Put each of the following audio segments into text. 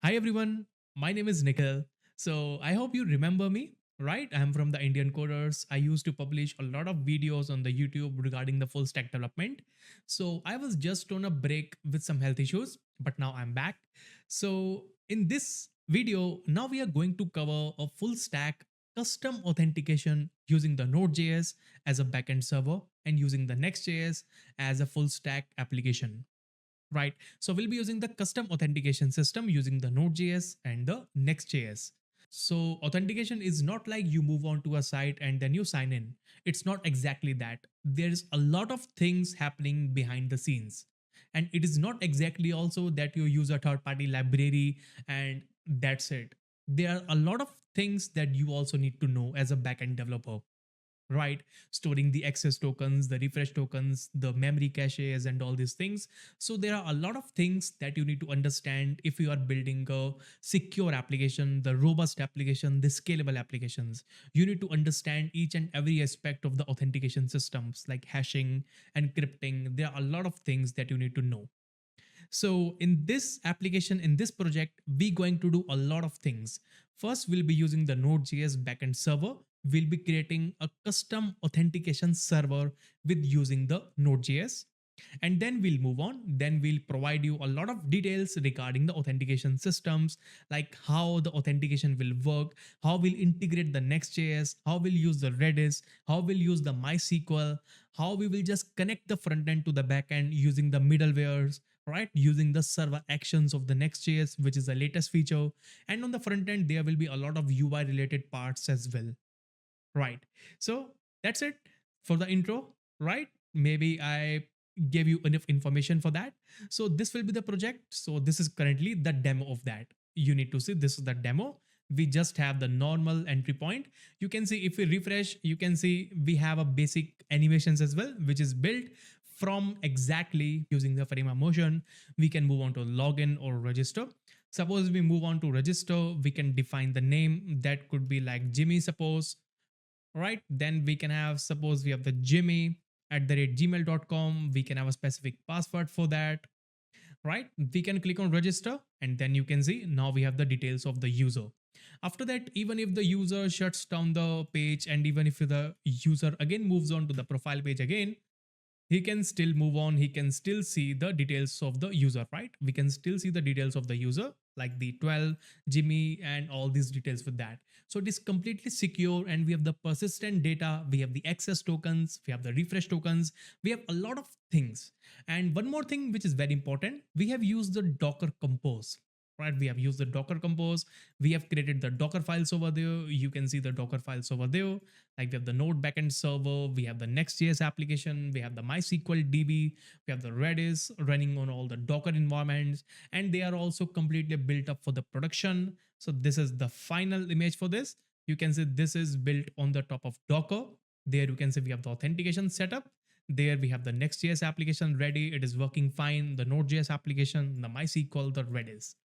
Hi everyone, my name is Nikhil. So I hope you remember me, right? I'm from the Indian Coders. I used to publish a lot of videos on the YouTube regarding the full stack development. So I was just on a break with some health issues, but now I'm back. So in this video, now we are going to cover a full stack custom authentication using the Node.js as a backend server and using the Next.js as a full stack application, right? So we'll be using the custom authentication system using the Node.js and the Next.js. So authentication is not like you move on to a site and then you sign in. It's not exactly that. There's a lot of things happening behind the scenes. And it is not exactly also that you use a third party library and that's it. There are a lot of things that you also need to know as a backend developer, right? Storing the access tokens, the refresh tokens, the memory caches, and all these things. So there are a lot of things that you need to understand if you are building a secure application, the robust application, the scalable applications. You need to understand each and every aspect of the authentication systems like hashing, encrypting. There are a lot of things that you need to know. So in this application, in this project, we're going to do a lot of things. First, we'll be using the Node.js backend server. We'll be creating a custom authentication server with using the Node.js. And then we'll move on. Then we'll provide you a lot of details regarding the authentication systems, like how the authentication will work, how we'll integrate the Next.js, how we'll use the Redis, how we'll use the MySQL, how we will just connect the front end to the back end using the middlewares, right? Using the server actions of the Next.js, which is the latest feature. And on the front end, there will be a lot of UI related parts as well, right? So that's it for the intro, right? Maybe I gave you enough information for that. So this will be the project. So this is currently the demo of that. You need to see this is the demo. We just have the normal entry point. You can see if we refresh, you can see we have a basic animations as well, which is built from exactly using the frame of motion. We can move on to login or register. Suppose we move on to register, we can define the name that could be like Jimmy, suppose, right? Then we can have, suppose we have the Jimmy at the rate gmail.com. We can have a specific password for that, right? We can click on register and then you can see now we have the details of the user. After that, even if the user shuts down the page and even if the user again moves on to the profile page again, he can still move on. He can still see the details of the user, right? We can still see the details of the user like the 12 Jimmy and all these details with that. So it is completely secure and we have the persistent data, we have the access tokens, we have the refresh tokens, we have a lot of things. And one more thing which is very important, we have used the Docker Compose, right? We have used the Docker Compose. We have created the Docker files over there. You can see the Docker files over there. Like we have the Node backend server, we have the Next.js application, we have the MySQL DB, we have the Redis running on all the Docker environments, and they are also completely built up for the production. So this is the final image for this. You can see this is built on the top of Docker. There you can see we have the authentication setup. There we have the Next.js application ready. It is working fine. The Node.js application, the MySQL, the Redis,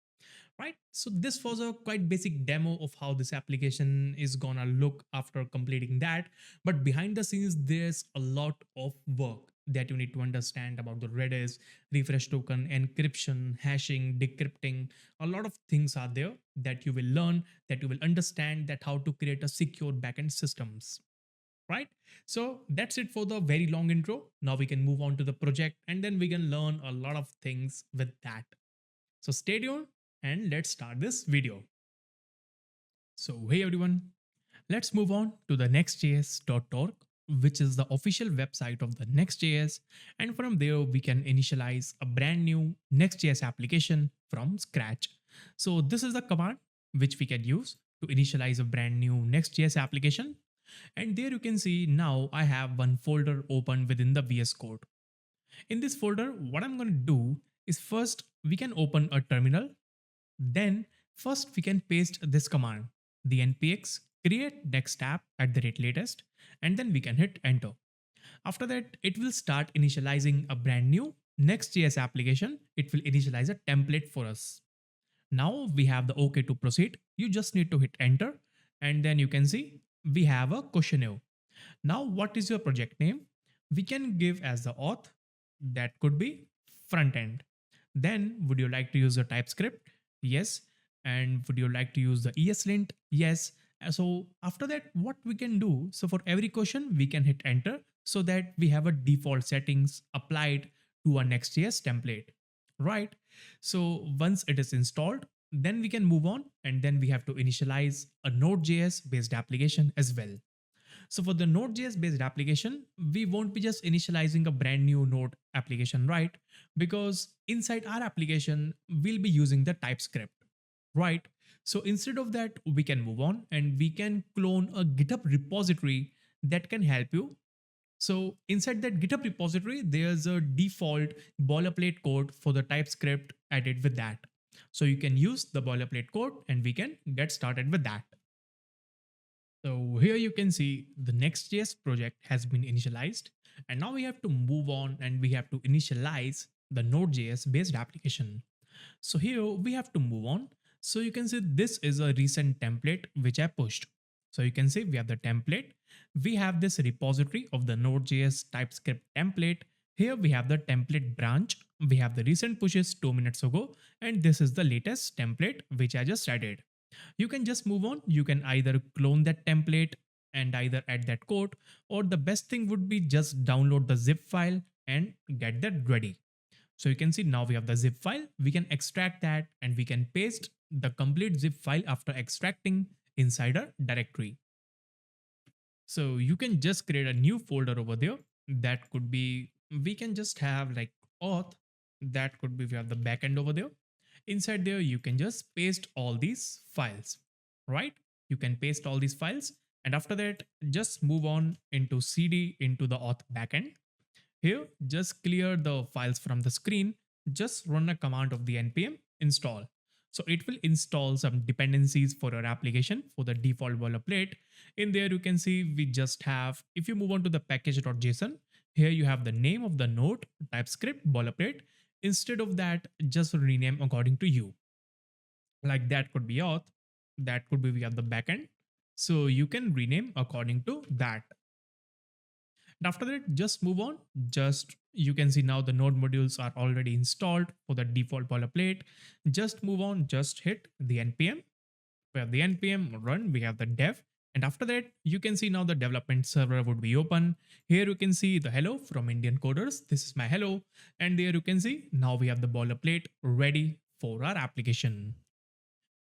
right? So this was a quite basic demo of how this application is gonna look after completing that. But behind the scenes, there's a lot of work that you need to understand about the Redis, refresh token, encryption, hashing, decrypting. A lot of things are there that you will learn, that you will understand that how to create a secure backend systems, right? So that's it for the very long intro. Now we can move on to the project and then we can learn a lot of things with that. So stay tuned and let's start this video. So hey everyone, let's move on to the nextjs.org, which is the official website of the Next.js, and from there we can initialize a brand new Next.js application from scratch. So this is the command which we can use to initialize a brand new Next.js application. And there you can see now I have one folder open within the VS Code. In this folder, what I'm going to do is first we can open a terminal. Then first we can paste this command, the npx create next tab at the rate latest, and then we can hit enter. After that, it will start initializing a brand new Next.js application. It will initialize a template for us. Now we have the OK to proceed. You just need to hit enter, and then you can see we have a questionnaire. Now, what is your project name? We can give as the auth, that could be front end. Then, would you like to use a TypeScript? Yes. And would you like to use the ESLint? Yes. So after that, what we can do? So for every question, we can hit enter so that we have a default settings applied to our Next.js template, right? So once it is installed, then we can move on and then we have to initialize a Node.js based application as well. So for the Node.js based application, we won't be just initializing a brand new Node application, right? Because inside our application, we'll be using the TypeScript, right? So instead of that, we can move on and we can clone a GitHub repository that can help you. So inside that GitHub repository, there's a default boilerplate code for the TypeScript added with that. So you can use the boilerplate code and we can get started with that. So here you can see the Next.js project has been initialized, and now we have to move on and we have to initialize the Node.js based application. So here we have to move on. So you can see this is a recent template which I pushed. So you can see we have the template. We have this repository of the Node.js TypeScript template. Here we have the template branch. We have the recent pushes 2 minutes ago, and this is the latest template which I just added. You can just move on. You can either clone that template and either add that code, or the best thing would be just download the zip file and get that ready. So you can see now we have the zip file. We can extract that and we can paste the complete zip file after extracting inside a directory. So you can just create a new folder over there. That could be, we can just have like auth. That could be, we have the backend over there. Inside there, you can just paste all these files, right? You can paste all these files. And after that, just move on into CD into the auth backend. Here, just clear the files from the screen. Just run a command of the npm install. So it will install some dependencies for your application for the default boilerplate. In there, you can see we just have, if you move on to the package.json, here you have the name of the node, TypeScript, boilerplate. Instead of that, just rename according to you. Like that could be auth, that could be we have the backend. So you can rename according to that. And after that, just move on. Just you can see now the node modules are already installed for the default boilerplate. Just move on, just hit the npm. We have the npm run, we have the dev. And after that, you can see now the development server would be open. Here you can see the hello from Indian coders. This is my hello. And there you can see now we have the boilerplate ready for our application.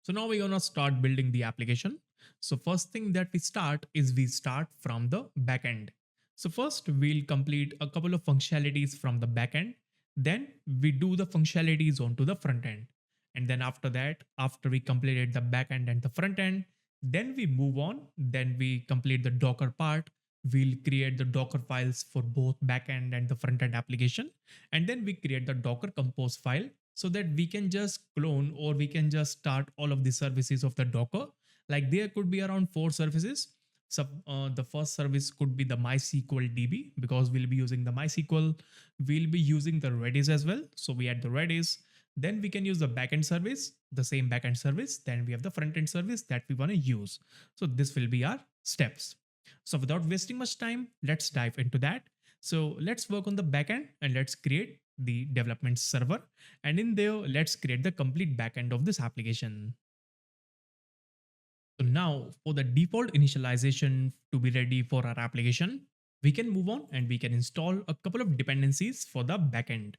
So now we're gonna start building the application. So first thing that we start is we start from the backend. So first we'll complete a couple of functionalities from the backend. Then we do the functionalities onto the front end. And then after that, after we completed the backend and the front end, then we move on. Then we complete the Docker part. We'll create the Docker files for both backend and the front end application. And then we create the Docker compose file so that we can just clone or we can just start all of the services of the Docker. Like there could be around 4 services. So the first service could be the MySQL DB because we'll be using the MySQL. We'll be using the Redis as well. So we add the Redis. Then we can use the backend service, the same backend service. Then we have the front end service that we want to use. So this will be our steps. So without wasting much time, let's dive into that. So let's work on the backend and let's create the development server. And in there, let's create the complete backend of this application. So now for the default initialization to be ready for our application, we can move on and we can install a couple of dependencies for the backend.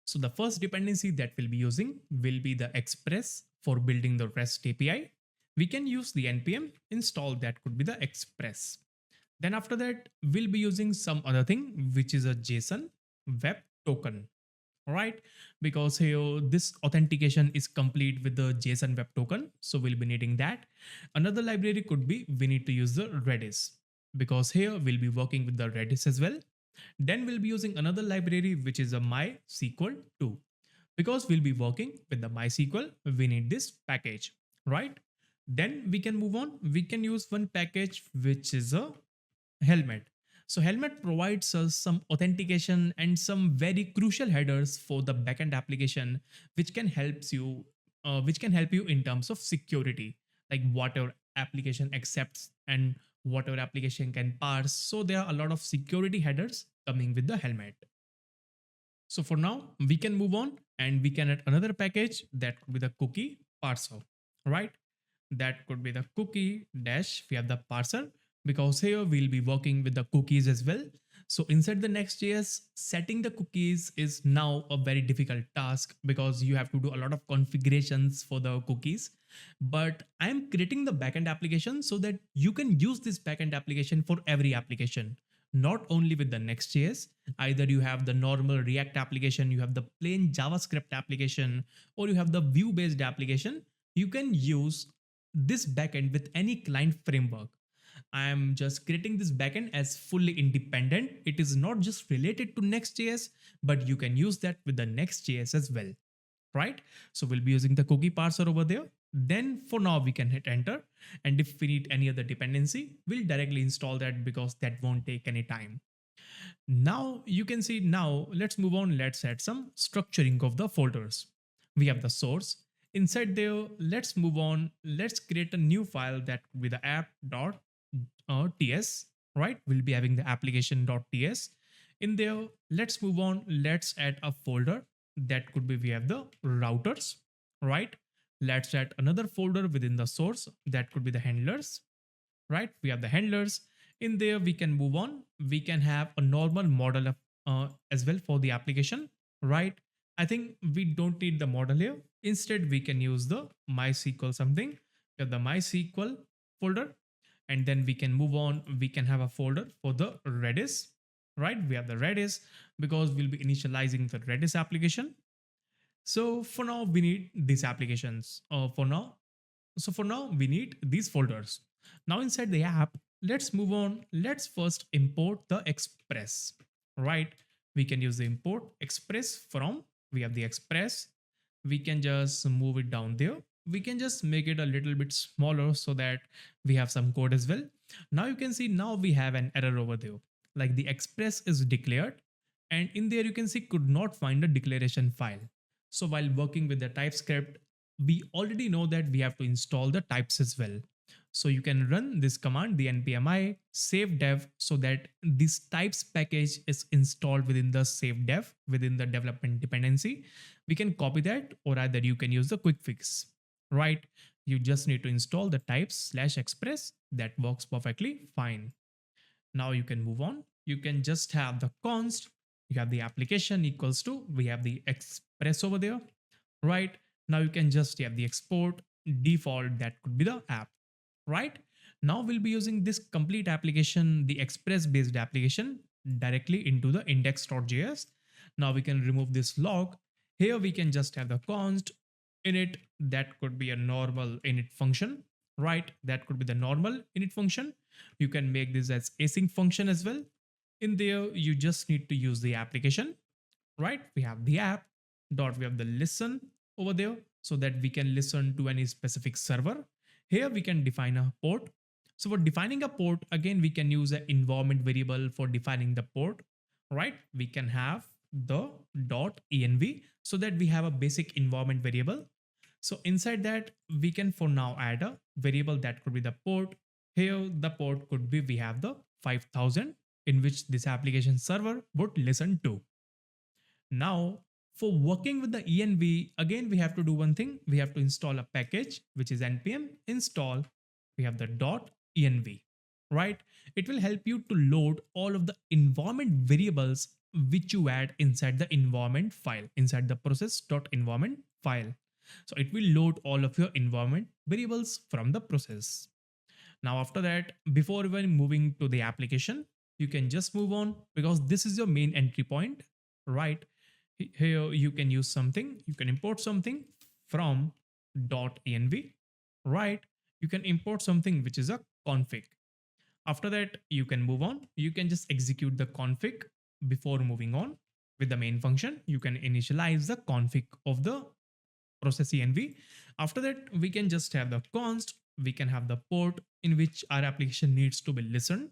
So the first dependency that we'll be using will be the Express for building the REST API. We can use the npm install, that could be the Express. Then after that, we'll be using some other thing, which is a JSON web token. All right, because here this authentication is complete with the JSON web token. So we'll be needing that. Another library could be, we need to use the Redis because here we'll be working with the Redis as well. Then we'll be using another library, which is a MySQL 2. Because we'll be working with the MySQL, we need this package, right? Then we can move on. We can use one package, which is a Helmet. So Helmet provides us some authentication and some very crucial headers for the backend application, which can help you in terms of security, like what your application accepts and what your application can parse. So there are a lot of security headers coming with the Helmet. So for now, we can move on and we can add another package that could be the cookie parser. right? That could be the cookie dash we have the parser, because here we'll be working with the cookies as well. So inside the Next.js, setting the cookies is now a very difficult task because you have to do a lot of configurations for the cookies. But I'm creating the backend application so that you can use this backend application for every application, not only with the Next.js. Either you have the normal React application, you have the plain JavaScript application, or you have the view based application. You can use this backend with any client framework. I am just creating this backend as fully independent. It is not just related to Next.js, but you can use that with the Next.js as well, right? So we'll be using the cookie parser over there. Then for now, we can hit enter. And if we need any other dependency, we'll directly install that because that won't take any time. Now you can see, now let's move on. Let's add some structuring of the folders. We have the source. Inside there, let's move on. Let's create a new file that could be the app.ts, right? We'll be having the application.ts. In there, let's move on. Let's add a folder that could be, we have the routers, right? Let's add another folder within the source that could be the handlers, right? We have the handlers. In there, we can move on. We can have a normal model of, as well for the application, right? I think we don't need the model here. Instead, we can use the MySQL something. We have the MySQL folder, and then we can move on. We can have a folder for the Redis, right? We have the Redis because we'll be initializing the Redis application. So for now, we need these applications. For now, we need these folders. Now inside the app, let's move on. Let's first import the Express, right? We can use the import Express from, we have the Express. We can just move it down there. We can just make it a little bit smaller so that we have some code as well. Now you can see, now we have an error over there. Like the Express is declared, and in there you can see could not find a declaration file. So while working with the TypeScript, we already know that we have to install the types as well. So you can run this command, the npmi save dev, so that this types package is installed within the save dev, within the development dependency. We can copy that, or either you can use the quick fix, right? You just need to install the types/express. That works perfectly fine. Now you can move on. You can just have the const, you have the application equals to, we have the express over there, right? Now you can just have the export default, that could be the app, right? Now we'll be using this complete application, the express based application, directly into the index.js. Now we can remove this log. Here we can just have the const init, that could be a normal init function, right? That could be the normal init function. You can make this as async function as well. In there, you just need to use the application, right? We have the app dot, we have the listen over there so that we can listen to any specific server. Here we can define a port. So for defining a port, again, we can use an environment variable for defining the port, right? We can have the .env so that we have a basic environment variable. So inside that, we can for now add a variable that could be the port. Here the port could be, we have the 5000 in which this application server would listen to. Now for working with the env, again, we have to do one thing. We have to install a package, which is npm install. We have the .env, right? It will help you to load all of the environment variables which you add inside the environment file, inside the process.environment file. So it will load all of your environment variables from the process. Now after that, before even moving to the application, you can just move on because this is your main entry point, right? Here you can use something, you can import something from .env, right? You can import something which is a config. After that, you can move on. You can just execute the config before moving on with the main function. You can initialize the config of the process env. After that, we can just have the const. We can have the port in which our application needs to be listened.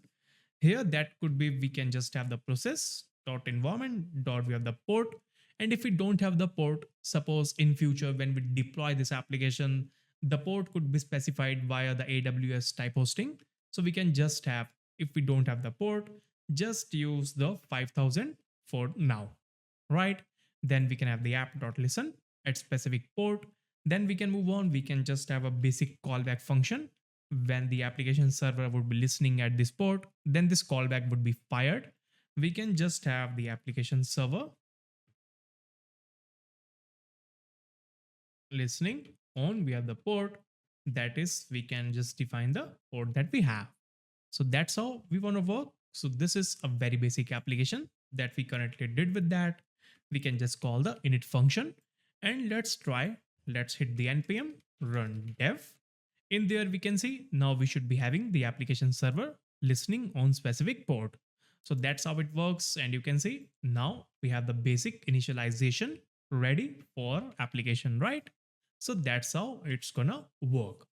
Here, that could be, we can just have the process dot environment dot, we have the port. And if we don't have the port, suppose in future when we deploy this application, the port could be specified via the AWS type hosting. So we can just have, if we don't have the port, just use the 5000 for now, right? Then we can have the app.listen at specific port. Then we can move on. We can just have a basic callback function. When the application server would be listening at this port, then this callback would be fired. We can just have the application server listening on we have the port. That is, we can just define the port that we have. So that's how we want to work. So this is a very basic application that we currently did with that. We can just call the init function and let's try. Let's hit the npm run dev. In there we can see now we should be having the application server listening on specific port. So that's how it works. And you can see now we have the basic initialization ready for application, right? So that's how it's gonna work.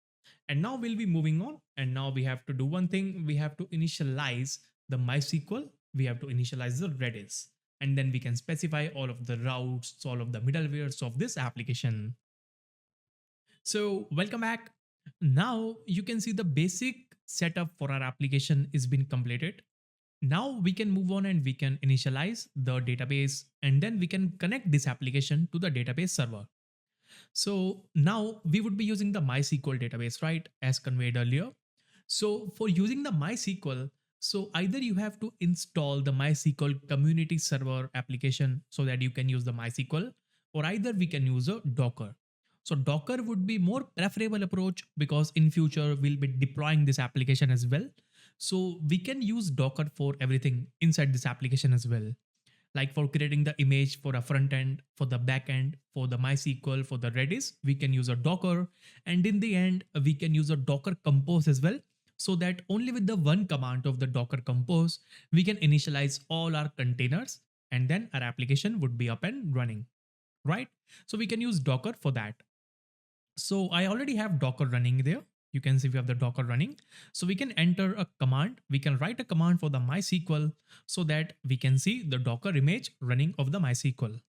And now we'll be moving on. And now we have to do one thing. We have to initialize the MySQL. We have to initialize the Redis. And then we can specify all of the routes, all of the middlewares of this application. So welcome back. Now you can see the basic setup for our application is been completed. Now we can move on and we can initialize the database and then we can connect this application to the database server. So now we would be using the MySQL database, right? As conveyed earlier. So for using the MySQL, so either you have to install the MySQL community server application so that you can use the MySQL, or either we can use a Docker. So Docker would be more preferable approach because in future we'll be deploying this application as well. So we can use Docker for everything inside this application as well, like for creating the image for a front end, for the back end, for the MySQL, for the Redis, we can use a Docker. And in the end, we can use a Docker compose as well. So that only with the one command of the Docker compose, we can initialize all our containers and then our application would be up and running, right? So we can use Docker for that. So I already have Docker running there. You can see we have the Docker running. So we can enter a command. We can write a command for the MySQL so that we can see the Docker image running of the MySQL.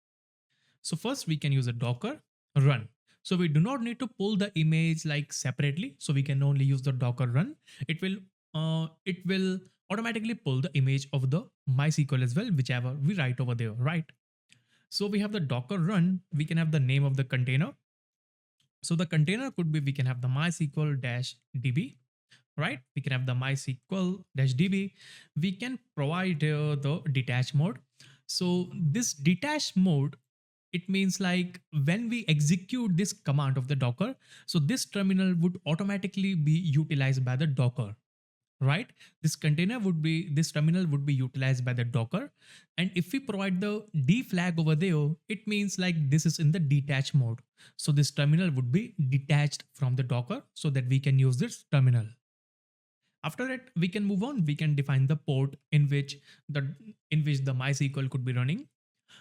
So first we can use a Docker run. So we do not need to pull the image like separately. So we can only use the Docker run. It will automatically pull the image of the MySQL as well, whichever we write over there, right? So we have the Docker run. We can have the name of the container. So the container could be, we can have the MySQL-DB, right? We can have the MySQL-DB. We can provide the detach mode. So this detach mode, it means like when we execute this command of the Docker, so this terminal would automatically be utilized by the Docker, right? This terminal would be utilized by the Docker. And if we provide the D flag over there, it means like this is in the detach mode. So this terminal would be detached from the Docker so that we can use this terminal. After that, we can move on. We can define the port in which the MySQL could be running.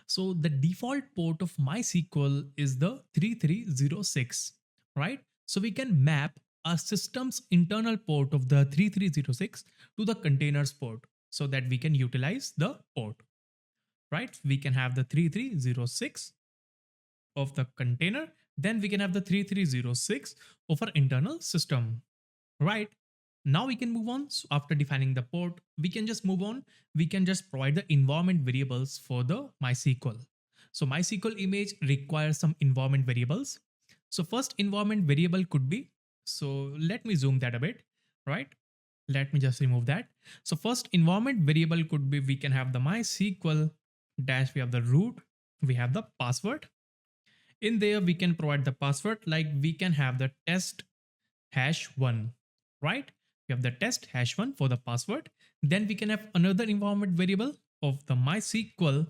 So the default port of MySQL is the 3306, right? So we can map our system's internal port of the 3306 to the containers port so that we can utilize the port, right? We can have the 3306 of the container, then we can have the 3306 of our internal system, right? Now we can move on. So after defining the port, we can just move on. We can just provide the environment variables for the MySQL. So MySQL image requires some environment variables. So first environment variable could be, so let me zoom that a bit, right? Let me just remove that. So first environment variable could be, we can have the MySQL dash, we have the root, we have the password. In there, we can provide the password, like we can have the test #1, right? We have the test #1 for the password. Then we can have another environment variable of the MySQL.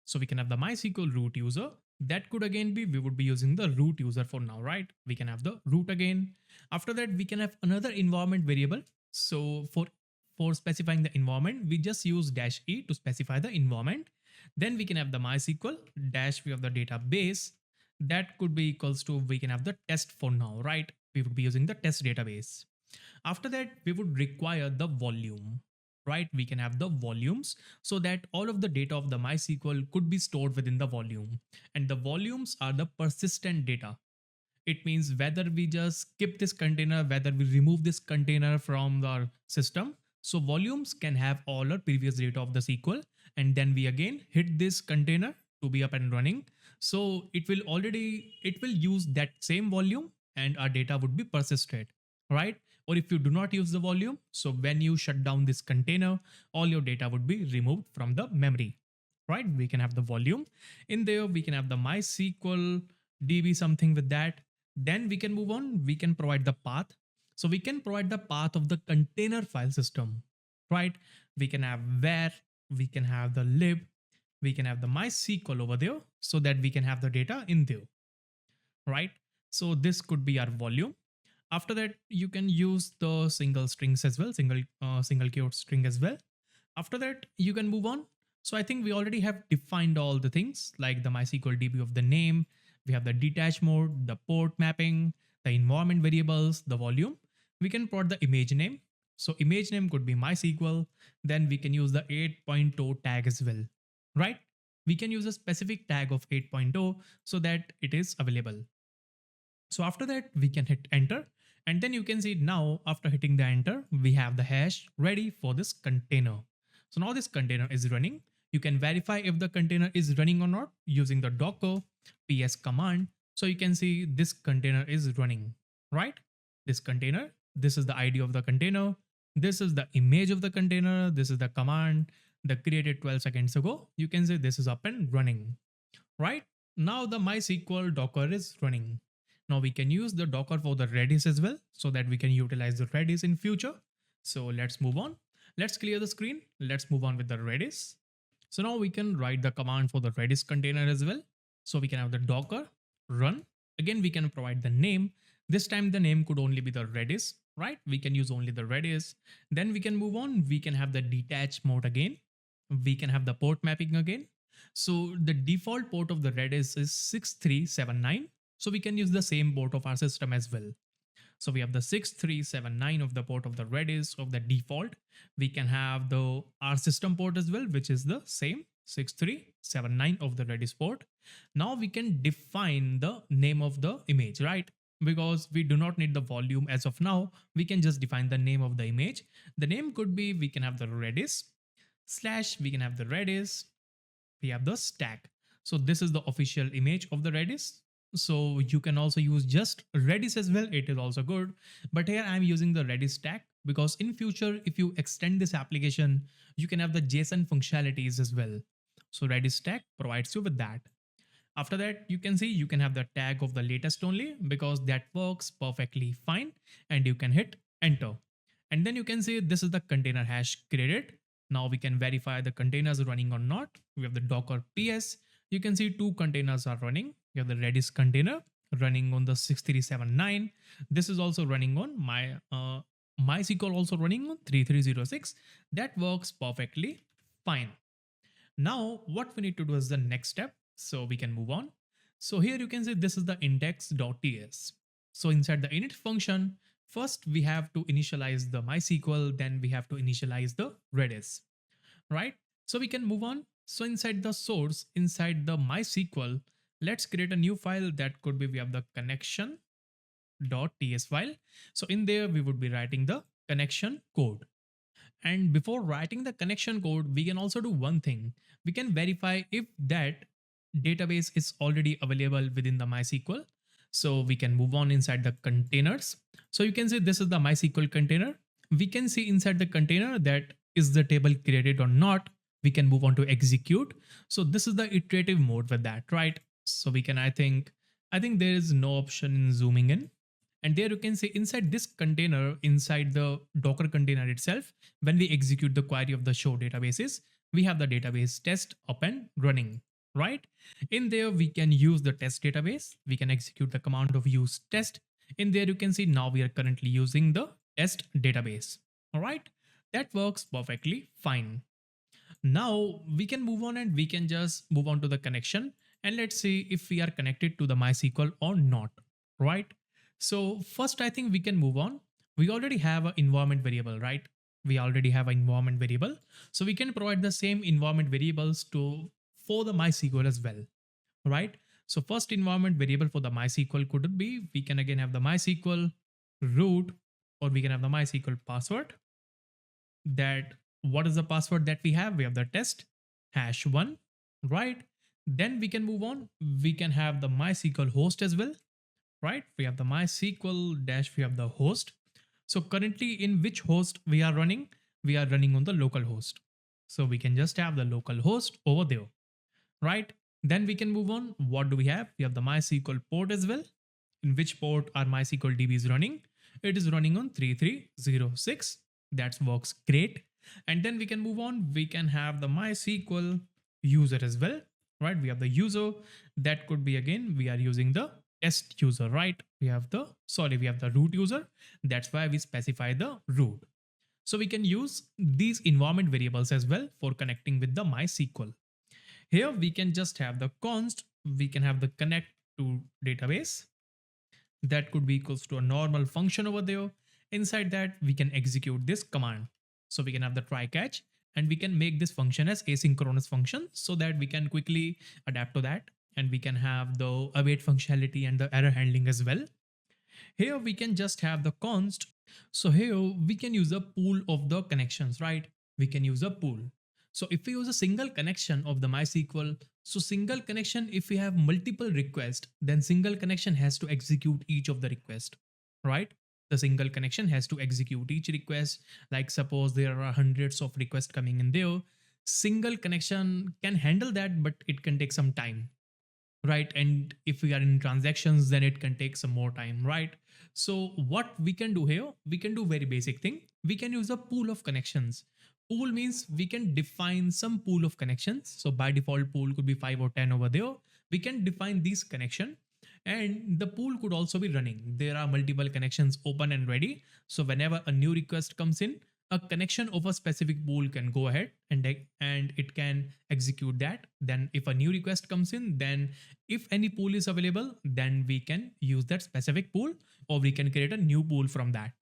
So we can have the MySQL root user. That could again be, we would be using the root user for now, right? We can have the root again. After that, we can have another environment variable. So for specifying the environment, we just use -e to specify the environment. Then we can have the MySQL dash, we have the database. That could be equals to, we can have the test for now, right? We would be using the test database. After that, we would require the volume, right? We can have the volumes so that all of the data of the MySQL could be stored within the volume. And the volumes are the persistent data. It means whether we just skip this container, whether we remove this container from our system. So volumes can have all our previous data of the SQL. And then we again hit this container to be up and running. So it will use that same volume and our data would be persisted, right? Or if you do not use the volume, so when you shut down this container, all your data would be removed from the memory, right? We can have the volume in there, we can have the MySQL DB something with that. Then we can move on, we can provide the path. So we can provide the path of the container file system, right? We can have where, we can have the lib, we can have the MySQL over there so that we can have the data in there, right? So this could be our volume. After that, you can use the single strings as well, single quote string as well. After that, you can move on. So I think we already have defined all the things like the MySQL DB of the name. We have the detach mode, the port mapping, the environment variables, the volume. We can put the image name. So image name could be MySQL. Then we can use the 8.0 tag as well, right? We can use a specific tag of 8.0 so that it is available. So after that, we can hit enter. And then you can see now after hitting the enter, we have the hash ready for this container. So now this container is running. You can verify if the container is running or not using the docker ps command. So you can see this container is running, right? This container, this is the ID of the container. This is the image of the container. This is the command that created 12 seconds ago. You can say this is up and running, right? Now the MySQL Docker is running. Now we can use the Docker for the Redis as well so that we can utilize the Redis in future. So let's move on. Let's clear the screen. Let's move on with the Redis. So now we can write the command for the Redis container as well. So we can have the Docker run. Again, we can provide the name. This time the name could only be the Redis, right? We can use only the Redis. Then we can move on. We can have the detach mode again. We can have the port mapping again. So the default port of the Redis is 6379. So we can use the same port of our system as well. So we have the 6379 of the port of the Redis of the default. We can have the our system port as well, which is the same 6379 of the Redis port. Now we can define the name of the image, right? Because we do not need the volume as of now. We can just define the name of the image. The name could be, we can have the Redis / we can have the Redis, we have the stack. So this is the official image of the Redis. So you can also use just Redis as well. It is also good. But here I'm using the Redis stack because in future, if you extend this application, you can have the JSON functionalities as well. So Redis stack provides you with that. After that, you can see you can have the tag of the latest only because that works perfectly fine and you can hit enter. And then you can see this is the container hash created. Now we can verify the containers running or not. We have the docker ps. You can see two containers are running. You have the Redis container running on the 6379. This is also running on MySQL also running on 3306. That works perfectly fine. Now what we need to do is the next step. So we can move on. So here you can see this is the index.ts. So inside the init function, first we have to initialize the MySQL, then we have to initialize the Redis, right? So we can move on. So inside the source, inside the MySQL, let's create a new file that could be, we have the connection.ts file. So in there, we would be writing the connection code. And before writing the connection code, we can also do one thing. We can verify if that database is already available within the MySQL. So we can move on inside the containers. So you can see this is the MySQL container. We can see inside the container that is the table created or not. We can move on to execute. So this is the iterative mode with that, right? So we can, I think there is no option in zooming in. And there you can see inside this container, inside the Docker container itself, when we execute the query of the show databases, we have the database test up and running, right? In there, we can use the test database. We can execute the command of use test. In there, you can see now we are currently using the test database. All right, that works perfectly fine. Now we can move on and we can just move on to the connection and let's see if we are connected to the MySQL or not, right? So first, I think we can move on. We already have an environment variable, right? We already have an environment variable. So we can provide the same environment variables for the MySQL as well, right? So first environment variable for the MySQL could be, we can again have the MySQL root, or we can have the MySQL password. That what is the password that we have? We have the test #1, right? Then we can move on. We can have the MySQL host as well, right? We have the MySQL dash, we have the host. So currently in which host we are running? We are running on the local host. So we can just have the local host over there, right? Then we can move on. What do we have? We have the MySQL port as well. In which port our MySQL DB is running? It is running on 3306. That works great. And then we can move on. We can have the MySQL user as well, right? We have the user. That could be, again, we are using the test user, right? We have the root user. That's why we specify the root. So we can use these environment variables as well for connecting with the MySQL. Here we can just have the const, we can have the connect to database. That could be equals to a normal function over there. Inside that, we can execute this command. So we can have the try catch, and we can make this function as asynchronous function so that we can quickly adapt to that. And we can have the await functionality and the error handling as well. Here we can just have the const. So here we can use a pool of the connections, right? We can use a pool. So if we use a single connection of the MySQL, so single connection, if we have multiple requests, then single connection has to execute each of the request, right? The single connection has to execute each request. Like suppose there are hundreds of requests coming in there. Single connection can handle that, but it can take some time, right? And if we are in transactions, then it can take some more time, right? So what we can do here, we can do very basic thing. We can use a pool of connections. Pool means we can define some pool of connections. So by default, pool could be 5 or 10 over there. We can define these connection, and the pool could also be running. There are multiple connections open and ready. So whenever a new request comes in, a connection of a specific pool can go ahead and it can execute that. Then if a new request comes in, then if any pool is available, then we can use that specific pool, or we can create a new pool from that,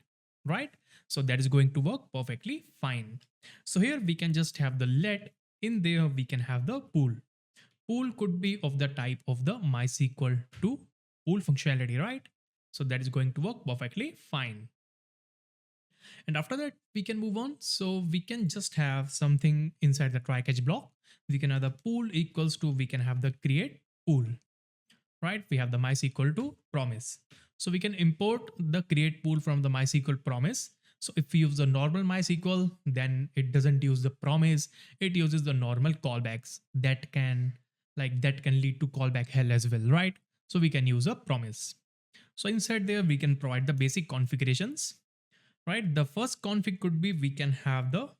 right? So that is going to work perfectly fine. So here we can just have the let. In there we can have the pool. Pool could be of the type of the MySQL to pool functionality, right? So that is going to work perfectly fine. And after that, we can move on. So we can just have something inside the try catch block. We can have the pool equals to, we can have the create pool, right? We have the MySQL to promise. So we can import the create pool from the MySQL promise. So if we use the normal MySQL, then it doesn't use the promise. It uses the normal callbacks that can lead to callback hell as well, right? So we can use a promise. So inside there, we can provide the basic configurations, right? The first config could be, we can have the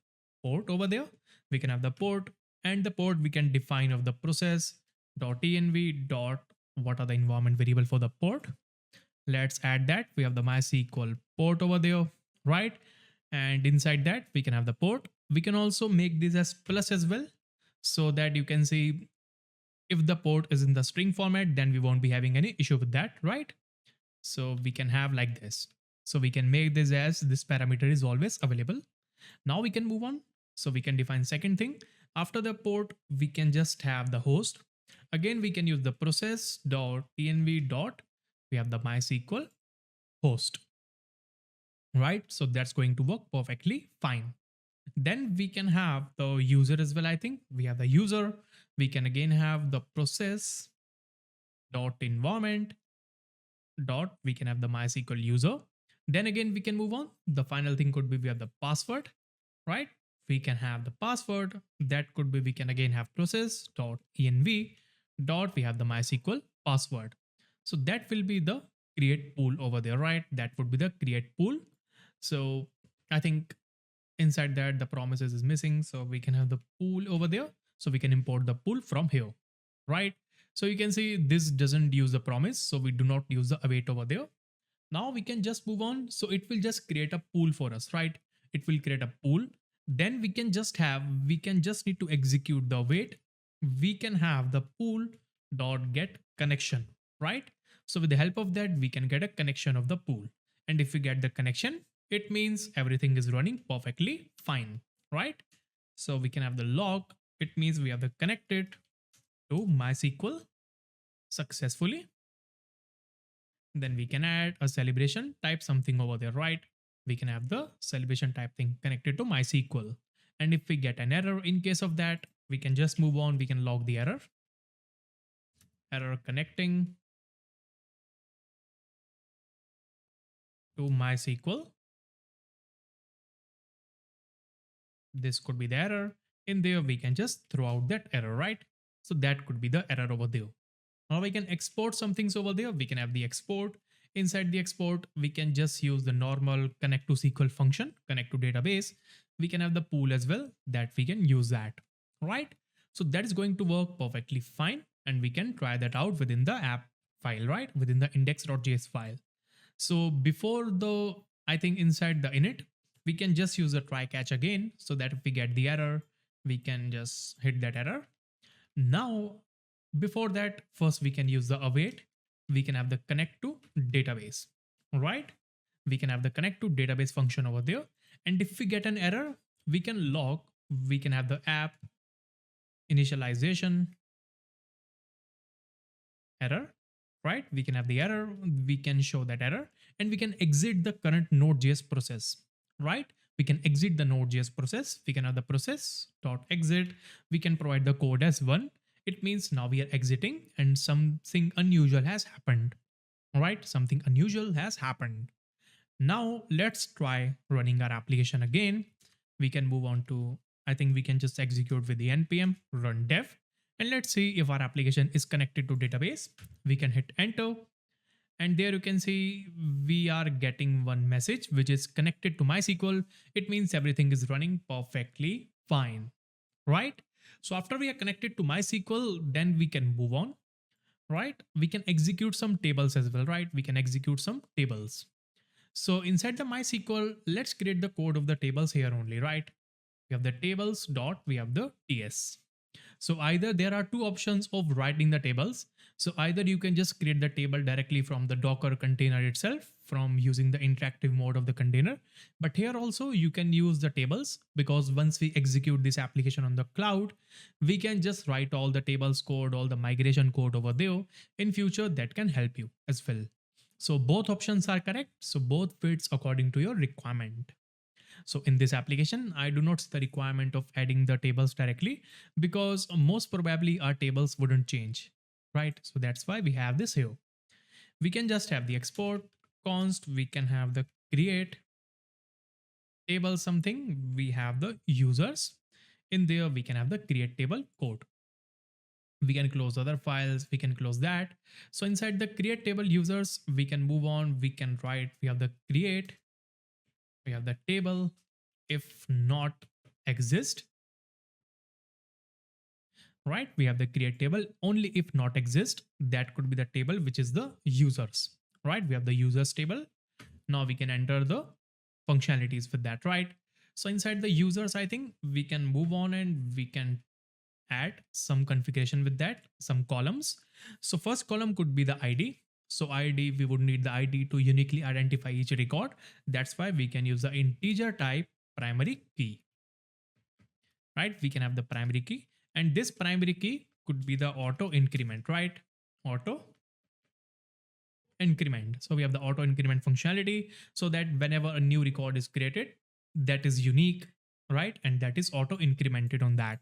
port over there. We can have the port, and the port we can define of the process .env dot what are the environment variable for the port. Let's add that. We have the MySQL port over there, right? And inside that, we can have the port. We can also make this as plus as well, so that you can see if the port is in the string format, then we won't be having any issue with that, right? So we can have like this. So we can make this as this parameter is always available. Now we can move on. So we can define second thing. After the port, we can just have the host. Again, we can use the process.env dot. We have the MySQL host, right? So that's going to work perfectly fine. Then we can have the user as well. I think we have the user. We can again have the process dot environment dot, we can have the MySQL user. Then again, we can move on. The final thing could be, we have the password, right? We can have the password. That could be, we can again have process dot env dot, we have the MySQL password. So that will be the create pool over there, right? That would be the create pool. So I think inside that the promises is missing. So we can have the pool over there. So we can import the pool from here, right? So you can see this doesn't use the promise. So we do not use the await over there. Now we can just move on. So it will just create a pool for us, right? It will create a pool. Then we can just need to execute the await. We can have the pool dot get connection, right? So with the help of that, we can get a connection of the pool. And if we get the connection, it means everything is running perfectly fine, right? So we can have the log. It means we have the connected to MySQL successfully. Then we can add a celebration type something over there, right? We can have the celebration type thing connected to MySQL. And if we get an error in case of that, we can just move on. We can log the error. error connecting to MySQL. This could be the error. In there, we can just throw out that error, right? So that could be the error over there. Now we can export some things over there. We can have the export. Inside the export, we can just use the normal connect to SQL function, connect to database. We can have the pool as well that we can use that, right? So that is going to work perfectly fine. And we can try that out within the app file, right? Within the index.js file. So before the, I think inside the init, we can just use the try catch again so that if we get the error, we can just hit that error. Now, before that, first we can use the await. We can have the connect to database, right? We can have the connect to database function over there. And if we get an error, we can log, we can have the app initialization error, right? We can have the error, we can show that error, and we can exit the current Node.js process, right? We can exit the Node.js process. We can have the process dot exit. We can provide the code as one. It means now we are exiting and something unusual has happened, right? Something unusual has happened. Now let's try running our application again. We can move on to, I think we can just execute with the npm run dev. And let's see if our application is connected to database. We can hit enter. And there you can see we are getting one message which is connected to MySQL. It means everything is running perfectly fine, right? So after we are connected to MySQL, then we can move on, right? We can execute some tables as well, right? We can execute some tables. So inside the MySQL, let's create the code of the tables here only, right? We have the tables dot, we have the TS. So either there are two options of writing the tables. So either you can just create the table directly from the Docker container itself from using the interactive mode of the container. But here also you can use the tables because once we execute this application on the cloud, we can just write all the tables code, all the migration code over there. In future, that can help you as well. So both options are correct. So both fits according to your requirement. So in this application, I do not see the requirement of adding the tables directly because most probably our tables wouldn't change, right? So that's why we have this here. We can just have the export const, we can have the create table something, we have the users. In there, we can have the create table code. We can close other files, we can close that. So inside the create table users, we can move on, we can write, we have the create, we have the table, if not exist, right? We have the create table, only if not exist, that could be the table, which is the users, right? We have the users table. Now we can enter the functionalities with that, right? So inside the users, I think we can move on and we can add some configuration with that, some columns. So first column could be the ID. So ID, we would need the ID to uniquely identify each record. That's why we can use the integer type primary key, right? We can have the primary key and this primary key could be the auto increment, right? Auto increment. So we have the auto increment functionality so that whenever a new record is created, that is unique, right? And that is auto incremented on that.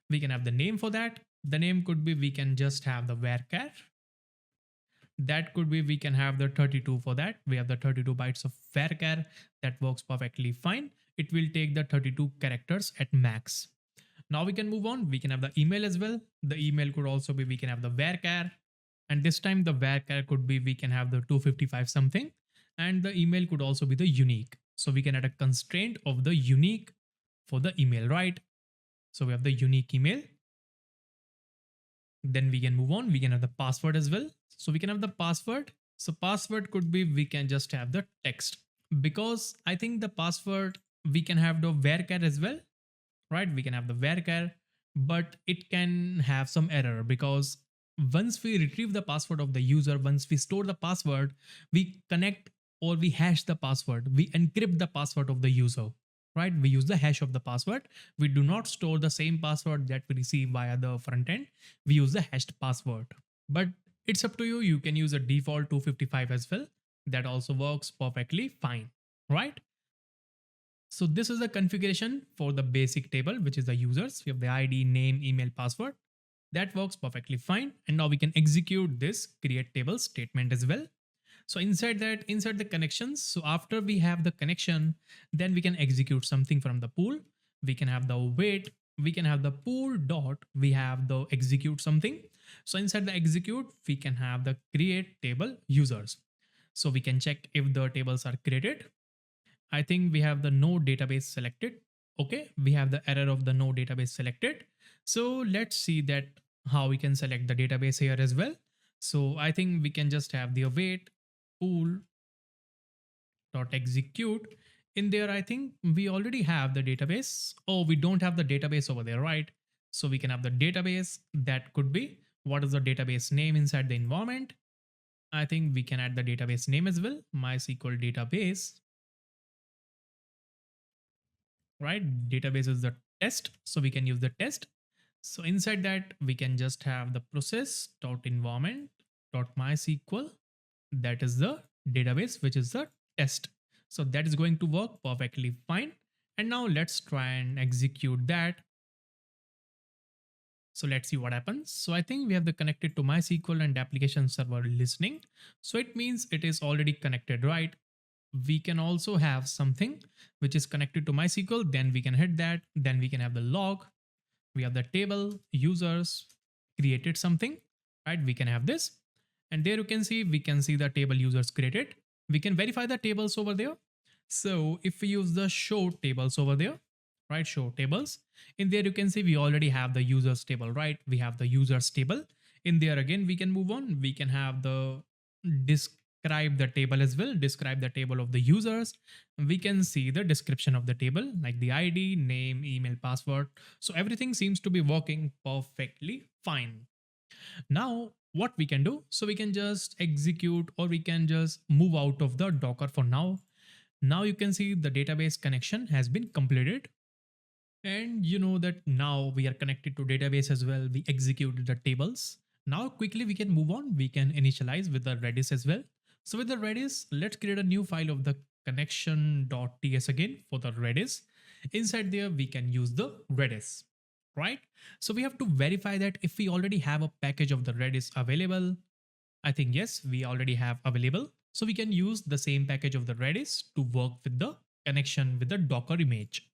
We can have the name for that. The name could be, we can just have the varchar. That could be, we can have the 32 for that. We have the 32 bytes of varchar. That works perfectly fine. It will take the 32 characters at max. Now we can move on. We can have the email as well. The email could also be, we can have the varchar. And this time the varchar could be, we can have the 255 something. And the email could also be the unique. So we can add a constraint of the unique for the email, right? So we have the unique email. Then we can move on. We can have the password as well. So we can have the password. So password could be, we can just have the text because I think the password, we can have the varchar as well, right? We can have the varchar, but it can have some error because once we retrieve the password of the user, once we store the password, we connect or we hash the password, we encrypt the password of the user, right? We use the hash of the password. We do not store the same password that we receive via the front end. We use the hashed password, but it's up to you. You can use a default 255 as well. That also works perfectly fine, right? So this is the configuration for the basic table, which is the users. We have the ID, name, email, password. That works perfectly fine. And now we can execute this create table statement as well. So inside that, insert the connections. So after we have the connection, then we can execute something from the pool. We can have the wait, we can have the pool dot, we have the execute something. So inside the execute, we can have the create table users. So we can check if the tables are created. I think we have the no database selected. Okay, we have the error of the no database selected. So let's see that how we can select the database here as well. So I think we can just have the await pool dot execute. In there, I think we already have the database. Oh, we don't have the database over there, right? So we can have the database. That could be what is the database name inside the environment. I think we can add the database name as well, MySQL database, right? Database is the test, so we can use the test. So inside that, we can just have the process dot environment dot MySQL. That is the database, which is the test. So that is going to work perfectly fine. And now let's try and execute that. So let's see what happens. So I think we have the connected to MySQL and application server listening. So it means it is already connected, right? We can also have something which is connected to MySQL. Then we can hit that. Then we can have the log. We have the table users created something, right? We can have this. And there you can see, we can see the table users created. We can verify the tables over there. So if we use the show tables over there, right? Show tables. In there you can see we already have the users table, right? We have the users table. In there again, we can move on. We can have the describe the table as well. Describe the table of the users. We can see the description of the table like the ID, name, email, password. So everything seems to be working perfectly fine. Now, what we can do, so we can just execute or we can just move out of the Docker for now. Now you can see the database connection has been completed. And you know that now we are connected to database as well. We executed the tables. Now quickly we can move on. We can initialize with the Redis as well. So with the Redis, let's create a new file of the connection.ts again for the Redis. Inside there, we can use the Redis, right? So we have to verify that if we already have a package of the Redis available. I think yes, we already have available. So we can use the same package of the Redis to work with the connection with the Docker image.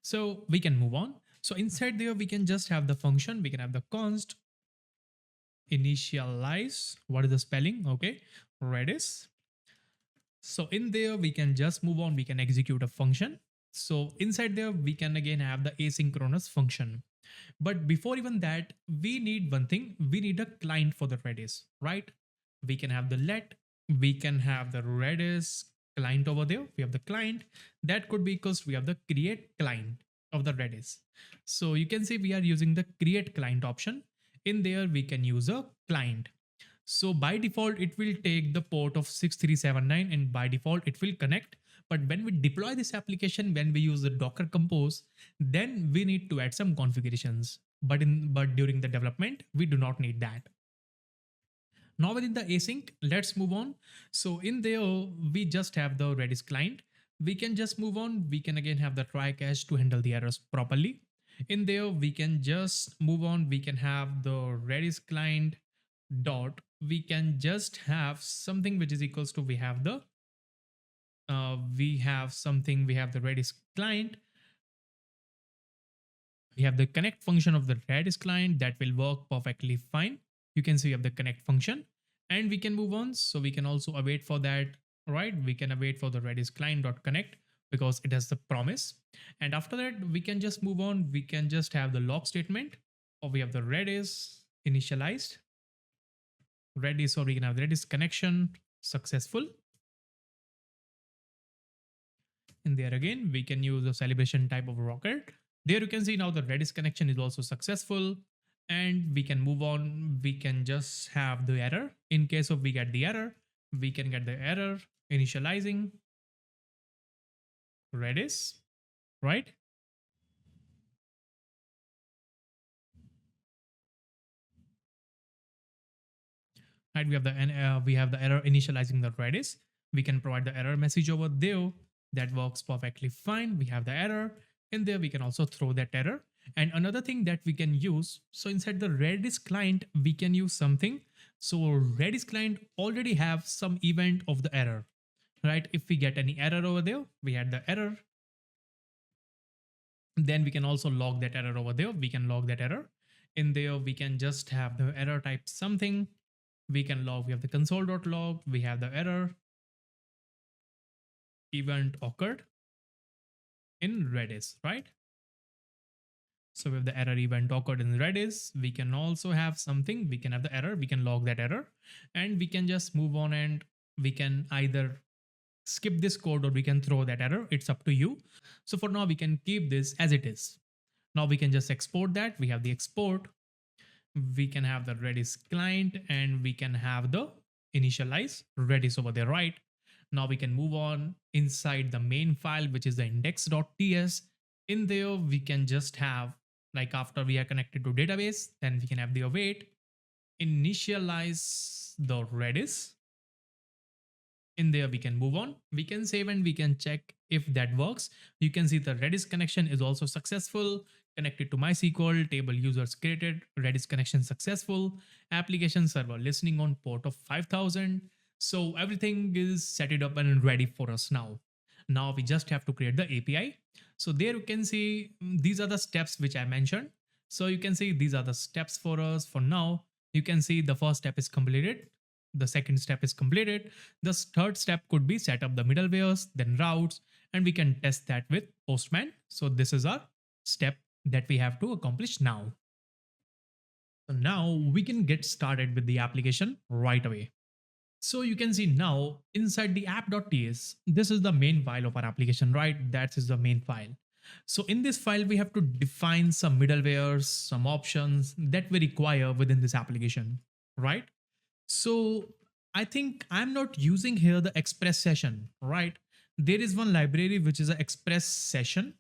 So we can move on. So inside there, we can just have the function. We can have the const initialize. What is the spelling? Okay, Redis. So in there, we can just move on. We can execute a function. So inside there, we can again have the asynchronous function. But before even that, we need one thing. We need a client for the Redis, right? We can have the let. We can have the Redis client over there. We have the client. That could be because we have the create client of the Redis. So you can see we are using the create client option. In there, we can use a client. So by default, it will take the port of 6379 and by default, it will connect. But when we deploy this application, when we use the Docker Compose, then we need to add some configurations. But during the development, we do not need that. Now within the async, let's move on. So in there, we just have the Redis client. We can just move on. We can again have the try catch to handle the errors properly. In there, we can just move on. We can have the Redis client dot. We can just have something which is equals to we have the we have the Redis client. We have the connect function of the Redis client that will work perfectly fine. You can see we have the connect function and we can move on. So we can also await for that, right? We can await for the Redis client.connect because it has the promise. And after that, we can just move on. We can just have the log statement or we have the Redis initialized. Redis, or we can have Redis connection successful. In there again, we can use a celebration type of rocket. There you can see now the Redis connection is also successful. And we can move on. We can just have the error. In case of we get the error, we can get the error initializing Redis, right? Right, we have the error initializing the Redis. We can provide the error message over there. That works perfectly fine. We have the error in there. We can also throw that error. And another thing that we can use, so inside the Redis client, we can use something. So Redis client already have some event of the error, right? If we get any error over there, we had the error. Then we can also log that error over there. We can log that error. In there, we can just have the error type something. We can log, we have the console.log, we have the error event occurred in Redis, right? So we have the error event occurred in Redis. We can also have something, we can have the error, we can log that error, and we can just move on and we can either skip this code or we can throw that error. It's up to you. So for now, we can keep this as it is. Now we can just export that. We have the export. We can have the Redis client and we can have the initialize Redis over there, right? Now we can move on inside the main file, which is the index.ts. In there, we can just have, like after we are connected to database, then we can have the await, initialize the Redis. In there, we can move on. We can save and we can check if that works. You can see the Redis connection is also successful. Connected to MySQL, table users created, Redis connection successful, application server listening on port of 5000. So everything is set it up and ready for us now. Now we just have to create the API. So there you can see these are the steps which I mentioned. So you can see these are the steps for us for now. You can see the first step is completed. The second step is completed. The third step could be set up the middlewares, then routes, and we can test that with Postman. So this is our step that we have to accomplish now. So now we can get started with the application right away. So you can see now inside the app.ts, this is the main file of our application, right? That is the main file. So in this file, we have to define some middlewares, some options that we require within this application, right? So I think I'm not using here the express session, right? There is one library which is an express session.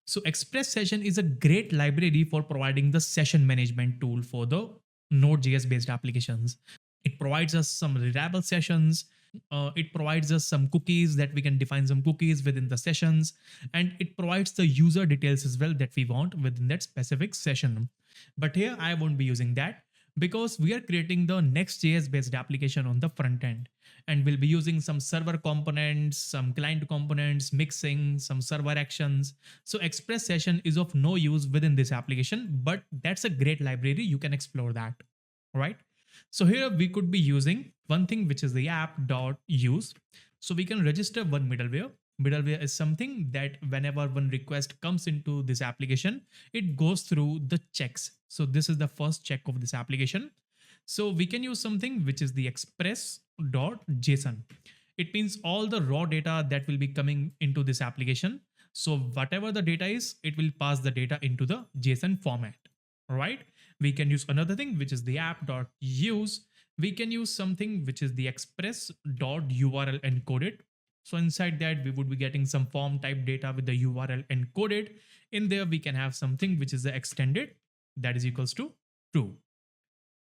So Express Session is a great library for providing the session management tool for the Node.js based applications. It provides us some reliable sessions. It provides us some cookies that we can define some cookies within the sessions. And it provides the user details as well that we want within that specific session. But here I won't be using that because we are creating the Next.js based application on the front end. And we'll be using some server components, some client components, mixing, some server actions. So Express Session is of no use within this application, but that's a great library. You can explore that, right? So here we could be using one thing, which is the app.use. So we can register one middleware. Middleware is something that whenever one request comes into this application, it goes through the checks. So this is the first check of this application. So we can use something which is the express.json. It means all the raw data that will be coming into this application. So whatever the data is, it will pass the data into the JSON format, right? We can use another thing, which is the app.use. We can use something which is the express.url encoded. So inside that, we would be getting some form type data with the URL encoded. In there, we can have something which is the extended that is equals to true,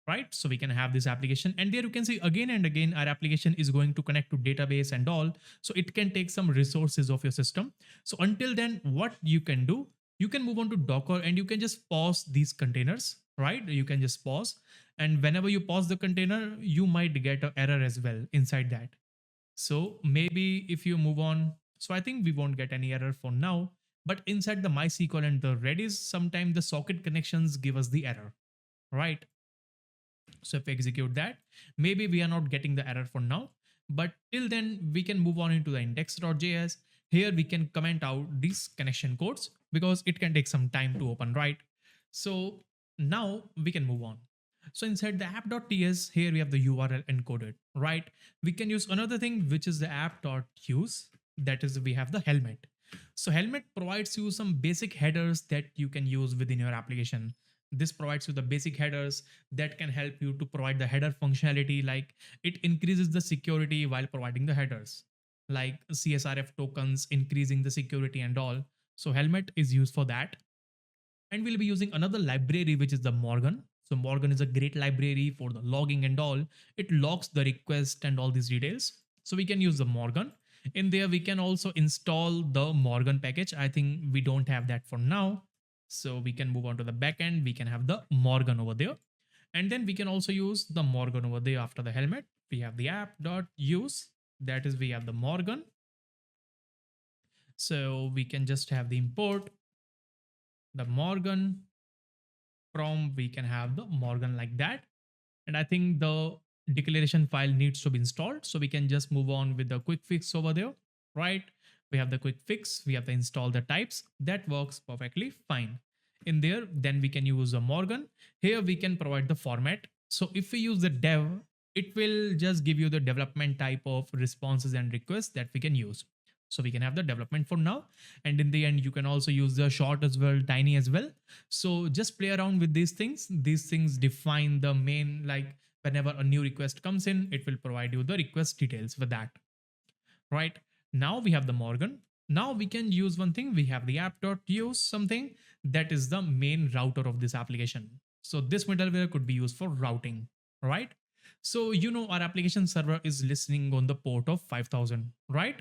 right? So we can have this application, and there you can see again and again our application is going to connect to database and all. So it can take some resources of your system. So until then, what you can do, you can move on to Docker and you can just pause these containers, right? You can just pause, and whenever you pause the container, you might get an error as well inside that. So maybe if you move on, so I think we won't get any error for now, but inside the MySQL and the Redis, sometimes the socket connections give us the error, right? So if we execute that, maybe we are not getting the error for now, but till then we can move on into the index.js. Here we can comment out these connection codes because it can take some time to open, right? So now we can move on. So inside the app.ts, here we have the URL encoded, right? We can use another thing, which is the app.use. That is, we have the helmet. So helmet provides you some basic headers that you can use within your application. This provides you the basic headers that can help you to provide the header functionality, like it increases the security while providing the headers, like CSRF tokens, increasing the security and all. So helmet is used for that. And we'll be using another library, which is the Morgan. So Morgan is a great library for the logging and all. It logs the request and all these details. So we can use the Morgan. In there, we can also install the Morgan package. I think we don't have that for now. So we can move on to the backend. We can have the Morgan over there. And then we can also use the Morgan over there after the helmet. We have the app.use. That is, we have the Morgan. So we can just have the import, the Morgan from, we can have the Morgan like that. And I think the declaration file needs to be installed. So we can just move on with the quick fix over there, right? We have the quick fix, we have to install the types. That works perfectly fine. In there, then we can use a Morgan. Here we can provide the format. So if we use the dev, it will just give you the development type of responses and requests that we can use. So we can have the development for now. And in the end, you can also use the short as well, tiny as well. So just play around with these things. These things define the main, like whenever a new request comes in, it will provide you the request details for that, right? Now we have the Morgan. Now we can use one thing. We have the app.use something that is the main router of this application. So this middleware could be used for routing, right? So our application server is listening on the port of 5000, right?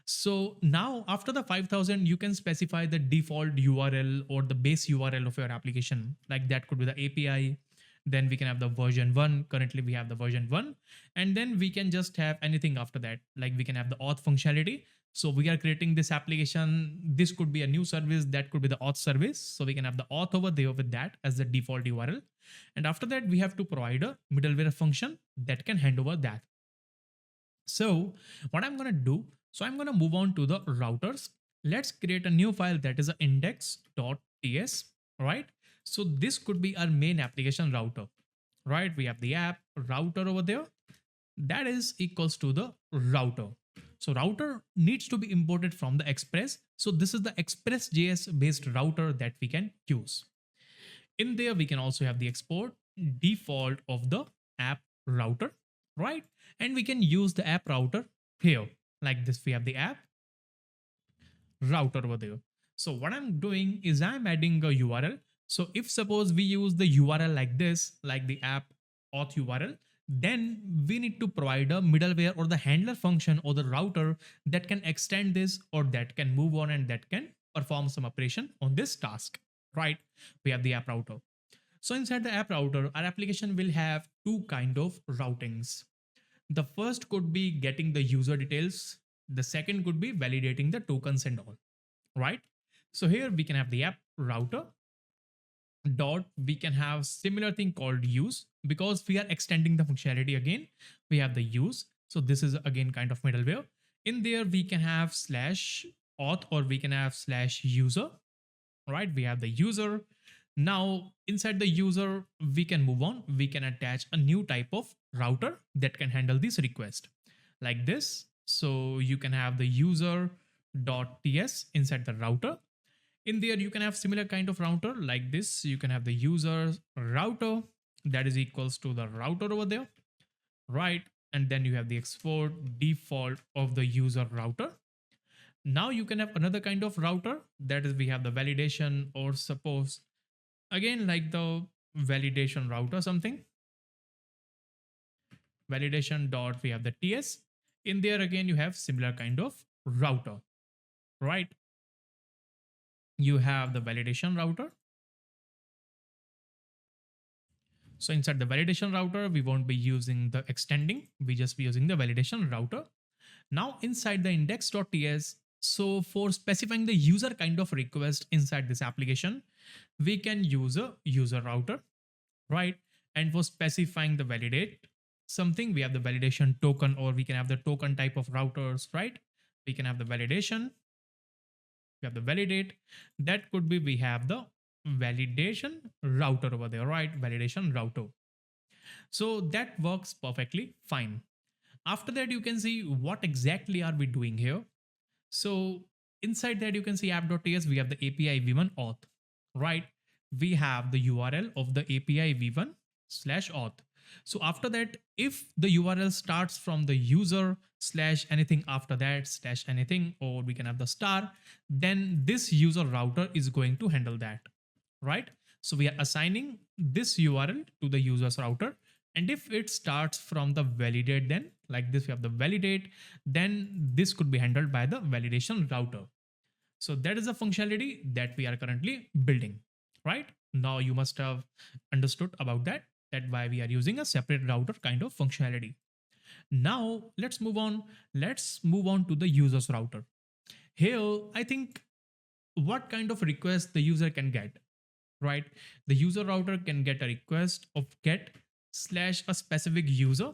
So now after the 5000, you can specify the default URL or the base URL of your application. Like that could be the API. Then we can have the version 1. Currently we have the version 1. And then we can just have anything after that. Like we can have the auth functionality. So we are creating this application. This could be a new service. That could be the auth service. So we can have the auth over there with that as the default URL. And after that, we have to provide a middleware function that can hand over that. So what I'm going to do, so I'm going to move on to the routers. Let's create a new file that is a index.ts, right? So this could be our main application router, right? We have the app router over there. That is equals to the router. So router needs to be imported from the Express. So this is the Express.js based router that we can use. In there, we can also have the export default of the app router, right? And we can use the app router here like this. We have the app router over there. So what I'm doing is I'm adding a URL. So if suppose we use the URL like this, like the app auth URL, then we need to provide a middleware or the handler function or the router that can extend this or that can move on and that can perform some operation on this task, right? We have the app router. So inside the app router, our application will have two kind of routings. The first could be getting the user details. The second could be validating the tokens and all, right? So here we can have the app router dot, we can have similar thing called use because we are extending the functionality again. We have the use. So this is again kind of middleware. In there we can have slash auth or we can have slash user, right? We have the user. Now inside the user, we can move on. We can attach a new type of router that can handle this request like this. So you can have the user.ts inside the router. In there, you can have similar kind of router like this. You can have the user router that is equals to the router over there, right? And then you have the export default of the user router. Now you can have another kind of router that is we have the validation or suppose again like the validation router something. Validation dot we have the TS. In there again you have similar kind of router, right? You have the validation router. So inside the validation router, we won't be using the extending, we just be using the validation router. Now inside the index.ts, so for specifying the user kind of request inside this application, we can use a user router, right? And for specifying the validate something, we have the validation token or we can have the token type of routers, right? We can have the validation. We have the validate. That could be we have the validation router over there, right? Validation router. So that works perfectly fine. After that, you can see what exactly are we doing here. So inside that, you can see app.ts, we have the API v1 auth, right? We have the URL of the API v1 slash auth. So after that, if the URL starts from the user slash anything after that slash anything, or we can have the star, then this user router is going to handle that, right? So we are assigning this URL to the user's router. And if it starts from the validate, then like this, we have the validate, then this could be handled by the validation router. So that is a functionality that we are currently building, right? Now you must have understood about that why we are using a separate router kind of functionality. Now let's move on. Let's move on to the users router. Here, I think what kind of request the user can get, right? The user router can get a request of get slash a specific user,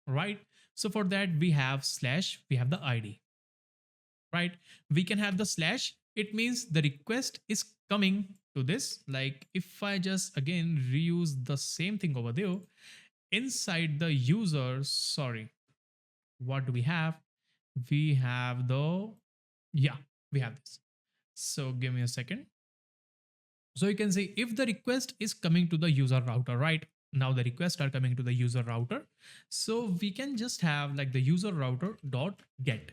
right? So for that we have slash, we have the ID, right? We can have the slash. It means the request is coming to this. Like if I just again reuse the same thing over there inside the user, sorry, what do we have? We have the, yeah, we have this. So give me a second. So you can see if the request is coming to the user router, right? Now the requests are coming to the user router. So we can just have like the user router dot get.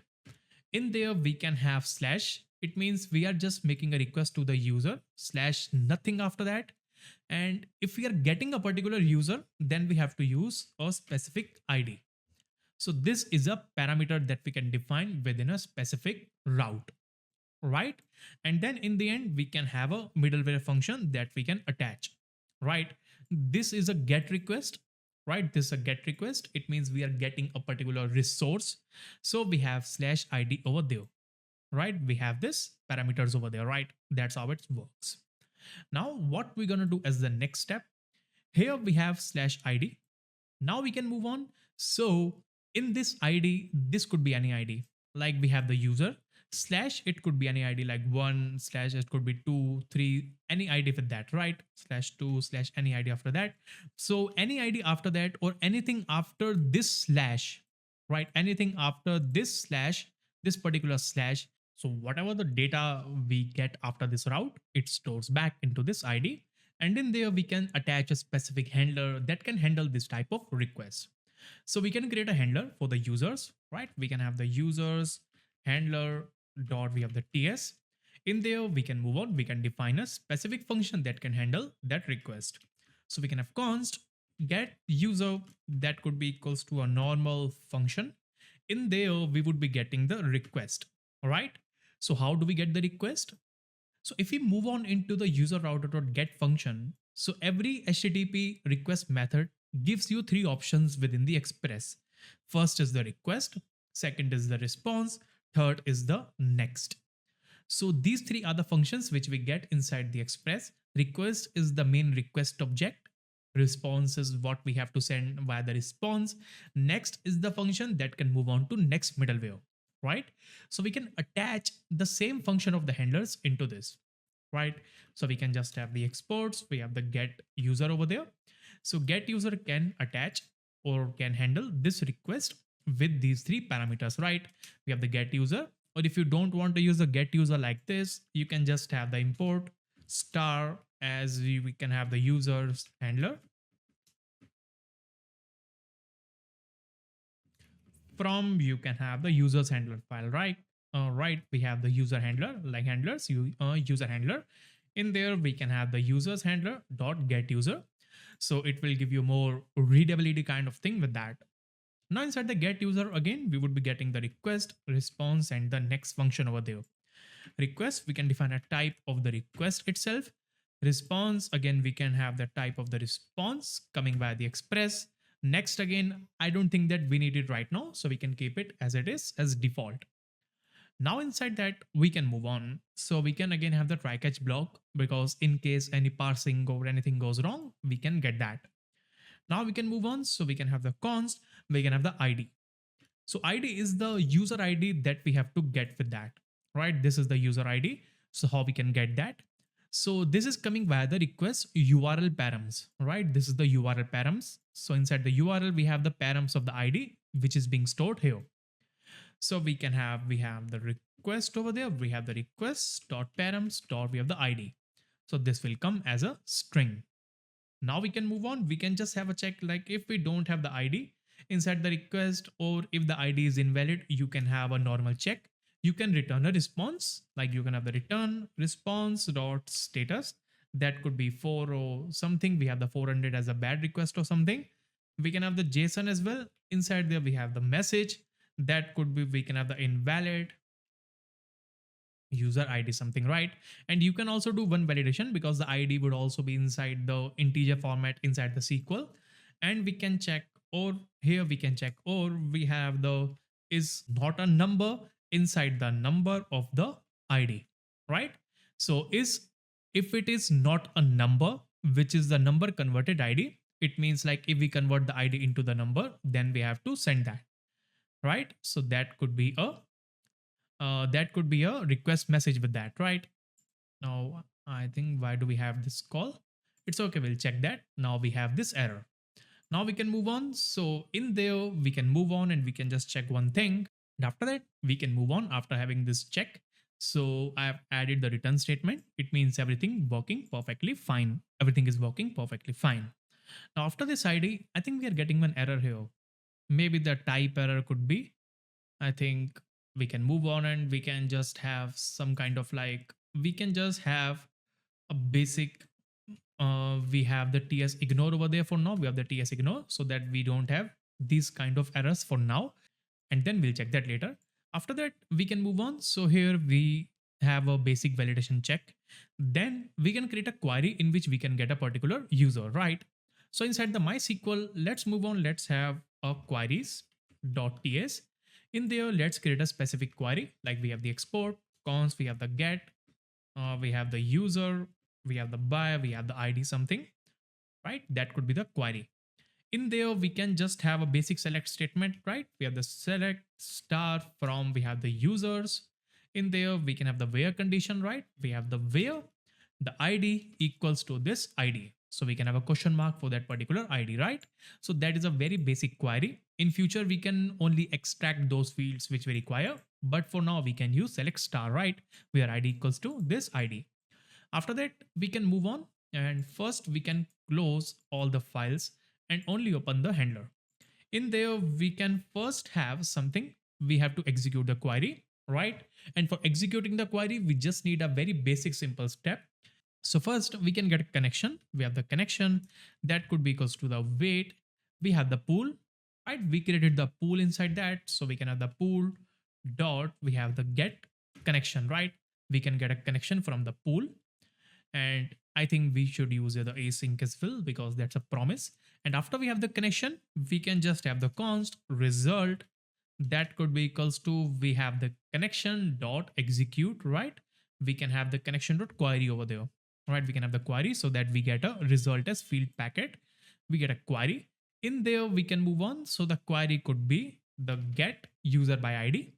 In there, we can have slash. It means we are just making a request to the user slash nothing after that. And if we are getting a particular user, then we have to use a specific ID. So this is a parameter that we can define within a specific route, right? And then in the end, we can have a middleware function that we can attach, right? This is a get request, right? This is a get request. It means we are getting a particular resource. So we have slash ID over there, right? We have this parameters over there, right? That's how it works. Now, what we're going to do as the next step, here we have slash ID. Now we can move on. So in this ID, this could be any ID. Like we have the user slash, it could be any ID like one slash, it could be two, three, any ID with that, right? Slash two slash any ID after that. So any ID after that or anything after this slash, right? Anything after this slash, this particular slash. So whatever the data we get after this route, it stores back into this ID, and in there we can attach a specific handler that can handle this type of request. So we can create a handler for the users, right? We can have the users handler dot, we have the ts. In there we can move on, we can define a specific function that can handle that request. So we can have const get user, that could be equals to a normal function. In there we would be getting the request, all right? So how do we get the request? So if we move on into the user router.get function, so every HTTP request method gives you three options within the express. First is the request, second is the response, third is the next. So these three are the functions which we get inside the express. Request is the main request object. Response is what we have to send via the response. Next is the function that can move on to next middleware, right? So we can attach the same function of the handlers into this, right? So we can just have the exports, we have the get user over there. So get user can attach or can handle this request with these three parameters, right? We have the get user, or if you don't want to use the get user like this, you can just have the import star as we can have the users handler. From you can have the users handler file, right? Right, we have the user handler like handlers, user handler. In there we can have the users handler dot get user. So it will give you more readability kind of thing with that. Now inside the get user again, we would be getting the request, response, and the next function over there. Request, we can define a type of the request itself. Response, again, we can have the type of the response coming via the express. Next, again, I don't think that we need it right now, so we can keep it as it is as default. Now inside that, we can move on. So we can again have the try catch block, because in case any parsing or anything goes wrong, we can get that. Now we can move on. So we can have the const, we can have the ID. So ID is the user ID that we have to get with that, right? This is the user ID. So how we can get that? So this is coming via the request URL params, right? This is the URL params. So inside the URL, we have the params of the ID, which is being stored here. So we have the request over there. We have the request dot params dot, we have the ID. So this will come as a string. Now we can move on. We can just have a check, like if we don't have the ID inside the request, or if the ID is invalid, you can have a normal check. You can return a response, like you can have the return response dot status. That could be 4 or something. We have the 400 as a bad request or something. We can have the JSON as well. Inside there, we have the message. That could be, we can have the invalid. user ID something, right? And you can also do one validation because the ID would also be inside the integer format inside the SQL. And we can check, or here we can check, or we have the is not a number inside the number of the ID, right? So is if it is not a number, which is the number converted ID, it means like if we convert the ID into the number, then we have to send that, right? So that could be a request message with that, right? Now, I think why do we have this call? It's okay, we'll check that. Now we have this error. Now we can move on. So in there, we can move on and we can just check one thing. And after that, we can move on after having this check. So I have added the return statement. It means everything working perfectly fine. Everything is working perfectly fine. Now after this ID, I think we are getting one error here. Maybe the type error could be, I think we can move on and we can just have some kind of like, we can just have a basic, we have the TS ignore over there for now. We have the TS ignore so that we don't have these kind of errors for now. And then we'll check that later. After that, we can move on. So here we have a basic validation check. Then we can create a query in which we can get a particular user, right? So inside the MySQL, let's move on. Let's have a queries.ts. In there, let's create a specific query. Like we have the export, const, we have the get, we have the user, we have the buyer, we have the ID something, right? That could be the query. In there, we can just have a basic select statement, right? We have the select star from, we have the users. In there, we can have the where condition, right? We have the where, the ID equals to this ID. So we can have a question mark for that particular ID, right? So that is a very basic query. In future, we can only extract those fields which we require. But for now, we can use select star, right? Where ID equals to this ID. After that, we can move on. And first, we can close all the files and only open the handler. In there, we can first have something. We have to execute the query, right? And for executing the query, we just need a very basic simple step. So first we can get a connection. We have the connection that could be equals to the wait. We have the pool, right? We created the pool inside that. So we can have the pool dot, we have the get connection, right? We can get a connection from the pool. And I think we should use the async as well because that's a promise. And after we have the connection, we can just have the const result that could be equals to, we have the connection dot execute, right? We can have the connection dot query over there, right? We can have the query so that we get a result as field packet. We get a query. In there, we can move on. So the query could be the get user by ID.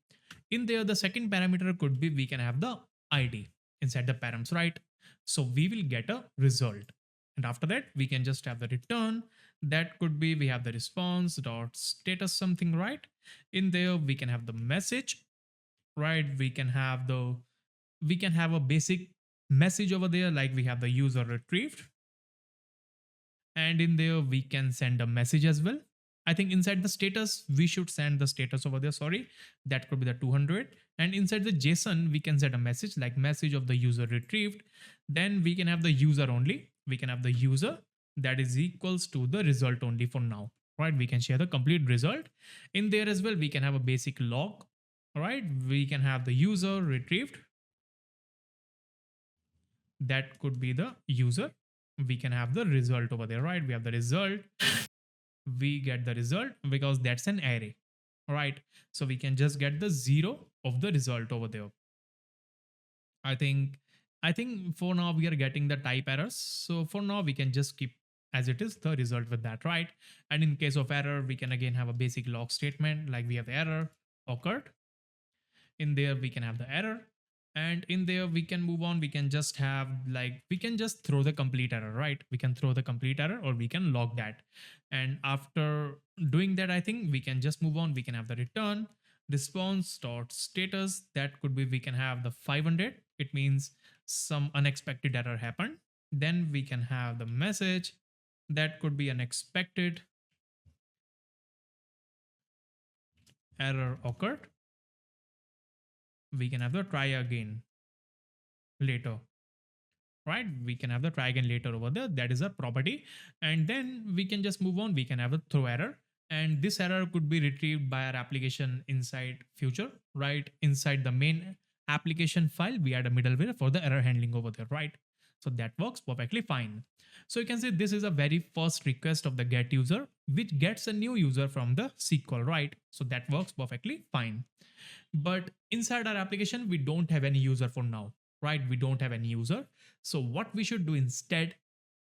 In there, the second parameter could be, we can have the ID inside the params, right? So we will get a result. And after that, we can just have the return. That could be, we have the response dot status something, right? In there, we can have the message, right? We can have a basic message over there, like we have the user retrieved. And in there, we can send a message as well. I think inside the status, we should send the status over there. Sorry, that could be the 200. And inside the JSON, we can set a message like message of the user retrieved. Then we can have the user only. We can have the user that is equals to the result only for now, right? We can share the complete result. In there as well, we can have a basic log, right? We can have the user retrieved. That could be the user. We can have the result over there, right? We have the result. We get the result because that's an array, right? So we can just get the 0 of the result over there. I think for now we are getting the type errors. So for now we can just keep as it is the result with that, right? And in case of error, we can again have a basic log statement like we have the error occurred. In there, we can have the error. And in there, we can move on. We can just have like, we can just throw the complete error, right? We can throw the complete error or we can log that. And after doing that, I think we can just move on. We can have the return response dot status. That could be, we can have the 500. It means some unexpected error happened. Then we can have the message that could be unexpected error occurred. We can have the try again later, right? We can have the try again later over there. That is a property. And then we can just move on. We can have a throw error. And this error could be retrieved by our application inside future, right? Inside the main application file, we add a middleware for the error handling over there, right? So that works perfectly fine. So you can say this is a very first request of the get user, which gets a new user from the SQL, right? So that works perfectly fine. But inside our application, we don't have any user for now, right? We don't have any user. So what we should do instead,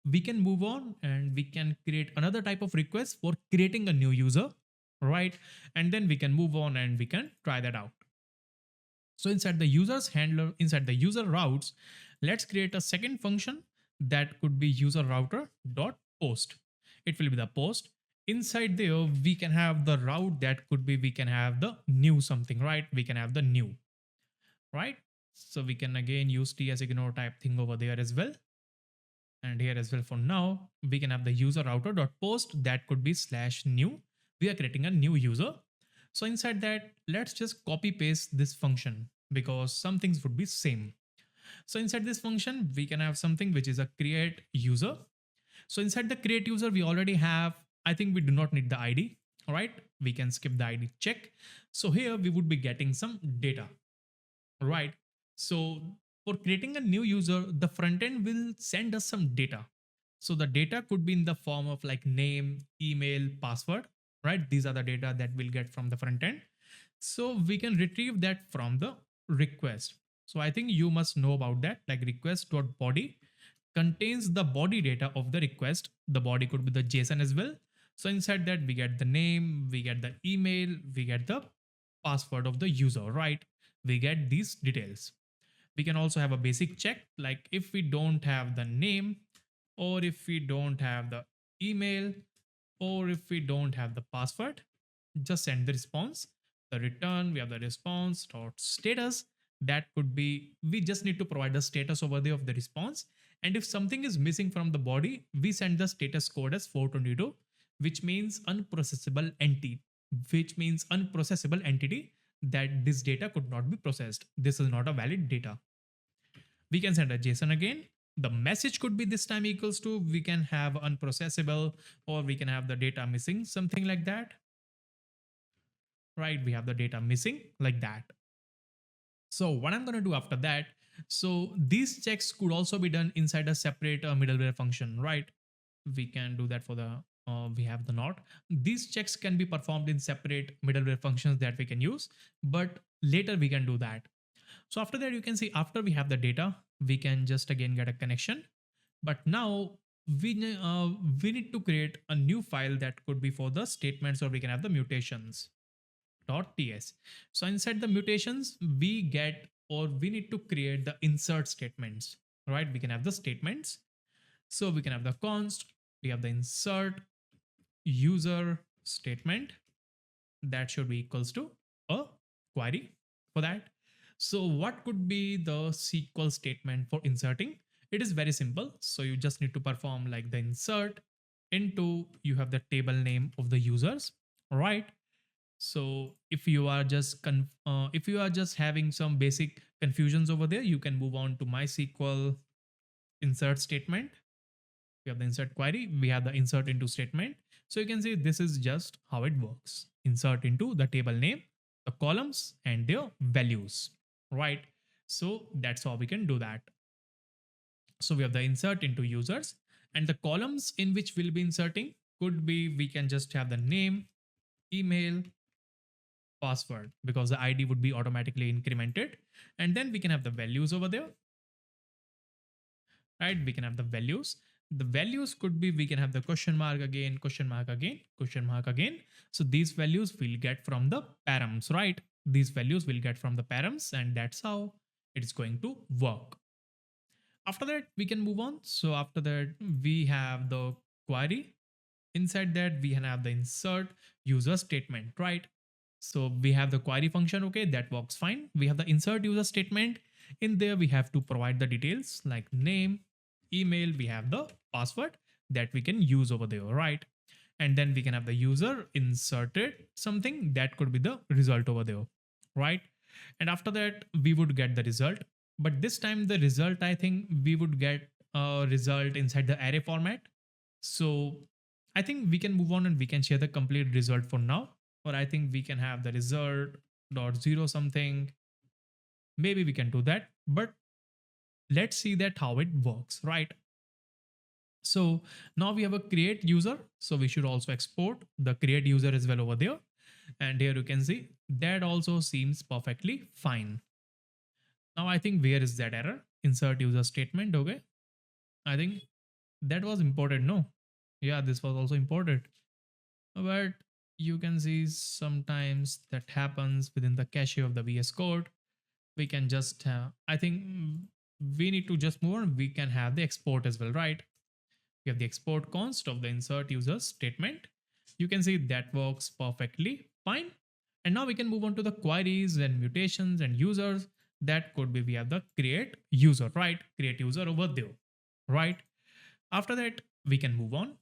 we can move on and we can create another type of request for creating a new user, right? And then we can move on and we can try that out. So inside the user's handler, inside the user routes, let's create a second function that could be user router dot post. It will be the post. Inside there, we can have the route that could be, we can have the new something, right? We can have the new, right? So we can again use tsignore type thing over there as well. And here as well for now, we can have the user router dot post that could be slash new. We are creating a new user. So inside that, let's just copy paste this function because some things would be same. So inside this function, we can have something which is a create user. So inside the create user, we already have, I think we do not need the ID, all right? We can skip the ID check. So here we would be getting some data, right? So for creating a new user, the front end will send us some data. So the data could be in the form of like name, email, password, right? These are the data that we'll get from the front end. So we can retrieve that from the request. So I think you must know about that, like request.body contains the body data of the request. The body could be the JSON as well. So inside that, we get the name, we get the email, we get the password of the user, right? We get these details. We can also have a basic check, like if we don't have the name, or if we don't have the email, or if we don't have the password, just send the response. The return, we have the response dot status. That could be, we just need to provide the status over there of the response. And if something is missing from the body, we send the status code as 422, which means unprocessable entity, that this data could not be processed. This is not a valid data. We can send a JSON again. The message could be this time equals to, we can have unprocessable, or we can have the data missing, something like that, right? We have the data missing like that. So what I'm going to do after that, so these checks could also be done inside a separate middleware function, right? We can do that for the, we have the not. These checks can be performed in separate middleware functions that we can use, but later we can do that. So after that, you can see after we have the data, we can just again get a connection. But now we need to create a new file that could be for the statements, or we can have the mutations .ts. So inside the mutations, we get, or we need to create the insert statements, right? We can have the statements. So we can have the const, we have the insert user statement that should be equals to a query for that. So what could be the SQL statement for inserting? It is very simple. So you just need to perform like the insert into, you have the table name of the users, right? So if you are just if you are just having some basic confusions over there, you can move on to MySQL insert statement. We have the insert query, we have the insert into statement. So you can see this is just how it works. Insert into the table name, the columns and their values, right? So that's how we can do that. So we have the insert into users, and the columns in which we'll be inserting could be, we can just have the name, email, password, because the ID would be automatically incremented. And then we can have the values over there, right? We can have the values. The values could be, we can have the question mark again, question mark again, question mark again. So these values we'll get from the params, right? These values we'll get from the params, and that's how it's going to work. After that, we can move on. So after that, we have the query. Inside that, we have the insert user statement, right? So we have the query function, okay, that works fine. We have the insert user statement. In there, we have to provide the details like name, email, we have the password that we can use over there, right? And then we can have the user inserted something that could be the result over there, right? And after that, we would get the result. But this time the result, I think we would get a result inside the array format. So I think we can move on and we can share the complete result for now. Or I think we can have the result dot zero something. Maybe we can do that, but let's see that how it works, right? So now we have a create user. So we should also export the create user as well over there. And here you can see that also seems perfectly fine. Now I think where is that error? Insert user statement. Okay. I think that was imported. No. Yeah, this was also imported. But you can see sometimes that happens within the cache of the VS Code. We can just, I think we need to just move on. We can have the export as well, right? We have the export const of the insert user statement. You can see that works perfectly fine. And now we can move on to the queries and mutations and users. That could be we have the create user, right? Create user over there, right? After that, we can move on.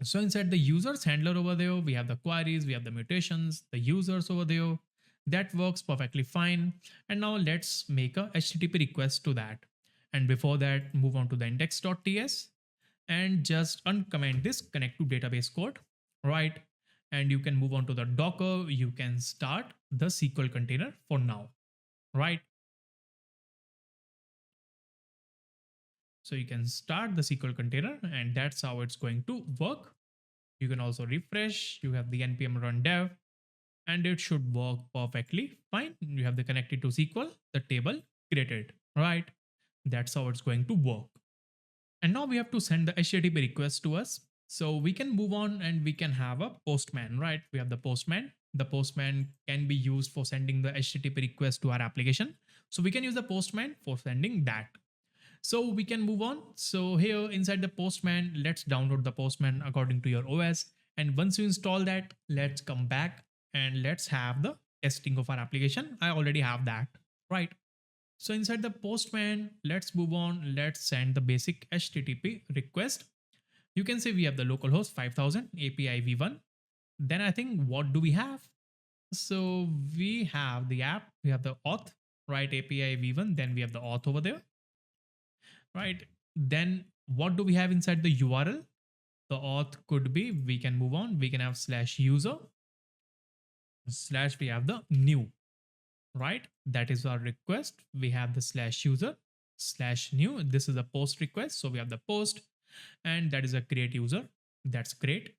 So inside the users handler over there, we have the queries, we have the mutations, the users over there. That works perfectly fine. And now let's make a HTTP request to that. And before that, move on to the index.ts and just uncomment this connect to database code, right? And you can move on to the Docker. You can start the SQL container for now, right? So you can start the SQL container and that's how it's going to work. You can also refresh. You have the npm run dev and it should work perfectly fine. You have the connected to SQL, the table created, right? That's how it's going to work. And now we have to send the HTTP request to us. So we can move on and we can have a postman, right? We have the postman. The postman can be used for sending the HTTP request to our application. So we can use the postman for sending that. So we can move on. So here inside the postman, let's download the postman according to your OS. And once you install that, let's come back and let's have the testing of our application. I already have that, right? So inside the postman, let's move on. Let's send the basic HTTP request. You can say we have the localhost 5000 API v1. Then I think what do we have? So we have the app, we have the auth, right? API v1. Then we have the auth over there, right? Then what do we have inside the URL? The auth could be, we can move on. We can have slash user slash we have the new, right? That is our request. We have the slash user slash new. This is a post request. So we have the post and that is a create user. That's great.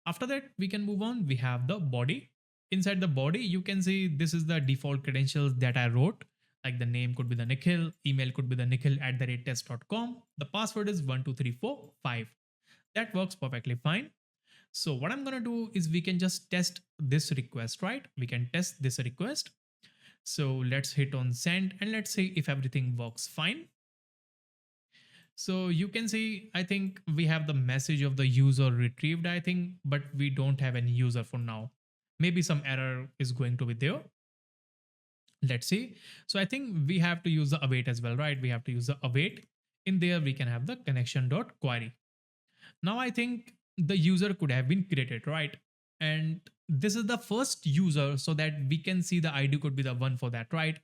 After that, we can move on. We have the body. Inside the body, you can see this is the default credentials that I wrote. Like the name could be the Nikhil, email could be the nikhil@test.com. The password is 12345. That works perfectly fine. So what I'm going to do is we can just test this request, right? We can test this request. So let's hit on send and let's see if everything works fine. So you can see, I think we have the message of the user retrieved, I think, but we don't have any user for now. Maybe some error is going to be there. Let's see. So I think we have to use the await as well, right? We have to use the await. In there, we can have the connection.query. Now I think the user could have been created, right? And this is the first user so that we can see the ID could be the one for that, right?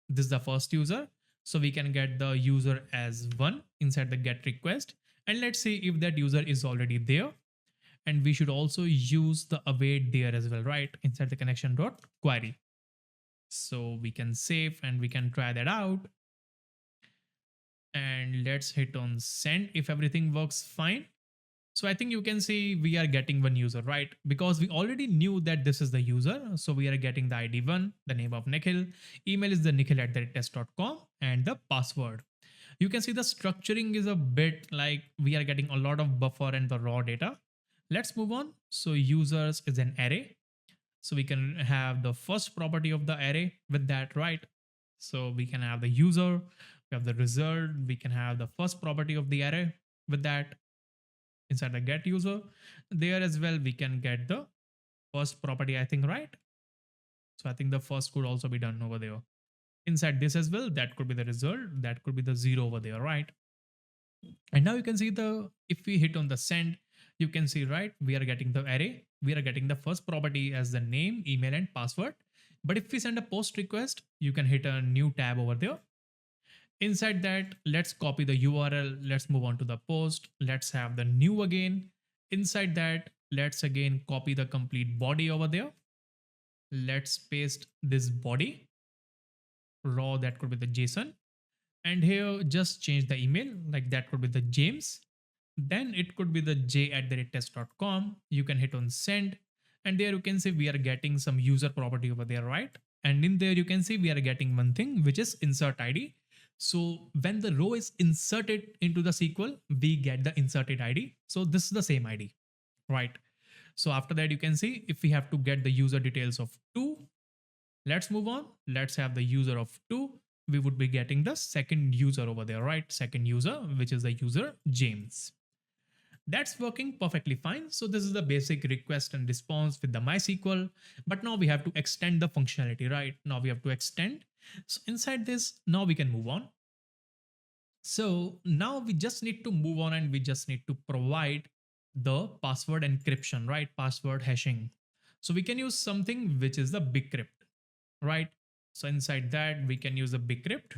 This is the first user. So we can get the user as one inside the get request. And let's see if that user is already there. And we should also use the await there as well, right? Inside the connection.query. So we can save and we can try that out. And let's hit on send if everything works fine. So I think you can see we are getting one user, right? Because we already knew that this is the user. So we are getting the ID 1, the name of Nikhil, email is the nikhil@test.com and the password. You can see the structuring is a bit like we are getting a lot of buffer and the raw data. Let's move on. So users is an array. So we can have the first property of the array with that, right? So we can have the user, we have the result, we can have the first property of the array with that. Inside the get user there as well, we can get the first property, I think, right? So I think the first could also be done over there. Inside this as well, that could be the result, that could be the 0 over there, right? And now you can see the, if we hit on the send, you can see, right, we are getting the array, we are getting the first property as the name, email and password. But if we send a post request, you can hit a new tab over there. Inside that, let's copy the URL. Let's move on to the post. Let's have the new again. Inside that, let's again copy the complete body over there. Let's paste this body. raw, that could be the JSON. And here just change the email, like that could be the James. Then it could be the j@test.com. You can hit on send, and there you can see we are getting some user property over there, right? And in there you can see we are getting one thing, which is insert ID. So when the row is inserted into the SQL, we get the inserted ID. So this is the same ID, right? So after that, you can see if we have to get the user details of 2, let's move on. Let's have the user of 2. We would be getting the second user over there, right? Second user, which is the user James. That's working perfectly fine. So this is the basic request and response with the MySQL. But now we have to extend the functionality, right? Now we have to extend. So inside this, now we can move on. So now we just need to move on and we just need to provide the password encryption, right? Password hashing. So we can use something which is the bcrypt, right? So inside that we can use a bcrypt.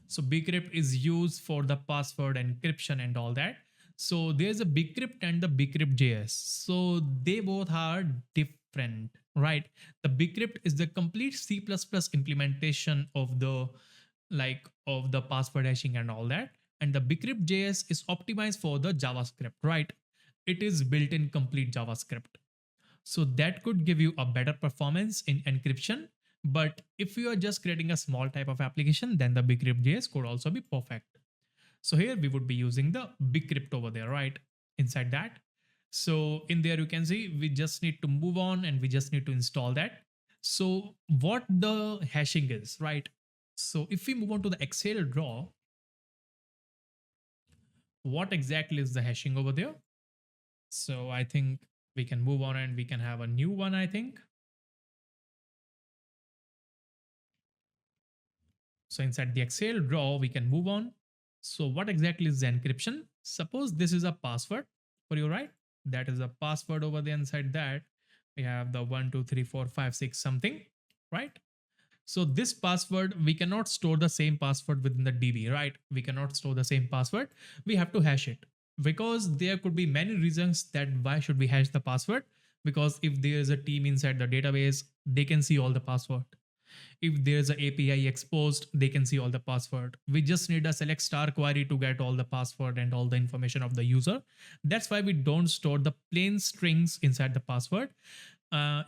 So bcrypt is used for the password encryption and all that. So there's a bcrypt and the bcryptjs. So they both are different, right? The bcrypt is the complete C++ implementation of the password hashing and all that. And the bcryptjs is optimized for the JavaScript, right? It is built in complete JavaScript. So that could give you a better performance in encryption. But if you are just creating a small type of application, then the bcryptjs could also be perfect. So here we would be using the bcrypt over there, right? Inside that. So in there you can see we just need to move on and we just need to install that. So what the hashing is, right? So if we move on to the Excel draw, what exactly is the hashing over there? So I think we can move on and we can have a new one, I think. So inside the Excel draw, we can move on. So what exactly is the encryption? Suppose this is a password for you, right? That is a password over there. Inside that, we have the 1, 2, 3, 4, 5, 6 something, right? So this password, we cannot store the same password within the DB, right? We cannot store the same password. We have to hash it because there could be many reasons that why should we hash the password? Because if there is a team inside the database, they can see all the password. If there's an API exposed, they can see all the password. We just need a select star query to get all the password and all the information of the user. That's why we don't store the plain strings inside the password.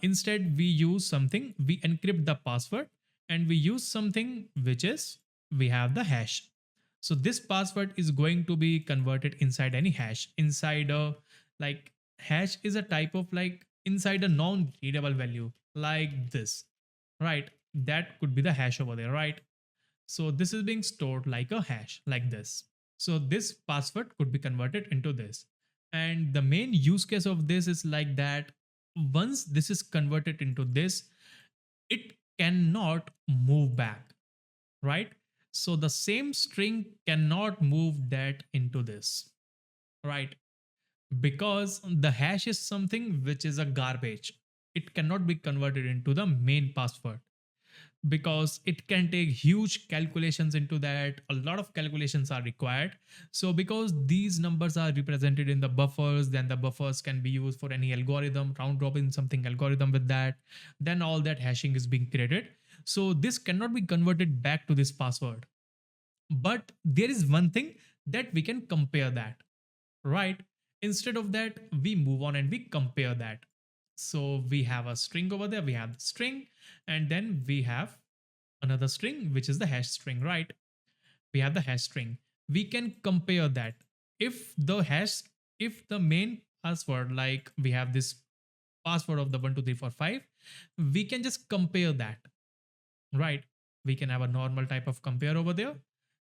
Instead, we use something, we encrypt the password and we use something which is, we have the hash. So this password is going to be converted inside any hash. Inside a, like, hash is a type of like inside a non-readable value like this, right? That could be the hash over there, right? So this is being stored like a hash, like this. So this password could be converted into this. And the main use case of this is like that once this is converted into this, it cannot move back, right? So the same string cannot move that into this, right? Because the hash is something which is a garbage. It cannot be converted into the main password because it can take huge calculations into that. A lot of calculations are required. So because these numbers are represented in the buffers, then the buffers can be used for any algorithm, round robin something algorithm with that, then all that hashing is being created. So this cannot be converted back to this password. But there is one thing that we can compare that, right? Instead of that, we move on and we compare that. So we have a string over there, we have the string, and then we have another string, which is the hash string, right? We have the hash string. We can compare that. If the main password, like we have this password of the 1, 2, 3, 4, 5, we can just compare that, right? We can have a normal type of compare over there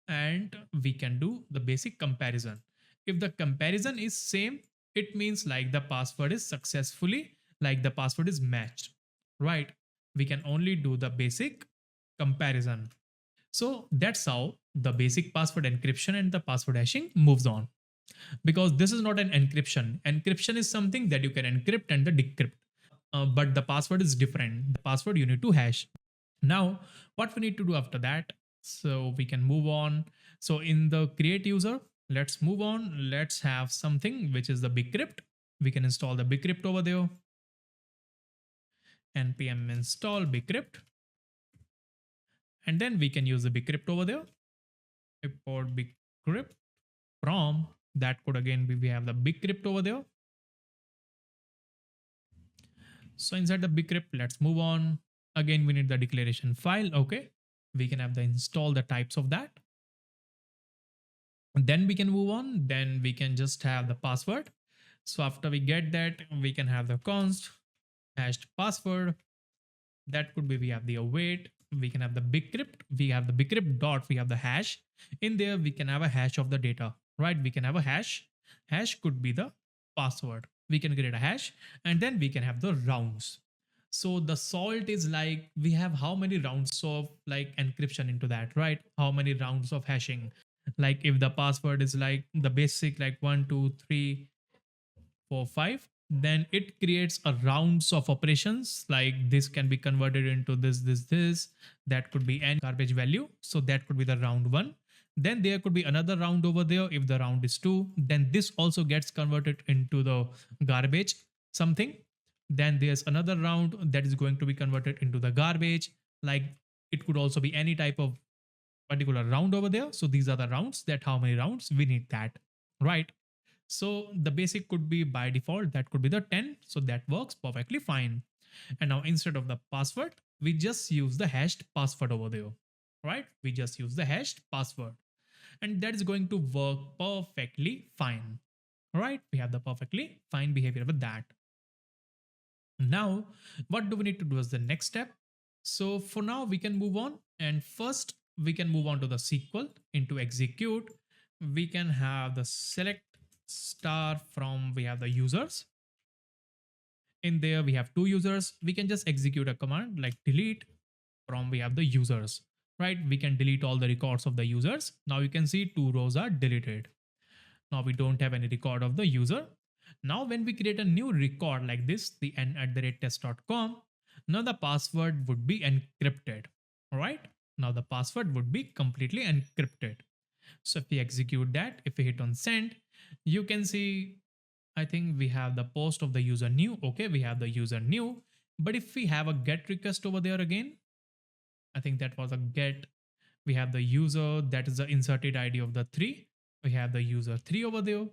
and we can do the basic comparison. If the comparison is same, it means like the password is successfully, like the password is matched, right? We can only do the basic comparison. So that's how the basic password encryption and the password hashing moves on. Because this is not an encryption. Encryption is something that you can encrypt and the decrypt. But the password is different. The password you need to hash. Now, what we need to do after that? So we can move on. So in the create user, let's move on. Let's have something which is the bcrypt. We can install the bcrypt over there. npm install bcrypt. And then we can use the bcrypt over there. Import bcrypt from that could again be, we have the bcrypt over there. So inside the bcrypt, let's move on. Again, we need the declaration file. Okay. We can have the install the types of that. Then we can move on. Then we can just have the password. So after we get that, we can have the const hashed password. That could be, we have the await. We can have the bcrypt. We have the bcrypt dot, we have the hash. In there, we can have a hash of the data, right? We can have a hash. Hash could be the password. We can create a hash and then we can have the rounds. So the salt is like, we have how many rounds of like encryption into that, right? How many rounds of hashing? Like if the password is like the basic, like 1, 2, 3, 4, 5, then it creates a rounds of operations. Like this can be converted into this. That could be any garbage value. So that could be the round 1. Then there could be another round over there. If the round is 2, then this also gets converted into the garbage something. Then there's another round that is going to be converted into the garbage. Like it could also be any type of particular round over there. So these are the rounds, that how many rounds we need that, right? So the basic could be by default, that could be the 10. So that works perfectly fine. And now instead of the password, we just use the hashed password over there, right? We just use the hashed password and that is going to work perfectly fine, right? We have the perfectly fine behavior with that. Now, what do we need to do as the next step? So for now, we can move on. And first, we can move on to the SQL into execute. We can have the select star from, we have the users. In there, we have 2 users. We can just execute a command like delete from, we have the users, right? We can delete all the records of the users. Now you can see 2 rows are deleted. Now we don't have any record of the user. Now when we create a new record like this, the n@test.com, now the password would be encrypted, right? Now the password would be completely encrypted. So if we execute that, if we hit on send, you can see, I think we have the post of the user new. Okay, we have the user new. But if we have a get request over there again, I think that was a get. We have the user, that is the inserted ID of the 3. We have the user 3 over there.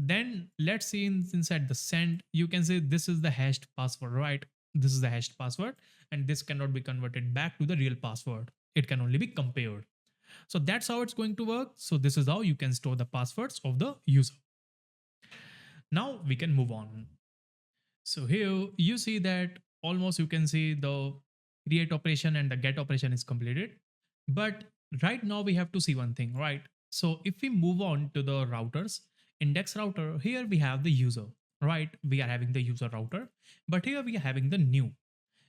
Then let's see inside the send, you can say this is the hashed password, right? This is the hashed password and this cannot be converted back to the real password. It can only be compared. So that's how it's going to work. So this is how you can store the passwords of the user. Now we can move on. So here you see that almost you can see the create operation and the get operation is completed. But right now we have to see one thing, right? So if we move on to the routers, index router, here we have the user, right? We are having the user router, but here we are having the new.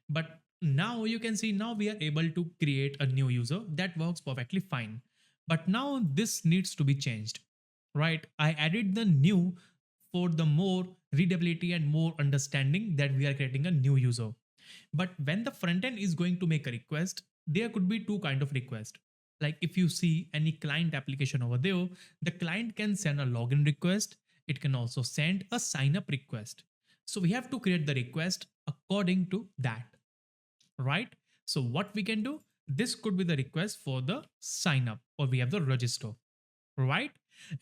But now you can see now we are able to create a new user that works perfectly fine. But now this needs to be changed, right? I added the new for the more readability and more understanding that we are creating a new user. But when the frontend is going to make a request, there could be 2 kind of request. Like if you see any client application over there, the client can send a login request. It can also send a sign up request. So we have to create the request according to that, right? So what we can do, this could be the request for the sign up, or we have the register, right?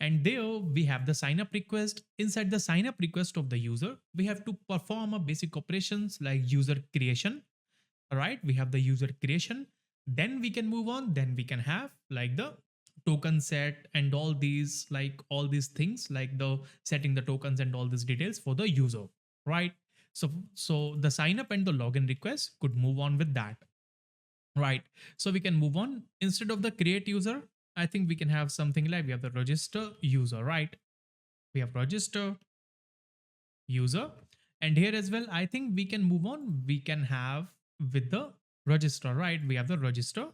And there we have the sign up request. Inside the sign up request of the user, we have to perform a basic operations like user creation, right? We have the user creation. Then we can move on. Then we can have like the token set and all these, like all these things, like the setting the tokens and all these details for the user, right? So the sign up and the login request could move on with that, right? So we can move on. Instead of the create user, I think we can have something like we have the register user, right? We have register user. And here as well, I think we can move on. We can have with the register, right? We have the register.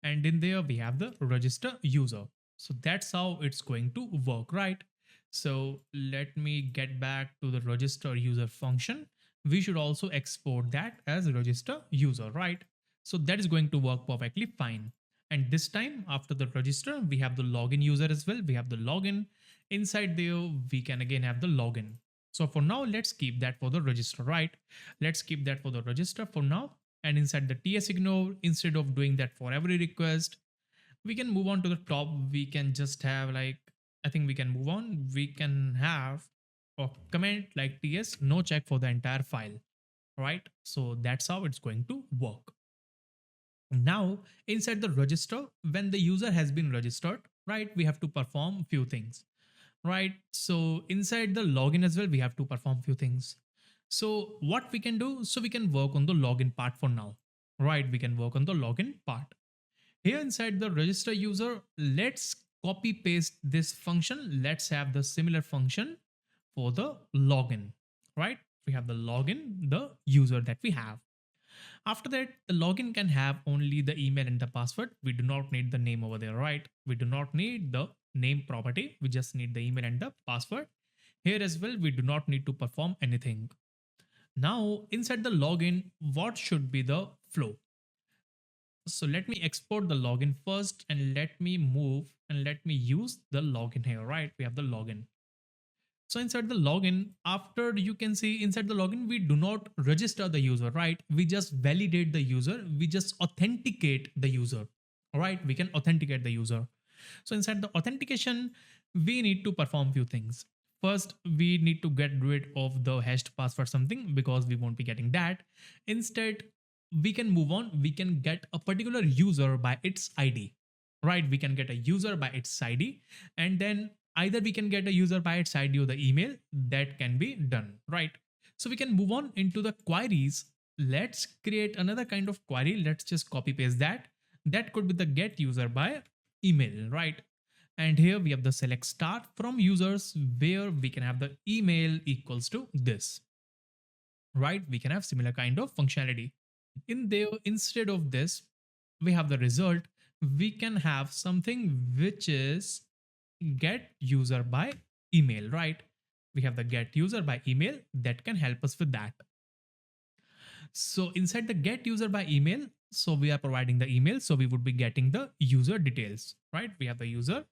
And in there, we have the register user. So that's how it's going to work, right? So let me get back to the register user function. We should also export that as register user, right? So that is going to work perfectly fine. And this time after the register, we have the login user as well. We have the login. Inside there, we can again have the login. So for now, let's keep that for the register, right? Let's keep that for the register for now. And inside the TS ignore, instead of doing that for every request, we can move on to the top. We can just have like, I think we can move on. We can have a comment like TS no check for the entire file, right? So that's how it's going to work. Now, inside the register, when the user has been registered, right, we have to perform few things, right? So inside the login as well, we have to perform few things. So what we can do, so we can work on the login part for now, right? We can work on the login part. Here inside the register user, let's copy paste this function. Let's have the similar function for the login, right? We have the login, the user that we have. After that, the login can have only the email and the password. We do not need the name over there, right? We do not need the name property. We just need the email and the password. Here as well, we do not need to perform anything. Now, inside the login, what should be the flow? So let me export the login first and let me move and let me use the login here, right? We have the login. So inside the login, after you can see inside the login, we do not register the user, right? We just validate the user. We just authenticate the user, all right? We can authenticate the user. So inside the authentication, we need to perform few things. First, we need to get rid of the hashed password something because we won't be getting that. Instead, we can move on. We can get a particular user by its ID, right? We can get a user by its ID, and then either we can get a user by its ID or the email. That can be done, right? So we can move on into the queries. Let's create another kind of query. Let's just copy paste that. That could be the get user by email, right? And here we have the select start from users where we can have the email equals to this, right? We can have similar kind of functionality. In there, instead of this, we have the result. We can have something which is get user by email, right? We have the get user by email that can help us with that. So inside the get user by email, so we are providing the email, so we would be getting the user details, right? We have the user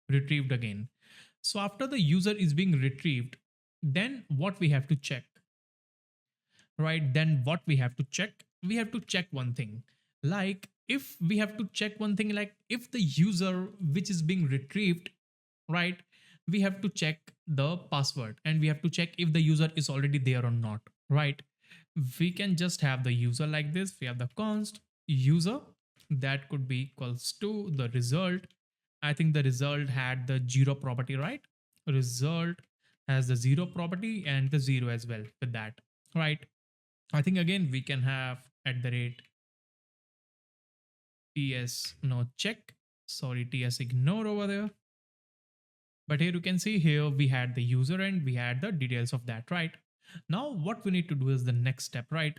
retrieved again. So after the user is being retrieved, then what we have to check, right? Then what we have to check, we have to check one thing. Like if we have to check one thing, like if the user which is being retrieved, right? We have to check the password and we have to check if the user is already there or not, right? We can just have the user like this. We have the const user that could be equals to the result. I think the result had the zero property, right? Result has the zero property and the zero as well with that, right? I think again we can have at the rate ts no check, sorry, ts ignore over there. But here you can see here we had the user and we had the details of that, right? Now what we need to do is the next step, right?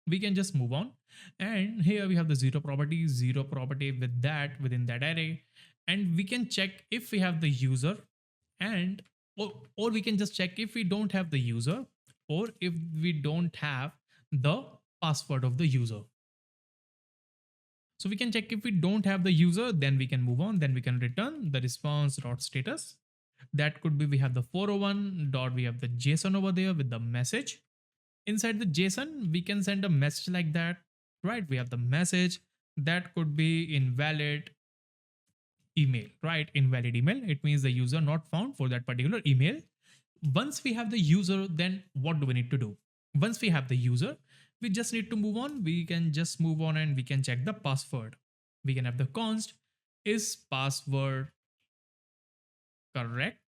We can just move on. And here we have the zero property with that within that array. And we can check if we have the user and or we can just check if we don't have the user or if we don't have the password of the user. So we can check if we don't have the user, then we can move on. Then we can return the response dot status. That could be we have the 401 dot, we have the JSON over there with the message. Inside the JSON, we can send a message like that, right? We have the message that could be invalid email, right? Invalid email. It means the user not found for that particular email. Once we have the user, then what do we need to do? Once we have the user, we just need to move on. We can just move on and we can check the password. We can have the const is password correct,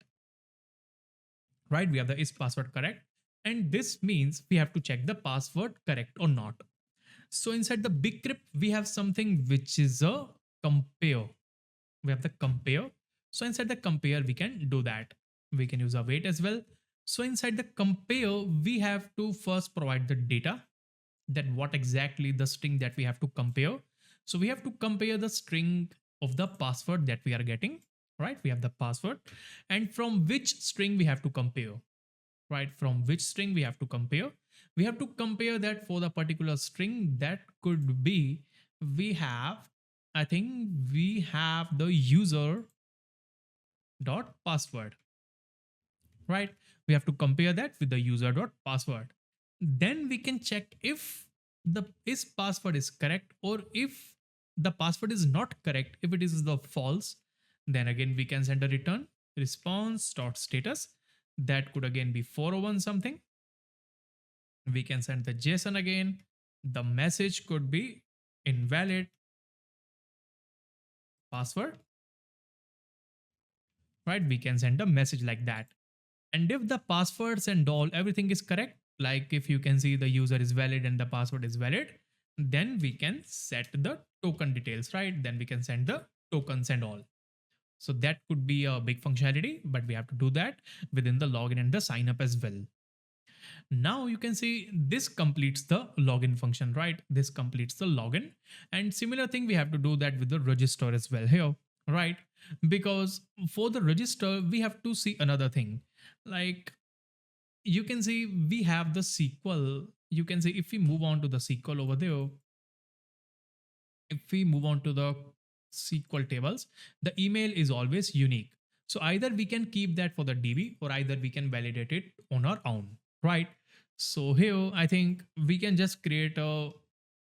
right? We have the is password correct. And this means we have to check the password correct or not. So inside the bcrypt, we have something which is a compare. We have the compare. So inside the compare, we can do that. We can use await as well. So inside the compare, we have to first provide the data, that what exactly the string that we have to compare. So we have to compare the string of the password that we are getting, right? We have the password and from which string we have to compare, right? From which string we have to compare. We have to compare that for the particular string that could be, we have, I think we have the user dot password, right? We have to compare that with the user dot password. Then we can check if the is password is correct, or if the password is not correct, if it is the false, then again we can send a return response dot status. That could again be 401 something. We can send the JSON again. The message could be invalid password, right? We can send a message like that. And if the passwords and all everything is correct, like if you can see the user is valid and the password is valid, then we can set the token details, right? Then we can send the tokens and all. So that could be a big functionality, but we have to do that within the login and the sign up as well. Now you can see this completes the login function, right? This completes the login. And similar thing, we have to do that with the register as well here, right? Because for the register, we have to see another thing. Like you can see we have the SQL. You can see if we move on to the SQL over there, if we move on to the SQL tables, the email is always unique. So either we can keep that for the DB or either we can validate it on our own, right? So here I think we can just create a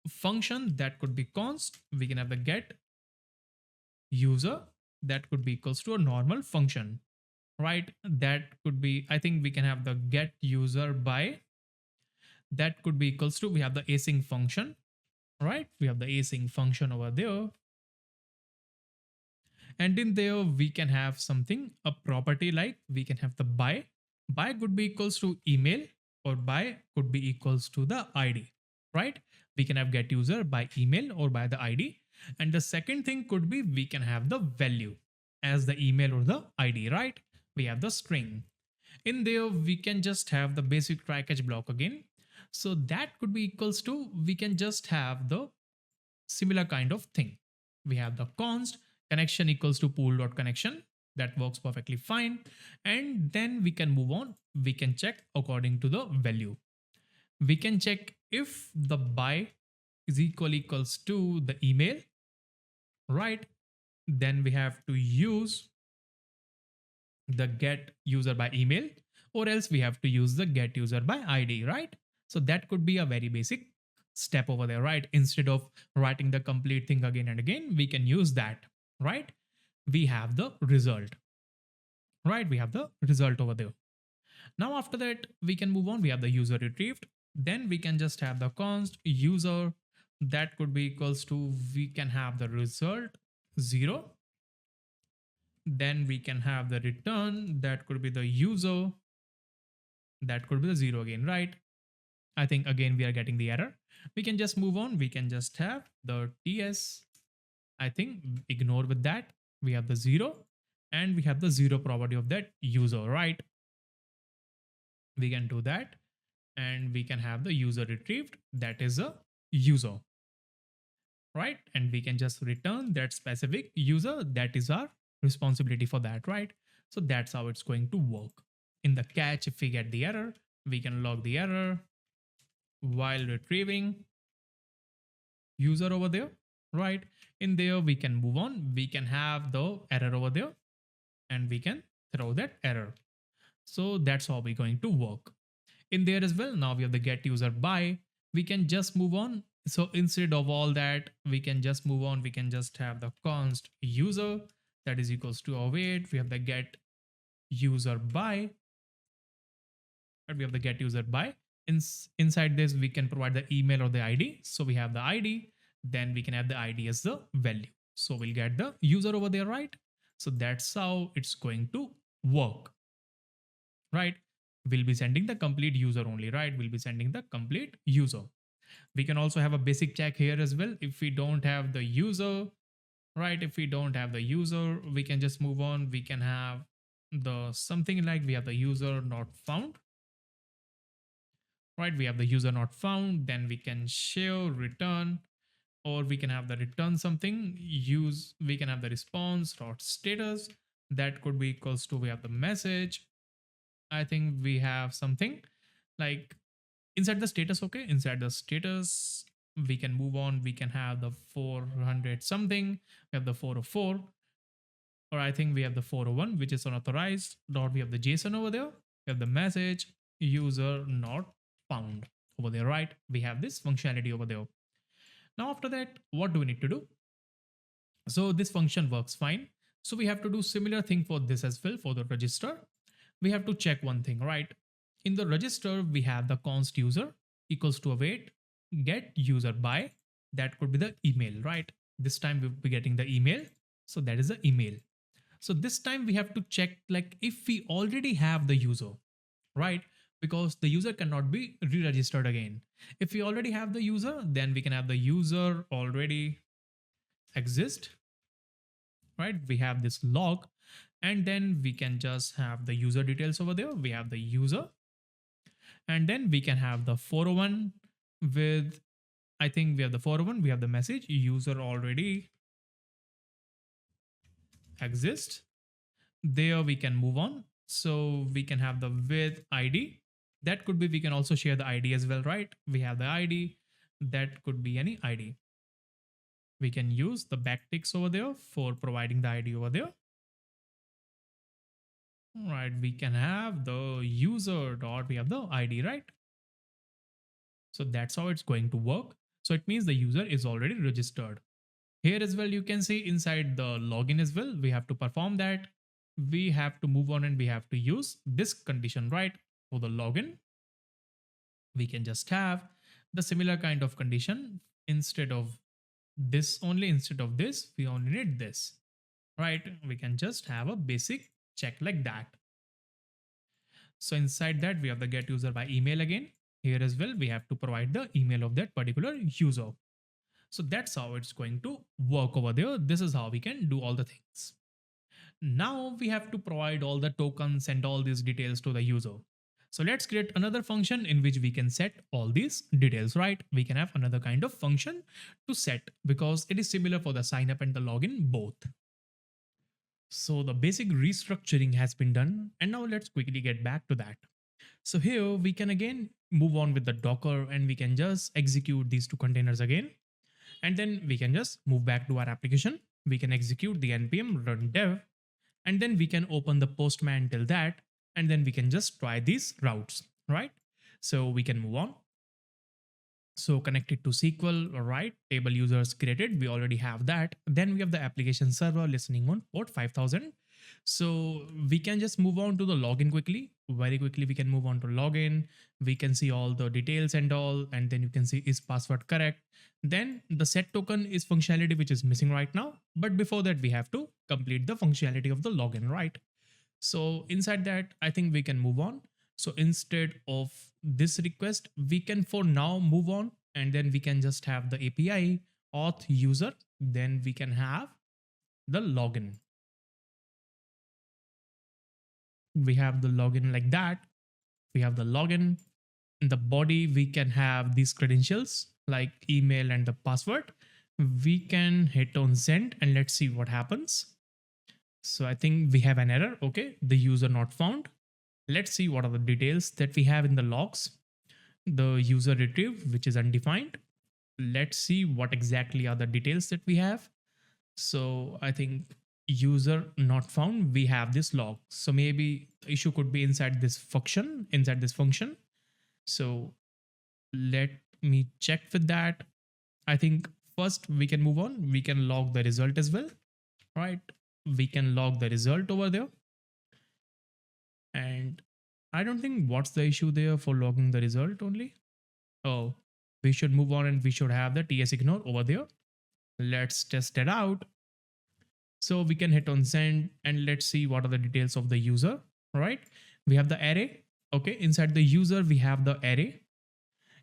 function that could be const. We can have the get user that could be equals to a normal function, right? That could be, I think we can have the get user by that could be equals to, we have the async function, right? We have the async function over there. And in there, we can have something, a property like we can have the by. By could be equals to email or by could be equals to the ID, right? We can have get user by email or by the ID. And the second thing could be we can have the value as the email or the ID, right? We have the string. In there, we can just have the basic try catch block again. So that could be equals to, we can just have the similar kind of thing. We have the const connection equals to pool.connection. That works perfectly fine. And then we can move on. We can check according to the value. We can check if the by is equals to the email, right? Then we have to use the get user by email, or else we have to use the get user by ID, right? So that could be a very basic step over there, right? Instead of writing the complete thing again and again, we can use that, right? We have the result, right? We have the result over there. Now after that, we can move on. We have the user retrieved. Then we can just have the const user that could be equals to, we can have the result 0. Then we can have the return that could be the user, that could be the 0 again, right? I think again we are getting the error. We can just move on. We can just have the TS. I think ignore with that. We have the 0 and we have the 0 property of that user, right? We can do that and we can have the user retrieved. That is a user, right? And we can just return that specific user. That is our responsibility for that, right? So that's how it's going to work. In the catch, if we get the error, we can log the error while retrieving user over there, right? In there, we can move on. We can have the error over there and we can throw that error. So that's how we're going to work. In there as well, now we have the get user by. We can just move on. So instead of all that, we can just move on. We can just have the const user that is equals to await. We have the get user by. And we have the get user by. Inside this, we can provide the email or the ID. So we have the ID. Then we can have the ID as the value. So we'll get the user over there, right? So that's how it's going to work, right? We'll be sending the complete user only, right? We'll be sending the complete user. We can also have a basic check here as well. If we don't have the user, right? If we don't have the user, we can just move on. We can have the something like we have the user not found, right? We have the user not found. Then we can share return, or we can have the return something use. We can have the response dot status that could be equals to, we have the message. I think we have something like inside the status. Okay, inside the status, we can move on. We can have the 400 something. We have the 404, or I think we have the 401, which is unauthorized. Dot, we have the JSON over there. We have the message user not found. over there, right? We have this functionality over there. Now after that, what do we need to do? So this function works fine. So we have to do similar thing for this as well. For the register, we have to check one thing, right? In the register, we have the const user equals to await get user by, that could be the email, right? This time we'll be getting the email. So that is the email. So this time we have to check like if we already have the user, right? Because the user cannot be re-registered again. If we already have the user, then we can have the user already exist, right? We have this log, and then we can just have the user details over there. We have the user, and then we can have the 401 with, I think we have the 401, we have the message user already exists. There we can move on. So we can have the with ID. That could be, we can also share the ID as well, right? We have the ID. That could be any ID. We can use the backticks over there for providing the ID over there. Right, we can have the user dot, we have the ID, right? So that's how it's going to work. So it means the user is already registered. Here as well, you can see inside the login as well, we have to perform that. We have to move on and we have to use this condition, right? For the login, we can just have the similar kind of condition. Instead of this only, instead of this, we only need this, right? We can just have a basic check like that. So inside that, we have the get user by email again. Here as well, we have to provide the email of that particular user. So that's how it's going to work over there. This is how we can do all the things. Now we have to provide all the tokens and all these details to the user. So let's create another function in which we can set all these details, right? We can have another kind of function to set because it is similar for the sign up and the login both. So the basic restructuring has been done, and now let's quickly get back to that. So here we can again move on with the Docker and we can just execute these two containers again. And then we can just move back to our application. We can execute the npm run dev, and then we can open the postman till that, and then we can just try these routes, right? So we can move on. So connected to SQL, all right, table users created, we already have that. Then we have the application server listening on port 5000. So we can just move on to the login quickly. Very quickly, we can move on to login. We can see all the details and all, and then you can see is password correct. Then the set token is functionality which is missing right now. But before that, we have to complete the functionality of the login, right? So inside that, I think we can move on. So instead of this request, we can for now move on, and then we can just have the API auth user. Then we can have the login. We have the login like that. We have the login. In the body, we can have these credentials like email and the password. We can hit on send and let's see what happens. So I think we have an error. Okay, the user not found. Let's see what are the details that we have in the logs. The user retrieved, which is undefined. Let's see what exactly are the details that we have. So I think user not found, we have this log. So maybe the issue could be inside this function, So let me check with that. I think first we can move on. We can log the result as well, right? We can log the result over there. And I don't think what's the issue there for logging the result only. Oh, we should move on and we should have the TS ignore over there. Let's test it out. So we can hit on send and let's see what are the details of the user, right? We have the array. Okay, inside the user, we have the array.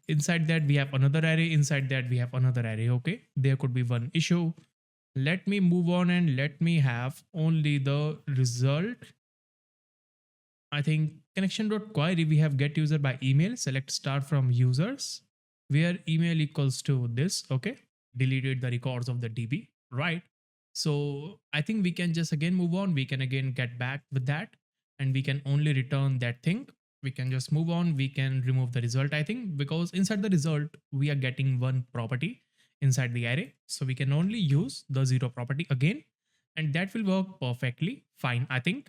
Inside that, we have another array. Inside that, we have another array. Okay, there could be one issue. Let me move on and let me have only the result. I think connection.query, we have get user by email, select start from users, where email equals to this. Okay, deleted the records of the DB, right? So I think we can just again move on. We can again get back with that and we can only return that thing. We can just move on. We can remove the result, I think, because inside the result, we are getting one property inside the array. So we can only use the 0 property again, and that will work perfectly fine, I think.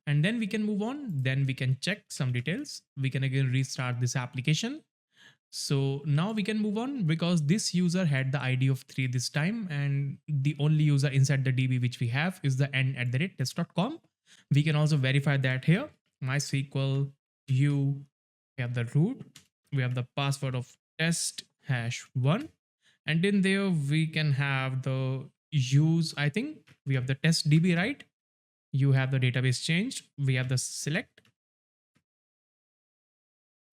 And then we can move on. Then we can check some details. We can again restart this application. So now we can move on because this user had the ID of 3 this time, and the only user inside the DB which we have is the n@test.com. We can also verify that here. MySQL, we have the root, we have the password of test hash 1, and in there we can have the use, I think we have the test DB, right? You have the database changed, we have the select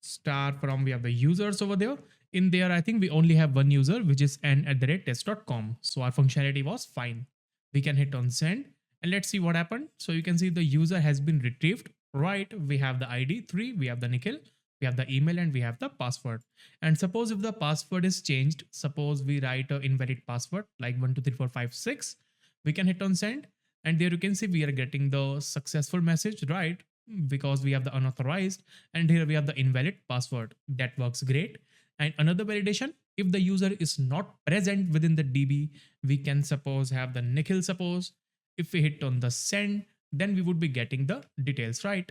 star from, we have the users over there. In there, I think we only have one user, which is n@test.com. So our functionality was fine. We can hit on send and let's see what happened. So you can see the user has been retrieved, right? We have the ID 3, we have the Nikhil, we have the email, and we have the password. And suppose if the password is changed, suppose we write an invalid password like 123456, we can hit on send. And there you can see we are getting the successful message, right? Because we have the unauthorized, and here we have the invalid password. That works great. And another validation, if the user is not present within the DB, we can suppose have the Nikhil suppose. If we hit on the send, then we would be getting the details, right?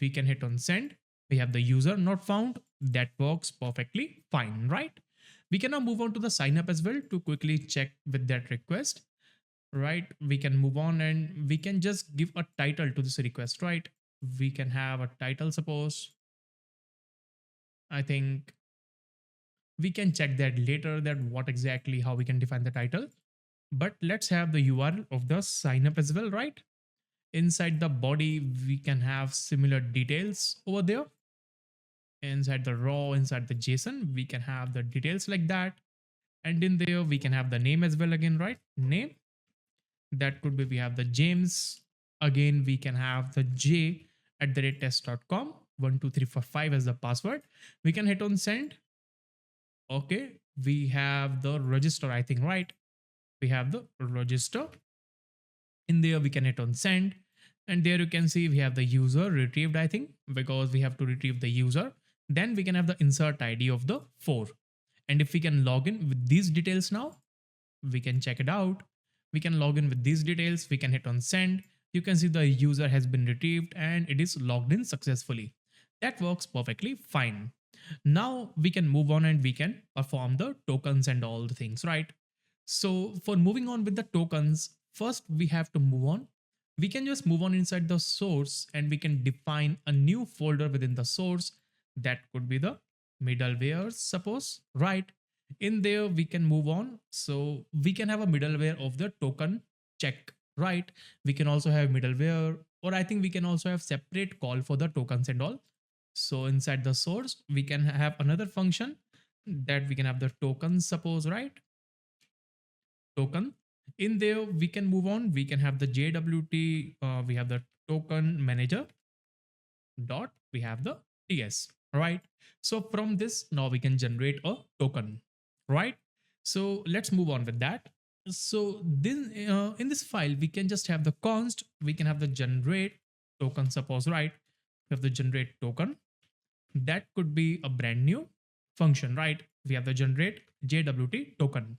We can hit on send. We have the user not found. That works perfectly fine, right? We can now move on to the sign up as well to quickly check with that request, right? We can move on and we can just give a title to this request, right? We can have a title, suppose. I think we can check that later, that what exactly how we can define the title. But let's have the URL of the sign up as well, right? Inside the body, we can have similar details over there. Inside the raw, inside the JSON, we can have the details like that. And in there, we can have the name as well again, right? Name. That could be, we have the James. Again, we can have the j@test.com, 12345 as the password. We can hit on send. Okay, we have the register, I think, right? We have the register. In there, we can hit on send. And there you can see we have the user retrieved, I think, because we have to retrieve the user. Then we can have the insert ID of the 4. And if we can log in with these details now, we can check it out. We can log in with these details. We can hit on send. You can see the user has been retrieved and it is logged in successfully. That works perfectly fine. Now we can move on and we can perform the tokens and all the things, right? So for moving on with the tokens, first we have to move on. We can just move on inside the source and we can define a new folder within the source. That could be the middleware, suppose, right? In there we can move on. So we can have a middleware of the token check, right? We can also have middleware, or I think we can also have separate call for the tokens and all. So inside the source, we can have another function that we can have the tokens, suppose, right? Token. In there, we can move on. We can have the JWT, we have the token manager dot, we have the TS, right? So from this, now we can generate a token, right? So let's move on with that. So then in this file, we can just have the const, we can have the generate token, suppose, right? We have the generate token. That could be a brand new function, right? We have the generate JWT token.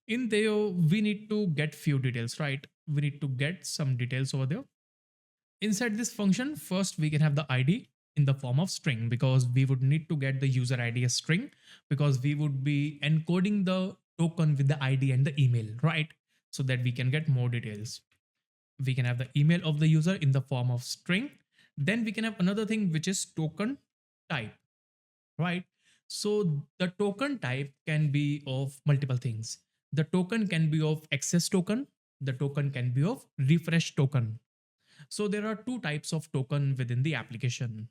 In there, we need to get few details, right? We need to get some details over there. Inside this function, first we can have the ID in the form of string, because we would need to get the user ID as string, because we would be encoding the token with the ID and the email, right? So that we can get more details. We can have the email of the user in the form of string. Then we can have another thing, which is token type, right? So the token type can be of multiple things. The token can be of access token. The token can be of refresh token. So there are two types of token within the application.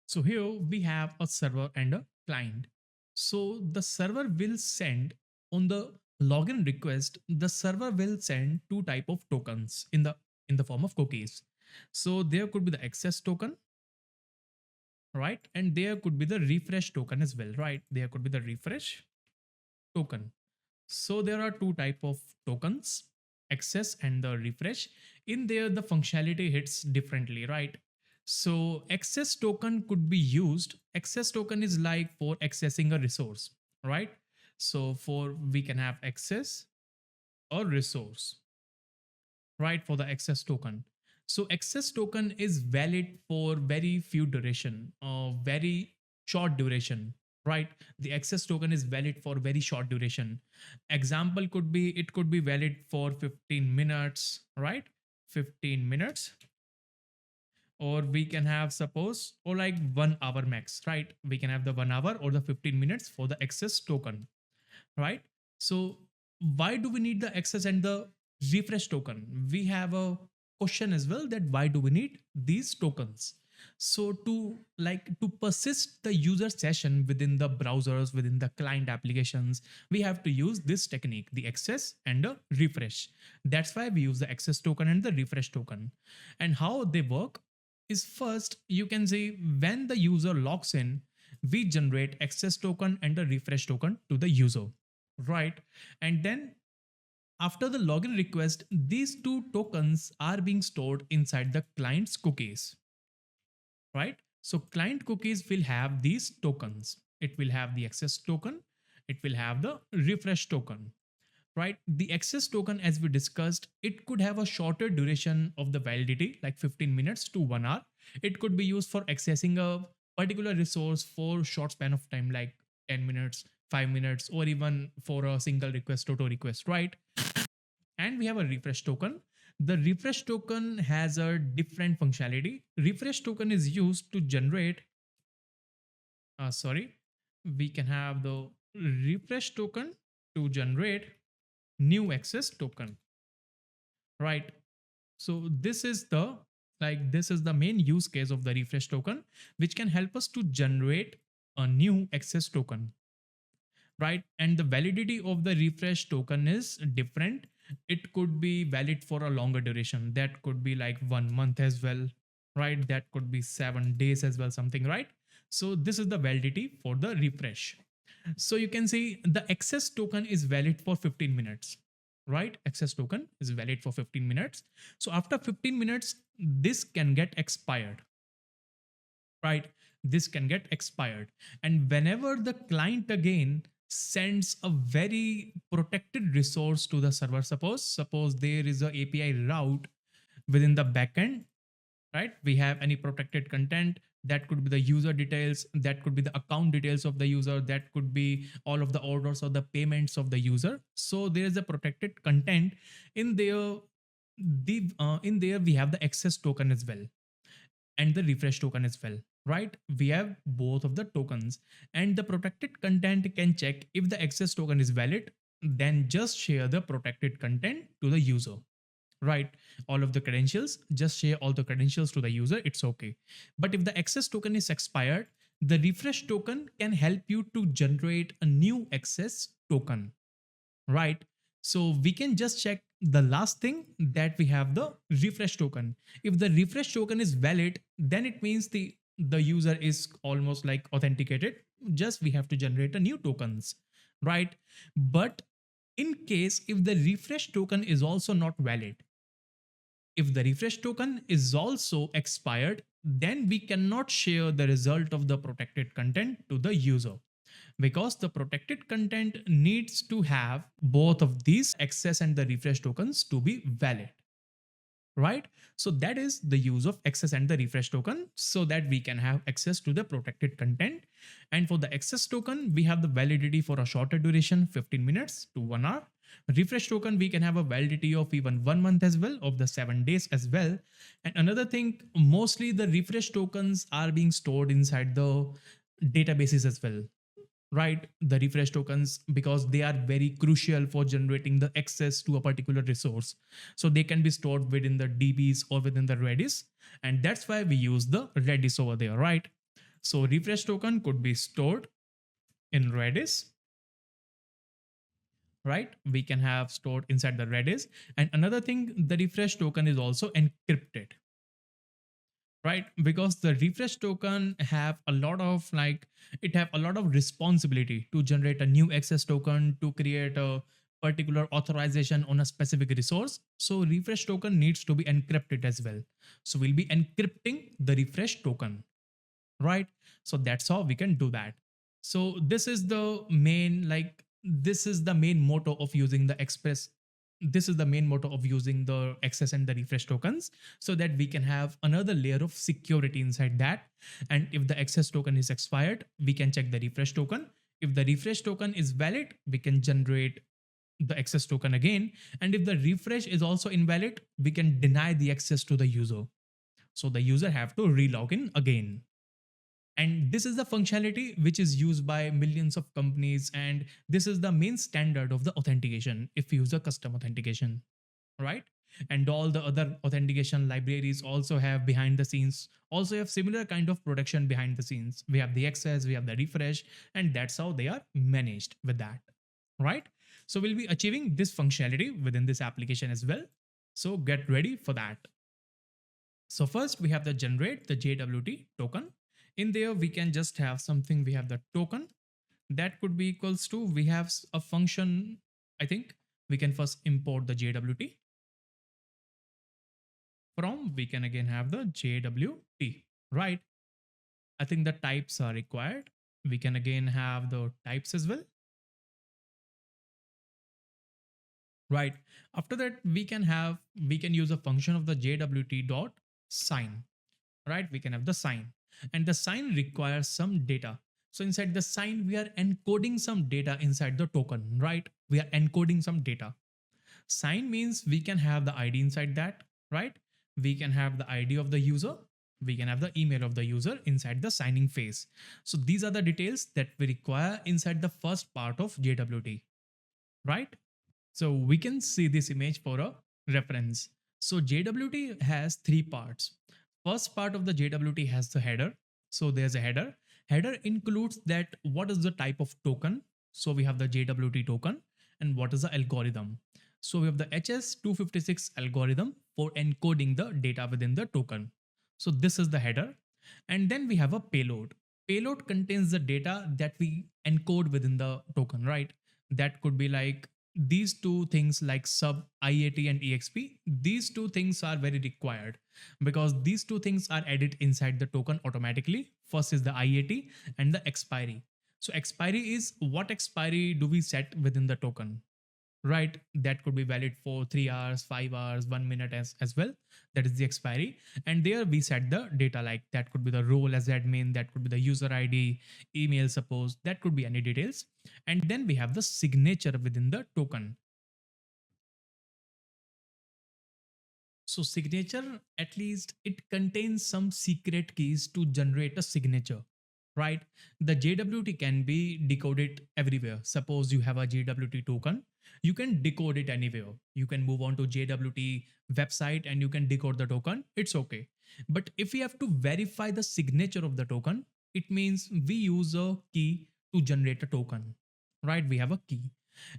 So here we have a server and a client. So the server will send on the login request, the server will send two type of tokens in the form of cookies. So there could be the access token, right? And there could be the refresh token as well, right? There could be the refresh token. So there are two type of tokens, access and the refresh. In there, the functionality hits differently, right? So access token could be used. Access token is like for accessing a resource, right? So for we can have access or resource, right? For the access token. So access token is valid for very few duration or very short duration. right? The access token is valid for very short duration. Example could be, it could be valid for 15 minutes, right? 15 minutes. Or we can have, suppose, or like 1 hour max, right? We can have the 1 hour or the 15 minutes for the access token, right? So why do we need the access and the refresh token? We have a question as well, that why do we need these tokens? So to persist the user session within the browsers, within the client applications, we have to use this technique, the access and the refresh. That's why we use the access token and the refresh token. And how they work is, first you can see, when the user logs in, we generate access token and a refresh token to the user, right? And then after the login request, these two tokens are being stored inside the client's cookies, right? So client cookies will have these tokens. It will have the access token, it will have the refresh token, right? The access token, as we discussed, it could have a shorter duration of the validity, like 15 minutes to 1 hour. It could be used for accessing a particular resource for short span of time, like 10 minutes, 5 minutes, or even for a single request, auto request, right? And we have a refresh token. The refresh token has a different functionality. Refresh token is used to generate, sorry, we can have the refresh token to generate new access token, right? So this is the, this is the main use case of the refresh token, which can help us to generate a new access token, right? And the validity of the refresh token is different. It could be valid for a longer duration, that could be like 1 month as well, right? That could be 7 days as well, something, right? So this is the validity for the refresh. So you can see the access token is valid for 15 minutes, right? Access token is valid for 15 minutes. So after 15 minutes, this can get expired, right? This can get expired. And whenever the client again sends a very protected resource to the server, suppose there is a API route within the backend, right? We have any protected content, that could be the user details, that could be the account details of the user, that could be all of the orders or the payments of the user. So there is a protected content in there. In there we have the access token as well, and the refresh token as well, right? We have both of the tokens, and the protected content can check if the access token is valid, then just share the protected content to the user, right? All of the credentials, just share all the credentials to the user, it's okay. But if the access token is expired, the refresh token can help you to generate a new access token, right? So we can just check the last thing, that we have the refresh token. If the refresh token is valid, then it means the user is almost like authenticated, just we have to generate a new tokens, right? But in case if the refresh token is also not valid, if the refresh token is also expired, then we cannot share the result of the protected content to the user, because the protected content needs to have both of these access and the refresh tokens to be valid, right? So that is the use of access and the refresh token, so that we can have access to the protected content. And for the access token, we have the validity for a shorter duration, 15 minutes to 1 hour. Refresh token, we can have a validity of even 1 month as well, of the 7 days as well. And another thing, mostly the refresh tokens are being stored inside the databases as well, right? The refresh tokens, because they are very crucial for generating the access to a particular resource, so they can be stored within the DBs or within the Redis, and that's why we use the Redis over there, right? So refresh token could be stored in Redis, right? We can have stored inside the Redis. And another thing, the refresh token is also encrypted, right? Because the refresh token have a lot of it have a lot of responsibility to generate a new access token, to create a particular authorization on a specific resource. So refresh token needs to be encrypted as well. So we'll be encrypting the refresh token, right? So that's how we can do that. So this is the main motto of using the express This is the main motto of using the access and the refresh tokens, so that we can have another layer of security inside that. And if the access token is expired, we can check the refresh token. If the refresh token is valid, we can generate the access token again. And if the refresh is also invalid, we can deny the access to the user. So the user have to relog in again. And this is the functionality which is used by millions of companies, and this is the main standard of the authentication if you use a custom authentication, right? And all the other authentication libraries also have behind the scenes, also have similar kind of protection behind the scenes. We have the access, we have the refresh, and that's how they are managed with that, right? So we'll be achieving this functionality within this application as well. So get ready for that. So first we have the generate the JWT token. In there we can just have something, we have the token that could be equals to, we have a function. I think we can first import the JWT. From we can again have the JWT, right? I think the types are required. We can again have the types as well, right? After that we can use a function of the JWT dot sign, right? We can have the sign, and the sign requires some data. So inside the sign we are encoding some data inside the token, right? We are encoding some data. Sign means we can have the ID inside that, right? We can have the ID of the user, we can have the email of the user inside the signing phase. So these are the details that we require inside the first part of JWT, right? So we can see this image for a reference. So JWT has three parts. First part of the JWT has the header. So there's a header. Header includes that what is the type of token. So we have the JWT token, and what is the algorithm. So we have the HS256 algorithm for encoding the data within the token. So this is the header. And then we have a payload. Payload contains the data that we encode within the token, right? That could be like these two things, like sub, IAT, and EXP. These two things are very required because these two things are added inside the token automatically. First is the IAT and the expiry. So expiry is what expiry do we set within the token, right? That could be valid for 3 hours, 5 hours, 1 minute as well. That is the expiry. And there we set the data, like that could be the role as admin, that could be the user ID, email suppose, that could be any details. And then we have the signature within the token. So signature, at least it contains some secret keys to generate a signature, right? The JWT can be decoded everywhere. Suppose you have a JWT token, you can decode it anywhere. You can move on to JWT website and you can decode the token. It's okay. But if we have to verify the signature of the token, it means we use a key to generate a token, right? We have a key.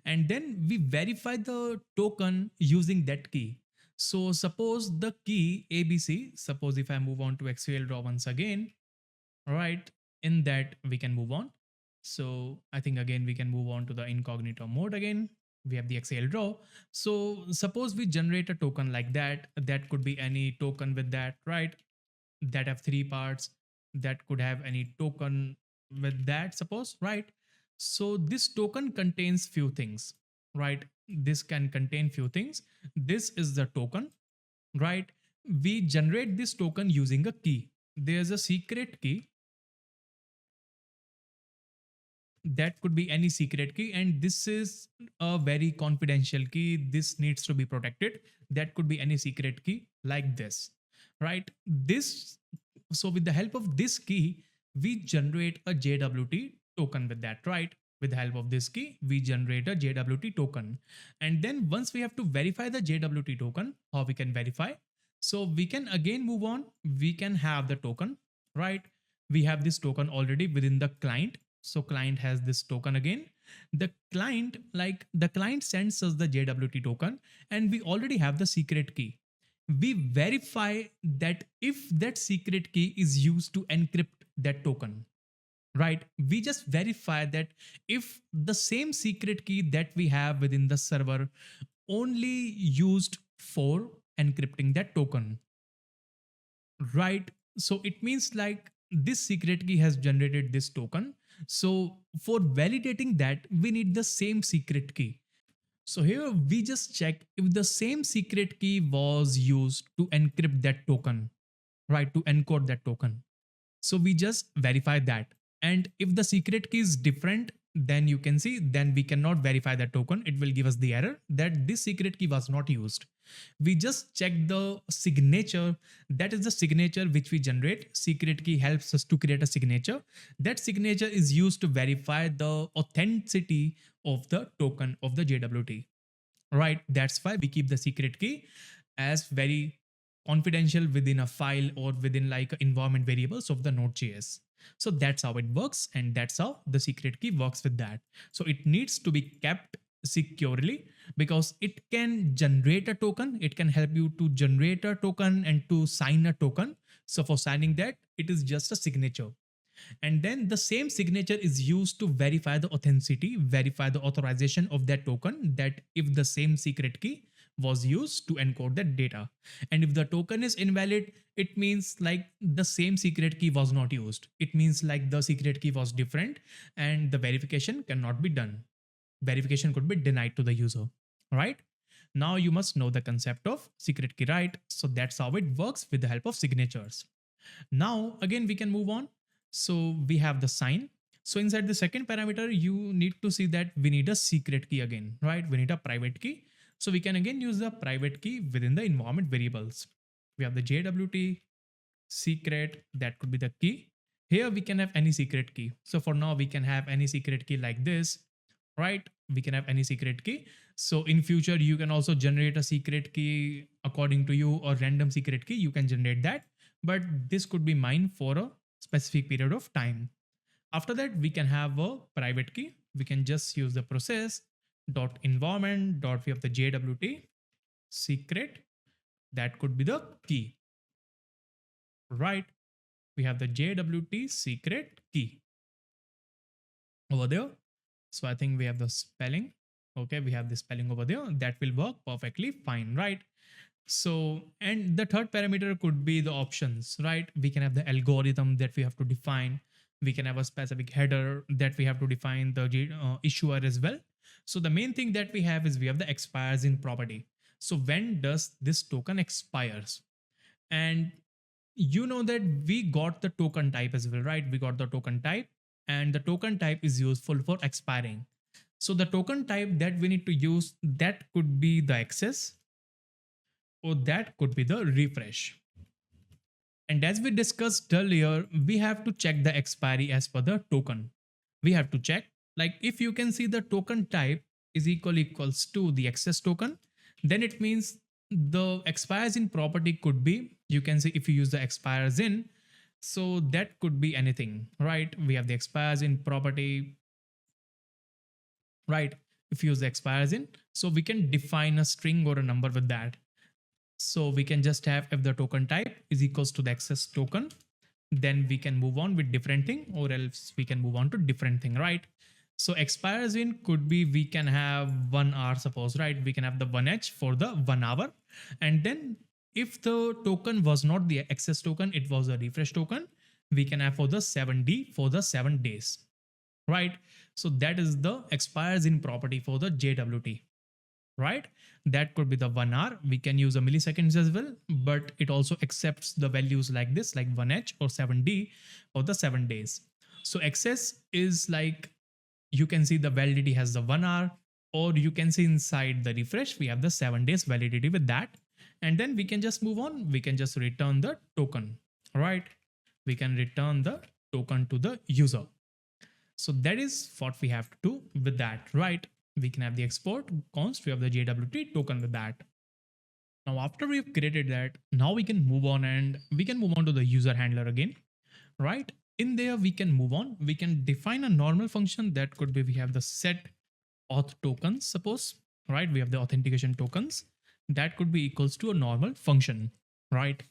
And then we verify the token using that key. So suppose the key ABC, suppose if I move on to SQL draw once again, right, in that we can move on. So I think again we can move on to the incognito mode again. We have the XL draw. So suppose we generate a token like that. That could be any token with that, right? That have three parts. That could have any token with that, suppose, right? So this token contains few things, right? This can contain few things. This is the token, right? We generate this token using a key. There's a secret key. That could be any secret key, and this is a very confidential key. This needs to be protected. That could be any secret key like this, right? This, so with the help of this key, we generate a JWT token with that, right? With the help of this key, we generate a JWT token. And then once we have to verify the JWT token, how we can verify? So we can again move on. We can have the token, right? We have this token already within the client. So client has this token again. The client, like the client sends us the JWT token, and we already have the secret key. We verify that if that secret key is used to encrypt that token, right? We just verify that if the same secret key that we have within the server only used for encrypting that token, right? So it means like this secret key has generated this token. So for validating that, we need the same secret key. So here we just check if the same secret key was used to encrypt that token, right? To encode that token. So we just verify that. And if the secret key is different, then you can see, then we cannot verify that token. It will give us the error that this secret key was not used. We just check the signature. That is the signature which we generate. Secret key helps us to create a signature. That signature is used to verify the authenticity of the token of the JWT. Right? That's why we keep the secret key as very confidential within a file or within like environment variables of the Node.js. So that's how it works, and that's how the secret key works with that. So it needs to be kept securely because it can generate a token. It can help you to generate a token and to sign a token. So for signing that, it is just a signature. And then the same signature is used to verify the authenticity, verify the authorization of that token, that if the same secret key was used to encode that data. And if the token is invalid, it means like the same secret key was not used. It means like the secret key was different and the verification cannot be done. Verification could be denied to the user, right? Now you must know the concept of secret key, right? So that's how it works with the help of signatures. Now, again, we can move on. So we have the sign. So inside the second parameter, you need to see that we need a secret key again, right? We need a private key. So we can again use the private key within the environment variables. We have the JWT secret, that could be the key. Here we can have any secret key. So for now, we can have any secret key like this, right? We can have any secret key. So in future, you can also generate a secret key according to you, or random secret key. You can generate that, but this could be mine for a specific period of time. After that, we can have a private key. We can just use the process dot environment dot we have the JWT secret. That could be the key, right? We have the JWT secret key over there. So I think we have the spelling. Okay, we have the spelling over there. That will work perfectly fine, right? So, and the third parameter could be the options, right? We can have the algorithm that we have to define. We can have a specific header that we have to define, the issuer as well. So the main thing that we have is we have the expires in property. So when does this token expires? And you know that we got the token type as well, right? We got the token type, and the token type is useful for expiring. So the token type that we need to use, that could be the access, or that could be the refresh. And as we discussed earlier, we have to check the expiry as per the token. We have to check, like if you can see the token type is equals to the access token, then it means the expires in property could be, you can see if you use the expires in, so that could be anything, right? We have the expires in property, right? If you use the expires in, so we can define a string or a number with that. So we can just have if the token type is equals to the access token, then we can move on with different thing, or else we can move on to different thing, right? So expires in could be, we can have 1 hour, suppose, right? We can have the 1h for the 1 hour. And then if the token was not the access token, it was a refresh token, we can have for the 7D for the 7 days, right? So that is the expires in property for the JWT, right? That could be the 1 hour. We can use a milliseconds as well, but it also accepts the values like this, like 1h or 7D for the 7 days. So access is like, you can see the validity has the 1 hour, or you can see inside the refresh, we have the 7 days validity with that. And then we can just move on. We can just return the token, right? We can return the token to the user. So that is what we have to do with that, right? We can have the export const, we have the JWT token with that. Now, after we've created that, now we can move on, and we can move on to the user handler again, right? In there, we can move on. We can define a normal function that could be, we have the set auth tokens, suppose, right? We have the authentication tokens that could be equals to a normal function, right?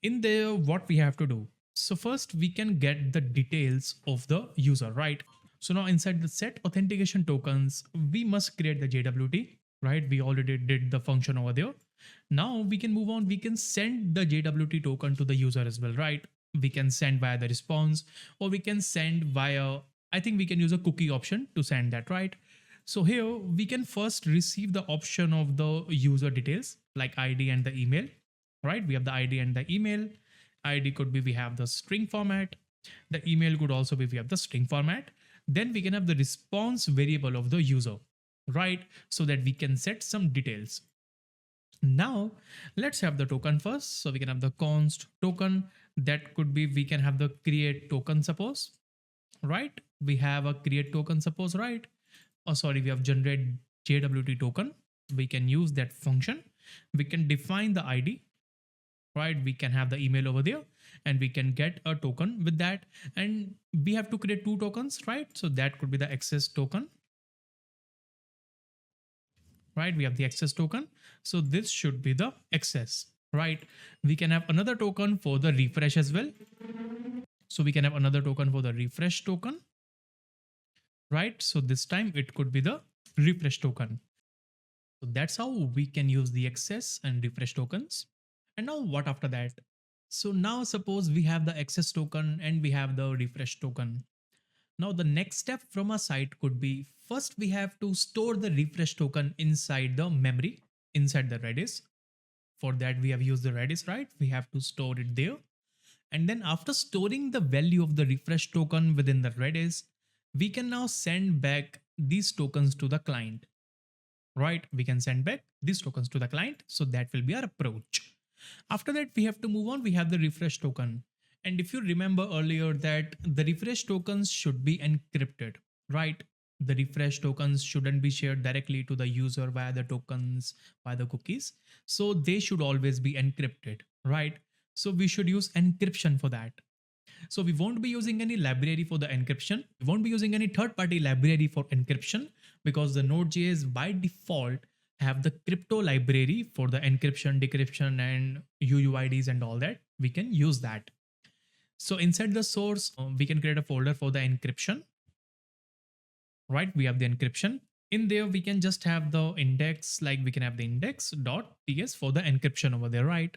In there, what we have to do. So first we can get the details of the user, right? So now inside the set authentication tokens, we must create the JWT, right? We already did the function over there. Now we can move on. We can send the JWT token to the user as well, right? We can send via the response, or we can send via, I think we can use a cookie option to send that, right? So here we can first receive the option of the user details like ID and the email, right? We have the ID and the email. ID could be we have the string format. The email could also be we have the string format. Then we can have the response variable of the user, right? So that we can set some details. Now let's have the token first. So we can have the const token. That could be we can have the create token suppose, right? We have a create token suppose, right? Oh, sorry, we have generate JWT token. We can use that function. We can define the ID, right? We can have the email over there and we can get a token with that. And we have to create two tokens, right? So that could be the access token, right? We have the access token. So this should be the access, right? We can have another token for the refresh as well. So we can have another token for the refresh token, right? So this time it could be the refresh token. So that's how we can use the access and refresh tokens. And now what after that? So now suppose we have the access token and we have the refresh token. Now the next step from our side could be first we have to store the refresh token inside the memory, inside the Redis. For that we have used the Redis, right? We have to store it there. And then after storing the value of the refresh token within the Redis, we can now send back these tokens to the client, right? We can send back these tokens to the client. So that will be our approach. After that, we have to move on. We have the refresh token. And if you remember earlier that the refresh tokens should be encrypted, right? The refresh tokens shouldn't be shared directly to the user via the tokens, via the cookies. So they should always be encrypted, right? So we should use encryption for that. So we won't be using any library for the encryption. We won't be using any third-party library for encryption because the Node.js by default have the crypto library for the encryption, decryption, and UUIDs and all that. We can use that. So inside the source, we can create a folder for the encryption, right? We have the encryption. In there, we can just have the index, like we can have the index.ts for the encryption over there, right?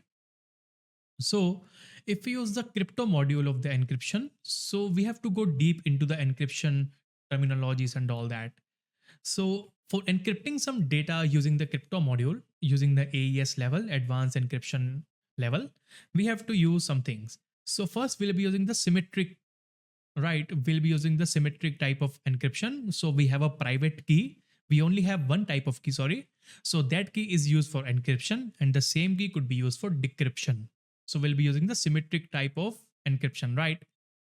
So if we use the crypto module of the encryption, so we have to go deep into the encryption terminologies and all that. So for encrypting some data using the crypto module, using the AES level, advanced encryption level, we have to use some things. So first we'll be using the symmetric, right? We'll be using the symmetric type of encryption. So we have a private key. We only have one type of key, sorry. So that key is used for encryption and the same key could be used for decryption. So we'll be using the symmetric type of encryption, right?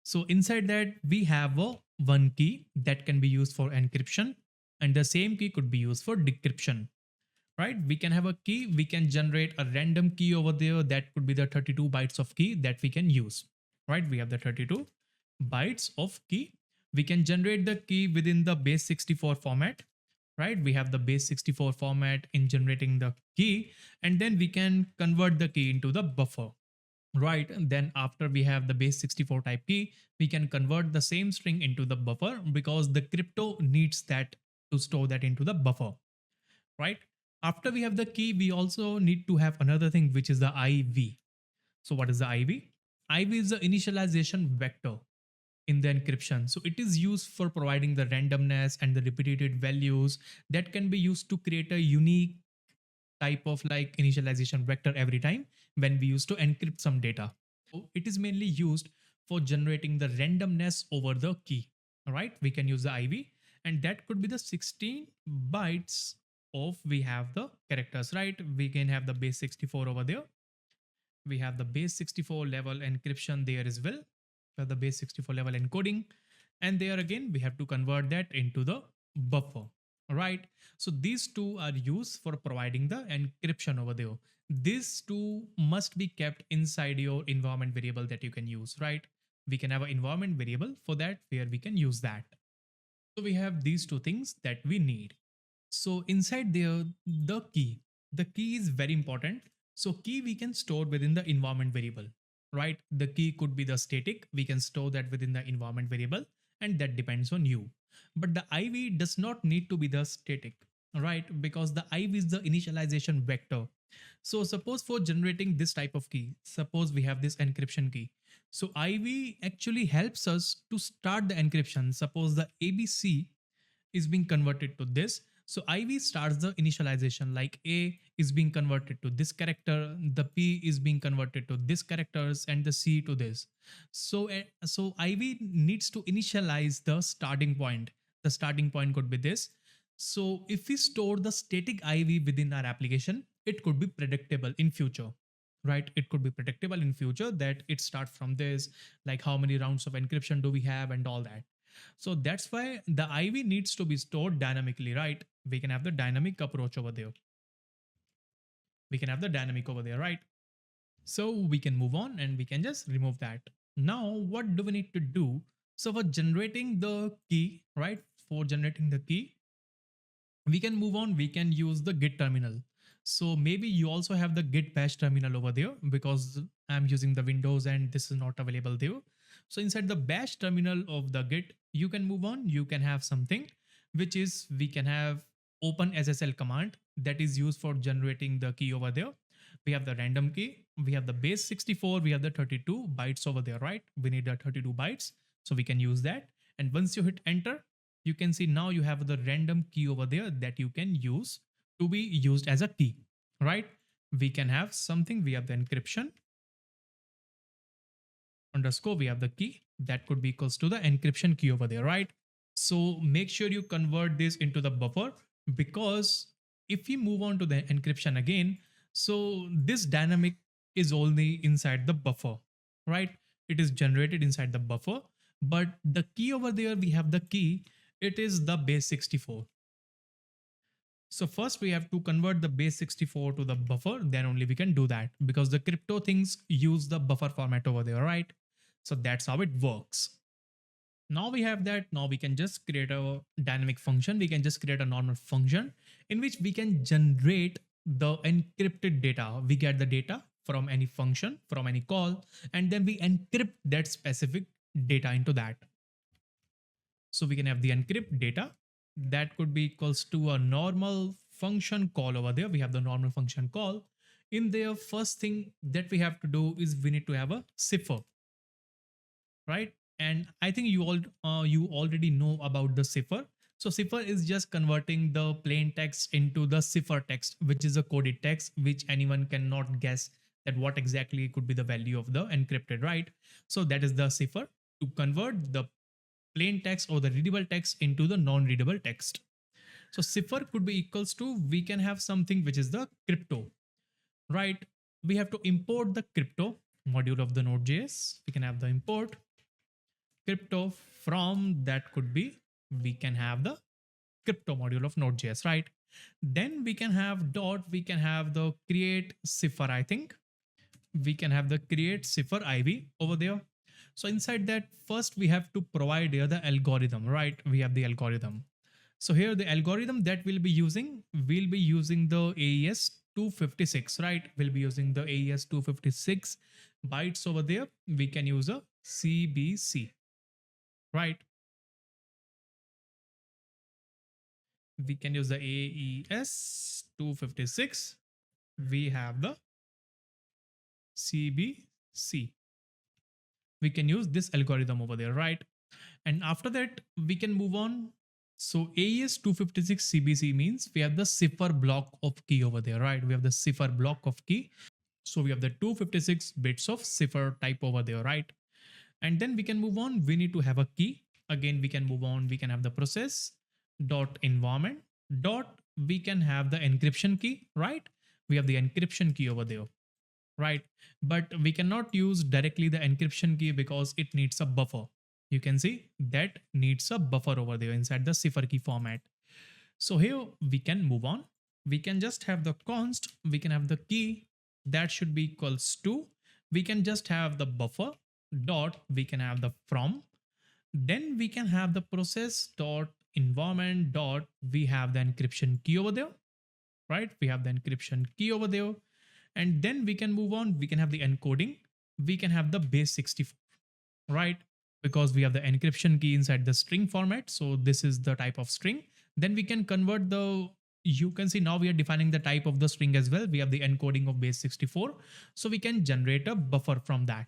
So inside that we have a one key that can be used for encryption and the same key could be used for decryption, right? We can have a key, we can generate a random key over there that could be the 32 bytes of key that we can use, right? We have the 32 bytes of key. We can generate the key within the base 64 format, right? We have the base 64 format in generating the key and then we can convert the key into the buffer, right? And then after we have the base 64 type key, we can convert the same string into the buffer because the crypto needs that to store that into the buffer, right? After we have the key, we also need to have another thing, which is the IV. So what is the IV? IV is the initialization vector in the encryption. So it is used for providing the randomness and the repeated values that can be used to create a unique type of like initialization vector every time when we used to encrypt some data. So it is mainly used for generating the randomness over the key. All right, we can use the IV and that could be the 16 bytes of we have the characters, right? We can have the base 64 over there. We have the base 64 level encryption there as well. We have the base 64 level encoding. And there again, we have to convert that into the buffer, right? So these two are used for providing the encryption over there. These two must be kept inside your environment variable that you can use, right? We can have an environment variable for that where we can use that. So we have these two things that we need. So inside there, the key is very important. So key we can store within the environment variable, right? The key could be the static. We can store that within the environment variable and that depends on you. But the IV does not need to be the static, right? Because the IV is the initialization vector. So suppose for generating this type of key, suppose we have this encryption key. So IV actually helps us to start the encryption. Suppose the ABC is being converted to this. So IV starts the initialization, like A is being converted to this character, the P is being converted to this characters, and the C to this. So IV needs to initialize the starting point. The starting point could be this. So if we store the static IV within our application, it could be predictable in future, right? It could be predictable in future that it starts from this, like how many rounds of encryption do we have and all that. So that's why the IV needs to be stored dynamically, right? We can have the dynamic approach over there. We can have the dynamic over there, right? So we can move on and we can just remove that. Now, what do we need to do? So for generating the key, right? For generating the key, we can move on. We can use the Git terminal. So maybe you also have the Git bash terminal over there, because I'm using the Windows and this is not available there. So inside the bash terminal of the Git, you can move on. You can have something which is, we can have open SSL command that is used for generating the key over there. We have the random key, we have the base 64, we have the 32 bytes over there, right? We need the 32 bytes. So we can use that. And once you hit enter, you can see now you have the random key over there that you can use to be used as a key, right? We can have something, we have the encryption underscore, we have the key that could be equals to the encryption key over there, right? So make sure you convert this into the buffer, because if we move on to the encryption again, so this dynamic is only inside the buffer, right? It is generated inside the buffer, but the key over there, we have the key, it is the base 64. So first we have to convert the base 64 to the buffer, then only we can do that, because the crypto things use the buffer format over there, right? So that's how it works. Now we have that. Now we can just create a dynamic function. We can just create a normal function in which we can generate the encrypted data. We get the data from any function, from any call, and then we encrypt that specific data into that. So we can have the encrypt data that could be equals to a normal function call over there. We have the normal function call. In there, first thing that we have to do is we need to have a cipher, right? And I think you already know about the cipher. So cipher is just converting the plain text into the cipher text, which is a coded text, which anyone cannot guess that what exactly could be the value of the encrypted, right? So that is the cipher, to convert the plain text or the readable text into the non-readable text. So cipher could be equals to, we can have something which is the crypto, right? We have to import the crypto module of the Node.js. We can have the import crypto from, that could be, we can have the crypto module of Node.js, right? Then we can have dot, we can have the create cipher, I think. We can have the create cipher IV over there. So inside that, first we have to provide here the algorithm, right? We have the algorithm. So here the algorithm that we'll be using the AES 256, right? We'll be using the AES 256 bytes over there. We can use a CBC, right? We can use the AES 256. We have the CBC. We can use this algorithm over there, right? And after that, we can move on. So AES 256 CBC means we have the cipher block of key over there, right? We have the cipher block of key. So we have the 256 bits of cipher type over there, right? And then we can move on. We need to have a key. Again, we can move on. We can have the process dot environment dot, we can have the encryption key, right? We have the encryption key over there, right? But we cannot use directly the encryption key because it needs a buffer. You can see that needs a buffer over there inside the cipher key format. So here we can move on. We can just have the const, we can have the key that should be equals to, we can just have the buffer dot, we can have the from, then we can have the process dot environment dot, we have the encryption key over there, right? We have the encryption key over there. And then we can move on. We can have the encoding. We can have the base 64, right? Because we have the encryption key inside the string format. So this is the type of string. Then we can convert the, you can see now we are defining the type of the string as well. We have the encoding of base 64. So we can generate a buffer from that,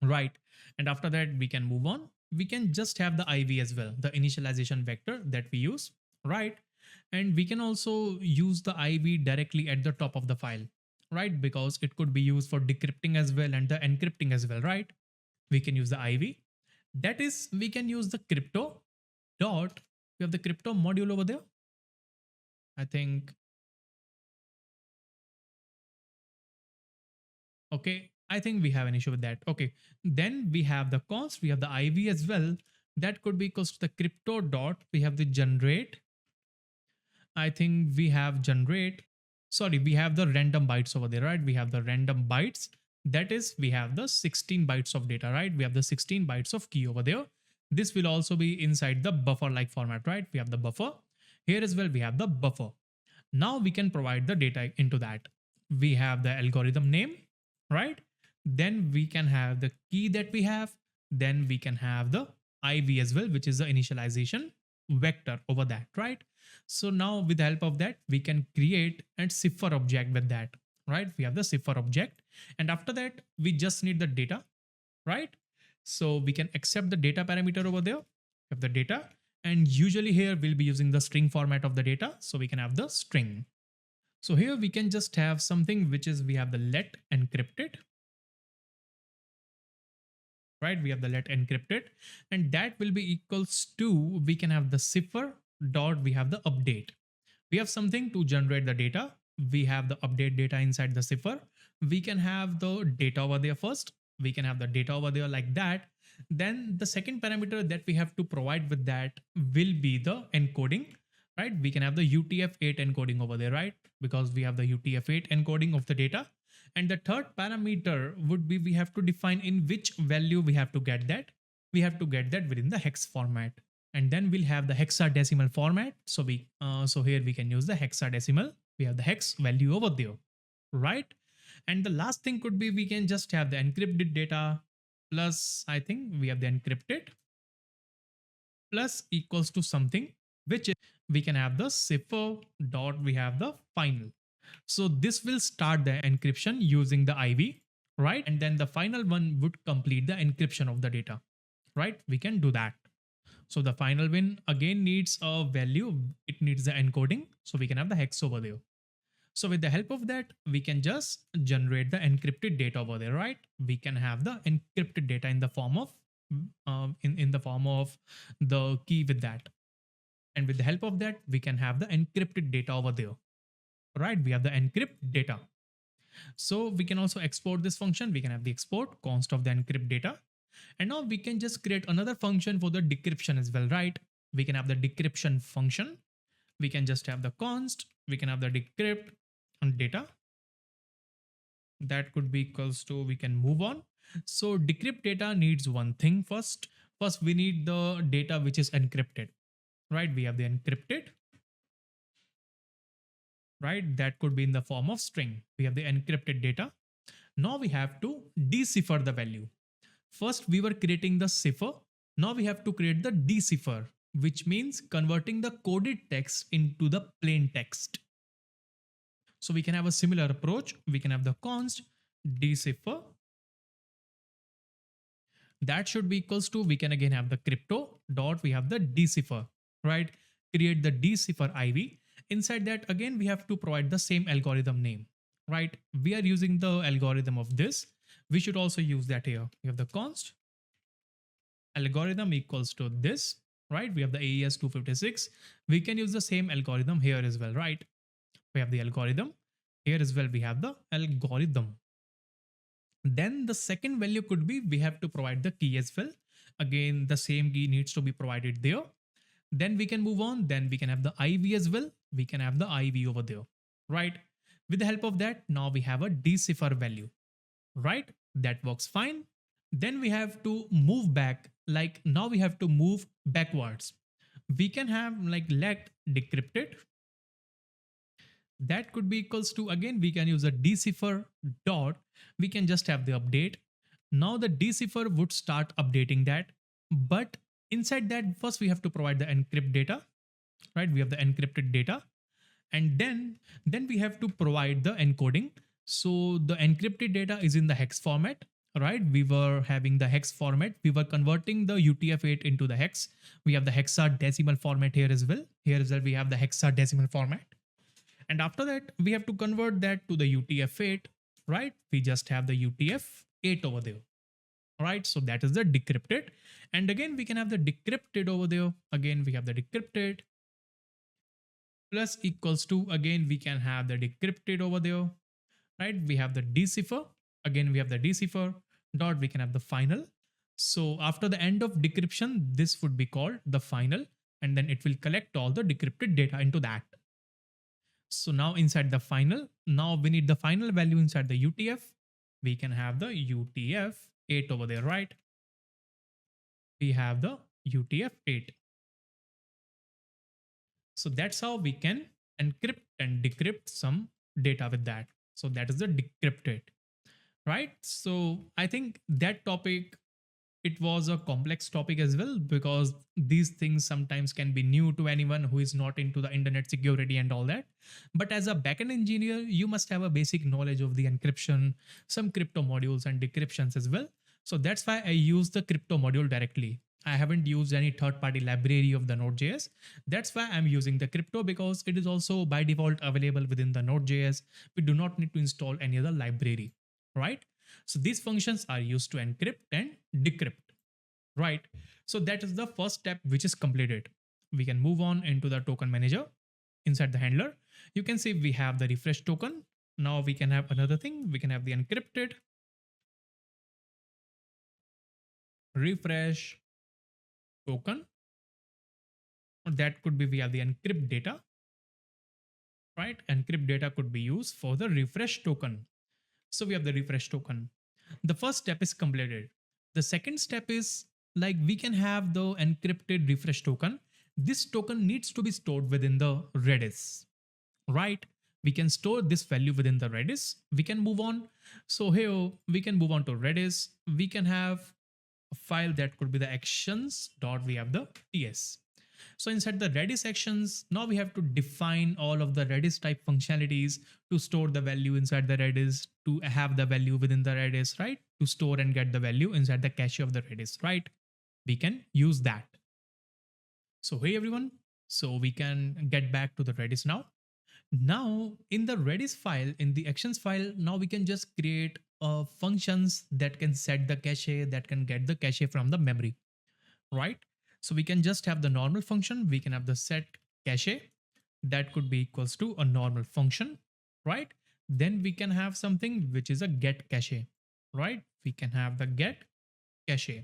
right? And after that, we can move on. we can just have the IV as well, the initialization vector that we use, right? And we can also use the IV directly at the top of the file, right? Because it could be used for decrypting as well and the encrypting as well, right? We can use the IV. That is, we can use the crypto dot, we have the crypto module over there. I think, okay, I think we have an issue with that. Okay, then we have the const, we have the IV as well. That could be equals to the crypto dot, we have the generate. I think we have generate, sorry, we have the random bytes over there, right? We have the random bytes. That is, we have the 16 bytes of data, right? We have the 16 bytes of key over there. This will also be inside the buffer like format, right? We have the buffer. Here as well, we have the buffer. Now we can provide the data into that. We have the algorithm name, right? Then we can have the key that we have. Then we can have the IV as well, which is the initialization vector over that, right? So now with the help of that, we can create a cipher object with that, right? We have the cipher object. And after that, we just need the data, right? So we can accept the data parameter over there. We have the data. And usually here we'll be using the string format of the data. So we can have the string. So here we can just have something which is we have the let encrypted, right? We have the let encrypted, and that will be equals to, we can have the cipher dot, we have the update. We have something to generate the data. We have the update data inside the cipher. We can have the data over there first. We can have the data over there like that. Then the second parameter that we have to provide with that will be the encoding, right? We can have the UTF-8 encoding over there, right? Because we have the UTF-8 encoding of the data. And the third parameter would be, we have to define in which value we have to get that. We have to get that within the hex format. And then we'll have the hexadecimal format. So here we can use the hexadecimal. We have the hex value over there, right? And the last thing could be, we can just have the encrypted data plus, I think we have the encrypted plus equals to something, which is, we can have the cipher dot, we have the final. So this will start the encryption using the IV, right? And then the final one would complete the encryption of the data, right? We can do that. So the final one again needs a value. It needs the encoding. So we can have the hex over there. So with the help of that, we can just generate the encrypted data over there, right? We can have the encrypted data in the form of in the form of the key with that. And with the help of that, we can have the encrypted data over there, right? We have the encrypt data. So we can also export this function. We can have the export const of the encrypt data. And now we can just create another function for the decryption as well, right? We can have the decryption function. We can just have the const. We can have the decrypt and data. That could be equals to, we can move on. So decrypt data needs one thing first. First, we need the data which is encrypted, right? We have the encrypted, right? That could be in the form of string. We have the encrypted data. Now we have to decipher the value. First, we were creating the cipher. Now we have to create the decipher, which means converting the coded text into the plain text. So we can have a similar approach. We can have the const decipher. That should be equals to, we can again have the crypto dot, we have the decipher, right? Create the decipher IV. Inside that, again, we have to provide the same algorithm name, right? We are using the algorithm of this. We should also use that here. We have the const algorithm equals to this, right? We have the AES 256. We can use the same algorithm here as well, right? We have the algorithm. Here as well, we have the algorithm. Then the second value could be, we have to provide the key as well. Again, the same key needs to be provided there. Then we can move on. Then we can have the IV as well. We can have the IV over there, right? With the help of that, now we have a decipher value, right? That works fine. Then we have to move back. Like now we have to move backwards. We can have like let decrypted. That could be equals to, again, we can use a decipher dot. We can just have the update. Now the decipher would start updating that. But inside that, first we have to provide the encrypt data, right? We have the encrypted data. And then we have to provide the encoding. So the encrypted data is in the hex format, right? We were having the hex format. We were converting the UTF-8 into the hex. We have the hexadecimal format here as well. Here as well, we have the hexadecimal format. And after that, we have to convert that to the UTF-8, right? We just have the UTF-8 over there, right? So that is the decrypted. And again, we can have the decrypted over there. Again, we have the decrypted plus equals to, again, we can have the decrypted over there, right? We have the decipher. Again, we have the decipher dot, we can have the final. So after the end of decryption, this would be called the final, and then it will collect all the decrypted data into that. So now inside the final, now we need the final value inside the UTF. We can have the UTF-8 over there, right? We have the UTF-8. So that's how we can encrypt and decrypt some data with that. So that is the decrypted, right? So I think that topic, it was a complex topic as well, because these things sometimes can be new to anyone who is not into the internet security and all that. But as a backend engineer, you must have a basic knowledge of the encryption, some crypto modules and decryptions as well. So that's why I use the crypto module directly. I haven't used any third-party library of the Node.js. That's why I'm using the crypto, because it is also by default available within the Node.js. We do not need to install any other library, right? So these functions are used to encrypt and decrypt, right? So that is the first step which is completed. We can move on into the token manager. Inside the handler, you can see we have the refresh token. Now we can have another thing. We can have the encrypted refresh token. Or that could be we have the encrypt data, right? Encrypt data could be used for the refresh token. So we have the refresh token. The first step is completed. The second step is like we can have the encrypted refresh token. This token needs to be stored within the Redis, right? We can store this value within the Redis. We can move on. So here we can move on to Redis. We can have a file that could be the actions dot, we have the TS. So inside the Redis actions, now we have to define all of the Redis type functionalities to store the value inside the Redis, to have the value within the Redis, right? To store and get the value inside the cache of the Redis, right? We can use that. So hey everyone, so we can get back to the Redis now. Now in the Redis file, in the actions file, now we can just create functions that can set the cache, that can get the cache from the memory, right? So we can just have the normal function. We can have the set cache that could be equals to a normal function, right? Then we can have something which is a get cache, right? We can have the get cache,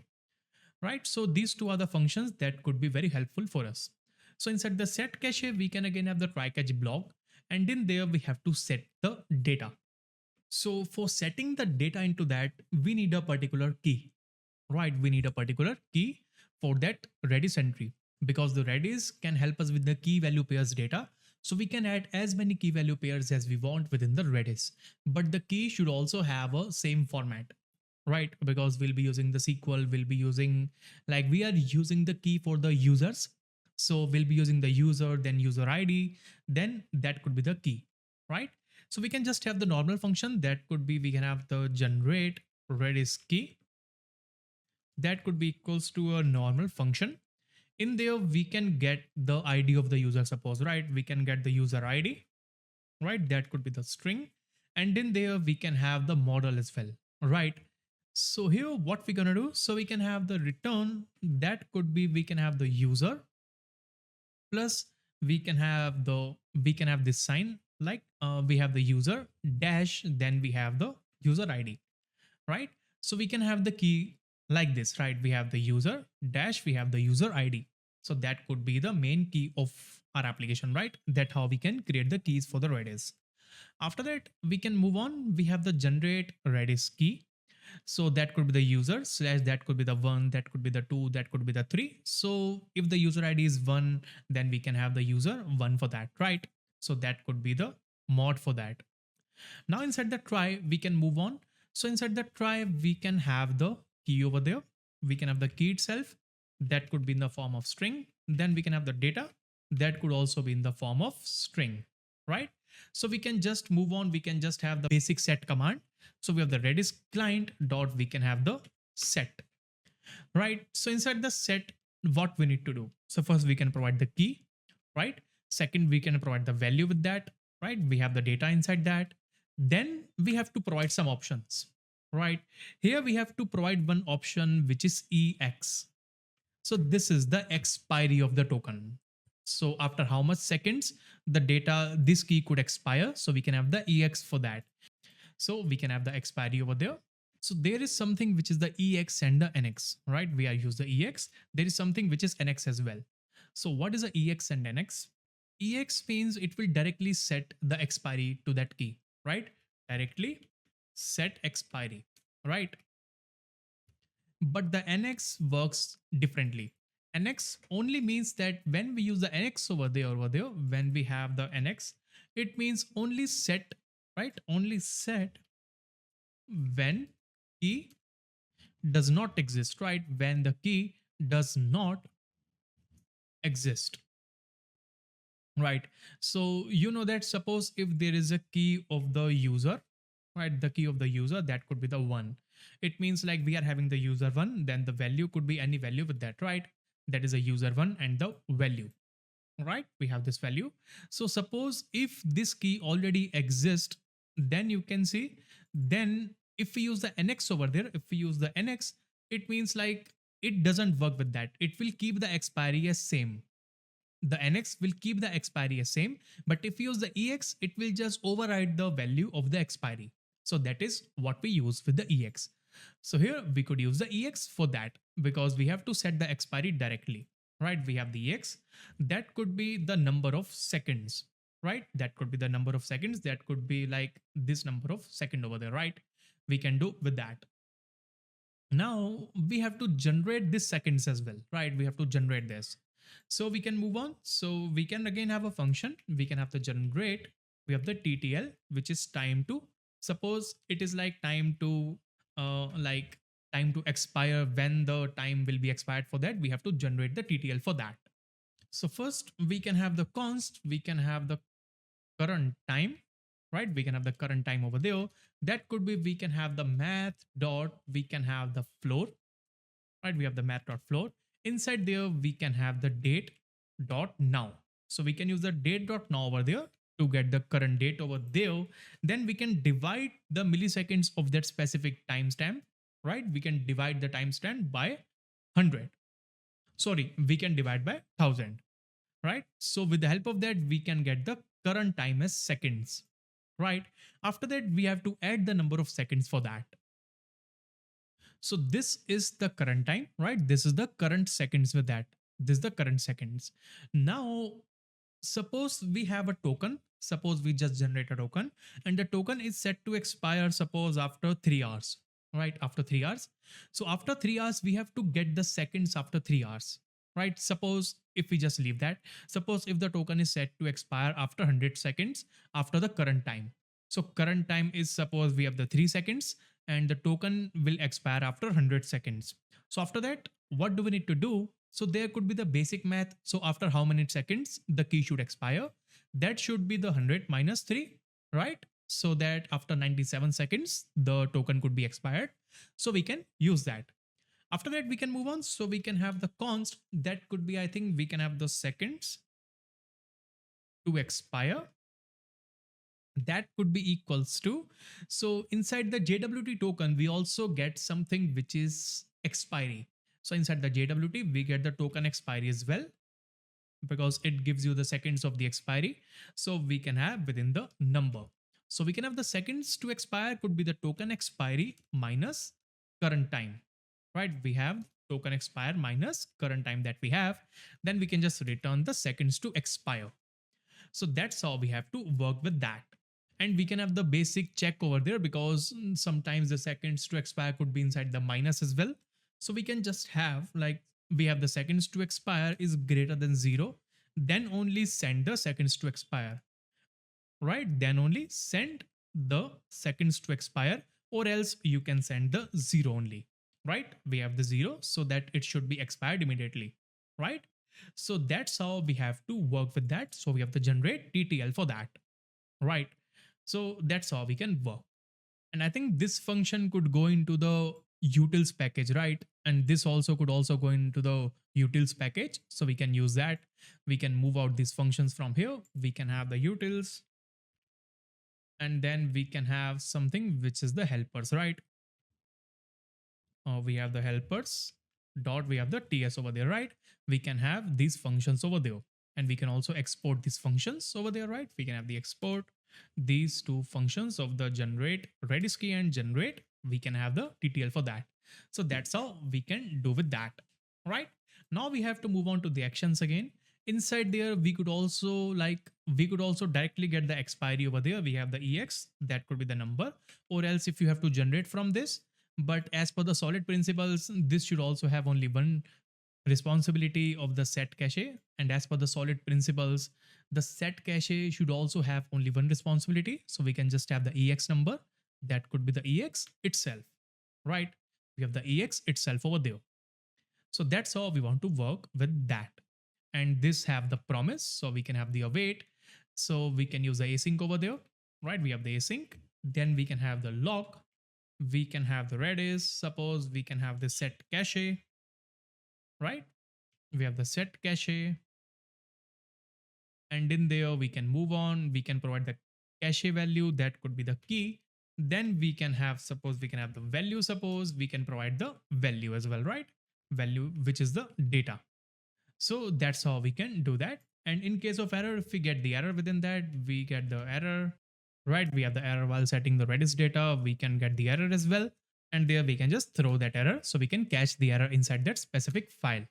right? So these two are the functions that could be very helpful for us. So inside the set cache, we can again have the try catch block, and in there we have to set the data. So for setting the data into that, we need a particular key, right? We need a particular key for that Redis entry, because the Redis can help us with the key value pairs data. So we can add as many key value pairs as we want within the Redis, but the key should also have a same format, right? Because we'll be using the SQL, we'll be using, like we are using the key for the users. So we'll be using the user, then user ID, then that could be the key, right? So we can just have the normal function that could be, we can have the generate Redis key. That could be equals to a normal function. In there, we can get the ID of the user, suppose, right? We can get the user ID, right? That could be the string. And in there, we can have the model as well, right? So here, what we're gonna do, so we can have the return, that could be, we can have the user plus we can have this sign, like we have the user dash, then we have the user ID, right? So we can have the key like this, right? We have the user dash, we have the user ID. So that could be the main key of our application, right? That how we can create the keys for the Redis. After that, we can move on. We have the generate Redis key. So that could be the user slash, that could be the 1, that could be the 2, that could be the 3. So if the user ID is 1, then we can have the user 1 for that, right? So that could be the mod for that. Now inside the try, we can move on. So inside the try, we can have the key over there. We can have the key itself. That could be in the form of string. Then we can have the data. That could also be in the form of string, right? So we can just move on. We can just have the basic set command. So we have the Redis client dot, we can have the set, right? So inside the set, what we need to do? So first we can provide the key, right? Second, we can provide the value with that, right? We have the data inside that. Then we have to provide some options, right? Here we have to provide one option, which is EX. So this is the expiry of the token. So after how much seconds the data, this key could expire. So we can have the EX for that. So we can have the expiry over there. So there is something which is the EX and the NX, right? We are use the EX. There is something which is NX as well. So what is the EX and NX? EX means it will directly set the expiry to that key, right? Directly set expiry, right? But the NX works differently. NX only means that when we use the NX over there, when we have the NX, it means only set, right? Only set when key does not exist, right? When the key does not exist, right? So you know that suppose if there is a key of the user, right? The key of the user, that could be the one. It means like we are having the user one, then the value could be any value with that, right? That is a user one and the value, right? We have this value. So suppose if this key already exists, then you can see, then if we use the NX over there, if we use the NX, it means like it doesn't work with that. It will keep the expiry as same. The NX will keep the expiry as same, but if you use the EX, it will just override the value of the expiry. So that is what we use with the EX. So here we could use the EX for that because we have to set the expiry directly, right? We have the EX. That could be the number of seconds, right? That could be the number of seconds. That could be like this number of second over there, right? We can do with that. Now we have to generate this seconds as well, right? We have to generate this. So we can move on. So we can again have a function. We can have the generate. We have the TTL, which is time to, suppose it is like time to expire, when the time will be expired for that, we have to generate the TTL for that. So first we can have the const, we can have the current time, right? We can have the current time over there. That could be, we can have the math dot, we can have the floor, right? We have the math dot floor. Inside there, we can have the date dot now. So we can use the date dot now over there to get the current date over there. Then we can divide the milliseconds of that specific timestamp, right? We can divide the timestamp by 100. Sorry, we can divide by 1000, right? So with the help of that, we can get the current time as seconds, right? After that, we have to add the number of seconds for that. So this is the current time, right? This is the current seconds with that. This is the current seconds. Now, suppose we have a token. Suppose we just generate a token and the token is set to expire, suppose after 3 hours, right? After 3 hours. So after 3 hours, we have to get the seconds after 3 hours, right? Suppose if we just leave that, suppose if the token is set to expire after 100 seconds after the current time. So current time is, suppose we have the 3 seconds and the token will expire after 100 seconds. So after that, what do we need to do? So there could be the basic math. So after how many seconds the key should expire? That should be the 100 minus 3, right? So that after 97 seconds, the token could be expired. So we can use that. After that, we can move on. So we can have the const. That could be, I think we can have the seconds to expire. That could be equals to, so inside the JWT token, we also get something which is expiry. So inside the JWT, we get the token expiry as well, because it gives you the seconds of the expiry. So we can have within the number. So we can have the seconds to expire could be the token expiry minus current time, right? We have token expire minus current time that we have. Then we can just return the seconds to expire. So that's how we have to work with that. And we can have the basic check over there because sometimes the seconds to expire could be inside the minus as well. So we can just have like, we have the seconds to expire is greater than 0, then only send the seconds to expire, right? Then only send the seconds to expire, or else you can send the 0 only, right? We have the 0 so that it should be expired immediately, right? So that's how we have to work with that. So we have to generate TTL for that, right? So that's how we can work. And I think this function could go into the utils package, right? And this also could also go into the utils package. So we can use that. We can move out these functions from here. We can have the utils, and then we can have something which is the helpers, right? We have the helpers dot, we have the ts over there, right? We can have these functions over there, and we can also export these functions over there, right? We can have the export these two functions of the generate redis key and generate. We can have the ttl for that. So that's how we can do with that, right? Now we have to move on to the actions again. Inside there we could also directly get the expiry over there. We have the ex, that could be the number, or else if you have to generate from this. But as per the solid principles, this should also have only one responsibility of the set cache. And as per the solid principles, the set cache should also have only one responsibility. So we can just have the ex number, that could be the ex itself, right? We have the ex itself over there. So that's how we want to work with that. And this have the promise, so we can have the await. So we can use the async over there, right? We have the async. Then we can have the log. We can have the Redis. Suppose we can have the set cache, right? We have the set cache, and in there we can move on. We can provide the cache value, that could be the key. Then we can have, suppose we can have the value. Suppose we can provide the value as well, right? Value, which is the data. So that's how we can do that. And in case of error, if we get the error within that, we get the error, right? We have the error while setting the Redis data. We can get the error as well. And there we can just throw that error. So we can catch the error inside that specific file,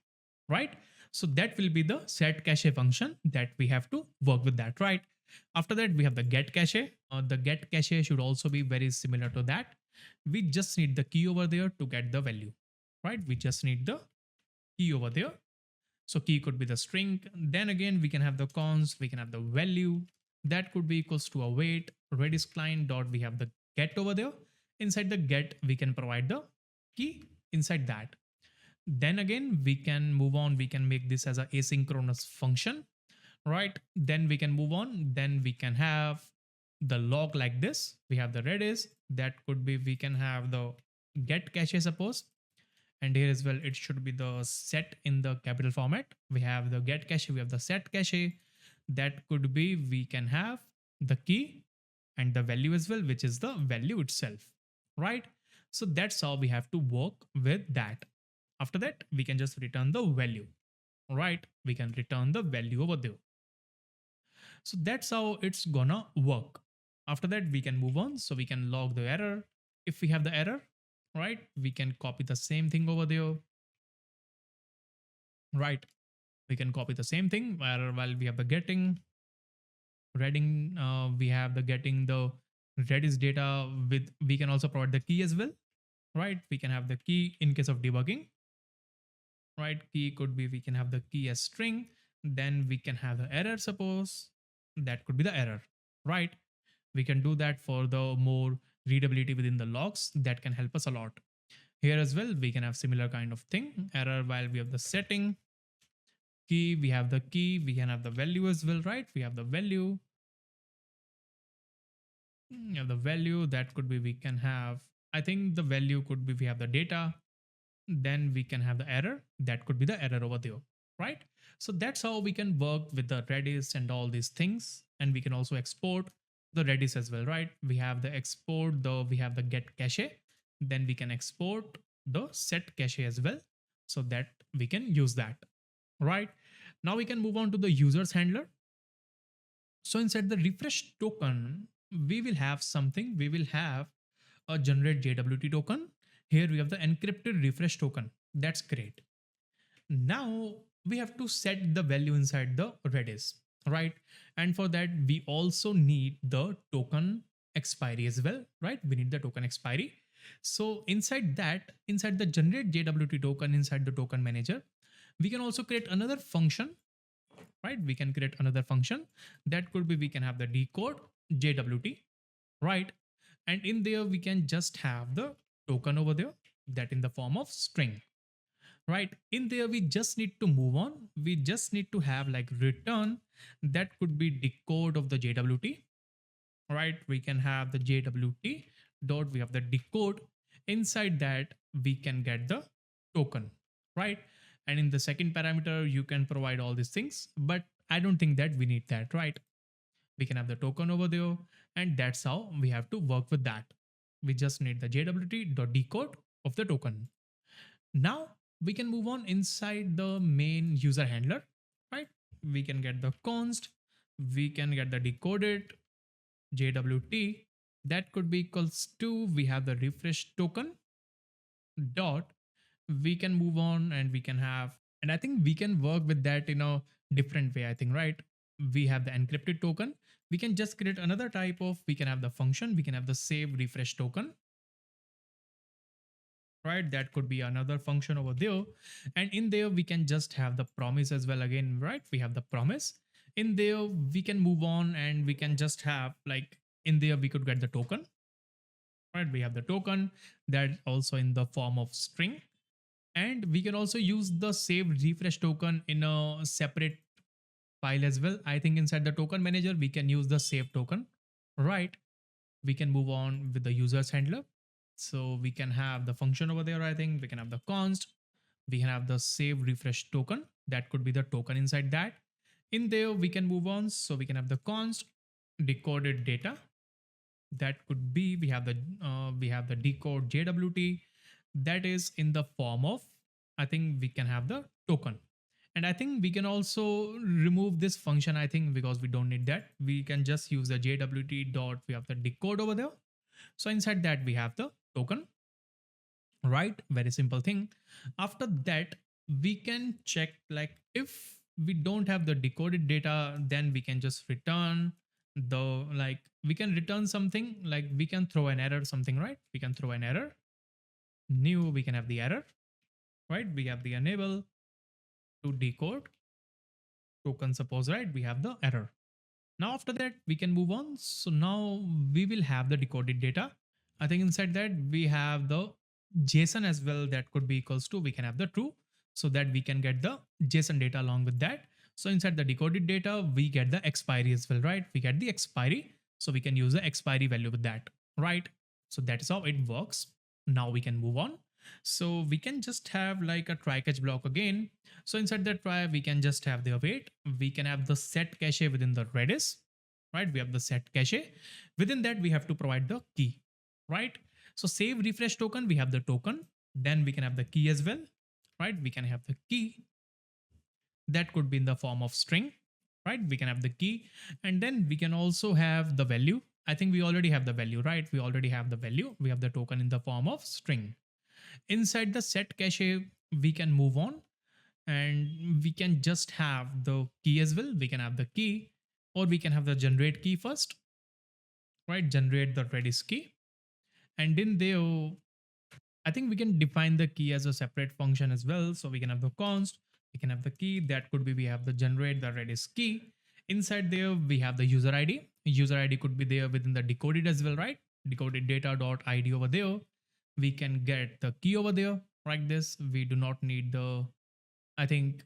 right? So that will be the set cache function that we have to work with that, right? After that, we have the get cache. The get cache should also be very similar to that. We just need the key over there to get the value, right? We just need the key over there. So key could be the string. Then again, we can have the cons, we can have the value, that could be equals to await redis client dot, we have the get over there. Inside the get, we can provide the key inside that. Then again, we can move on. We can make this as a asynchronous function, right? Then we can move on. Then we can have the log like this. We have the redis, that could be, we can have the get cache, suppose. And here as well, it should be the set in the capital format. We have the get cache, we have the set cache. That could be, we can have the key and the value as well, which is the value itself, right? So that's how we have to work with that. After that, we can just return the value, right? We can return the value over there. So that's how it's gonna work. After that, we can move on. So we can log the error. If we have the error, right, we can copy the same thing over there, right? We can copy the same thing while we have the getting reading, we have the getting the redis data with, we can also provide the key as well, right? We can have the key in case of debugging, right? Key could be, we can have the key as string. Then we can have the error, suppose, that could be the error, right? We can do that for the more readability within the logs. That can help us a lot. Here as well, we can have similar kind of thing. Error while we have the setting. Key, we have the key. We can have the value as well, right? We have the value. We have the value. That could be, we can have, I think the value could be, we have the data. Then we can have the error. That could be the error over there, right? So that's how we can work with the Redis and all these things. And we can also export the Redis as well, right? We have the export, we have the get cache. Then we can export the set cache as well, so that we can use that, right? Now we can move on to the users handler. So inside the refresh token, we will have something. We will have a generate JWT token. Here we have the encrypted refresh token. That's great. Now we have to set the value inside the Redis, right? And for that, we also need the token expiry as well, right? We need the token expiry. So inside that, inside the generate JWT token, inside the token manager, we can also create another function, right? We can create another function. That could be, we can have the decode JWT, right? And in there, we can just have the token over there, that in the form of string, right? In there, we just need to move on. We just need to have like return, that could be decode of the JWT, right? We can have the JWT dot, we have the decode. Inside that, we can get the token, right? And in the second parameter, you can provide all these things, but I don't think that we need that, right? We can have the token over there, and that's how we have to work with that. We just need the JWT dot decode of the token. Now we can move on inside the main user handler, right? We can get the const, we can get the decoded JWT, that could be equals to, we have the refresh token dot, we can move on and we can have, and I think we can work with that in a different way, I think, right? We have the encrypted token. We can just create another type of, we can have the function, we can have the save refresh token, right? That could be another function over there. And in there, we can just have the promise as well again, right? We have the promise. In there, we can move on and we can just have like, in there, we could get the token, right? We have the token that also in the form of string. And we can also use the save refresh token in a separate file as well. I think inside the token manager, we can use the save token, right? We can move on with the users handler. So we can have the function over there. I think we can have the const, we can have the save refresh token. That could be the token inside that. In there, we can move on. So we can have the const decoded data. That could be, we have the decode JWT, that is in the form of, I think we can have the token. And I think we can also remove this function, I think, because we don't need that. We can just use the JWT dot, we have the decode over there. So inside that, we have the token, right? Very simple thing. After that, we can check like if we don't have the decoded data, then we can just return the, like we can return something, like we can throw an error, something, right? We can throw an error, new, we can have the error, right? We have the enable to decode token, suppose, right? We have the error. Now after that, we can move on. So now we will have the decoded data. I think inside that we have the JSON as well, that could be equals to, we can have the true, so that we can get the JSON data along with that. So inside the decoded data, we get the expiry as well, right? We get the expiry. So we can use the expiry value with that, right? So that is how it works. Now we can move on. So we can just have like a try catch block again. So inside that try, we can just have the await. We can have the set cache within the Redis, right? We have the set cache. Within that, we have to provide the key, right? So save refresh token, we have the token. Then we can have the key as well, right? We can have the key. That could be in the form of string, right? We can have the key. And then we can also have the value. I think we already have the value, right? We already have the value. We have the token in the form of string. Inside the set cache, we can move on and we can just have the key as well. We can have the key, or we can have the generate key first, right? Generate the Redis key. And in there, I think we can define the key as a separate function as well. So we can have the const, we can have the key, that could be, we have the generate the Redis key. Inside there, we have the user ID. User ID could be there within the decoded as well, right? Decoded data dot ID over there. We can get the key over there like this. We do not need the, I think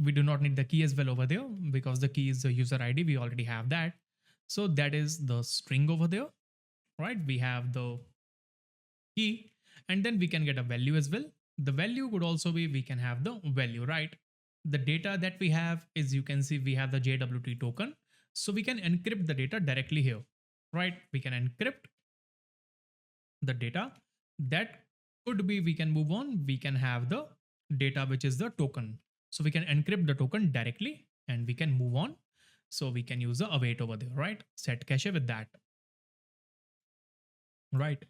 we do not need the key as well over there, because the key is the user ID. We already have that. So that is the string over there, right? We have the key, and then we can get a value as well. The value could also be, we can have the value, right? The data that we have is, you can see we have the JWT token. So we can encrypt the data directly here, right? We can encrypt the data. That could be, we can move on. We can have the data, which is the token. So we can encrypt the token directly and we can move on. So we can use the await over there, right? Set cache with that, right?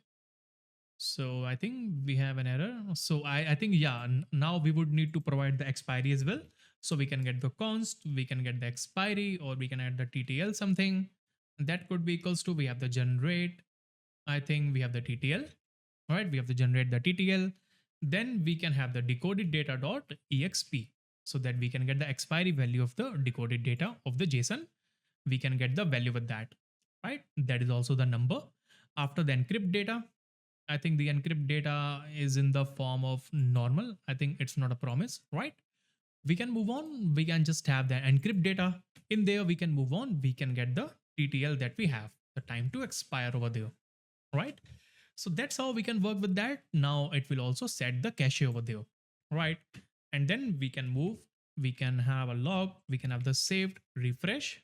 So I think we have an error. So I think, yeah, now we would need to provide the expiry as well. So we can get the const, we can get the expiry, or we can add the TTL something. That could be equals to, we have the generate. I think we have the TTL, right? We have to generate the TTL. Then we can have the decoded data dot exp, so that we can get the expiry value of the decoded data of the JSON. We can get the value with that, right? That is also the number. After the encrypt data, I think the encrypt data is in the form of normal. I think it's not a promise, right? We can move on. We can just have the encrypt data in there. We can move on. We can get the TTL that we have. the time to expire over there, right? So that's how we can work with that. Now it will also set the cache over there, right? And then we can move, we can have a log, we can have the saved refresh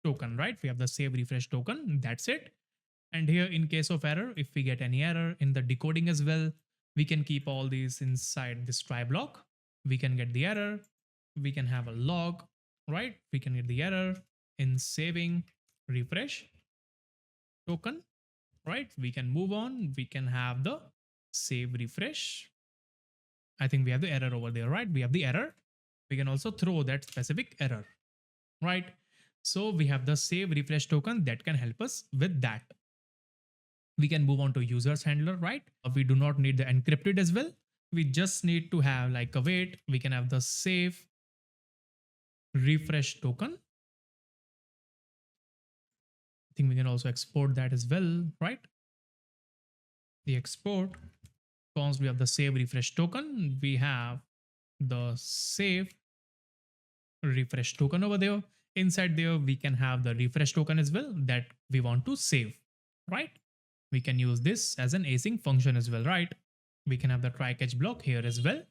token, right? We have the save refresh token, that's it. And here in case of error, if we get any error in the decoding as well, we can keep all these inside this try block. We can get the error, we can have a log, right? We can get the error in saving refresh token, right? We can move on, we can have the save refresh. I think we have the error over there, right? We have the error. We can also throw that specific error, right? So we have the save refresh token that can help us with that. We can move on to users handler, right? We do not need the encrypted as well. We just need to have like a wait. We can have the save refresh token. I think we can also export that as well, right? The export, cons we have the save refresh token. We have the save refresh token over there. Inside there, we can have the refresh token as well that we want to save, right? We can use this as an async function as well, right? We can have the try catch block here as well,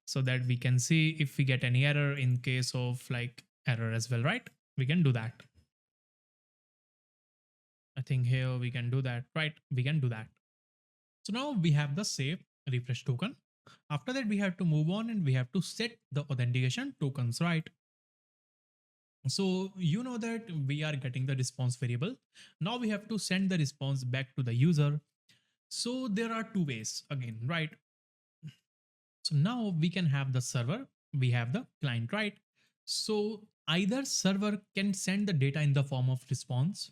so that we can see if we get any error in case of like error as well, right? We can do that. I think here we can do that, right? We can do that. So now we have the save refresh token. After that, we have to move on and we have to set the authentication tokens, right? So you know that we are getting the response variable. Now we have to send the response back to the user. So there are two ways again, right? So now we can have the server, we have the client, right? So either server can send the data in the form of response,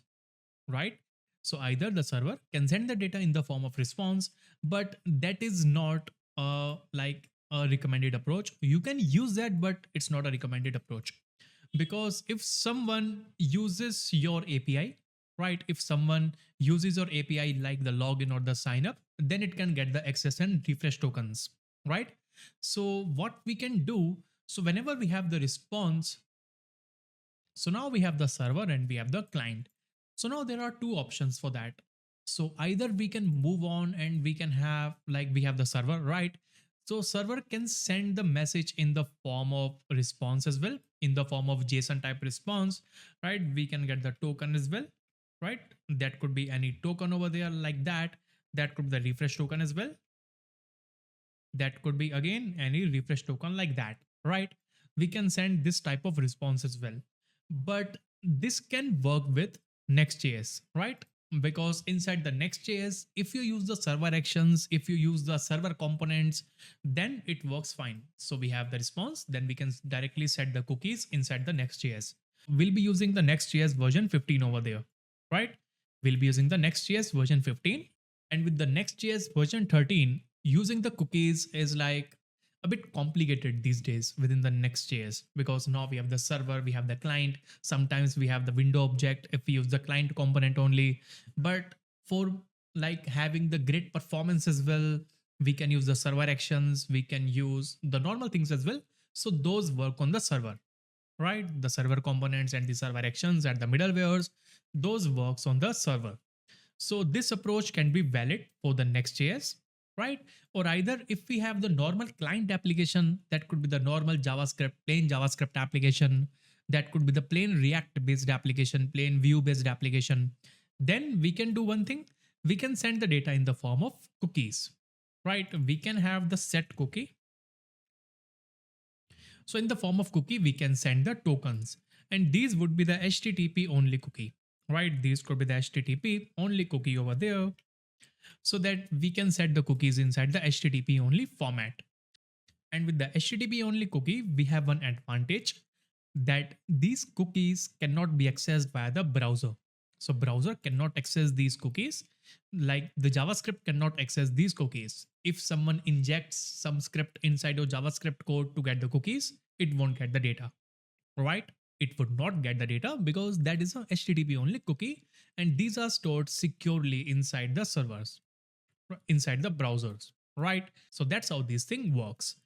right? So either the server can send the data in the form of response, but that is not like a recommended approach. You can use that, but it's not a recommended approach. Because if someone uses your API, right? If someone uses your API like the login or the sign up, then it can get the access and refresh tokens, right? So what we can do, so whenever we have the response, so now we have the server and we have the client. So now there are two options for that. So either we can move on and we can have like we have the server, right? So server can send the message in the form of response as well, in the form of JSON type response, right? We can get the token as well, right? That could be any token over there like that. That could be the refresh token as well. That could be again any refresh token like that, right? We can send this type of response as well. But this can work with Next.js, right? Because inside the Next.js, if you use the server actions, if you use the server components, then it works fine. So we have the response, then we can directly set the cookies inside the Next.js. We'll be using the Next.js version 15 over there, right? We'll be using the Next.js version 15. And with the Next.js version 13, using the cookies is like a bit complicated these days within the Next.js, because now we have the server, we have the client, sometimes we have the window object if we use the client component only. But for like having the great performance as well, we can use the server actions, we can use the normal things as well. So those work on the server, right? The server components and the server actions and the middlewares, those works on the server. So this approach can be valid for the Next.js, right? Or either if we have the normal client application, that could be the normal JavaScript, plain JavaScript application, that could be the plain React based application, plain Vue based application, then we can do one thing. We can send the data in the form of cookies, right? We can have the set cookie. So in the form of cookie, we can send the tokens, and these would be the HTTP only cookie, right? These could be the HTTP only cookie over there, so that we can set the cookies inside the HTTP only format. And with the HTTP only cookie, we have one advantage, that these cookies cannot be accessed via the browser. So browser cannot access these cookies, like the JavaScript cannot access these cookies. If someone injects some script inside your JavaScript code to get the cookies, it won't get the data, right? It would not get the data because that is a HTTP only cookie, and these are stored securely inside the servers, inside the browsers, right? So that's how this thing works.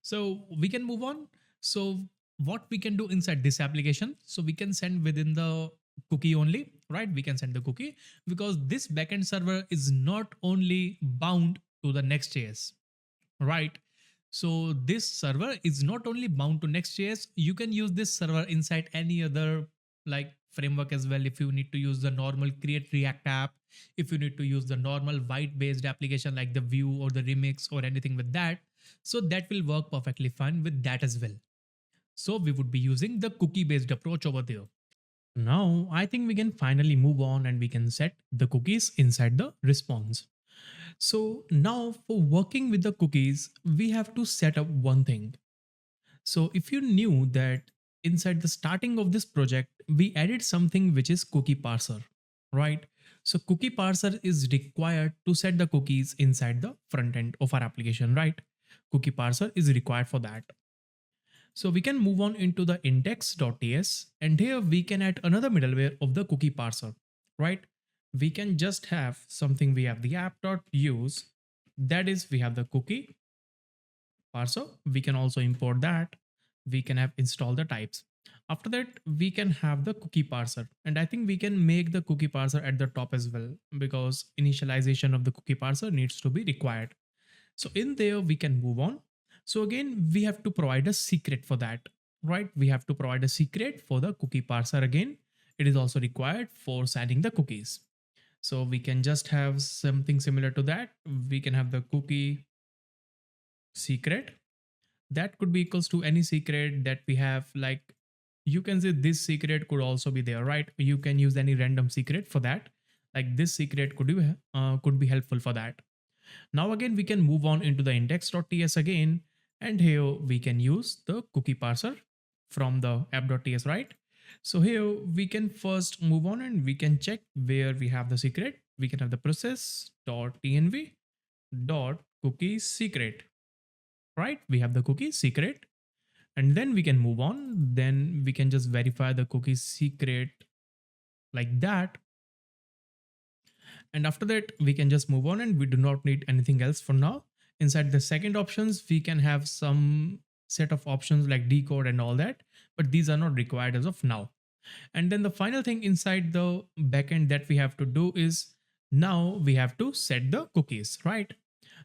So we can move on. So what we can do inside this application, so we can send within the cookie only, right? We can set the cookie because this backend server is not only bound to the Next.js, right? So this server is not only bound to Next.js, you can use this server inside any other like framework as well. If you need to use the normal create React app, if you need to use the normal white based application like the Vue or the Remix or anything with that, so that will work perfectly fine with that as well. So we would be using the cookie based approach over there. Now I think we can finally move on and we can set the cookies inside the response. So now for working with the cookies, we have to set up one thing. So if you knew that inside the starting of this project, we added something which is cookie parser, right? So cookie parser is required to set the cookies inside the front end of our application, right? Cookie parser is required for that. So we can move on into the index.ts and here we can add another middleware of the cookie parser, right? We can just have something, we have the app.use, that is we have the cookie parser. We can also import that. We can have install the types. After that, we can have the cookie parser. And I think we can make the cookie parser at the top as well because initialization of the cookie parser needs to be required. So in there, we can move on. So again, we have to provide a secret for that, right? We have to provide a secret for the cookie parser again. It is also required for signing the cookies. So we can just have something similar to that. We can have the cookie secret. That could be equals to any secret that we have. Like you can say this secret could also be there, right? You can use any random secret for that. Like this secret could be helpful for that. Now again, we can move on into the index.ts again. And here we can use the cookie parser from the app.ts, right? So here we can first move on and we can check where we have the secret. We can have the process.env dot cookie secret, right? We have the cookie secret and then we can move on. Then we can just verify the cookie secret like that. And after that, we can just move on and we do not need anything else for now. Inside the second options, we can have some set of options like decode and all that, but these are not required as of now. And then the final thing inside the backend that we have to do is now we have to set the cookies, right?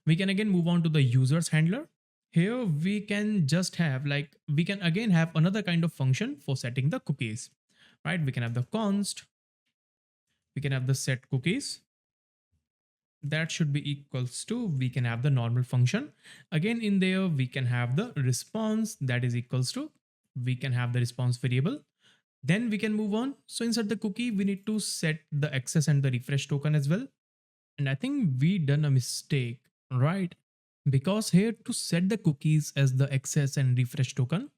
We can again move on to the users handler. Here we can just have like, we can again have another kind of function for setting the cookies, right? We can have the const, we can have the set cookies, that should be equals to, we can have the normal function. Again in there, we can have the response that is equals to, we can have the response variable. Then we can move on. So inside the cookie, we need to set the access and the refresh token as well. And I think we done a mistake, right? Because here to set the cookies as the access and refresh token,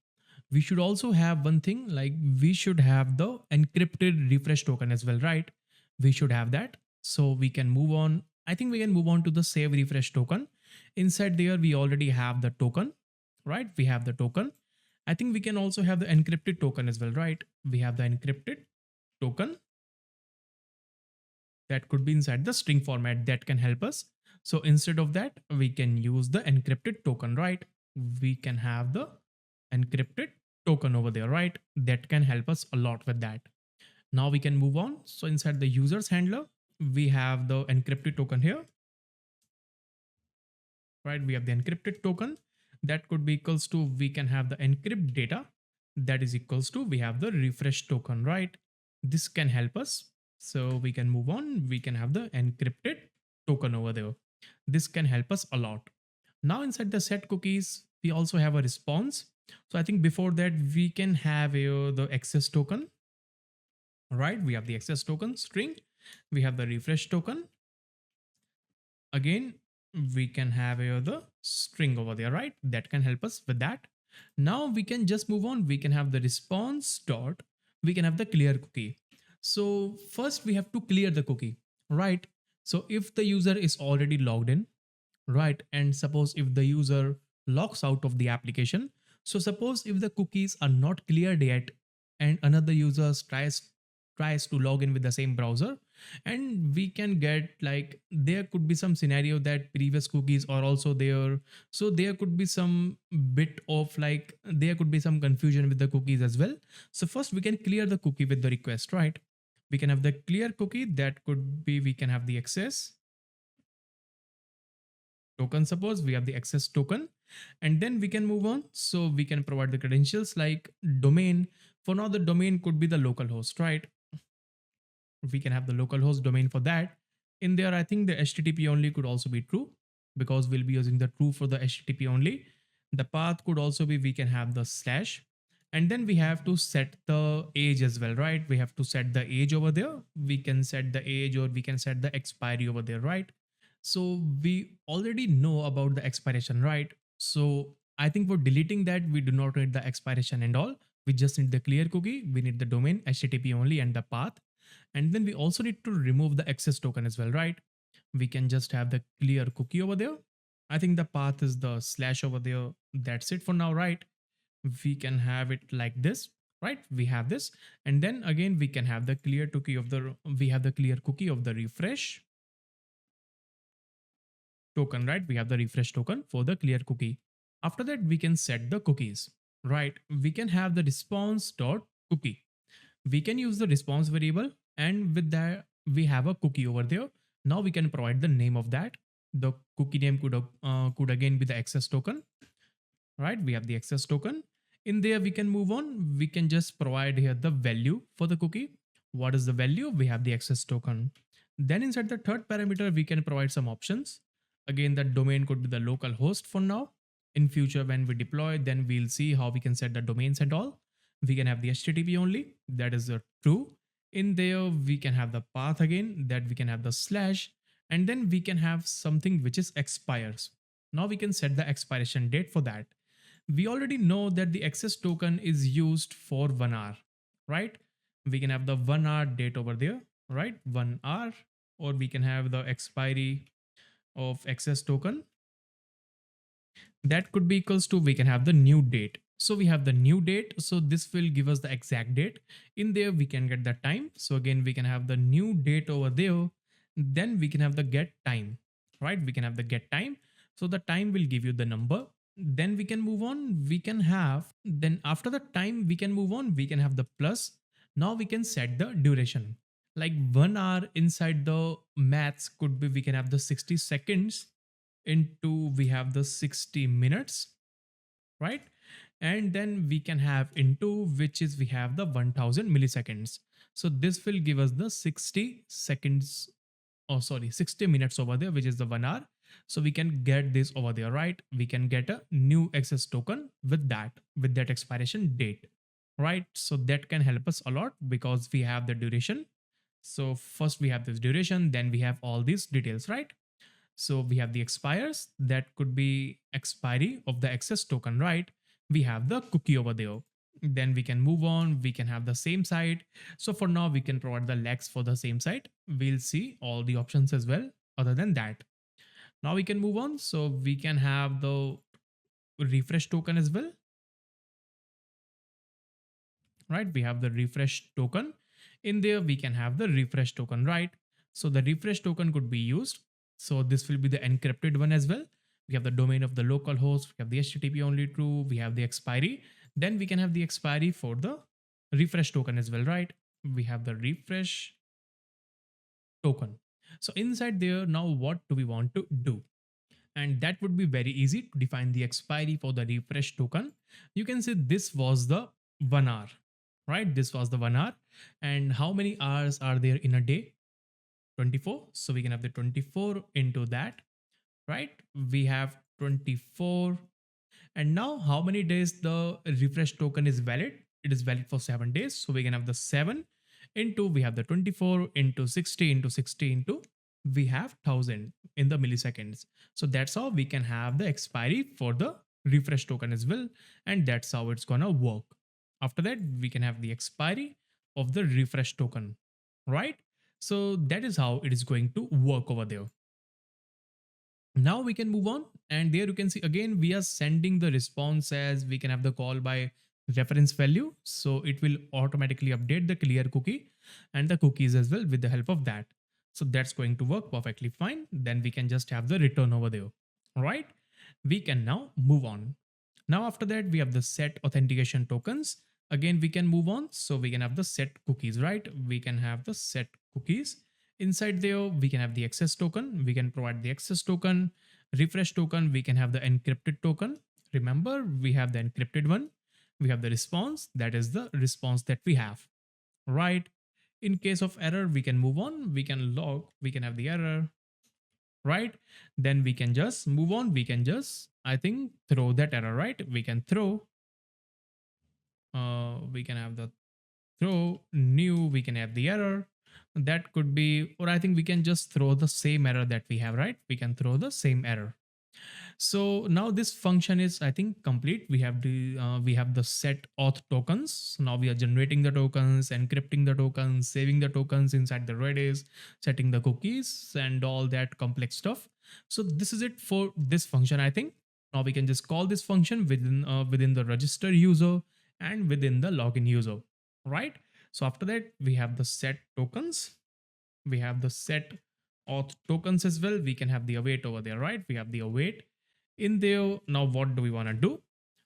we should also have one thing like we should have the encrypted refresh token as well, right? We should have that. So we can move on. I think we can move on to the save refresh token. Inside there, we already have the token, right? We have the token. I think we can also have the encrypted token as well, right? We have the encrypted token that could be inside the string format that can help us. So instead of that, we can use the encrypted token, right? We can have the encrypted token over there, right? That can help us a lot with that. Now we can move on. So inside the users handler, we have the encrypted token here, right? We have the encrypted token that could be equals to, we can have the encrypt data that is equals to, we have the refresh token, right? This can help us. So we can move on. We can have the encrypted token over there. This can help us a lot. Now inside the set cookies, we also have a response. So I think before that, we can have the access token, right? We have the access token string. We have the refresh token. Again, we can have the string over there, right? That can help us with that. Now we can just move on. We can have the response dot, we can have the clear cookie. So first we have to clear the cookie, right? So if the user is already logged in, right? And suppose if the user logs out of the application, so suppose if the cookies are not cleared yet and another user tries to log in with the same browser, and we can get like there could be some scenario that previous cookies are also there, so there could be some bit of like there could be some confusion with the cookies as well. So first we can clear the cookie with the request, right? We can have the clear cookie, that could be, we can have the access token. Suppose we have the access token, and then we can move on. So we can provide the credentials like domain. For now, the domain could be the local host, right? We can have the localhost domain for that. In there, I think the HTTP only could also be true, because we'll be using the true for the HTTP only. The path could also be, we can have the slash. And then we have to set the age as well, right? We have to set the age over there. We can set the age, or we can set the expiry over there, right? So we already know about the expiration, right? So I think for deleting that, we do not need the expiration and all. We just need the clear cookie. We need the domain, HTTP only, and the path. And then we also need to remove the access token as well, right? We can just have the clear cookie over there. I think the path is the slash over there. That's it for now, right? We can have it like this, right? We have this. And then again, we can have the clear cookie of we have the clear cookie of the refresh token, right? We have the refresh token for the clear cookie. After that, we can set the cookies, right? We can have the response dot cookie. We can use the response variable, and with that we have a cookie over there. Now we can provide the name of that. The cookie name could again be the access token, right? We have the access token. In there we can move on. We can just provide here the value for the cookie. What is the value? We have the access token. Then inside the third parameter, we can provide some options. Again, the domain could be the local host for now. In future, when we deploy, then we'll see how we can set the domains and all. We can have the HTTP only, that is the true. In there, we can have the path again, that we can have the slash, and then we can have something which is expires. Now we can set the expiration date for that. We already know that the access token is used for 1 hour, right? We can have the 1 hour date over there, right? 1 hour, or we can have the expiry of access token. That could be equals to, we can have the new date. So we have the new date. So this will give us the exact date. In there, we can get the time. So again, we can have the new date over there. Then we can have the get time, right? We can have the get time. So the time will give you the number. Then we can move on. We can have, then after the time, we can move on. We can have the plus. Now we can set the duration. Like 1 hour inside the maths could be, we can have the 60 seconds into, we have the 60 minutes, right? And then we can have into, which is, we have the 1000 milliseconds. So this will give us the 60 seconds, oh sorry, 60 minutes over there, which is the 1 hour. So we can get this over there, right? We can get a new access token with that expiration date, right? So that can help us a lot, because we have the duration. So first we have this duration, then we have all these details, right? So we have the expires, that could be expiry of the access token, right? We have the cookie over there. Then we can move on. We can have the same site. So for now, we can provide the legs for the same site. We'll see all the options as well. Other than that, now we can move on. So we can have the refresh token as well, right? We have the refresh token. In there, we can have the refresh token, right? So the refresh token could be used. So this will be the encrypted one as well. We have the domain of the local host. We have the HTTP only true. We have the expiry. Then we can have the expiry for the refresh token as well, right? We have the refresh token. So inside there, now what do we want to do? And that would be very easy to define the expiry for the refresh token. You can say this was the 1 hour, right? This was the 1 hour. And how many hours are there in a day? 24. So we can have the 24 into that, right? We have 24. And now how many days the refresh token is valid? It is valid for 7 days. So we can have the 7 into, we have the 24 into 60 into 60 into, we have 1000 in the milliseconds. So that's how we can have the expiry for the refresh token as well. And that's how it's gonna work. After that, we can have the expiry of the refresh token, right? So that is how it is going to work over there. Now we can move on, and there you can see again we are sending the response as, we can have the call by reference value. So it will automatically update the clear cookie and the cookies as well with the help of that. So that's going to work perfectly fine. Then we can just have the return over there. All right. We can now move on. Now after that, we have the set authentication tokens. Again, we can move on. So we can have the set cookies, right? We can have the set cookies. Inside there, we can have the access token. We can provide the access token, refresh token. We can have the encrypted token. Remember, we have the encrypted one. We have the response. That is the response that we have, right? In case of error, we can move on. We can log. We can have the error, right? Then we can just move on. We can just, I think, throw that error, right? We can throw. We can have the throw new, we can have the error. That could be, or I think we can just throw the same error that we have, right? We can throw the same error. So now this function is, I think, complete. We have the set auth tokens. So now we are generating the tokens, encrypting the tokens, saving the tokens inside the Redis, setting the cookies, and all that complex stuff. So this is it for this function, I think. Now we can just call this function within the register user and within the login user, right? So after that, we have the set tokens. We have the set auth tokens as well. We can have the await over there, right? We have the await in there. Now what do we want to do?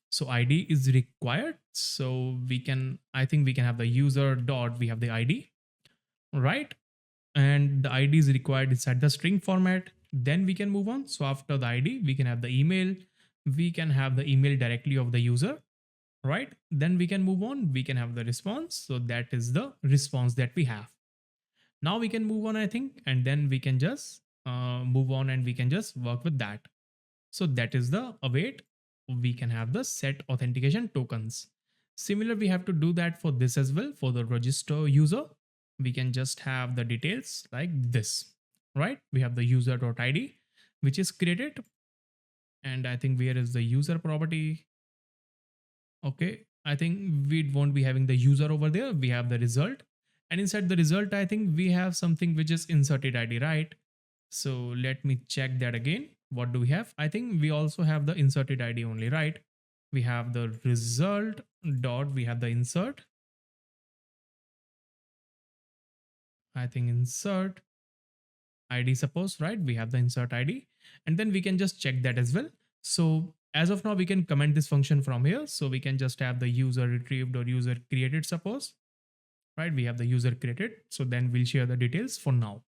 So id is required. So we can, I think we can have the user dot, we have the id, right? And the id is required inside the string format. Then we can move on. So after the id, we can have the email. We can have the email directly of the user, right? Then we can move on. We can have the response. So that is the response that we have. Now we can move on, I think, and then we can just move on and we can just work with that. So that is the await. We can have the set authentication tokens. Similar, we have to do that for this as well. For the register user, we can just have the details like this, right? We have the user.id, which is created. And I think where is the user property? Okay, I think we won't be having the user over there. We have the result. And inside the result, I think we have something which is inserted ID, right? So let me check that again. What do we have? I think we also have the inserted ID only, right? We have the result dot, we have the insert. I think insert ID suppose, right? We have the insert ID. And then we can just check that as well. So as of now, we can comment this function from here. So we can just have the user retrieved or user created suppose, right? We have the user created. So then we'll share the details for now.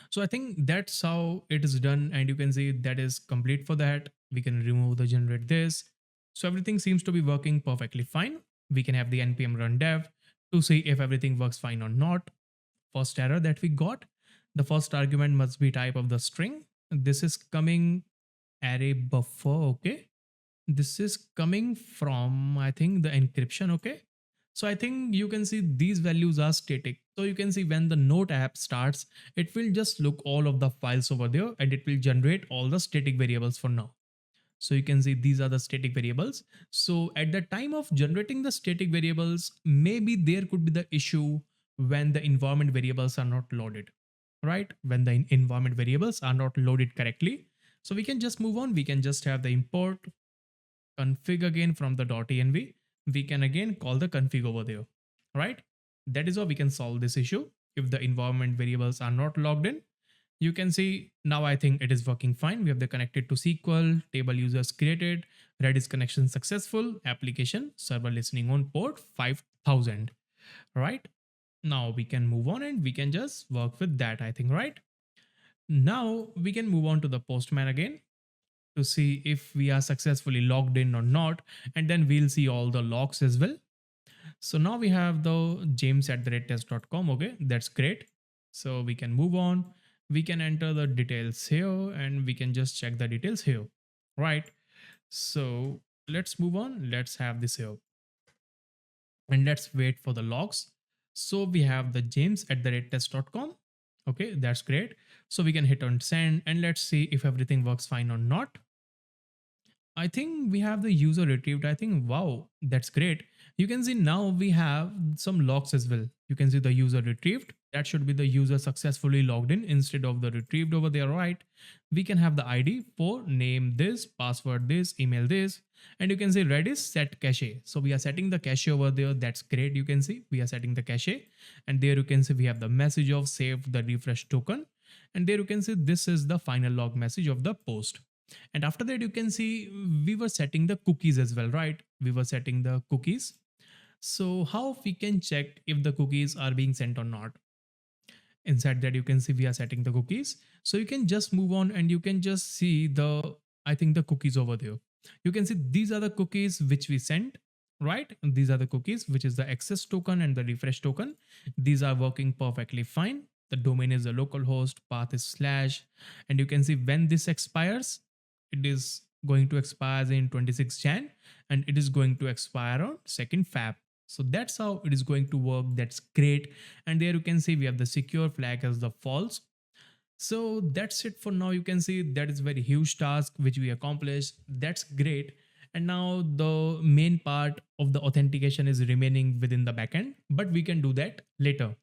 So I think that's how it is done. And you can see that is complete for that. We can remove the generate this. So everything seems to be working perfectly fine. We can have the npm run dev to see if everything works fine or not. First error that we got, the first argument must be type of the string. This is coming array buffer. Okay. This is coming from, I think, the encryption. Okay. So I think you can see these values are static. So you can see when the Node app starts, it will just look all of the files over there and it will generate all the static variables for now. So you can see these are the static variables. So at the time of generating the static variables, maybe there could be the issue when the environment variables are not loaded, right? When the environment variables are not loaded correctly. So we can just move on. We can just have the import config again from the .env. We can again call the config over there, right? That is how we can solve this issue. If the environment variables are not logged in, you can see now I think it is working fine. We have the connected to SQL, table users created, Redis connection successful, application server listening on port 5000, right? Now we can move on and we can just work with that, I think, right? Now we can move on to the postman again to see if we are successfully logged in or not. And then we'll see all the logs as well. So now we have the james@test.com. Okay, that's great. So we can move on. We can enter the details here and we can just check the details here, right? So let's move on. Let's have this here. And let's wait for the logs. So we have the james@test.com. Okay, that's great. So we can hit on send and let's see if everything works fine or not. I think we have the user retrieved. I think, wow, that's great. You can see now we have some logs as well. You can see the user retrieved. That should be the user successfully logged in instead of the retrieved over there, right? We can have the ID for name this, password this, email this, and you can see Redis set cache. So we are setting the cache over there. That's great. You can see we are setting the cache and there you can see we have the message of saved the refresh token. And there you can see this is the final log message of the post. And after that, you can see we were setting the cookies as well, right? We were setting the cookies. So how we can check if the cookies are being sent or not? Inside that you can see we are setting the cookies, so you can just move on and you can just see the, I think, the cookies over there. You can see these are the cookies which we sent, right? And these are the cookies, which is the access token and the refresh token. These are working perfectly fine. The domain is the localhost, path is slash, and you can see when this expires, it is going to expire in 26 Jan and it is going to expire on 2nd Feb. So that's how it is going to work. That's great. And there you can see we have the secure flag as the false. So that's it for now. You can see that is very huge task which we accomplished. That's great. And now the main part of the authentication is remaining within the backend, but we can do that later.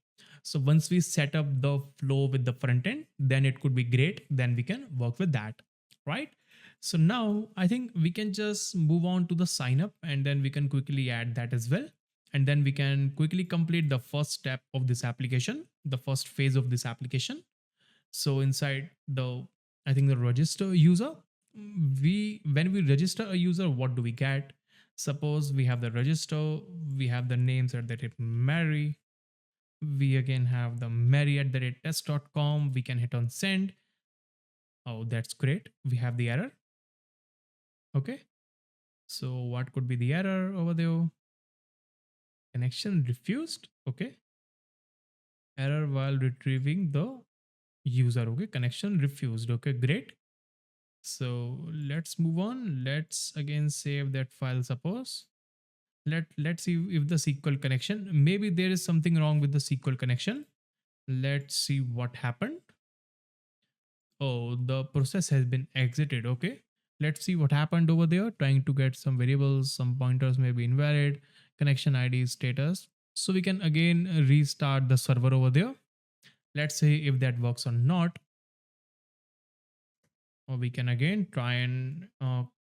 So once we set up the flow with the front end, then it could be great. Then we can work with that, right? So now I think we can just move on to the sign up and then we can quickly add that as well. And then we can quickly complete the first step of this application, the first phase of this application. So inside the, I think the register user, when we register a user, what do we get? Suppose we have the register, we have the names at the rate Mary. We again have the Mary at the rate test.com. We can hit on send. Oh, that's great. We have the error. Okay. So what could be the error over there? Connection refused. Okay. Error while retrieving the user. Okay. Connection refused. Okay. Great. So let's move on. Let's again save that file. Suppose let's see if the SQL connection, maybe there is something wrong with the SQL connection. Let's see what happened. Oh, the process has been exited. Okay. Let's see what happened over there. Trying to get some variables, some pointers may be invalid, connection ID status. So we can again restart the server over there. Let's see if that works or not. Or we can again try and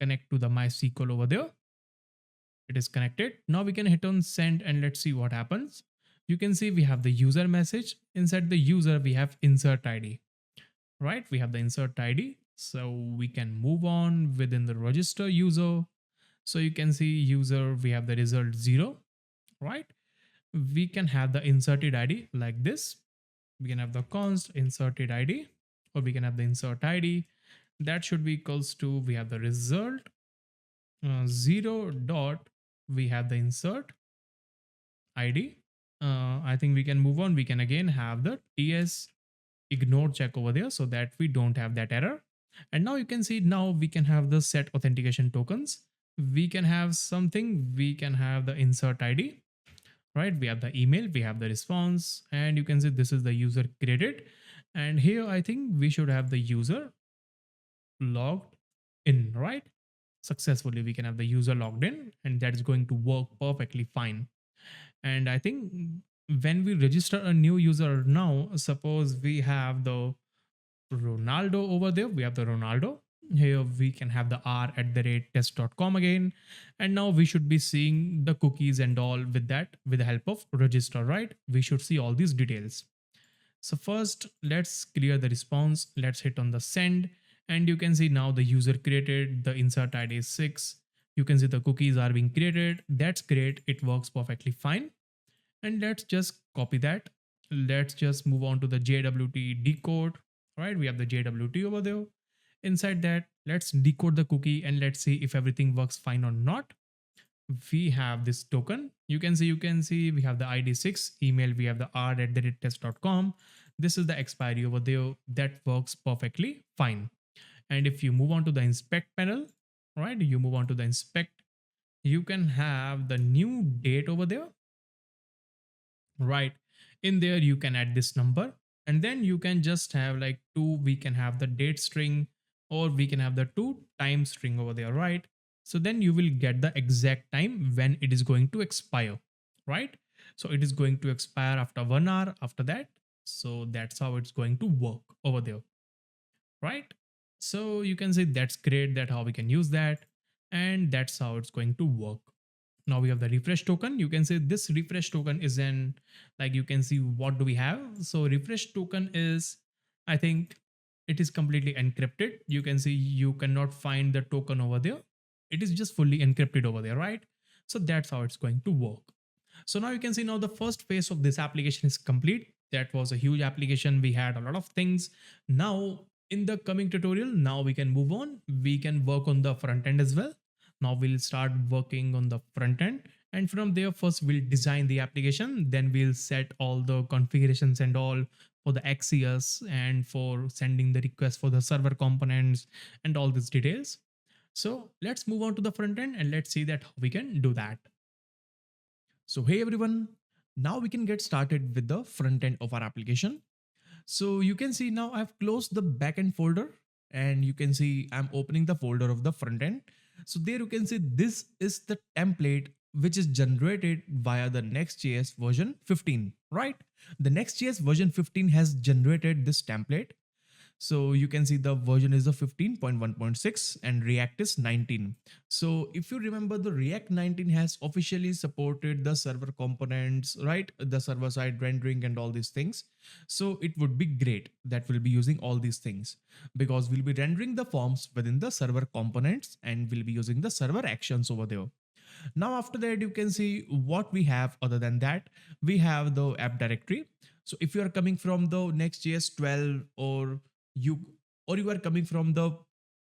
connect to the MySQL over there. It is connected. Now we can hit on send and let's see what happens. You can see we have the user message. Inside the user, we have insert ID, right? We have the insert ID. So we can move on within the register user. So you can see user, we have the result 0, right? We can have the inserted ID like this. We can have the const inserted ID, or we can have the insert ID. That should be equals to, we have the result 0 dot, we have the insert ID. I think we can move on. We can again have the TS ignore check over there so that we don't have that error. And now you can see now we can have the set authentication tokens. We can have something, we can have the insert ID, right? We have the email, we have the response, and you can see this is the user created. And here I think we should have the user logged in, right? Successfully, we can have the user logged in, and that is going to work perfectly fine. And I think when we register a new user now, suppose we have the Ronaldo over there, we have the Ronaldo. Here we can have the r at the rate test.com again. And now we should be seeing the cookies and all with that, with the help of register, right? We should see all these details. So first, let's clear the response. Let's hit on the send. And you can see now the user created, the insert ID is 6. You can see the cookies are being created. That's great. It works perfectly fine. And let's just copy that. Let's just move on to the JWT decode, right? We have the JWT over there. Inside that, let's decode the cookie and let's see if everything works fine or not. We have this token. You can see we have the ID 6, email, we have the r at the test.com. This is the expiry over there. That works perfectly fine. And if you move on to the inspect panel, right? You move on to the inspect, you can have the new date over there, right? In there, you can add this number and then you can just have like 2, we can have the date string or we can have the 2 time string over there, right? So then you will get the exact time when it is going to expire, right? So it is going to expire after 1 hour after that. So that's how it's going to work over there, right? So you can say that's great, that how we can use that, and that's how it's going to work. Now we have the refresh token. You can say this refresh token is an, like you can see what do we have. So refresh token is, I think it is completely encrypted. You can see you cannot find the token over there. It is just fully encrypted over there, right? So that's how it's going to work. So now you can see now the first phase of this application is complete. That was a huge application. We had a lot of things. Now in the coming tutorial, now we can move on. We can work on the front end as well. Now we'll start working on the front end. And from there, first we'll design the application. Then we'll set all the configurations and all for the axios and for sending the request for the server components and all these details. So let's move on to the front end and let's see that how we can do that. So hey everyone, now we can get started with the front end of our application. So you can see now I've closed the backend folder and you can see I'm opening the folder of the front end. So there you can see this is the template which is generated via the Next.js version 15, right? The Next.js version 15 has generated this template. So you can see the version is the 15.1.6 and React is 19. So if you remember, the React 19 has officially supported the server components, right? The server side rendering and all these things. So it would be great that we'll be using all these things because we'll be rendering the forms within the server components and we'll be using the server actions over there. Now after that, you can see what we have. Other than that, we have the app directory. So if you are coming from the Next.js 12 you you are coming from the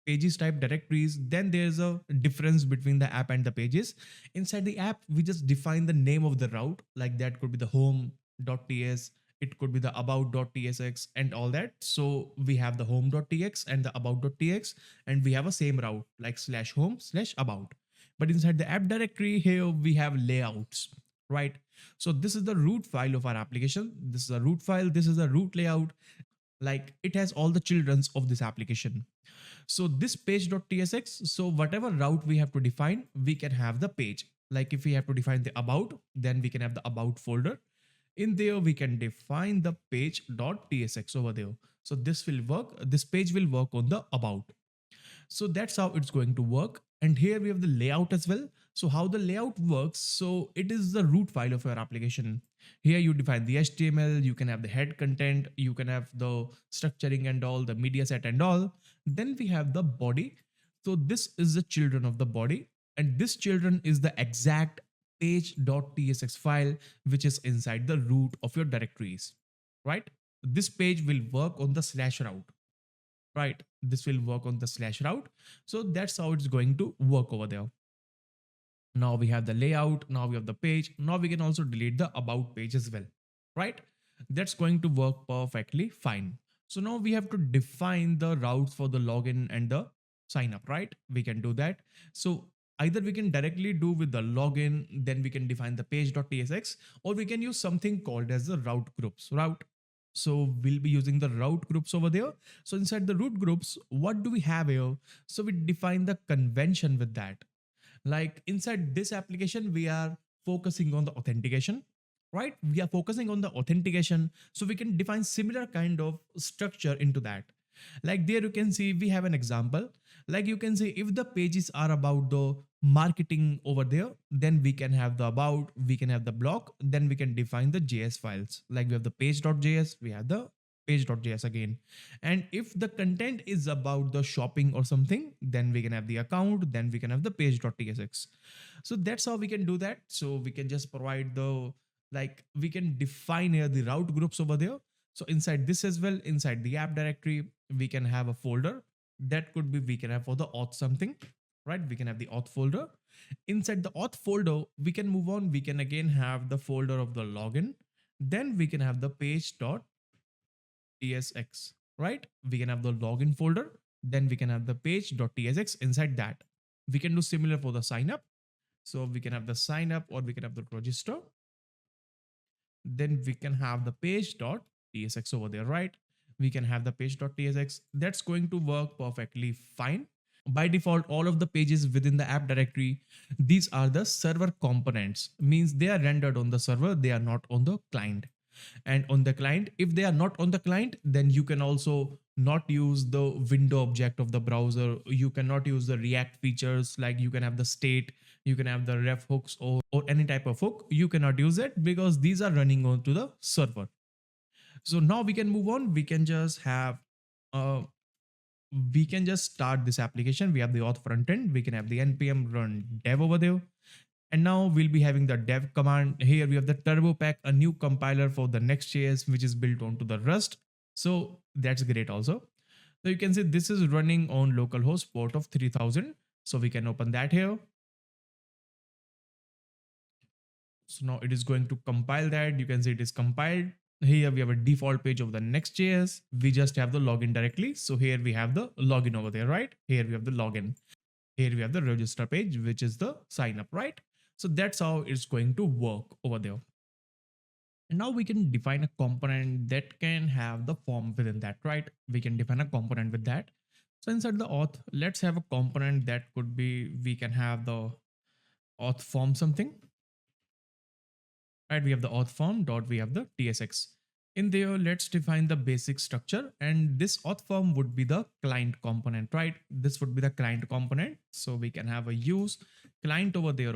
pages type directories, then there's a difference between the app and the pages. Inside the app, we just define the name of the route, like that could be the home.ts, it could be the about.tsx and all that. So we have the home.tx and the about.tx, and we have a same route like /home/about. But inside the app directory here, we have layouts, right? So this is the root file of our application. This is a root file. This is a root layout. Like it has all the childrens of this application. So this page.tsx, so whatever route we have to define, we can have the page. Like if we have to define the about, then we can have the about folder. In there, we can define the page.tsx over there. So this will work. This page will work on the about. So that's how it's going to work. And here we have the layout as well. So how the layout works, so it is the root file of your application. Here you define the HTML, you can have the head content, you can have the structuring and all, the media set and all. Then we have the body. So this is the children of the body. And this children is the exact page.tsx file, which is inside the root of your directories, right? This page will work on the slash route, right? This will work on the slash route. So that's how it's going to work over there. Now we have the layout, now we have the page. Now we can also delete the about page as well, right? That's going to work perfectly fine. So now we have to define the routes for the login and the sign up, right? We can do that. So either we can directly do with the login, then we can define the page.tsx, or we can use something called as the route groups route. So we'll be using the route groups over there. So inside the route groups, what do we have here? So we define the convention with that. Like inside this application, we are focusing on the authentication, right? We are focusing on the authentication. So we can define similar kind of structure into that. Like there you can see we have an example. Like you can see if the pages are about the marketing over there, then we can have the about, we can have the block, then we can define the JS files. Like we have the page.js, we have the page.js again. And if the content is about the shopping or something, then we can have the account, then we can have the page.tsx. So that's how we can do that. So we can just provide the, like we can define here the route groups over there. So inside this as well, inside the app directory, we can have a folder. That could be, we can have for the auth something, right? We can have the auth folder. Inside the auth folder, we can move on. We can again have the folder of the login. Then we can have the page.tsx, right? We can have the login folder. Then we can have the page.tsx inside that. We can do similar for the sign up. So we can have the sign up or we can have the register. Then we can have the page.tsx over there, right? We can have the page.tsx. That's going to work perfectly fine. By default, all of the pages within the app directory, these are the server components, means they are rendered on the server, they are not on the client. And on the client, if they are not on the client, then you can also not use the window object of the browser. You cannot use the React features, like you can have the state, you can have the ref hooks or any type of hook. You cannot use it because these are running onto the server. So now we can move on. We can just have we can just start this application. We have the auth front end. We can have the npm run dev over there. And now we'll be having the dev command. Here we have the turbo pack, a new compiler for the Next.js, which is built onto the Rust. So that's great also. So you can see this is running on localhost port of 3000. So we can open that here. So now it is going to compile that. You can see it is compiled. Here we have a default page of the Next.js. We just have the login directly. So here we have the login over there, right? Here we have the login. Here we have the register page, which is the sign up, right? So that's how it's going to work over there. And now we can define a component that can have the form within that, right? We can define a component with that. So inside the auth, let's have a component that could be, we can have the auth form something, right? We have the auth form dot, we have the tsx. In there, let's define the basic structure, and this auth form would be the client component, right? This would be the client component. So we can have a use client over there,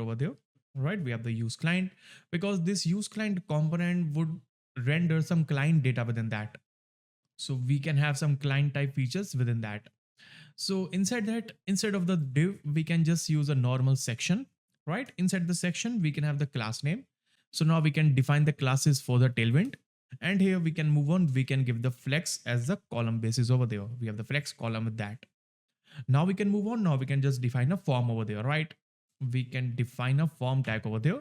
right? We have the use client, because this use client component would render some client data within that. So we can have some client type features within that. So inside that, instead of the div, we can just use a normal section, right? Inside the section, we can have the class name. So now we can define the classes for the tailwind. And here we can move on. We can give the flex as the column basis over there. We have the flex column with that. Now we can move on. Now we can just define a form over there, right? We can define a form tag over there.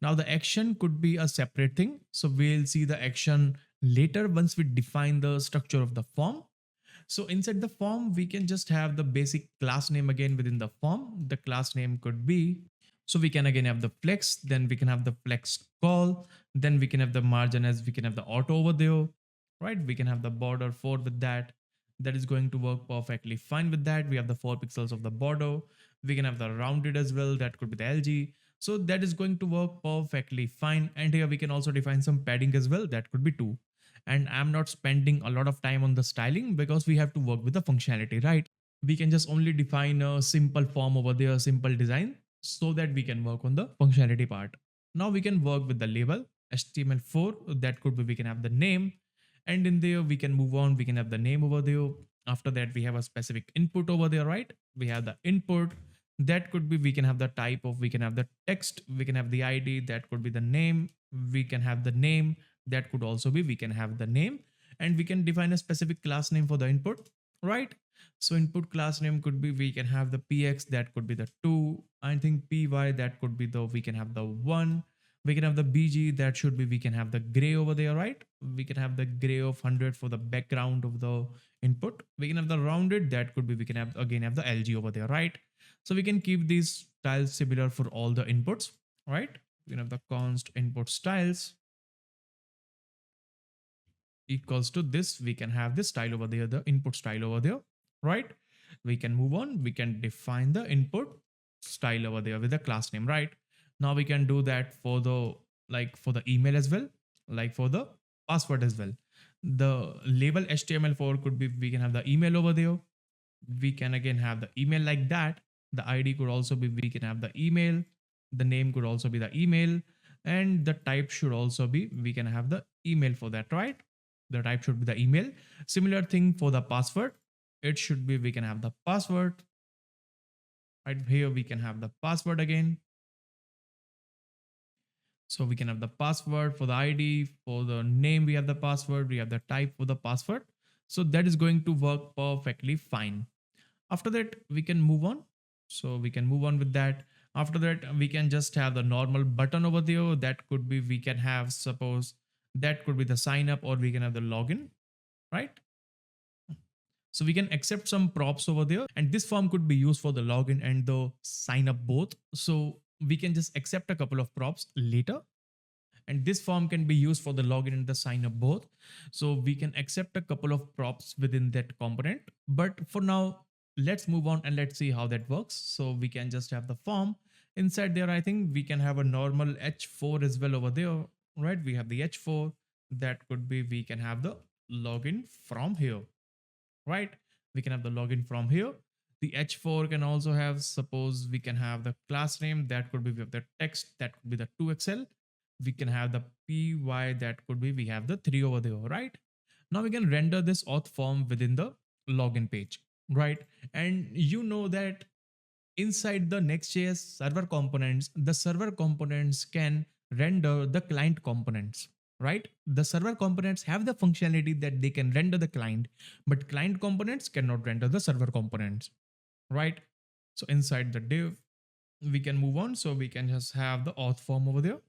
Now the action could be a separate thing. So we'll see the action later once we define the structure of the form. So inside the form, we can just have the basic class name again within the form. The class name could be, so we can again have the flex, then we can have the flex call, then we can have the margin as we can have the auto over there, right? We can have the border 4 with that. That is going to work perfectly fine with that. We have the 4 pixels of the border. We can have the rounded as well. That could be the LG. So that is going to work perfectly fine. And here we can also define some padding as well. That could be 2. And I'm not spending a lot of time on the styling because we have to work with the functionality, right? We can just only define a simple form over there, simple design, so that we can work on the functionality part. Now we can work with the label HTML4. That could be, we can have the name, and in there we can move on. We can have the name over there. After that, we have a specific input over there, right? We have the input. That could be, we can have the type of, we can have the text, we can have the ID, that could be the name, we can have the name, that could also be, we can have the name, and we can define a specific class name for the input, right? So input class name could be, we can have the px, that could be the 2. I think py, that could be the, we can have the 1. We can have the bg, that should be, we can have the gray over there, right? We can have the gray of 100 for the background of the input. We can have the rounded, that could be, we can have again have the lg over there, right? So we can keep these styles similar for all the inputs, right? We can have the const input styles equals to this. We can have this style over there, the input style over there, right? We can move on. We can define the input style over there with the class name, right? Now we can do that for the, like for the email as well, like for the password as well. The label HTML4 could be, we can have the email over there. We can again have the email like that. The ID could also be, we can have the email. The name could also be the email. And the type should also be, we can have the email for that, right? The type should be the email. Similar thing for the password. It should be, we can have the password. Right here, we can have the password again. So we can have the password for the ID, for the name, we have the password, we have the type for the password. So that is going to work perfectly fine. After that, we can move on. So we can move on with that. After that, we can just have the normal button over there. That could be, we can have, suppose that could be the sign up, or we can have the login, right? So we can accept some props over there, and this form could be used for the login and the sign up both. So we can just accept a couple of props later, and this form can be used for the login and the sign up both. So we can accept a couple of props within that component. But for now, let's move on and let's see how that works. So we can just have the form inside there. I think we can have a normal h4 as well over there, right? We have the h4. That could be, we can have the login from here, right? We can have the login from here. The h4 can also have, suppose we can have the class name, that could be, we have the text, that could be the 2xl. We can have the py, that could be, we have the 3 over there, right? Now we can render this auth form within the login page, right? And you know that inside the Next.js server components, the server components can render the client components, right? The server components have the functionality that they can render the client, but client components cannot render the server components, right? So inside the div, we can move on. So we can just have the auth form over there,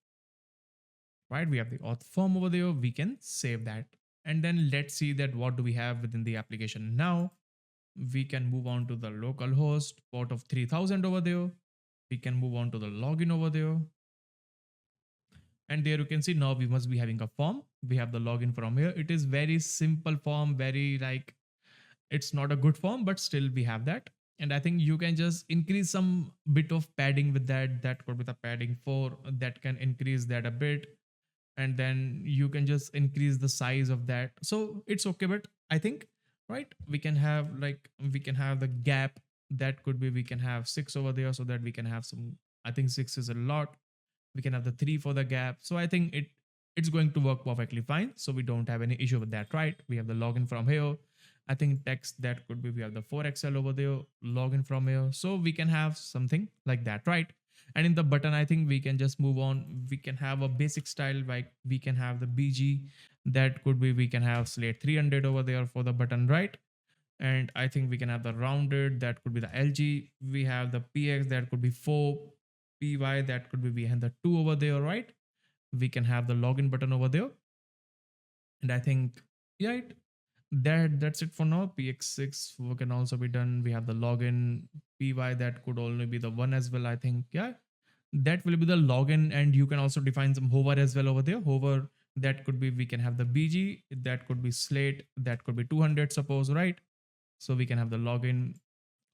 right? We have the auth form over there. We can save that. And then let's see that what do we have within the application now. We can move on to the local host port of 3000 over there. We can move on to the login over there. And there you can see now we must be having a form. We have the login from here. It is very simple form, very like, it's not a good form, but still we have that. And I think you can just increase some bit of padding with that. That could be the padding 4, that can increase that a bit. And then you can just increase the size of that. So it's okay, but I think, right, we can have like, we can have the gap, that could be, we can have 6 over there, so that we can have some, I think 6 is a lot. We can have the 3 for the gap. So I think it's going to work perfectly fine. So we don't have any issue with that, right? We have the login from here. I think text, that could be, we have the 4xl over there, login from here. So we can have something like that, right? And in the button, I think we can just move on. We can have a basic style, like we can have the BG, that could be, we can have slate 300 over there for the button, right? And I think we can have the rounded, that could be the LG. We have the PX, that could be 4, PY, that could be, we have the 2 over there, right? We can have the login button over there. And I think, yeah, that's it for now. PX6 can also be done. We have the login, PY, that could only be the 1 as well, I think. Yeah, that will be the login. And you can also define some hover as well over there. Hover, that could be, we can have the BG, that could be slate, that could be 200, suppose, right? So we can have the login,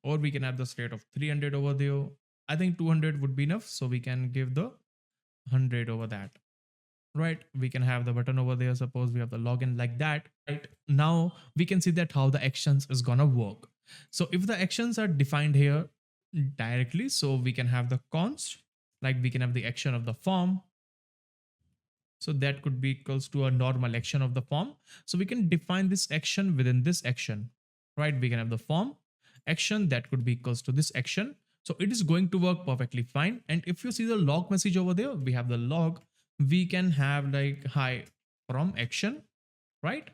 or we can have the slate of 300 over there. I think 200 would be enough. So we can give the 100 over that, right? We can have the button over there. Suppose we have the login like that, right? Now we can see that how the actions is gonna work. So if the actions are defined here directly, so we can have the const, like we can have the action of the form. So that could be equals to a normal action of the form. So we can define this action within this action, right? We can have the form action, that could be equals to this action. So it is going to work perfectly fine. And if you see the log message over there, we have the log, we can have like hi from action, right?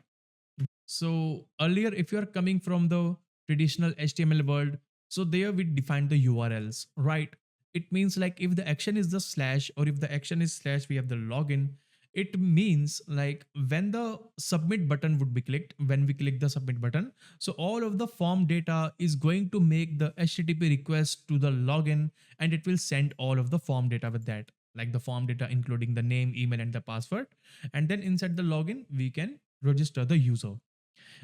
So earlier, if you are coming from the traditional HTML world, so there we defined the URLs, right? It means like if the action is the slash, or if the action is slash, we have the login. It means like when the submit button would be clicked, when we click the submit button, so all of the form data is going to make the HTTP request to the login, and it will send all of the form data with that, like the form data including the name, email, and the password. And then inside the login, we can register the user.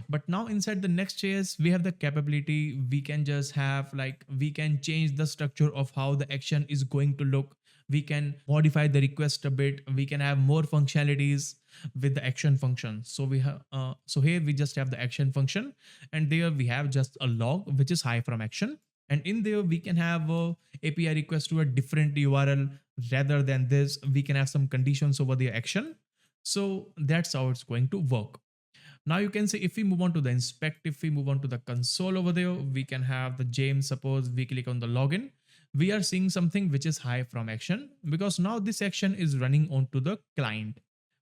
But now inside the Next.js, we have the capability, we can just have like, we can change the structure of how the action is going to look. We can modify the request a bit. We can have more functionalities with the action function. So we have, so here we just have the action function, and there we have just a log, which is hi from action. And in there, we can have a API request to a different URL. Rather than this, we can have some conditions over the action. So that's how it's going to work. Now you can see, if we move on to the inspect, if we move on to the console over there, we can have the James. Suppose we click on the login, we are seeing something which is hi from action, because now this action is running onto the client.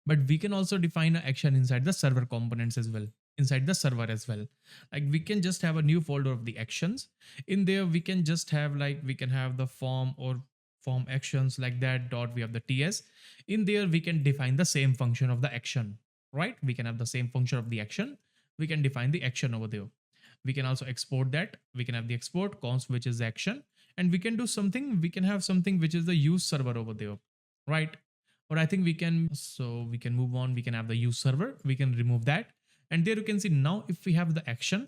But we can also define an action inside the server components as well, inside the server as well. Like we can just have a new folder of the actions. In there, we can just have like, we can have the form or form actions like that dot, we have the TS. In there, we can define the same function of the action, right? We can have the same function of the action. We can define the action over there. We can also export that. We can have the export const, which is the action. And we can do something, we can have something which is the use server over there, right? Or I think we can, so we can move on. We can have the use server. We can remove that. And there you can see now if we have the action,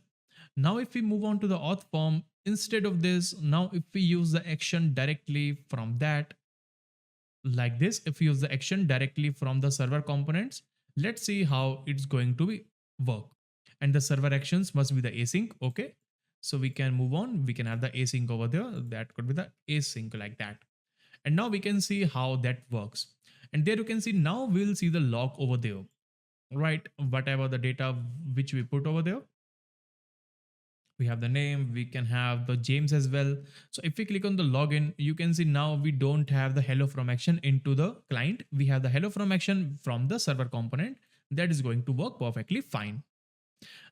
now if we move on to the auth form, instead of this, now if we use the action directly from that, like this, if we use the action directly from the server components, let's see how it's going to be work. And the server actions must be the async. Okay. So we can move on. We can have the async over there. That could be the async like that. And now we can see how that works. And there you can see now we'll see the log over there, right? Whatever the data which we put over there. We have the name, we can have the James as well. So if we click on the login, you can see now we don't have the hello from action into the client. We have the hello from action from the server component. That is going to work perfectly fine.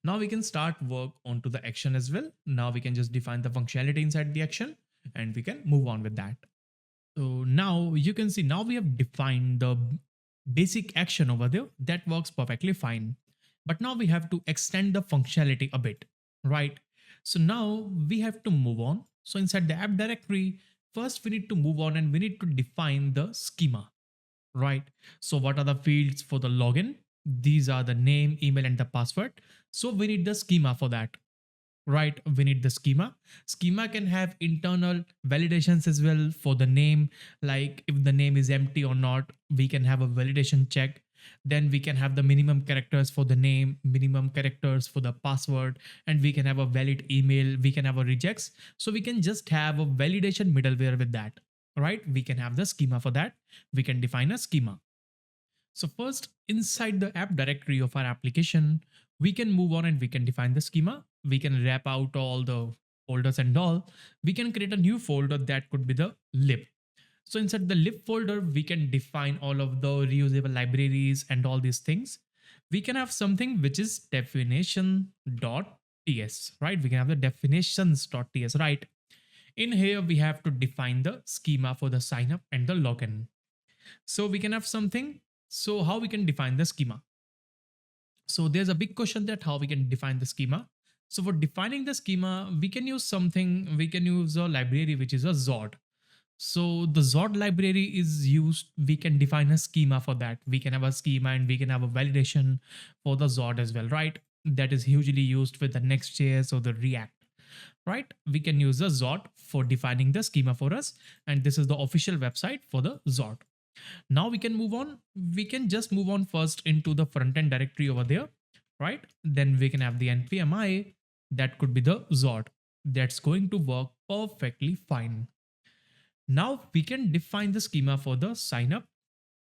Now we can start work onto the action as well. Now we can just define the functionality inside the action and we can move on with that. So now you can see now we have defined the basic action over there. That works perfectly fine. But now we have to extend the functionality a bit, right? So now we have to move on. So inside the app directory, first we need to move on and we need to define the schema, right? So what are the fields for the login? These are the name, email, and the password. So we need the schema for that, right? We need the schema can have internal validations as well for the name, like if the name is empty or not, we can have a validation check. Then we can have the minimum characters for the name, minimum characters for the password, and we can have a valid email, we can have a regex. So we can just have a validation middleware with that, right? We can have the schema for that. We can define a schema. So first, inside the app directory of our application, we can move on and we can define the schema. We can wrap out all the folders and all. We can create a new folder that could be the lib. So inside the lib folder, we can define all of the reusable libraries and all these things. We can have something which is definition.ts, right? We can have the definitions.ts, right? In here, we have to define the schema for the sign up and the login. So we can have something. So how we can define the schema? So there's a big question that how we can define the schema. So for defining the schema, we can use something, we can use a library which is a Zod. So the Zod library is used, we can define a schema for that. We can have a schema and we can have a validation for the Zod as well, right? That is hugely used with the Next.js or the React, right? We can use a Zod for defining the schema for us. And this is the official website for the Zod. Now we can move on. We can just move on first into the front-end directory over there, right? Then we can have the npmi, that could be the Zod. That's going to work perfectly fine. Now we can define the schema for the sign up,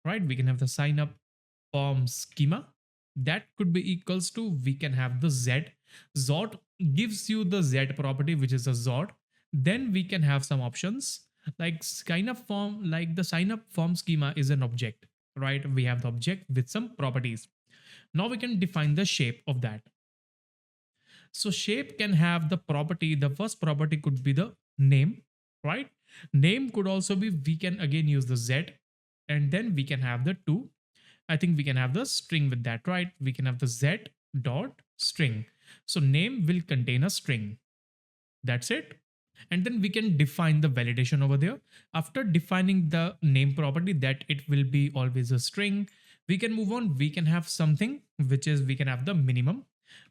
right? We can have the sign up form schema. That could be equals to, we can have the Z. Zod gives you the Z property, which is a Zod. Then we can have some options like sign up form, like the sign up form schema is an object, right? We have the object with some properties. Now we can define the shape of that. So shape can have the property, the first property could be the name, right? Name could also be, we can again use the Z, and then we can have the two. I think we can have the string with that, right? We can have the Z dot string. So name will contain a string. That's it. And then we can define the validation over there. After defining the name property that it will be always a string, we can move on. We can have something which is, we can have the minimum.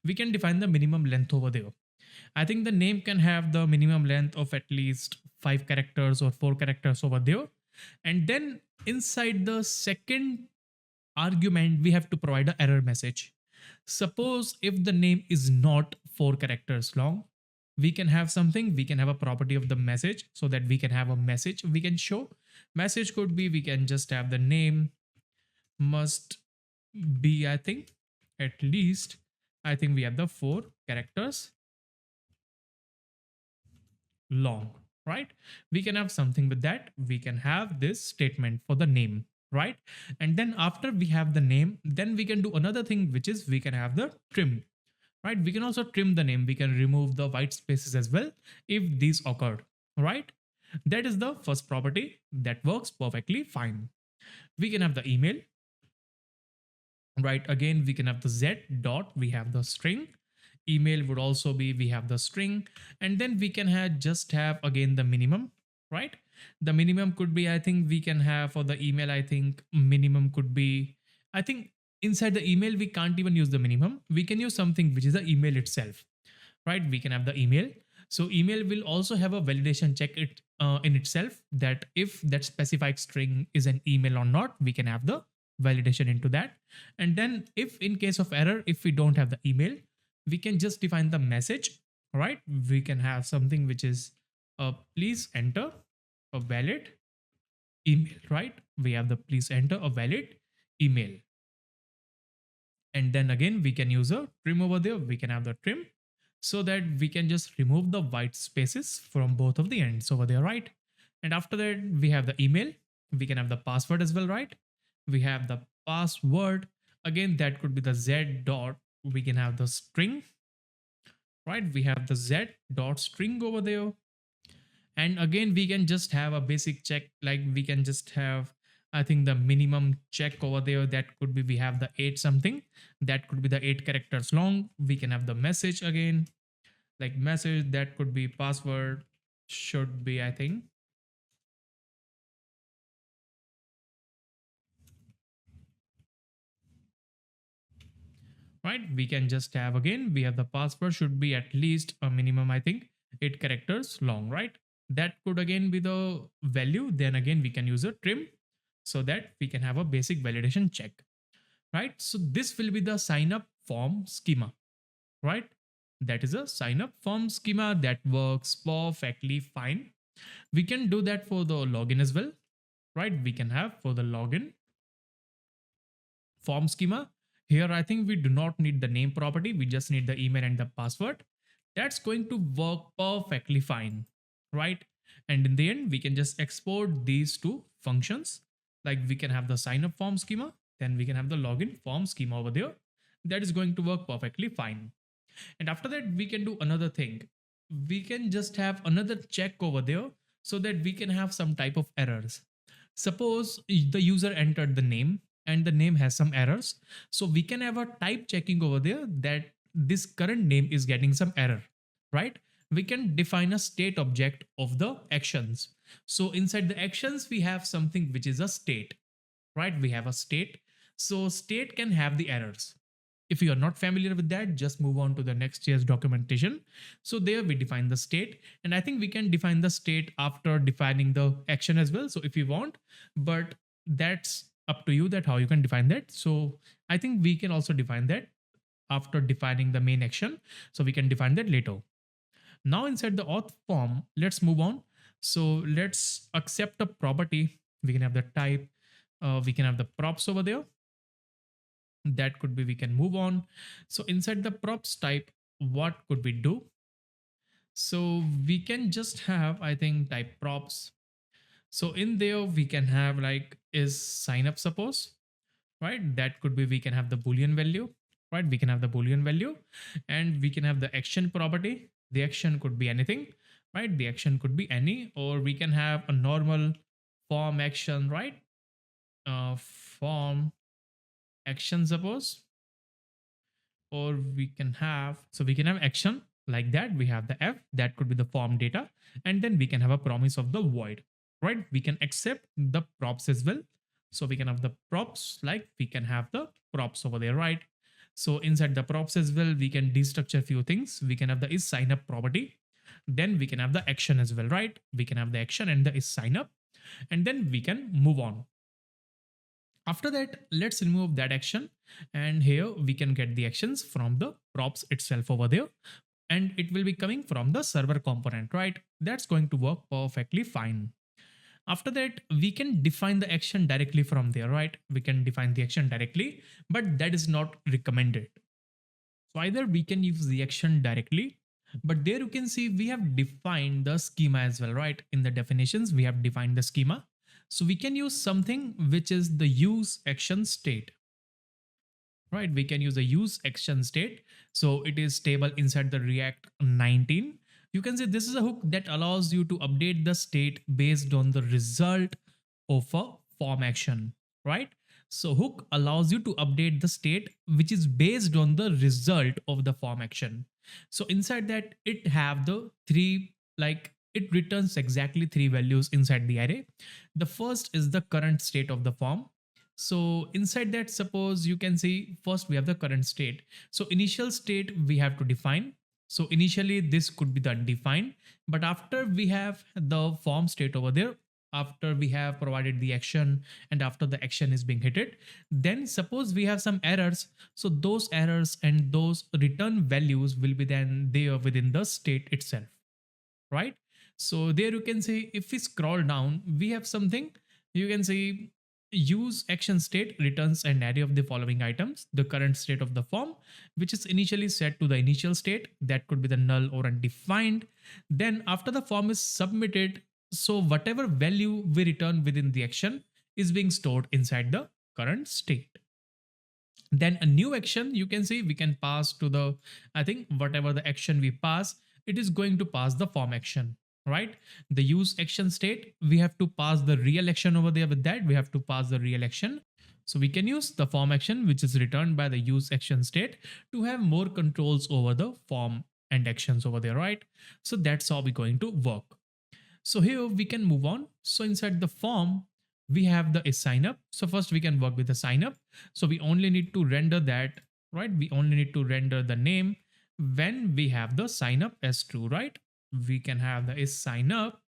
We can define the minimum length over there. I think the name can have the minimum length of at least 5 characters or 4 characters over there. And then inside the second argument, we have to provide an error message. Suppose if the name is not 4 characters long, we can have something, we can have a property of the message so that we can have a message we can show. Message could be, we can just have the name must be, I think, at least, I think we have the 4 characters long, right? We can have something with that. We can have this statement for the name, right? And then after we have the name, then we can do another thing, which is we can have the trim, right? We can also trim the name. We can remove the white spaces as well if these occurred, right? That is the first property that works perfectly fine. We can have the email, right? Again, we can have the Z dot, we have the string. Email would also be, we have the string. And then we can have just have again the minimum, right? The minimum could be, I think we can have for the email, I think minimum could be, I think inside the email, we can't even use the minimum. We can use something which is the email itself, right? We can have the email. So email will also have a validation check in itself, that if that specified string is an email or not, we can have the validation into that. And then if in case of error, if we don't have the email, we can just define the message, right? We can have something which is please enter a valid email, right? We have the please enter a valid email. And then again, we can use a trim over there. We can have the trim. so that we can just remove the white spaces from both of the ends over there, right? And after that, we have the email. We can have the password as well, right? We have the password. Again, that could be the Z dot. We can have the string, right? We have the Z dot string over there. And again, we can just have a basic check, like we can just have, I think the minimum check over there, that could be, we have the 8 something, that could be the 8 characters long. We can have the message again, like message, that could be password, should be, I think, right? We can just have, again, we have the password should be at least a minimum, I think, 8 characters long, right? That could again be the value. Then again, we can use a trim so that we can have a basic validation check, right? So this will be the sign up form schema, right? That is a sign up form schema that works perfectly fine. We can do that for the login as well, right? We can have for the login form schema. Here, I think we do not need the name property. We just need the email and the password. That's going to work perfectly fine, right? And in the end, we can just export these two functions. Like we can have the sign up form schema, then we can have the login form schema over there. That is going to work perfectly fine. And after that, we can do another thing. We can just have another check over there so that we can have some type of errors. Suppose the user entered the name and the name has some errors. So we can have a type checking over there that this current name is getting some error, right? We can define a state object of the actions. So inside the actions, we have something which is a state, right? We have a state. So state can have the errors. If you are not familiar with that, just move on to the Next.js documentation. So there we define the state, and I think we can define the state after defining the action as well. So if you want, but that's up to you that how you can define that. So I think we can also define that after defining the main action. So we can define that later. Now inside the auth form, let's move on. So let's accept a property. We can have the type. We can have the props over there. That could be, we can move on. So inside the props type, what could we do? So we can just have, I think, type props. So in there we can have like is sign up, suppose, right? That could be, we can have the boolean value, right? We can have the boolean value, and we can have the action property. The action could be anything, right? The action could be any, or we can have a normal form action, right? Form action, suppose, or we can have, so we can have action like that. We have the f, that could be the form data, and then we can have a promise of the void, right? We can accept the props as well. So we can have the props, like we can have the props over there, right? So inside the props as well, we can destructure few things. We can have the is sign up property, then we can have the action as well, right? We can have the action and the is sign up, and then we can move on. After that, let's remove that action, and here we can get the actions from the props itself over there, and it will be coming from the server component, right? That's going to work perfectly fine. After that, we can define the action directly from there, right? We can define the action directly, but that is not recommended. So either we can use the action directly, but there you can see we have defined the schema as well, right? In the definitions, we have defined the schema. So we can use something which is the use action state, right? We can use the use action state. So it is stable inside the React 19. You can say this is a hook that allows you to update the state based on the result of a form action, right? So hook allows you to update the state which is based on the result of the form action. So inside that, it have the three, like it returns exactly three values inside the array. The first is the current state of the form. So inside that, suppose you can see first we have the current state. So initial state we have to define. So initially this could be the undefined, but after we have the form state over there, after we have provided the action and after the action is being hit, then suppose we have some errors. So those errors and those return values will be then there within the state itself, right? So there you can see if we scroll down, we have something, you can see use action state returns an array of the following items: the current state of the form, which is initially set to the initial state, that could be the null or undefined. Then after the form is submitted, so whatever value we return within the action is being stored inside the current state. Then a new action, you can see we can pass to the, I think whatever the action we pass, it is going to pass the form action, right? The use action state, we have to pass the real action over there. With that, we have to pass the real action. So we can use the form action, which is returned by the use action state, to have more controls over the form and actions over there, right? So that's how we're going to work. So here we can move on. So inside the form, we have the is sign up. So first we can work with the sign up. So we only need to render that, right? We only need to render the name when we have the sign up as true, right? We can have the is sign up.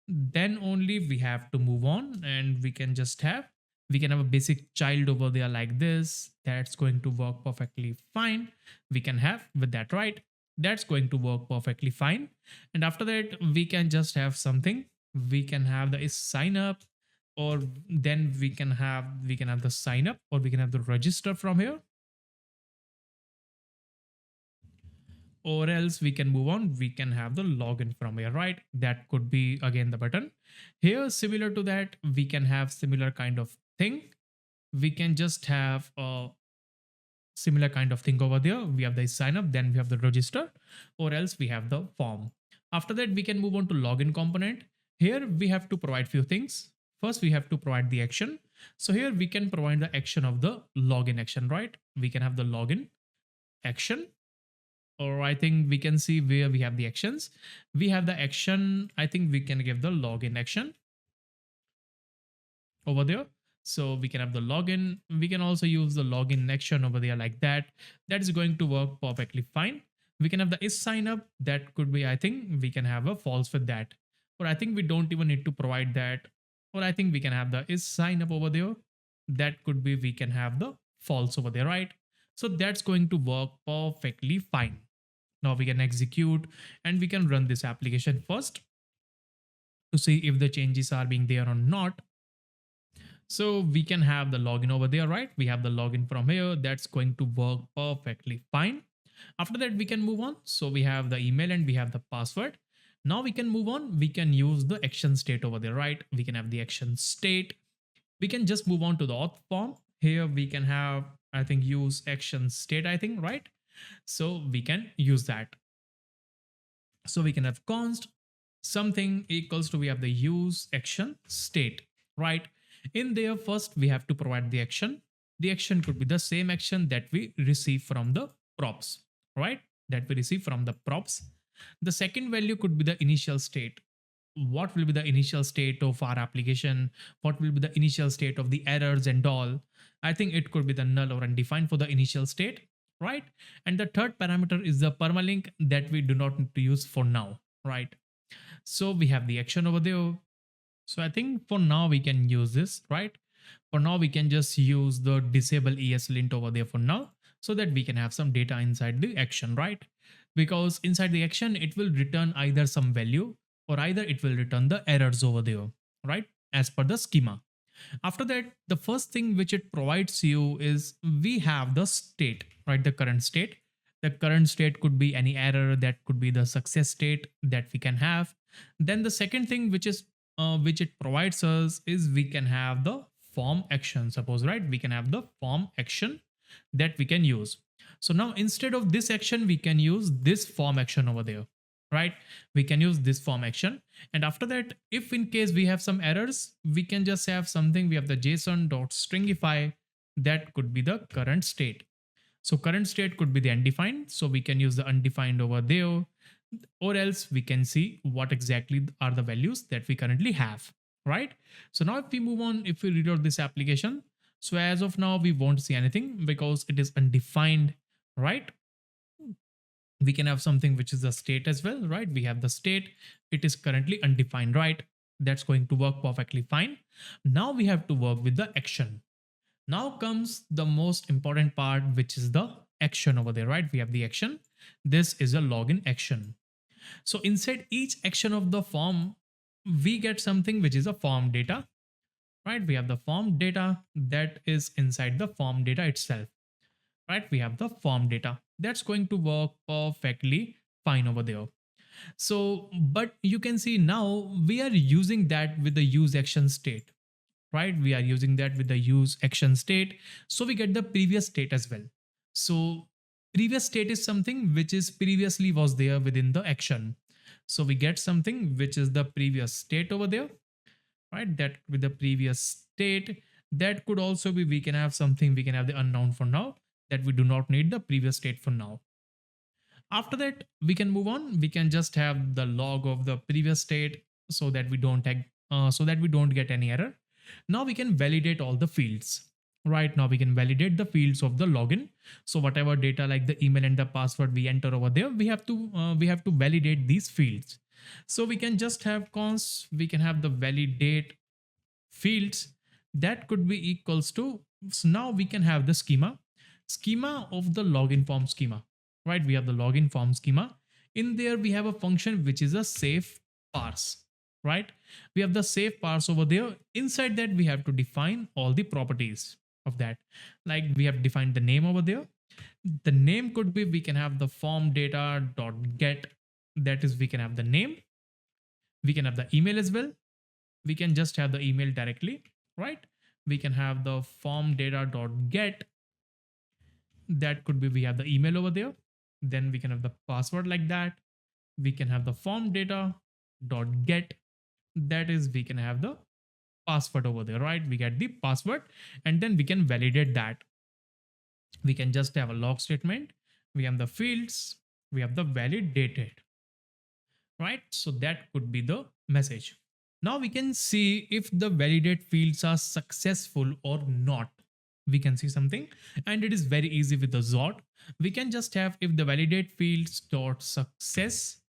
Then only we have to move on, and we can have a basic child over there like this. That's going to work perfectly fine. We can have with that, right? That's going to work perfectly fine. And after that, we can just have something. We can have the is sign up, or then we can have the sign up, or we can have the register from here, or else we can move on. We can have the login from here, right? That could be again the button here. Similar to that, we can have similar kind of thing. We can just have a similar kind of thing over there. We have the sign up, then we have the register, or else we have the form. After that, we can move on to login component. Here we have to provide few things. First, we have to provide the action. So here we can provide the action of the login action, right? We can have the login action, or I think we can see where we have the actions. We have the action. I think we can give the login action over there. So we can have the login. We can also use the login action over there like that. That is going to work perfectly fine. We can have the is sign up. That could be, I think we can have a false with that. Or I think we don't even need to provide that. Or I think we can have the is sign up over there. That could be, we can have the false over there, right? So that's going to work perfectly fine. Now we can execute and we can run this application first to see if the changes are being there or not. So we can have the login over there, right? We have the login from here. That's going to work perfectly fine. After that, we can move on. So we have the email and we have the password. Now we can move on. We can use the action state over there, right? We can have the action state. We can just move on to the auth form. Here we can have, I think, use action state, I think, right? So we can use that. So we can have const something equals to, we have the use action state, right? In there, first we have to provide the action. The action could be the same action that we receive from the props, right? That we receive from the props. The second value could be the initial state. What will be the initial state of our application? What will be the initial state of the errors and all? I think it could be the null or undefined for the initial state, right? And the third parameter is the permalink that we do not need to use for now, right? So we have the action over there. So I think for now we can use this, right? For now we can just use the disable ESLint over there for now, so that we can have some data inside the action, right? Because inside the action, it will return either some value or either it will return the errors over there, right? As per the schema. After that, the first thing which it provides you is we have the state, right? The current state. The current state could be any error, that could be the success state that we can have. Then the second thing which it provides us is we can have the form action. Suppose, right? We can have the form action that we can use. So now instead of this action, we can use this form action over there, right? We can use this form action. And after that, if in case we have some errors, we can just have something. We have the JSON.stringify. That could be the current state. So current state could be the undefined. So we can use the undefined over there, or else we can see what exactly are the values that we currently have, right? So now if we move on, if we reload this application, so as of now, we won't see anything because it is undefined, right? We can have something which is the state as well, right? We have the state. It is currently undefined, right? That's going to work perfectly fine. Now we have to work with the action. Now comes the most important part, which is the action over there, right? We have the action. This is a login action. So inside each action of the form, we get something which is a form data. right? We have the form data that is inside the form data itself, right? We have the form data that's going to work perfectly fine over there. So, but you can see now we are using that with the use action state, right? We are using that with the use action state. So we get the previous state as well. So previous state is something which is previously was there within the action. So we get something which is the previous state over there, right? That with the previous state, that could also be, we can have something, we can have the unknown for now, that we do not need the previous state for now. After that, we can move on. We can just have the log of the previous state so that we don't get any error. Now we can validate all the fields. Right now we can validate the fields of the login. So whatever data like the email and the password we enter over there, we have to validate these fields. So we can just have const. We can have the validate fields that could be equals to, so now we can have the schema of the login form schema, right? We have the login form schema. In there we have a function which is a safe parse, right? We have the safe parse over there. Inside that we have to define all the properties of that. Like we have defined the name over there. The name could be, we can have the form data dot get, that is we can have the name. We can have the email as well. We can just have the email directly, right? We can have the form data dot get, that could be, we have the email over there. Then we can have the password like that. We can have the form data dot get, that is we can have the password over there, right? We get the password and then we can validate that. We can just have a log statement. We have the fields, we have the validated, right? So that could be the message. Now we can see if the validate fields are successful or not. We can see something, and it is very easy with the Zod. We can just have if the validate fields dot success,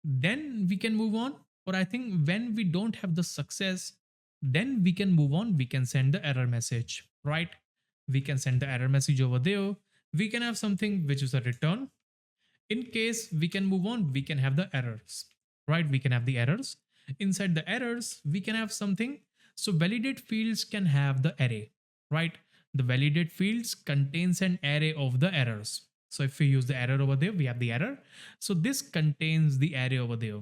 then we can move on. Or I think when we don't have the success, then we can move on. We can send the error message, right? We can send the error message over there. We can have something which is a return. In case we can move on, we can have the errors, right? We can have the errors. Inside the errors, we can have something. So validate fields can have the array, right? The validate fields contains an array of the errors. So if we use the error over there, we have the error. So this contains the array over there,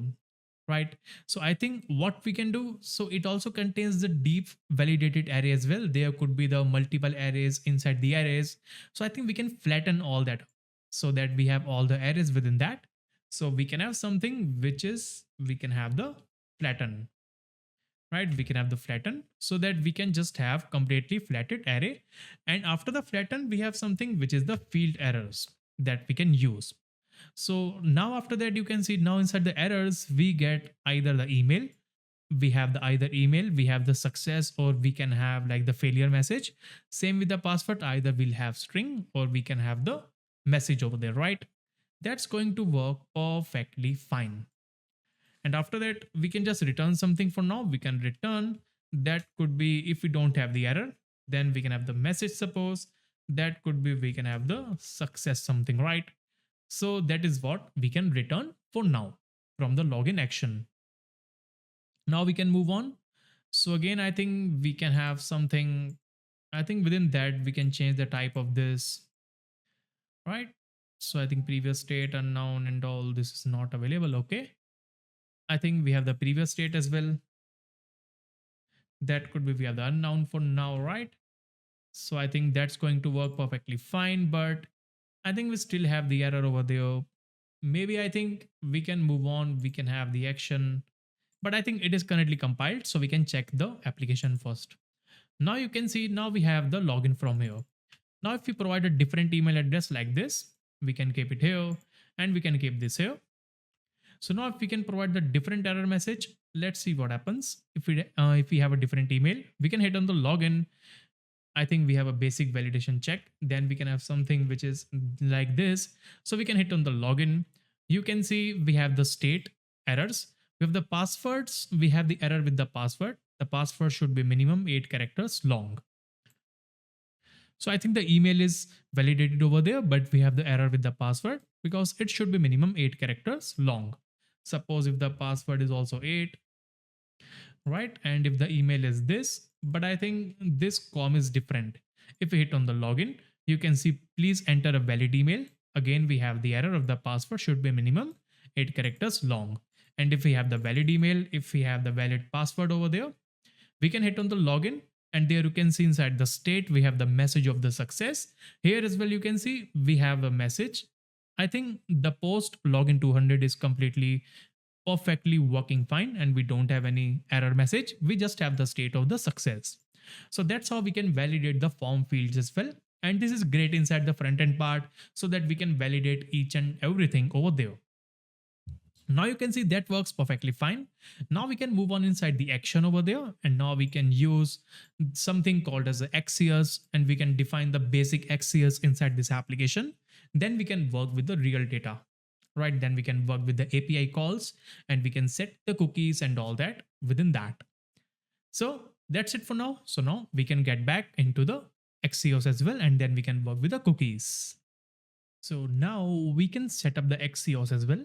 right? So I think what we can do, so it also contains the deep validated array as well. There could be the multiple arrays inside the arrays. So I think we can flatten all that so that we have all the arrays within that. So we can have something which is, we can have the flatten, right? We can have the flatten so that we can just have completely flattened array. And after the flatten, we have something which is the field errors that we can use. So now after that, you can see now inside the errors, we get either the email, we have the either email, we have the success, or we can have like the failure message. Same with the password, either we'll have string or we can have the message over there, right? That's going to work perfectly fine. And after that, we can just return something for now. We can return, that could be if we don't have the error, then we can have the message suppose. That could be we can have the success something, right? So that is what we can return for now from the login action. Now we can move on. So again, I think we can have something, I think within that we can change the type of this, right? So I think previous state, unknown and all this is not available. Okay. I think we have the previous state as well. That could be we have the unknown for now, right? So I think that's going to work perfectly fine, but I think we still have the error over there. Maybe I think we can move on. We can have the action, but I think it is currently compiled. So we can check the application first. Now you can see now we have the login from here. Now if we provide a different email address like this, we can keep it here and we can keep this here. So now if we can provide the different error message, let's see what happens. If we have a different email, we can hit on the login. I think we have a basic validation check. Then we can have something which is like this. So we can hit on the login. You can see we have the state errors. We have the passwords. We have the error with the password. The password should be minimum 8 characters long. So I think the email is validated over there, but we have the error with the password because it should be minimum 8 characters long. Suppose if the password is also 8, right? And if the email is this, but I think this com is different. If we hit on the login, you can see please enter a valid email. Again, we have the error of the password should be minimum 8 characters long. And if we have the valid email, if we have the valid password over there, we can hit on the login, and there you can see inside the state we have the message of the success. Here as well you can see we have a message. I think the post login 200 is completely perfectly working fine, and we don't have any error message. We just have the state of the success. So that's how we can validate the form fields as well. And this is great inside the front end part, so that we can validate each and everything over there. Now you can see that works perfectly fine. Now we can move on inside the action over there, and now we can use something called as the axios, and we can define the basic axios inside this application. Then we can work with the real data, right? Then we can work with the API calls, and we can set the cookies and all that within that. So that's it for now. So now we can get back into the axios as well, and then we can work with the cookies. So now we can set up the axios as well.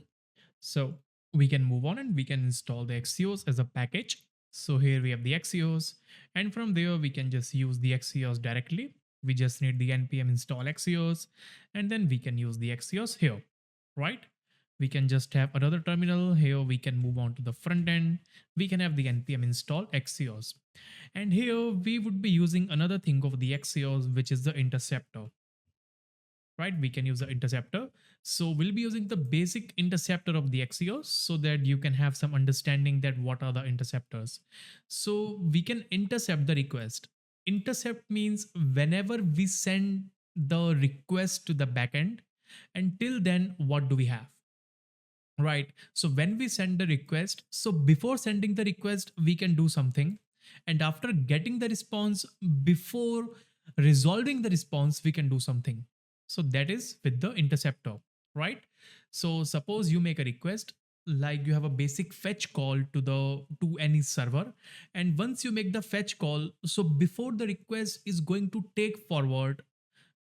So we can move on and we can install the Axios as a package. So here we have the Axios, and from there we can just use the Axios directly. We just need the npm install Axios, and then we can use the Axios here, right? We can just have another terminal here. We can move on to the front end. We can have the npm install Axios, and here we would be using another thing of the Axios, which is the interceptor, right? We can use the interceptor. So we'll be using the basic interceptor of the Axios, so that you can have some understanding that what are the interceptors. So we can intercept the request. Intercept means whenever we send the request to the backend, until then, what do we have? Right. So when we send the request, so before sending the request, we can do something. And after getting the response, before resolving the response, we can do something. So that is with the interceptor, right? So suppose you make a request, like you have a basic fetch call to any server, and once you make the fetch call, so before the request is going to take forward,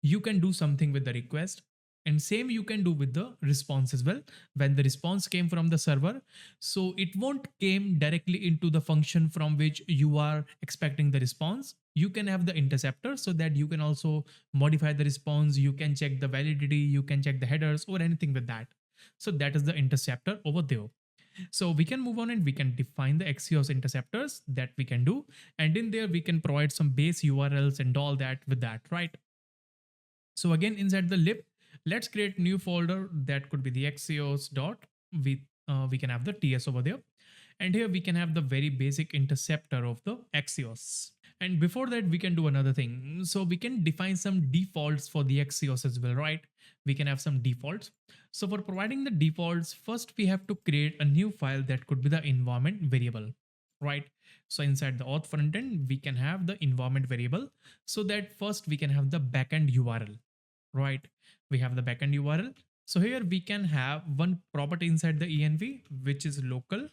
you can do something with the request, and same you can do with the response as well. When the response came from the server, so it won't came directly into the function from which you are expecting the response. You can have the interceptor, so that you can also modify the response, you can check the validity, you can check the headers or anything with that. So that is the interceptor over there. So we can move on and we can define the Axios interceptors that we can do, and in there we can provide some base URLs and all that with that, right? So again, inside the lib, let's create new folder that could be the Axios dot. We can have the TS over there, and here we can have the very basic interceptor of the Axios. And before that, we can do another thing. So we can define some defaults for the Axios as well, right? We can have some defaults. So for providing the defaults, first we have to create a new file that could be the environment variable, right? So inside the auth frontend, we can have the environment variable, so that first we can have the backend URL, right? We have the backend URL. So here we can have one property inside the env, which is local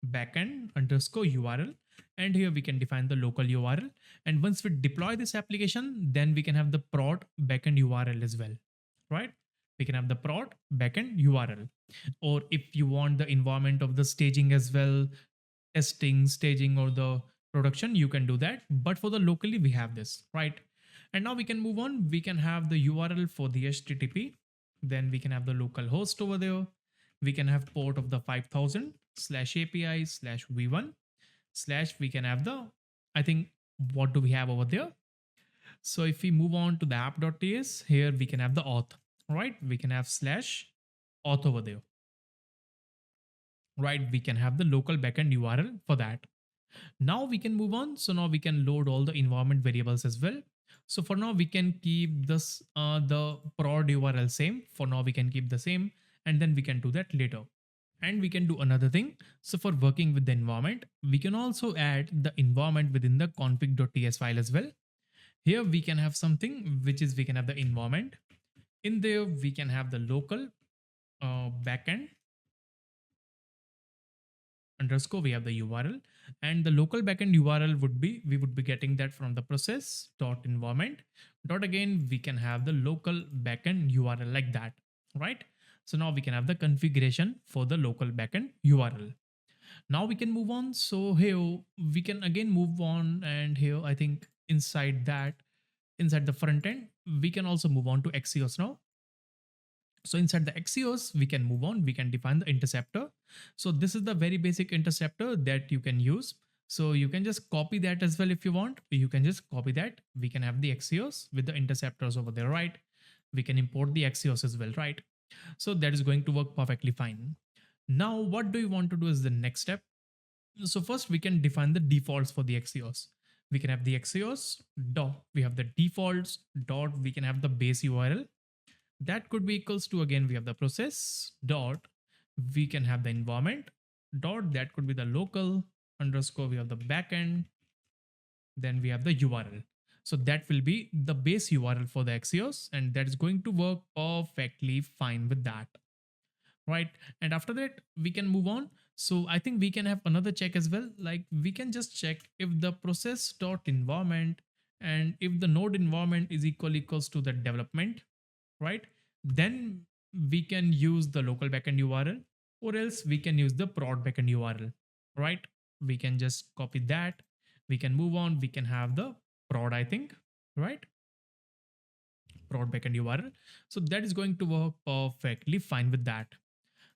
backend underscore URL. And here we can define the local URL. And once we deploy this application, then we can have the prod backend URL as well, right? We can have the prod backend URL. Or if you want the environment of the staging as well, testing, staging, or the production, you can do that. But for the locally, we have this, right? And now we can move on. We can have the URL for the HTTP. Then we can have the local host over there. We can have port of the 5000 /API /v1 / we can have the, I think, what do we have over there? So if we move on to the app.ts, here we can have the auth, right? We can have /auth over there, right? We can have the local backend URL for that. Now we can move on. So now we can load all the environment variables as well. So for now we can keep this the prod URL same. For now we can keep the same, and then we can do that later. And we can do another thing. So for working with the environment, we can also add the environment within the config.ts file as well. Here we can have something which is we can have the environment. In there we can have the local backend underscore, we have the URL, and the local backend URL would be, we would be getting that from the process dot environment dot, again we can have the local backend URL like that, right? So now we can have the configuration for the local backend URL. Now we can move on. So here we can again move on, and here I think inside that, inside the front end, we can also move on to axios now. So inside the axios, we can move on. We can define the interceptor. So this is the very basic interceptor that you can use. So you can just copy that as well if you want. You can just copy that. We can have the axios with the interceptors over there, right? We can import the axios as well, right? So that is going to work perfectly fine. Now, what do you want to do is the next step. So first we can define the defaults for the axios. We can have the axios dot, we have the defaults dot, we can have the base URL. That could be equals to, again, we have the process dot, we can have the environment dot, that could be the local underscore, we have the backend, then we have the URL. So that will be the base URL for the axios, and that is going to work perfectly fine with that, right? And after that we can move on. So I think we can have another check as well, like we can just check if the process dot environment, and if the node environment is equals to the development, right? Then we can use the local backend URL, or else we can use the prod backend URL, right? We can just copy that. We can move on. We can have the prod, I think, right? Prod backend URL. So that is going to work perfectly fine with that.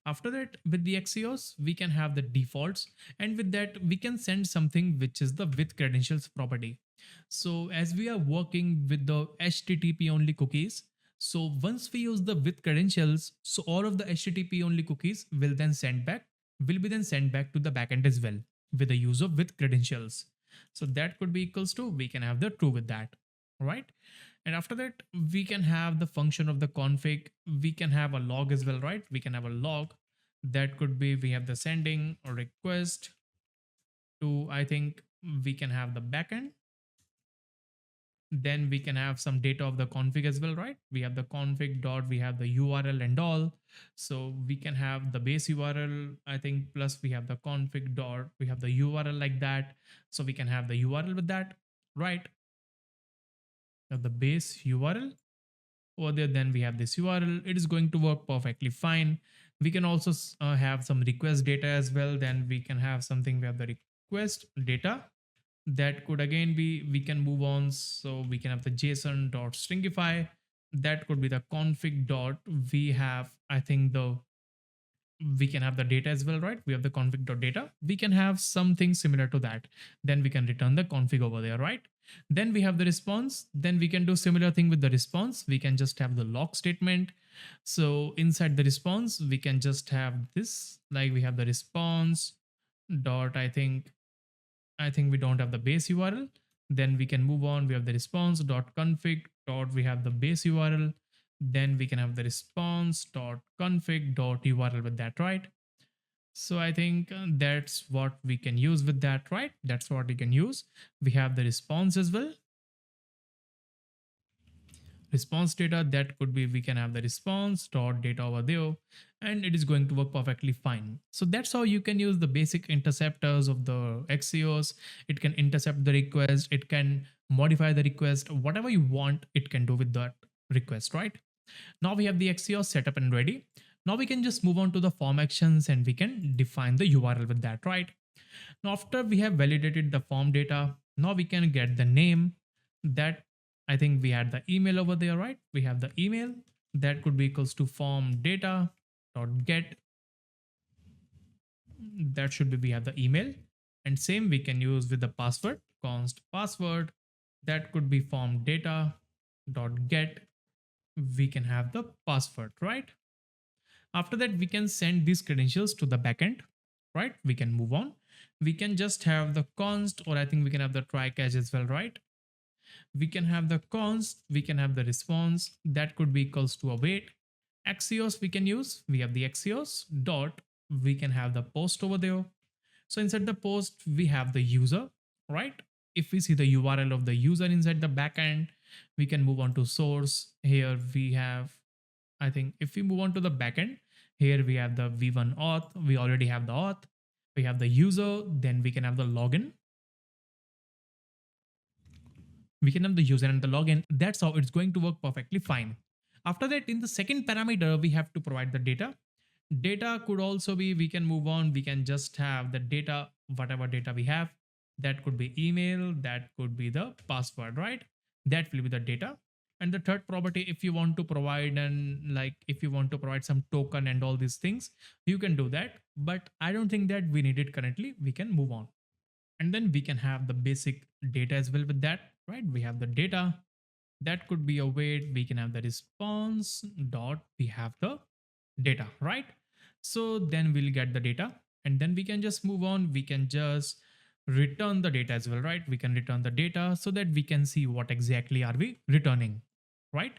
After that, with the axios, we can have the defaults, and with that, we can send something which is the with credentials property. So as we are working with the HTTP only cookies, so once we use the with credentials, so all of the HTTP only cookies will be then sent back to the backend as well with the use of with credentials. So that could be equals to, we can have the true with that, right? And after that, we can have the function of the config. We can have a log as well, right? We can have a log. That could be, we have the sending or request to, I think we can have the backend. Then we can have some data of the config as well, right? We have the config dot, we have the URL and all. So we can have the base URL, I think, plus we have the config dot, we have the URL like that. So we can have the URL with that, right? Have the base URL over there. Then we have this URL. It is going to work perfectly fine. We can also have some request data as well. Then we can have something, we have the request data. That could again be, we can move on. So we can have the JSON dot stringify. That could be the config dot, we have, I think, the, we can have the data as well, right? We have the config.data. We can have something similar to that. Then we can return the config over there, right? Then we have the response. Then we can do similar thing with the response. We can just have the log statement. So inside the response, we can just have this, like we have the response dot, I think we don't have the base URL. Then we can move on. We have the response dot config dot, we have the base URL. Then we can have the response dot config dot URL with that, right? So I think that's what we can use with that, right? That's what we can use. We have the response as well. Response data, that could be, we can have the response dot data over there, and it is going to work perfectly fine. So that's how you can use the basic interceptors of the axios. It can intercept the request, it can modify the request, whatever you want it can do with that request, right? Now we have the axios set up and ready. Now we can just move on to the form actions, and we can define the URL with that, right? Now after we have validated the form data, now we can get the name. That, I think we had the email over there, right? We have the email. That could be equals to form data dot get. That should be, we have the email. And same we can use with the password, const password. That could be form data dot get. We can have the password, right? After that, we can send these credentials to the backend, right? We can move on. We can just have the const, or I think we can have the try catch as well, right? We can have the const, we can have the response. That could be equals to await. Axios we can use. We have the axios dot, we can have the post over there. So inside the post, we have the user, right? If we see the URL of the user inside the backend, we can move on to source. Here we have, I think if we move on to the backend, here we have the v1 auth. We already have the auth. We have the user, then we can have the login. We can have the user and the login. That's how it's going to work perfectly fine. After that, in the second parameter, we have to provide the data. Data could also be, we can move on, we can just have the data, whatever data we have. That could be email, that could be the password, right? That will be the data. And the third property, if you want to provide, and like if you want to provide some token and all these things, you can do that. But I don't think that we need it currently. We can move on. And then we can have the basic data as well with that, right? We have the data. That could be a wait. We can have the response dot, we have the data, right? So then we'll get the data, and then we can just move on. We can just return the data as well, right? We can return the data so that we can see what exactly are we returning, right?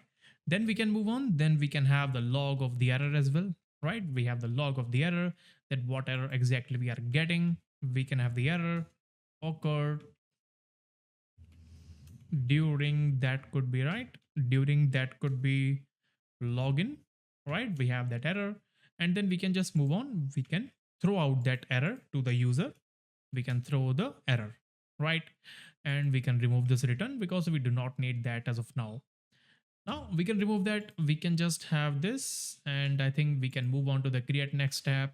Then we can move on. Then we can have the log of the error as well, right? We have the log of the error, that what error exactly we are getting. We can have the error occurred during, that could be, right, during, that could be login, right? We have that error. And then we can just move on. We can throw out that error to the user. We can throw the error, right? And we can remove this return because we do not need that as of now. Now we can remove that. We can just have this, and I think we can move on to the create next tab.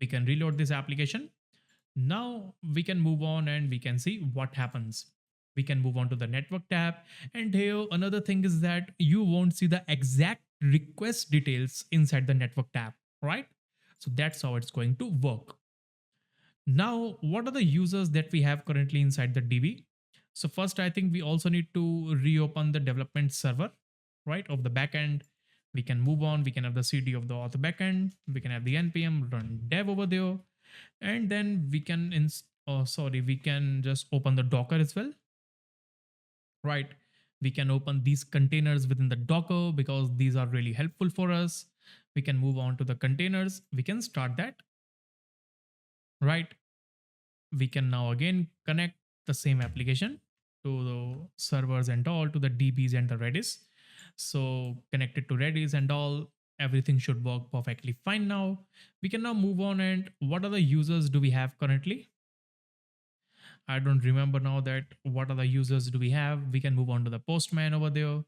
We can reload this application. Now we can move on and we can see what happens. We can move on to the network tab. And here another thing is that you won't see the exact request details inside the network tab, right? So that's how it's going to work. Now, what are the users that we have currently inside the DB? So first, I think we also need to reopen the development server, right, of the backend. We can move on. We can have the CD of the auth backend. We can have the npm run dev over there, and then we can we can just open the docker as well, right? We can open these containers within the docker because these are really helpful for us. We can move on to the containers. We can start that, right? We can now again connect the same application to the servers and all, to the DBs and the Redis. So connected to Redis and all, everything should work perfectly fine now. We can now move on. And what other users do we have currently? I don't remember now that what other users do we have. We can move on to the postman over there.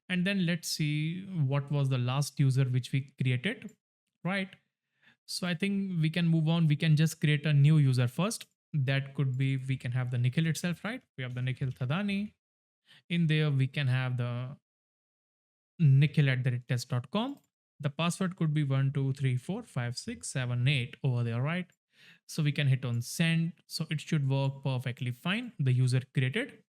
And then let's see what was the last user which we created, right? So I think we can move on. We can just create a new user first. That could be, we can have the Nikhil itself, right? We have the Nikhil Thadani. In there, we can have the Nikhil at the test.com. The password could be 1234567 8 over there, right? So we can hit on send. So it should work perfectly fine. The user created.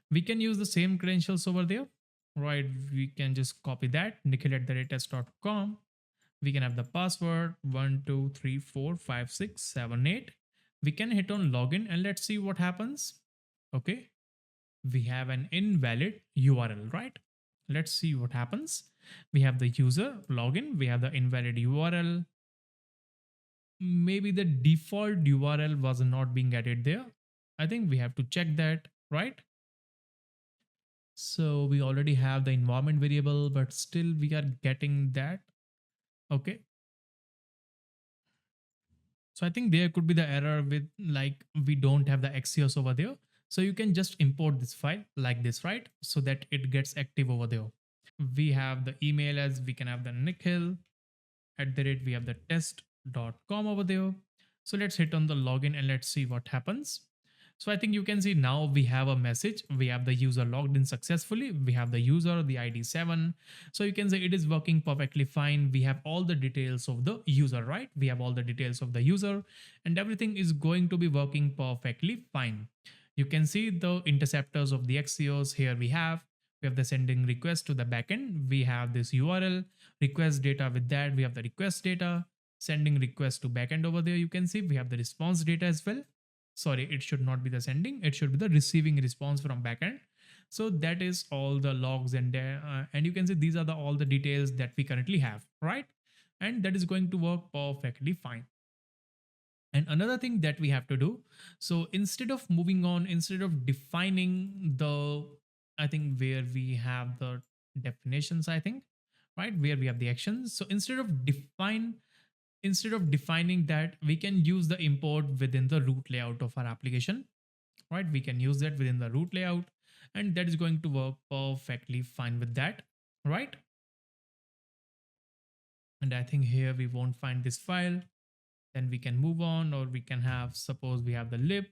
We can use the same credentials over there, right? We can just copy that, Nikhil at the test.com. We can have the password 1234567 8. We can hit on login and let's see what happens. Okay, we have an invalid URL, right? Let's see what happens. We have the user login, we have the invalid URL. Maybe the default URL was not being added there. I think we have to check that, right? So we already have the environment variable, but still we are getting that. Okay, so I think there could be the error with, like, we don't have the axios over there. So you can just import this file like this, right? So that it gets active over there. We have the email as, we can have the Nikhil at the rate, we have the test.com over there. So let's hit on the login and let's see what happens. So I think you can see now we have a message. We have the user logged in successfully. We have the user, the ID 7. So you can say it is working perfectly fine. We have all the details of the user, right? We have all the details of the user and everything is going to be working perfectly fine. You can see the interceptors of the axios. Here we have the sending request to the backend. We have this URL, request data. With that, we have the request data, sending request to backend over there. You can see we have the response data as well. Sorry, it should not be the sending, it should be the receiving response from backend. So that is all the logs and you can see these are all the details that we currently have, right? And that is going to work perfectly fine. And another thing that we have to do, so instead of moving on, instead of defining the, I think where we have the definitions, I think, right, where we have the actions. So instead of defining that, we can use the import within the root layout of our application, right? We can use that within the root layout and that is going to work perfectly fine with that, right? And I think here we won't find this file. Then we can move on, or we can have, suppose we have the lib.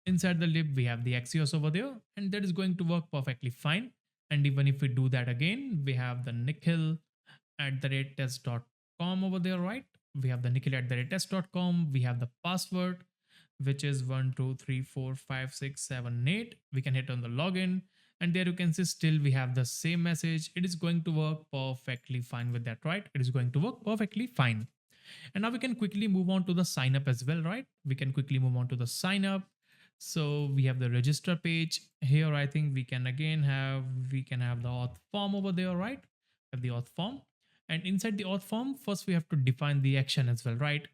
Inside the lib, we have the axios over there, and that is going to work perfectly fine. And even if we do that again, we have the Nikhil at the rate test.com over there, right? We have the Nikhil at the rate test.com. We have the password, which is 1234567 8. We can hit on the login, and there you can see still we have the same message. It is going to work perfectly fine with that, right? It is going to work perfectly fine. And now we can quickly move on to the sign up as well, right? We can quickly move on to the sign up. So we have the register page here. I think we can again have, we can have the auth form over there, right? Have the auth form. And inside the auth form, first we have to define the action as well, right?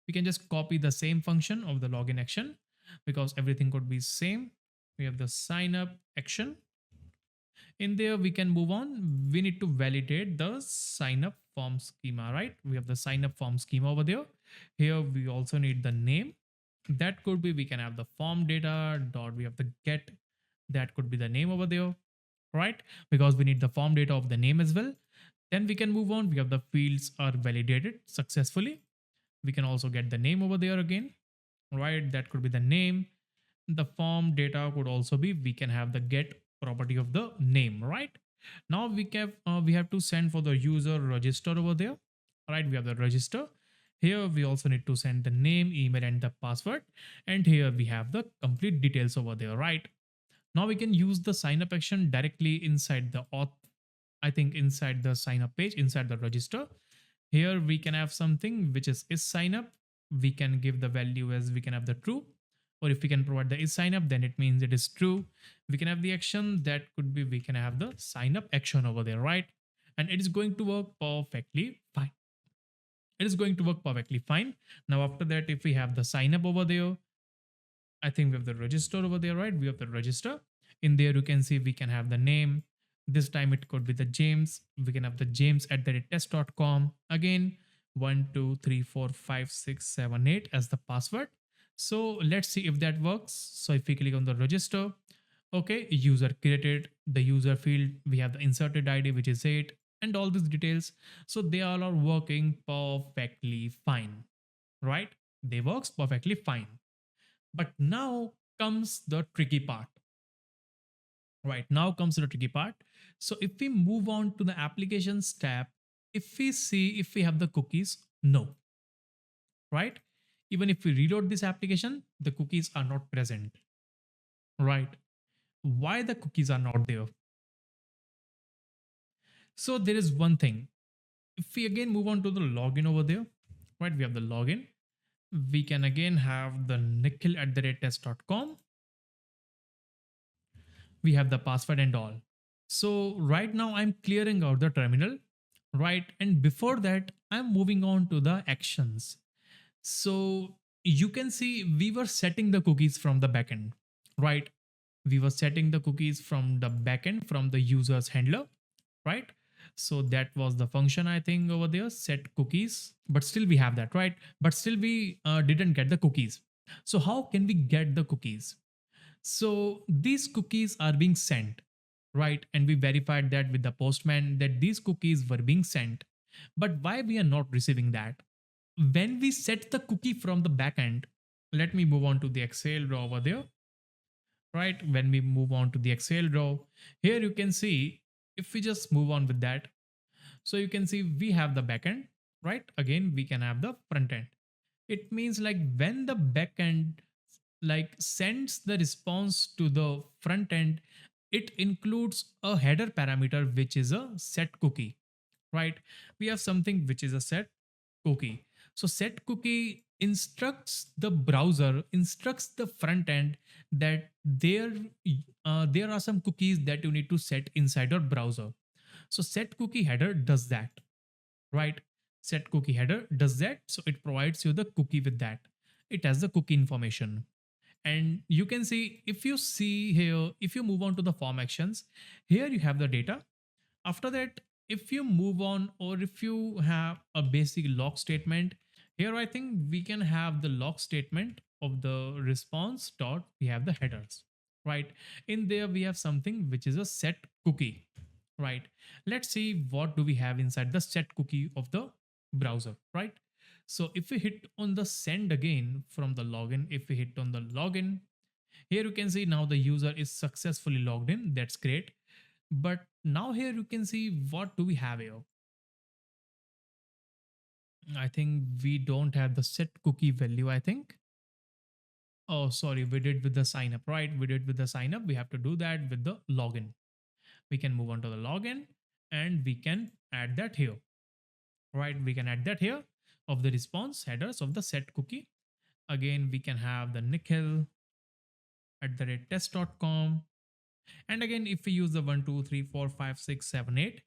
We can just copy the same function of the login action because everything could be same. We have the sign up action. In there, we can move on. We need to validate the sign up form schema, right? We have the sign up form schema over there. Here, we also need the name. That could be, we can have the form data dot, we have the get. That could be the name over there, right? Because we need the form data of the name as well. Then we can move on. We have the fields are validated successfully. We can also get the name over there again, right? That could be the name. The form data could also be, we can have the get property of the name, right? Now we have to send for the user register over there, right? We have the register. Here we also need to send the name, email, and the password. And here we have the complete details over there, right? Now we can use the sign up action directly inside the auth. I think inside the sign up page, inside the register. Here we can have something which is sign up. We can give the value as, we can have the true, or if we can provide the is sign up, then it means it is true. We can have the action, that could be, we can have the sign up action over there, right? And it is going to work perfectly fine. It is going to work perfectly fine. Now after that, if we have the sign up over there, I think we have the register over there, right? We have the register. In there, you can see we can have the name. This time it could be the James. We can have the James at the test.com. Again, 1234567 8 as the password. So let's see if that works. So if we click on the register, okay, user created, the user field, we have the inserted ID, which is 8, and all these details. So they all are working perfectly fine, right? They works perfectly fine. But now comes the tricky part. Right, now comes the tricky part. So if we move on to the applications tab, if we see if we have the cookies, no. Right? Even if we reload this application, the cookies are not present. Right? Why the cookies are not there? So there is one thing. If we again move on to the login over there, right? We have the login. We can again have the Nikhil at the rate test.com. We have the password and all. So right now I'm clearing out the terminal, right? And before that, I'm moving on to the actions. So you can see we were setting the cookies from the backend, right? We were setting the cookies from the backend from the user's handler, right? So that was the function, I think, over there, set cookies. But still we have that, right? But still we didn't get the cookies. So how can we get the cookies? So these cookies are being sent, right? And we verified that with the postman that these cookies were being sent. But why we are not receiving that? When we set the cookie from the backend, let me move on to the Excel row over there, right? When we move on to the Excel row, here you can see if we just move on with that. So you can see we have the backend, right? Again, we can have the front end. It means like when the backend like sends the response to the front end, it includes a header parameter which is a set cookie, right? We have something which is a set cookie. So set cookie instructs the browser, instructs the front end that there are some cookies that you need to set inside your browser. So set cookie header does that, right? Set cookie header does that. So it provides you the cookie with that. It has the cookie information. And you can see, if you see here, if you move on to the form actions, here you have the data. After that, if you move on, or if you have a basic log statement, here I think we can have the log statement of the response dot, we have the headers, right? In there we have something which is a set cookie, right? Let's see what do we have inside the set cookie of the browser, right? So if we hit on the send again from the login, if we hit on the login, here you can see now the user is successfully logged in. That's great. But now here you can see what do we have here. I think we don't have the set cookie value, I think. Oh, sorry, we did with the sign up, right? We did with the sign up. We have to do that with the login. We can move on to the login and we can add that here, right? We can add that here of the response headers of the set cookie. Again, we can have the Nikhil at test.com. And again, if we use the 1, 2, 3, 4, 5, 6, 7, 8,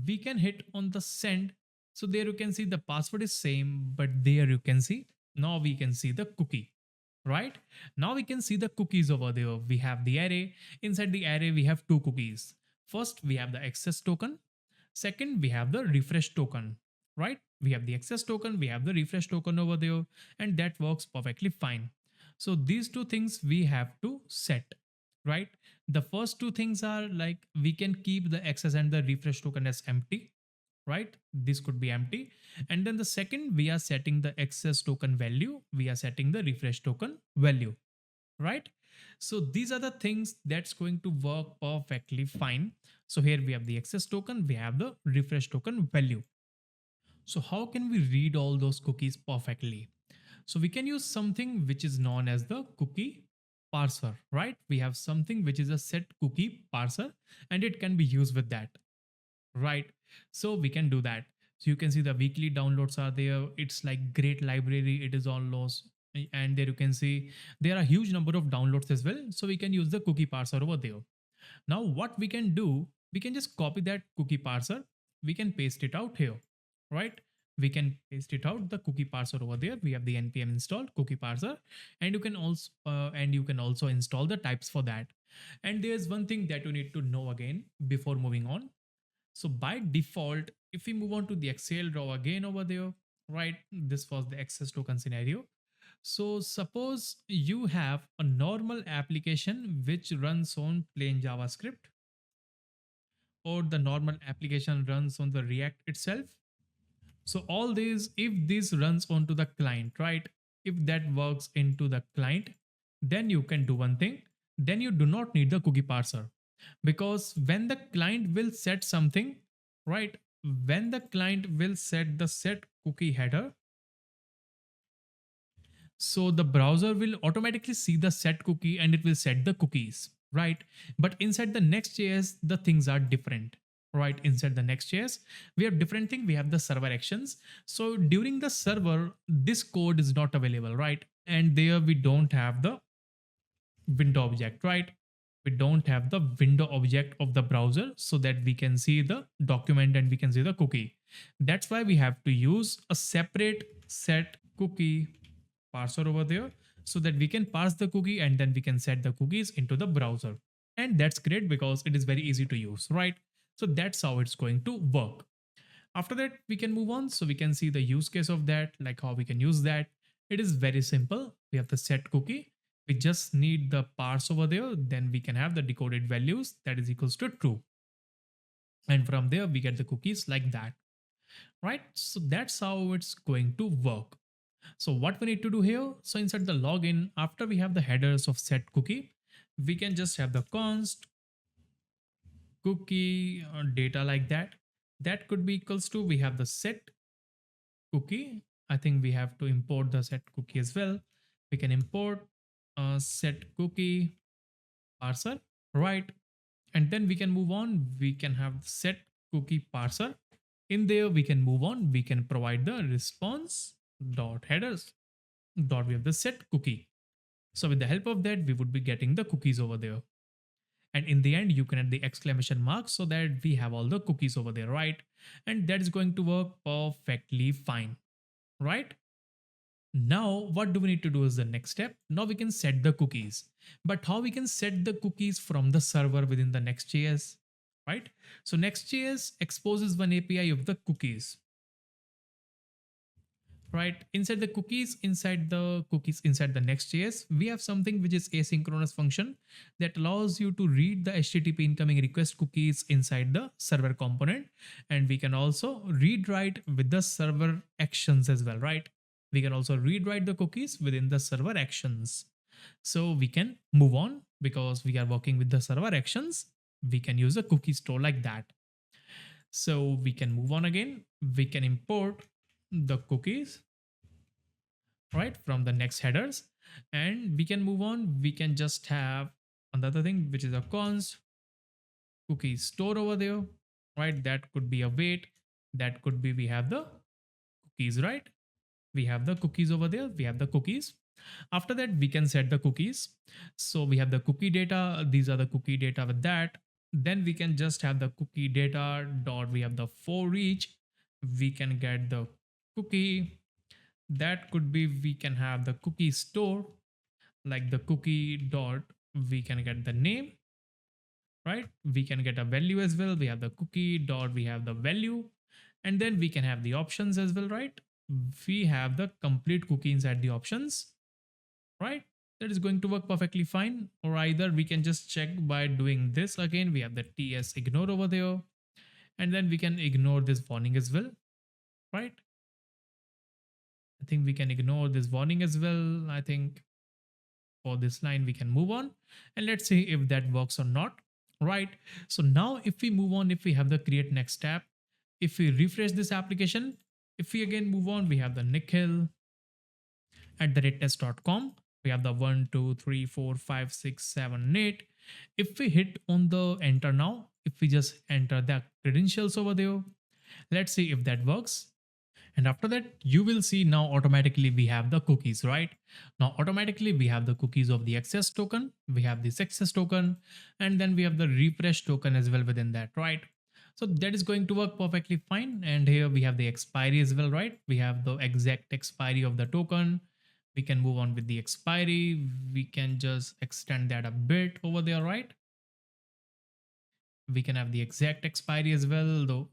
we can hit on the send. So there you can see the password is same, but there you can see, now we can see the cookie, right? Now we can see the cookies over there. We have the array. Inside the array, we have two cookies. First, we have the access token. Second, we have the refresh token, right? We have the access token, we have the refresh token over there, and that works perfectly fine. So these two things we have to set, right? The first two things are like we can keep the access and the refresh token as empty, right? This could be empty. And then the second, we are setting the access token value, we are setting the refresh token value, right? So these are the things that's going to work perfectly fine. So here we have the access token, we have the refresh token value. So how can we read all those cookies perfectly? So we can use something which is known as the cookie parser, right? We have something which is a set cookie parser and it can be used with that, right? So we can do that. So you can see the weekly downloads are there. It's like great library. It is all lost. And there you can see there are a huge number of downloads as well. So we can use the cookie parser over there. Now what we can do, we can just copy that cookie parser. We can paste it out here, right? We can paste it out the cookie parser over there. We have the npm installed cookie parser, and you can also install the types for that. And there's one thing that you need to know again before moving on. So by default, if we move on to the Excel row again over there, right? This was the access token scenario. So suppose you have a normal application which runs on plain JavaScript, or the normal application runs on the React itself. So all these, if this runs onto the client, right? If that works into the client, then you can do one thing. Then you do not need the cookie parser, because when the client will set something, right? When the client will set the set cookie header, so the browser will automatically see the set cookie and it will set the cookies, right? But inside the Next.js, the things are different, right? Inside the Next.js, we have different thing. We have the server actions. So during the server, this code is not available, right? And there we don't have the window object, right? We don't have the window object of the browser so that we can see the document and we can see the cookie. That's why we have to use a separate set cookie parser over there so that we can parse the cookie and then we can set the cookies into the browser. And that's great because it is very easy to use, right? So that's how it's going to work. After that, we can move on. So we can see the use case of that, like how we can use that. It is very simple. We have the set cookie. We just need the parse over there. Then we can have the decoded values that is equals to true. And from there, we get the cookies like that, right? So that's how it's going to work. So what we need to do here, so inside the login, after we have the headers of set cookie, we can just have the const cookie data like that. That could be equals to, we have the set cookie. I think we have to import the set cookie as well. We can import set cookie parser, right? And then we can move on. We can have set cookie parser. In there, we can move on. We can provide the response dot headers dot we have the set cookie. So with the help of that, we would be getting the cookies over there. And in the end, you can add the exclamation mark so that we have all the cookies over there, right? And that is going to work perfectly fine, right? Now, what do we need to do is the next step. Now we can set the cookies. But how we can set the cookies from the server within the Next.js, right? So Next.js exposes one API of the cookies. right? Inside the cookies inside the Next.js, we have something which is asynchronous function that allows you to read the HTTP incoming request cookies inside the server component. And we can also read write with the server actions as well, right? We can also read write the cookies within the server actions. So we can move on because we are working with the server actions. We can use a cookie store like that. So we can move on again. We can import the cookies, right, from the next headers, and we can move on. We can just have another thing which is a const cookie store over there, right? That could be a wait. That could be we have the cookies, right? We have the cookies over there. We have the cookies. After that, we can set the cookies. So we have the cookie data. These are the cookie data with that. Then we can just have the cookie data dot. We have the for each. We can get the cookie. That could be we can have the cookie store like the cookie dot. We can get the name, right? We can get a value as well. We have the cookie dot. We have the value, and then we can have the options as well, right? We have the complete cookie inside the options, right? That is going to work perfectly fine. Or either we can just check by doing this again. We have the TS ignore over there, and then we can ignore this warning as well, right? I think we can ignore this warning as well. I think for this line we can move on, and let's see if that works or not, right? So now if we move on, if we have the create next tab, if we refresh this application, if we again move on, we have the Nikhil at the test.com. We have the 1 2 3 4 5 6 7 8. If we hit on the enter now, if we just enter the credentials over there, let's see if that works. And after that, you will see now automatically we have the cookies, right? Now automatically we have the cookies of the access token, we have this access token, and then we have the refresh token as well within that, right? So that is going to work perfectly fine. And here we have the expiry as well, right? We have the exact expiry of the token. We can move on with the expiry. We can just extend that a bit over there, right? We can have the exact expiry as well, though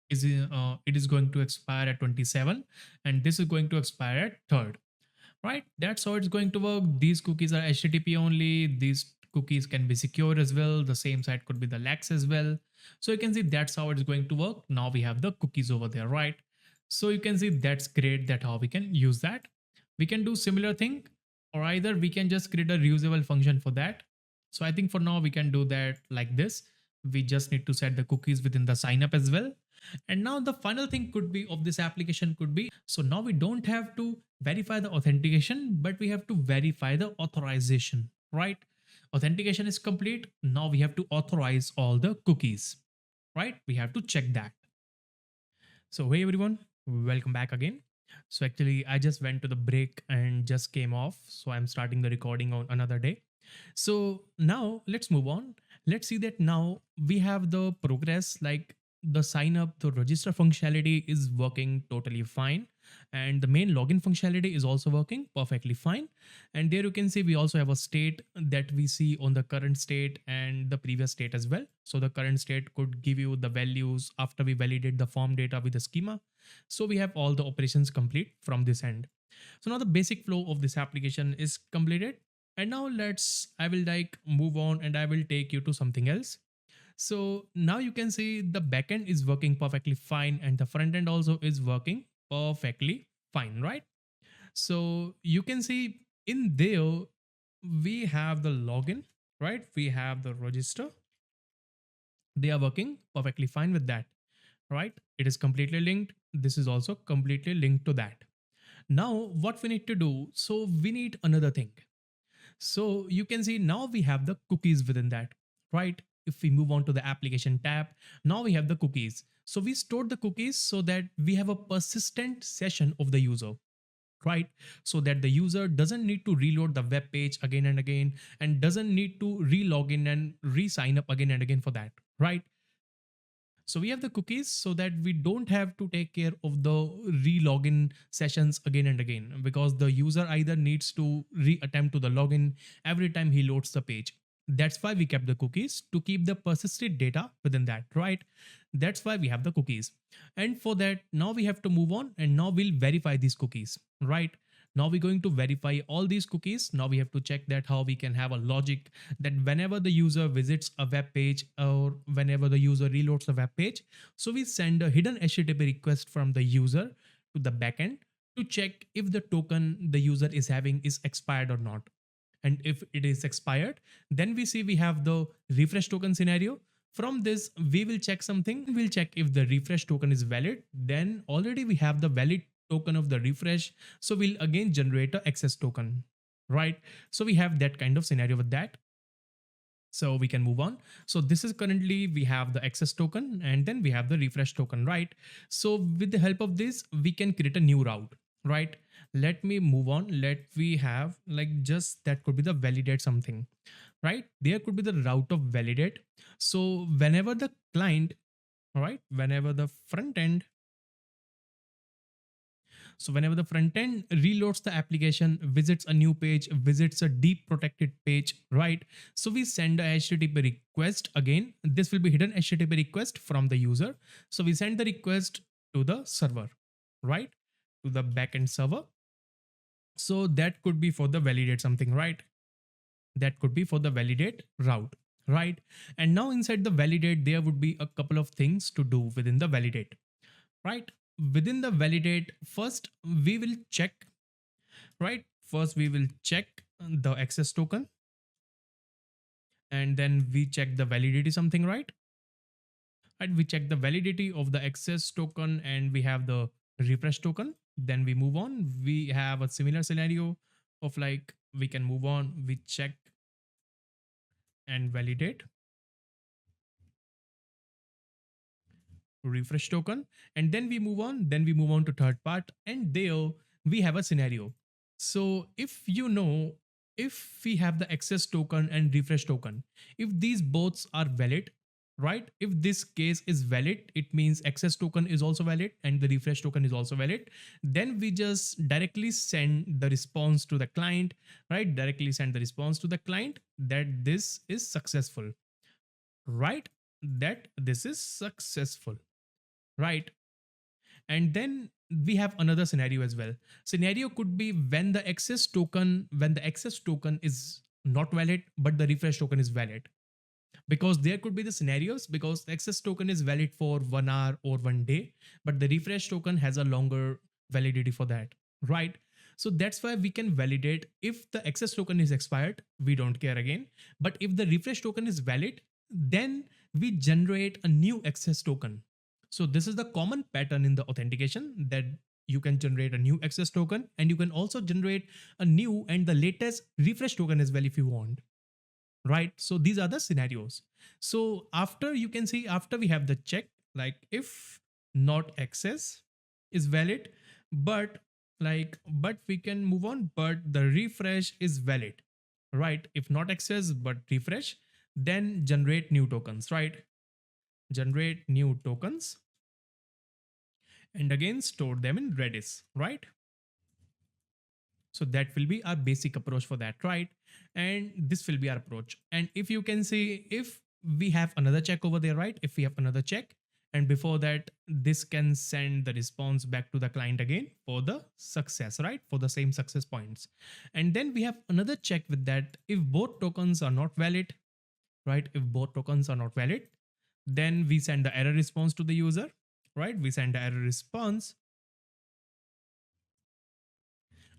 it is going to expire at 27 and this is going to expire at 3rd, right? That's how it's going to work. These cookies are HTTP only. These cookies can be secure as well. The same site could be the lax as well. So you can see that's how it's going to work. Now we have the cookies over there, right? So you can see that's great, that how we can use that. We can do similar thing, or either we can just create a reusable function for that. So I think for now we can do that like this. We just need to set the cookies within the sign up as well. And now the final thing could be of this application could be, so now we don't have to verify the authentication, but we have to verify the authorization, right? Authentication is complete. Now we have to authorize all the cookies, right? We have to check that. So hey everyone, welcome back again. So actually I just went to the break and just came off. So I'm starting the recording on another day. So now let's move on. Let's see that now we have the progress, like the sign up, the register functionality is working totally fine. And the main login functionality is also working perfectly fine. And there you can see we also have a state that we see on the current state and the previous state as well. So the current state could give you the values after we validate the form data with the schema. So we have all the operations complete from this end. So now the basic flow of this application is completed. And now I will like move on and I will take you to something else. So now you can see the backend is working perfectly fine and the front end also is working perfectly fine, right? So you can see in there, we have the login, right? We have the register. They are working perfectly fine with that, right? It is completely linked. This is also completely linked to that. Now what we need to do, so we need another thing. So you can see now we have the cookies within that, right? If we move on to the application tab, now we have the cookies. So we stored the cookies so that we have a persistent session of the user, right? So that the user doesn't need to reload the web page again and again and doesn't need to re-log in and re-sign up again and again for that, right? So we have the cookies so that we don't have to take care of the re-login sessions again and again, because the user either needs to re-attempt to the login every time he loads the page. That's why we kept the cookies, to keep the persisted data within that, right? That's why we have the cookies. And for that, now we have to move on, and now we'll verify these cookies, right? Now we're going to verify all these cookies. Now we have to check that how we can have a logic that whenever the user visits a web page or whenever the user reloads a web page, so we send a hidden HTTP request from the user to the backend to check if the token the user is having is expired or not. And if it is expired, then we see we have the refresh token scenario. From this, we will check something. We'll check if the refresh token is valid. Then already we have the valid token of the refresh. So we'll again generate a access token, right? So we have that kind of scenario with that. So we can move on. So this is currently we have the access token and then we have the refresh token, right? So with the help of this, we can create a new route, right? Let me move on. Let we have like just that could be the validate something, right? There could be the route of validate. So whenever the client, right? Whenever the front end, so whenever the front end reloads the application, visits a new page, visits a deep protected page, right? So we send a HTTP request again. This will be hidden HTTP request from the user. So we send the request to the server, right? To the backend server. So that could be for the validate something, right? That could be for the validate route, right? And now inside the validate, there would be a couple of things to do within the validate, right? Within the validate, first we will check, right? First we will check the access token and then we check the validity something, right? Right, we check the validity of the access token and we have the refresh token. Then we move on. We have a similar scenario of like we can move on. We check and validate refresh token and then we move on. Then we move on to third part and there we have a scenario. So if you know, if we have the access token and refresh token, if these both are valid, right? If this case is valid, it means access token is also valid and the refresh token is also valid. Then we just directly send the response to the client, right? Directly send the response to the client that this is successful, right? That this is successful, right? And then we have another scenario as well. Scenario could be when the access token is not valid but the refresh token is valid, because there could be the scenarios because the access token is valid for 1 hour or 1 day but the refresh token has a longer validity for that, right? So that's why we can validate if the access token is expired, we don't care again. But if the refresh token is valid, then we generate a new access token. So this is the common pattern in the authentication, that you can generate a new access token and you can also generate a new and the latest refresh token as well if you want, right? So these are the scenarios. So after, you can see after we have the check, like if not access is valid, but but we can move on, but the refresh is valid, right? If not access but refresh, then generate new tokens, right? Generate new tokens and again store them in Redis, right? So that will be our basic approach for that, right? And this will be our approach. And if you can see, if we have another check over there, right? If we have another check, and before that, this can send the response back to the client again for the success, right? For the same success points. And then we have another check with that. If both tokens are not valid, right? If both tokens are not valid, then we send the error response to the user, right? We send the error response,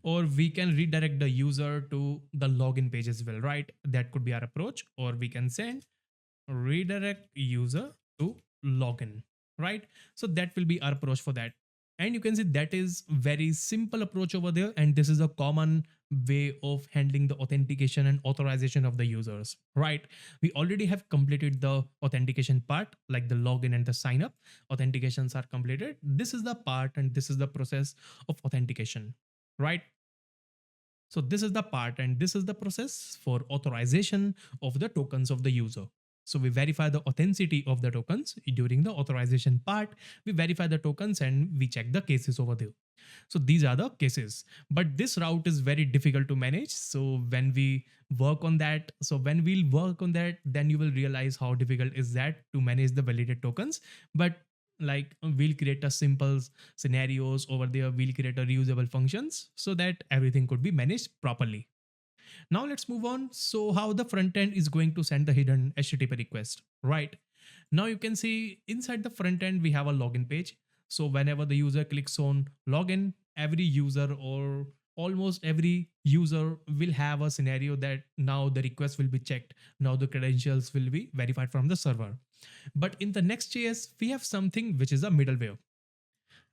or we can redirect the user to the login page as well, right? That could be our approach. Or we can send redirect user to login, right? So that will be our approach for that. And you can see that is very simple approach over there, and this is a common way of handling the authentication and authorization of the users, right? We already have completed the authentication part, like the login and the sign up. Authentications are completed. This is the part and this is the process of authentication, right? So this is the part and this is the process for authorization of the tokens of the user. So we verify the authenticity of the tokens during the authorization part. We verify the tokens and we check the cases over there. So these are the cases, but this route is very difficult to manage. So when we work on that, then you will realize how difficult is that to manage the validated tokens. But like we'll create a simple scenarios over there, we'll create a reusable functions so that everything could be managed properly. Now let's move on. So how the front end is going to send the hidden HTTP request, right? Now you can see inside the front end, we have a login page. So whenever the user clicks on login, every user or almost every user will have a scenario that now the request will be checked. Now the credentials will be verified from the server. But in the Next.js, we have something which is a middleware,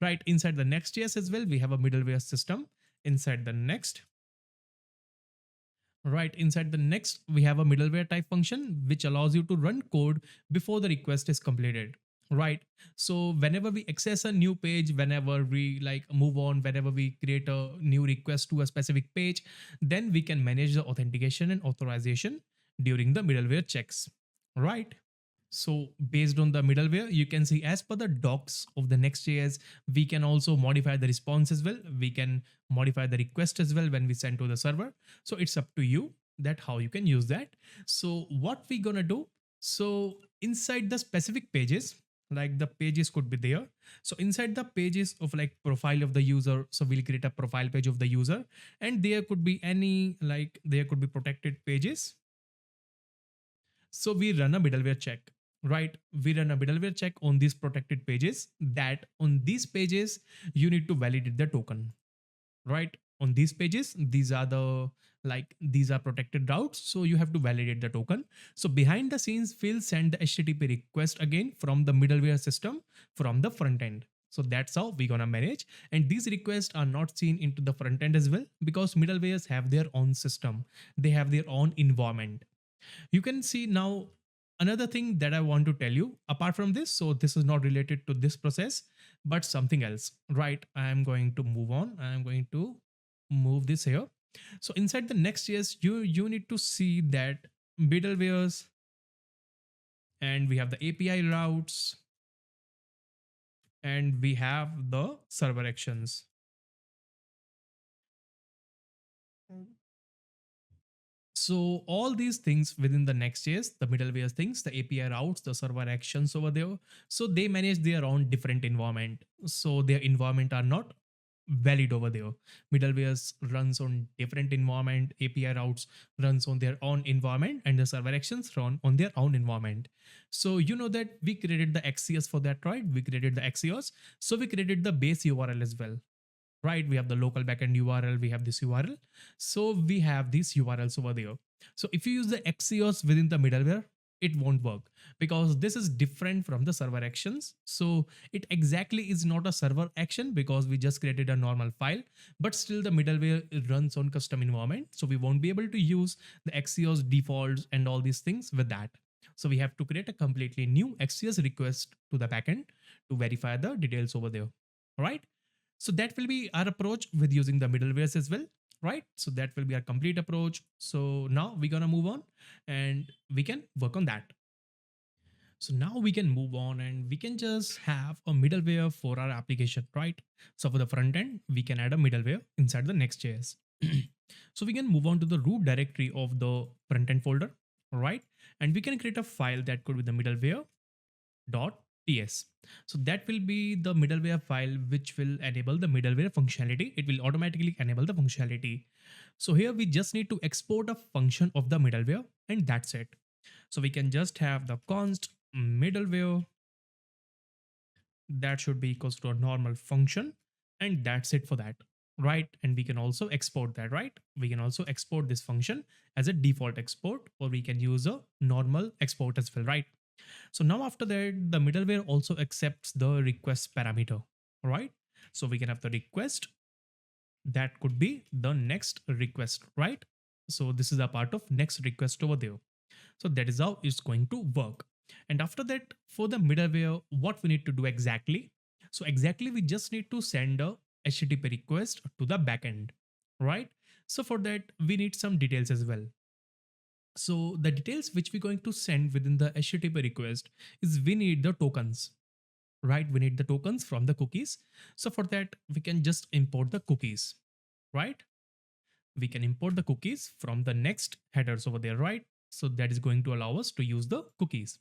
right? Inside the Next.js as well, we have a middleware system. Inside the next, Right, inside the next, we have a middleware type function which allows you to run code before the request is completed. Right. So whenever we access a new page, whenever we like move on, whenever we create a new request to a specific page, then we can manage the authentication and authorization during the middleware checks. Right. So based on the middleware, you can see as per the docs of the Next.js, we can also modify the response as well. We can modify the request as well when we send to the server. So it's up to you that how you can use that. So what we gonna do? So inside the specific pages, like the pages could be there. So inside the pages of like profile of the user, so we'll create a profile page of the user, and there could be any like there could be protected pages. So we run a middleware check, right? We run a middleware check on these protected pages that on these pages, you need to validate the token, right? On these pages, these are protected routes. So you have to validate the token. So behind the scenes, we'll send the HTTP request again from the middleware system from the front end. So that's how we're gonna manage. And these requests are not seen into the front end as well because middlewares have their own system. They have their own environment. You can see now another thing that I want to tell you apart from this. So this is not related to this process, but something else, right? I am going to move on. I am going to move this here. So inside the Next.js, you need to see that middlewares, and we have the API routes, and we have the server actions. So all these things within the Next.js, the middleware things, the API routes, the server actions over there, so they manage their own different environment. So their environment are not valid over there. Middlewares runs on different environment, API routes runs on their own environment, and the server actions run on their own environment. So you know that we created the axios for that, right? We created the axios. So we created the base URL as well, right? We have the local backend URL, we have this URL. So we have these URLs over there. So if you use the axios within the middleware, it won't work because this is different from the server actions. So it exactly is not a server action because we just created a normal file, but still the middleware runs on custom environment. So we won't be able to use the axios defaults and all these things with that. So we have to create a completely new axios request to the backend to verify the details over there. All right. So that will be our approach with using the middlewares as well, right? So that will be our complete approach. So now we're gonna move on and we can work on that. So now we can move on and we can just have a middleware for our application, right? So for the front end, we can add a middleware inside the Next.js. So we can move on to the root directory of the front end folder, right? And we can create a file that could be the middleware dot ts. So that will be the middleware file which will enable the middleware functionality. It will automatically enable the functionality. So here we just need to export a function of the middleware and that's it. So we can just have the const middleware that should be equals to a normal function and that's it for that, right? And we can also export that, right? We can also export this function as a default export or we can use a normal export as well, right? So now after that, the middleware also accepts the request parameter, right? So we can have the request that could be the next request, right? So this is a part of next request over there. So that is how it's going to work. And after that, for the middleware, what we need to do exactly? So exactly, we just need to send a HTTP request to the backend, right? So for that, we need some details as well. So the details which we're going to send within the HTTP request is we need the tokens, right? We need the tokens from the cookies. So for that, we can just import the cookies, right? We can import the cookies from the next headers over there, right? So that is going to allow us to use the cookies.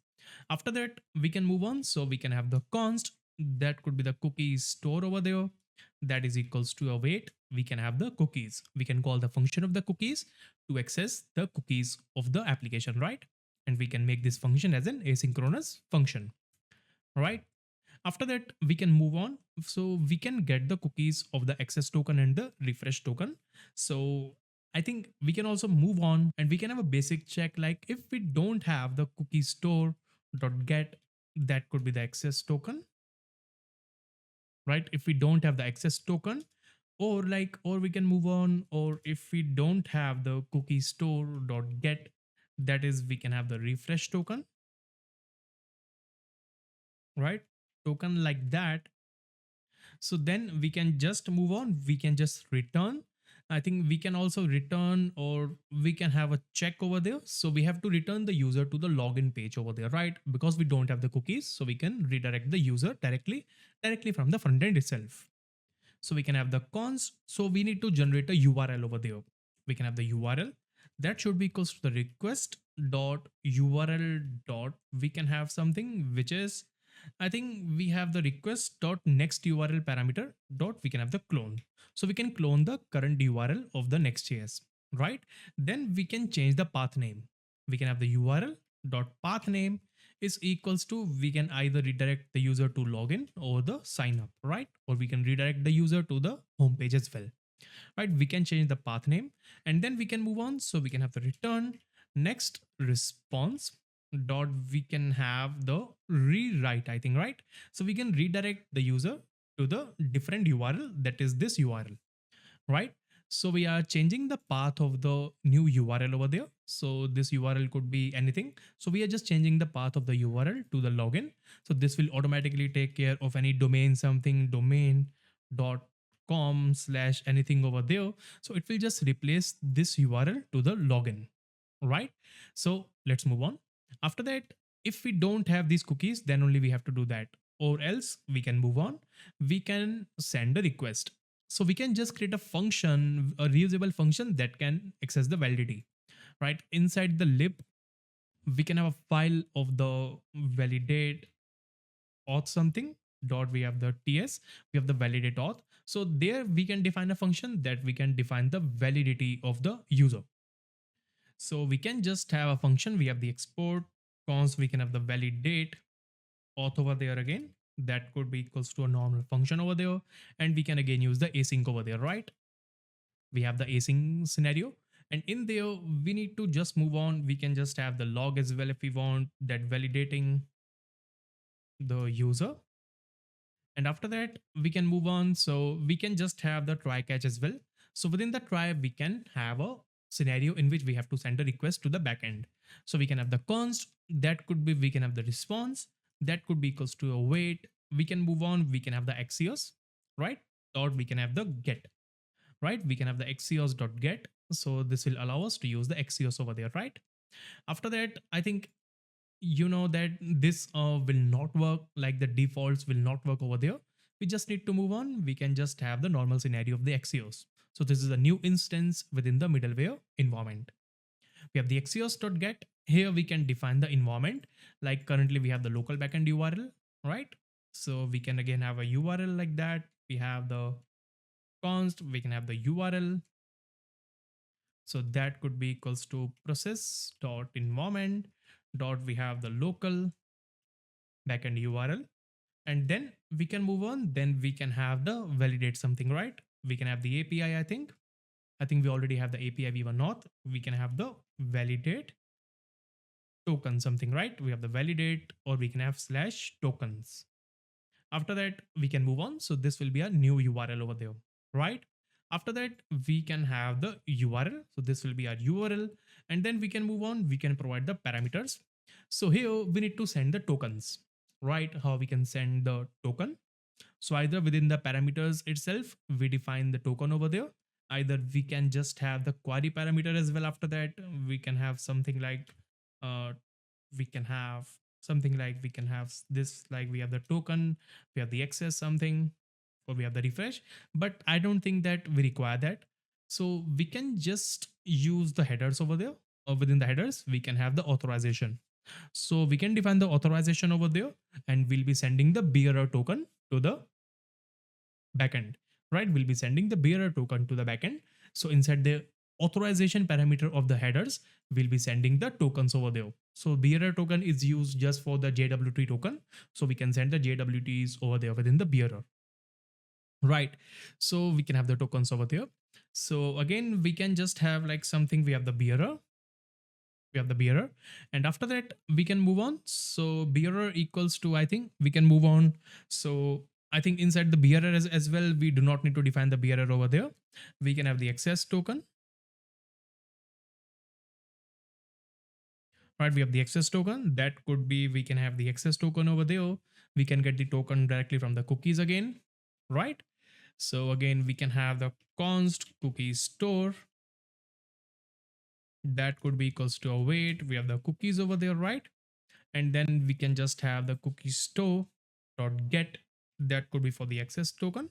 After that, we can move on. So we can have the const, that could be the cookies store over there. That is equals to await. We can have the cookies. We can call the function of the cookies to access the cookies of the application, right? And we can make this function as an asynchronous function, right? After that, we can move on. So we can get the cookies of the access token and the refresh token. So I think we can also move on and we can have a basic check, like if we don't have the cookie store dot get, that could be the access token, right? If we don't have the access token, or we can move on, or if we don't have the cookie store dot get, that is we can have the refresh token, right? Token like that. So then we can just move on. We can just return. I think we can also return, or we can have a check over there. So we have to return the user to the login page over there, right? Because we don't have the cookies. So we can redirect the user directly from the front end itself. So we can have the cons. So we need to generate a URL over there. We can have the URL that should be equals to the request dot URL dot. We can have something which is, I think we have the request dot next URL parameter dot. We can have the clone. So we can clone the current URL of the Next.js, right? Then we can change the path name. We can have the URL dot path name is equals to, we can either redirect the user to login or the sign up, right? Or we can redirect the user to the home page as well, right? We can change the path name and then we can move on. So we can have the return next response dot. We can have the rewrite, I think, right? So we can redirect the user to the different URL, that is this URL, right? So we are changing the path of the new URL over there. So this URL could be anything. So we are just changing the path of the URL to the login. So this will automatically take care of any domain, something domain dot com slash anything over there. So it will just replace this URL to the login, right? So let's move on. After that, if we don't have these cookies, then only we have to do that, or else we can move on. We can send a request. So we can just create a function, a reusable function that can access the validity, right? Inside the lib, we can have a file of the validate auth something dot. We have the ts, we have the validate auth. So there we can define a function that we can define the validity of the user. So we can just have a function. We have the export const. We can have the validate auth over there again. That could be equals to a normal function over there. And we can again use the async over there, right? We have the async scenario. And in there, we need to just move on. We can just have the log as well if we want, that validating the user. And after that, we can move on. So we can just have the try catch as well. So within the try, we can have a scenario in which we have to send a request to the backend. So we can have the const, that could be, we can have the response, that could be equals to a wait. We can move on. We can have the axios, right? Or we can have the get, right? We can have the axios dot get. So this will allow us to use the axios over there, right? After that, I think you know that this will not work, like the defaults will not work over there. We just need to move on. We can just have the normal scenario of the axios. So this is a new instance within the middleware environment. We have the axios.get. Here we can define the environment. Like currently we have the local backend URL, right? So we can again have a URL like that. We have the const, we can have the URL. So that could be equals to process dot environment dot. We have the local backend URL. And then we can move on. Then we can have the validate something, right? We can have the API, I think. I think we already have the API we were not. We can have the validate token something, right? We have the validate, or we can have slash tokens. After that, we can move on. So this will be a new URL over there, right? After that, we can have the URL. So this will be our URL. And then we can move on. We can provide the parameters. So here we need to send the tokens, right? How we can send the token. So either within the parameters itself, we define the token over there. Either we can just have the query parameter as well. After that, we can have something like uh, we can have we can have this, like we have the token, we have the access something, or we have the refresh. But I don't think that we require that. So we can just use the headers over there, or within the headers we can have the authorization. So we can define the authorization over there, and we'll be sending the bearer token to the backend, right? We'll be sending the bearer token to the backend. So inside the authorization parameter of the headers, we'll be sending the tokens over there. So bearer token is used just for the JWT token. So we can send the JWTs over there within the bearer, right? So we can have the tokens over there. So again, we can just have like something, we have the bearer, and after that we can move on. So bearer equals to, I think we can move on. So I think inside the bearer as well, we do not need to define the bearer over there. We can have the access token, right? We have the access token. That could be, we can have the access token over there. We can get the token directly from the cookies again, right? So again, we can have the const cookie store. That could be equals to await. We have the cookies over there, right? And then we can just have the cookie store dot get. That could be for the access token,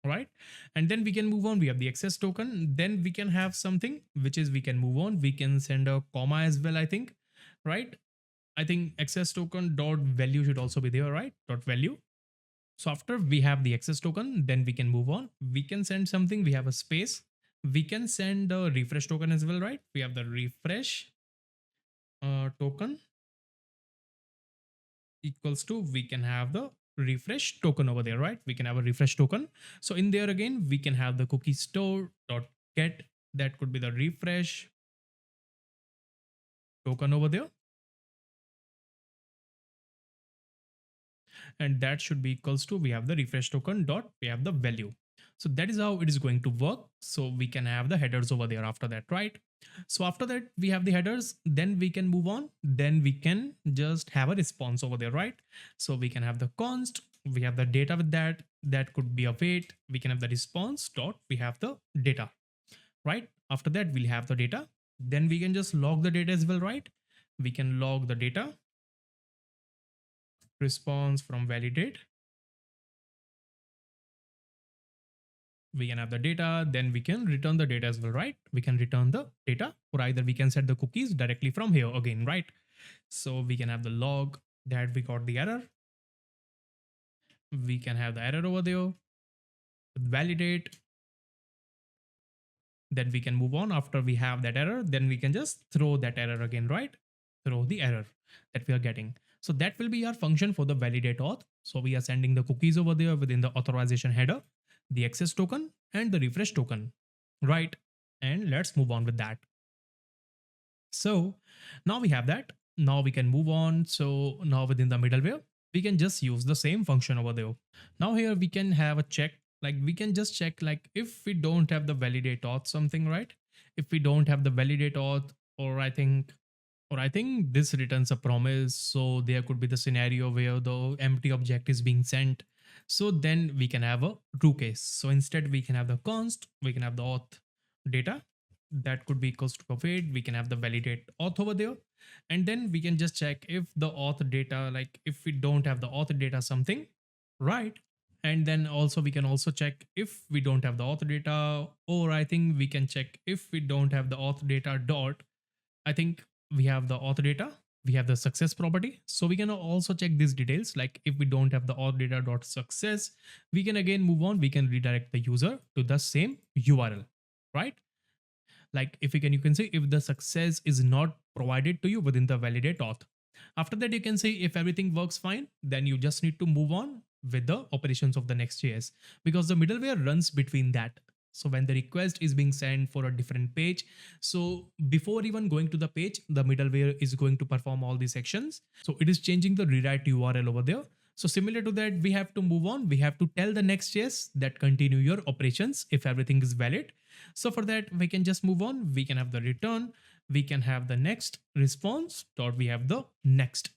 right? And then we can move on. We have the access token. Then we can have something which is, we can move on. We can send a comma as well, I think, right? I think access token dot value should also be there, right? Dot value. So after we have the access token, then we can move on. We can send something. We have a space. We can send a refresh token as well, right? We have the refresh token equals to, we can have the refresh token over there, right? We can have a refresh token. So in there again, we can have the cookie store dot get. That could be the refresh token over there, and that should be equals to, we have the refresh token dot, we have the value. So that is how it is going to work. So we can have the headers over there after that, right? So after that we have the headers, then we can move on. Then we can just have a response over there, right? So we can have the const, we have the data with that. That could be await. We can have the response dot, we have the data, right? After that we'll have the data. Then we can just log the data as well, right? We can log the data, response from validate. We can have the data, then we can return the data as well, right? We can return the data, or either we can set the cookies directly from here again, right? So we can have the log that we got the error. We can have the error over there, validate. Then we can move on. After we have that error, then we can just throw that error again, right? Throw the error that we are getting. So that will be our function for the validate auth. So we are sending the cookies over there within the authorization header, the access token, and the refresh token, right? And let's move on with that. So now we have that. Now we can move on. So now within the middleware, we can just use the same function over there. Now here we can have a check, like we can just check, like if we don't have the validate auth something, right? If we don't have the validate auth, or I think this returns a promise. So there could be the scenario where the empty object is being sent. So then we can have a true case. So instead we can have the const, we can have the auth data. That could be equals to await. We can have the validate auth over there. And then we can just check if the auth data, like if we don't have the auth data something, right? And then also we can also check if we don't have the auth data, or I think we can check if we don't have the auth data dot, I think we have the auth data, we have the success property. So we can also check these details. Like if we don't have the auth data dot success, we can again move on. We can redirect the user to the same URL, right? Like if you can say if the success is not provided to you within the validate auth. After that, you can say if everything works fine, then you just need to move on with the operations of the Next.js, because the middleware runs between that. So when the request is being sent for a different page, so before even going to the page, the middleware is going to perform all these actions. So it is changing the rewrite URL over there. So similar to that, we have to move on. We have to tell the Next.js that continue your operations if everything is valid. So for that, we can just move on. We can have the return. We can have the next response dot, we have the next,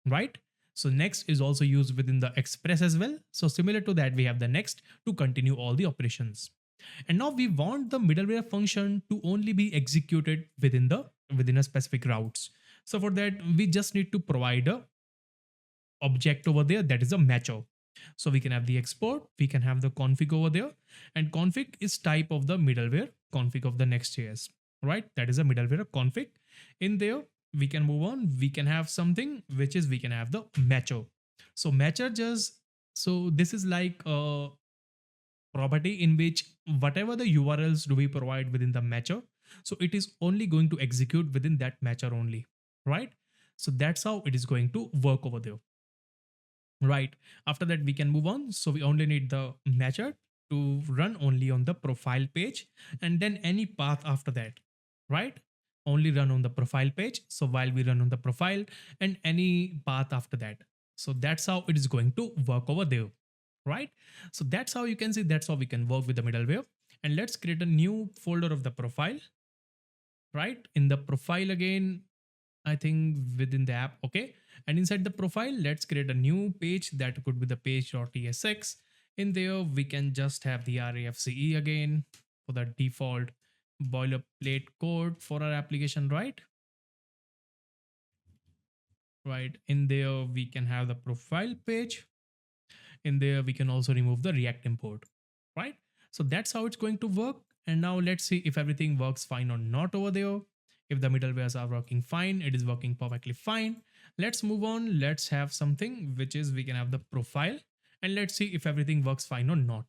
right? So next is also used within the express as well. So similar to that, we have the next to continue all the operations. And now we want the middleware function to only be executed within a specific routes. So for that, we just need to provide a object over there that is a matcher. So we can have the export, we can have the config over there, and config is type of the middleware config of the Next.js, right? That is a middleware config. In there, we can move on. We can have something which is we can have the matcher. So matcher just so this is like a property in which whatever the URLs do we provide within the matcher, so it is only going to execute within that matcher only, right? So that's how it is going to work over there. Right. After that, we can move on. So we only need the matcher to run only on the profile page, and then any path after that, right? Only run on the profile page. So while we run on the profile and any path after that. So that's how it is going to work over there, right? So that's how you can see that's how we can work with the middleware. And let's create a new folder of the profile, right? In the profile again, I think within the app, okay. And inside the profile, let's create a new page that could be the page.tsx. In there, we can just have the RAFCE again for the default boilerplate code for our application, right? Right. In there, we can have the profile page. In there, we can also remove the React import, right? So that's how it's going to work. And now let's see if everything works fine or not over there. If the middlewares are working fine, it is working perfectly fine. Let's move on. Let's have something which is we can have the profile, and let's see if everything works fine or not.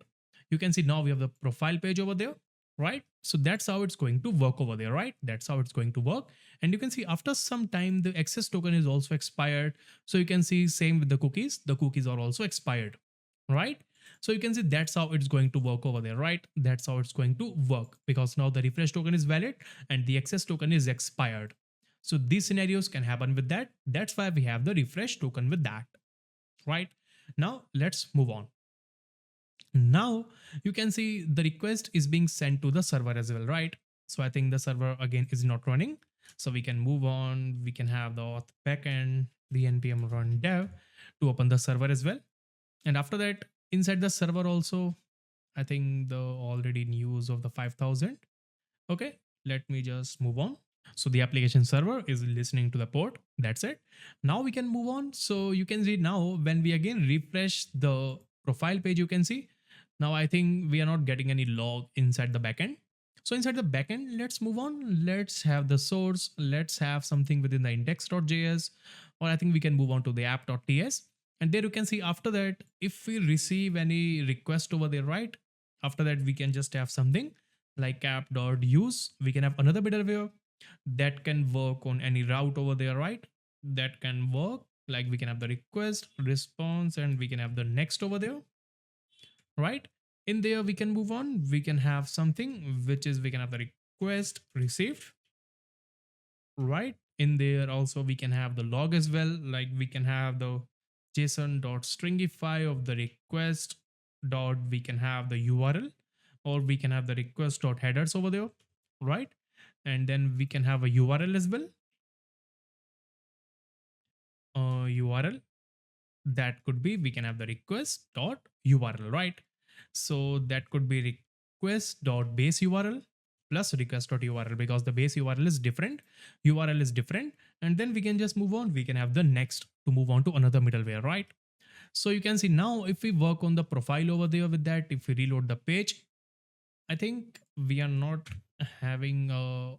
You can see now we have the profile page over there, right? So that's how it's going to work over there, right? That's how it's going to work. And you can see after some time, the access token is also expired. So you can see same with the cookies. The cookies are also expired, right? So you can see that's how it's going to work over there, right? That's how it's going to work because now the refresh token is valid and the access token is expired. So these scenarios can happen with that. That's why we have the refresh token with that, right? Now let's move on. Now you can see the request is being sent to the server as well, right? So I think the server again is not running. So we can move on. We can have the auth backend, the npm run dev to open the server as well. And after that, inside the server also, I think the already news of the 5000. Okay, let me just move on. So the application server is listening to the port. That's it. Now we can move on. So you can see now when we again refresh the profile page, you can see now I think we are not getting any log inside the backend. So inside the backend, let's move on. Let's have the source. Let's have something within the index.js, or I think we can move on to the app.ts. And there you can see after that, if we receive any request over there, right? After that, we can just have something like app.use. We can have another middleware that can work on any route over there, right? That can work. Like we can have the request, response, and we can have the next over there, right? In there, we can move on. We can have something which is we can have the request received, right? In there also we can have the log as well. Like we can have the json.stringify of the request dot we can have the URL, or we can have the request dot headers over there, right? And then we can have a URL as well. URL that could be we can have the request dot URL, right? So that could be request dot base URL plus request dot URL because the base URL is different, URL is different, and then we can just move on. We can have the next to move on to another middleware, right? So you can see now if we work on the profile over there with that, if we reload the page, I think we are not having a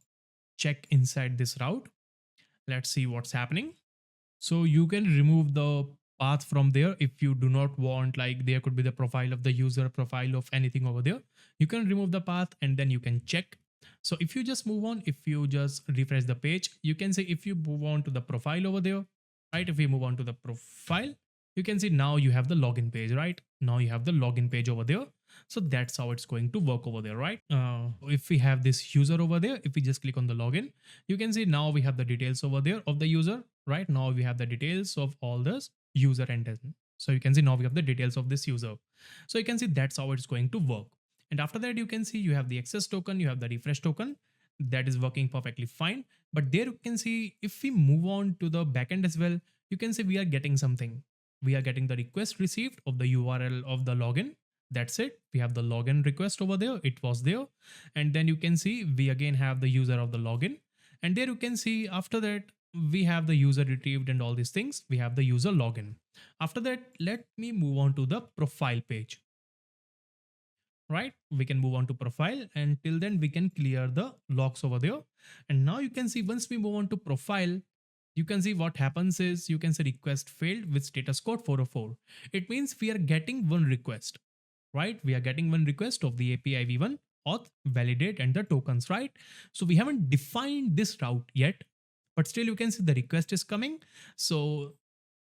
check inside this route. Let's see what's happening. So you can remove the path from there if you do not want, like there could be the profile of the user, profile of anything over there. You can remove the path and then you can check. So if you just move on, if you just refresh the page, you can see if you move on to the profile over there, right? If we move on to the profile, you can see now you have the login page, right? Now you have the login page over there. So that's how it's going to work over there, right? If we have this user over there, if we just click on the login, you can see now we have the details over there of the user, right? Now we have the details of all this user and then. So you can see now we have the details of this user. So you can see that's how it's going to work. And after that, you can see you have the access token, you have the refresh token that is working perfectly fine. But there you can see if we move on to the backend as well, you can see we are getting something. We are getting the request received of the URL of the login. That's it. We have the login request over there. It was there. And then you can see we again have the user of the login. And there you can see after that, we have the user retrieved and all these things. We have the user login. After that, let me move on to the profile page, right? We can move on to profile, and till then we can clear the logs over there. And now you can see once we move on to profile, you can see what happens is you can say request failed with status code 404. It means we are getting one request, right? We are getting one request of the API v1 auth, validate, and the tokens, right? So we haven't defined this route yet, but still you can see the request is coming. So,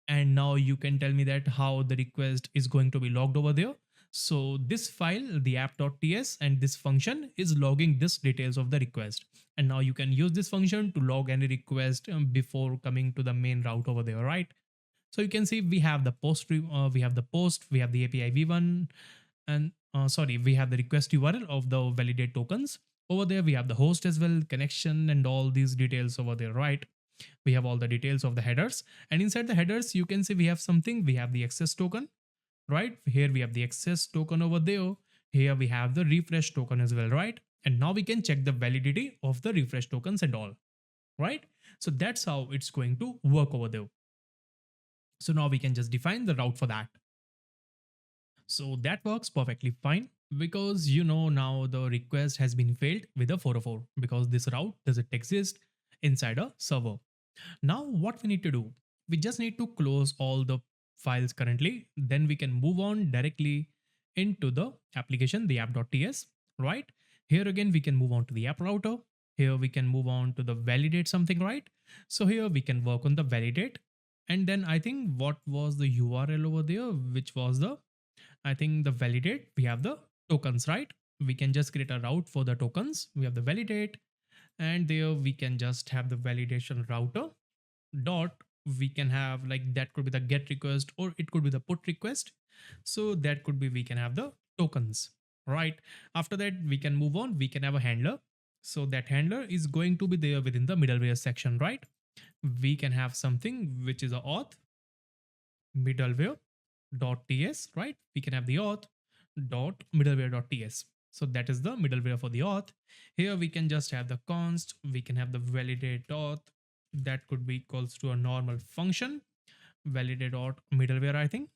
and now you can tell me that how the request is going to be logged over there. So this file, the app.ts, and this function is logging this details of the request. And now you can use this function to log any request before coming to the main route over there, right? So you can see we have the post, we have the post, we have the API v1, and sorry, we have the request URL of the validate tokens. Over there, we have the host as well, connection, and all these details over there, right? We have all the details of the headers. And inside the headers, you can see we have something, we have the access token, right? Here we have the access token over there. Here we have the refresh token as well, right? And now we can check the validity of the refresh tokens and all, right? So that's how it's going to work over there. So now we can just define the route for that. So that works perfectly fine because you know now the request has been failed with a 404 because this route doesn't exist inside a server. Now what we need to do, we just need to close all the files currently, then we can move on directly into the application, the app.ts, right? Here again, we can move on to the app router. Here we can move on to the validate something, right? So here we can work on the validate. And then I think what was the URL over there, which was the, I think the validate, we have the tokens, right? We can just create a route for the tokens. We have the validate, and there we can just have the validation router dot, we can have like that could be the get request or it could be the put request. So that could be we can have the tokens, right? After that we can move on, we can have a handler. So that handler is going to be there within the middleware section, right? We can have something which is a auth middleware.ts, right? We can have the auth dot middleware.ts. So that is the middleware for the auth. Here we can just have the const, we can have the validate auth, that could be equals to a normal function, validate dot middleware, I think.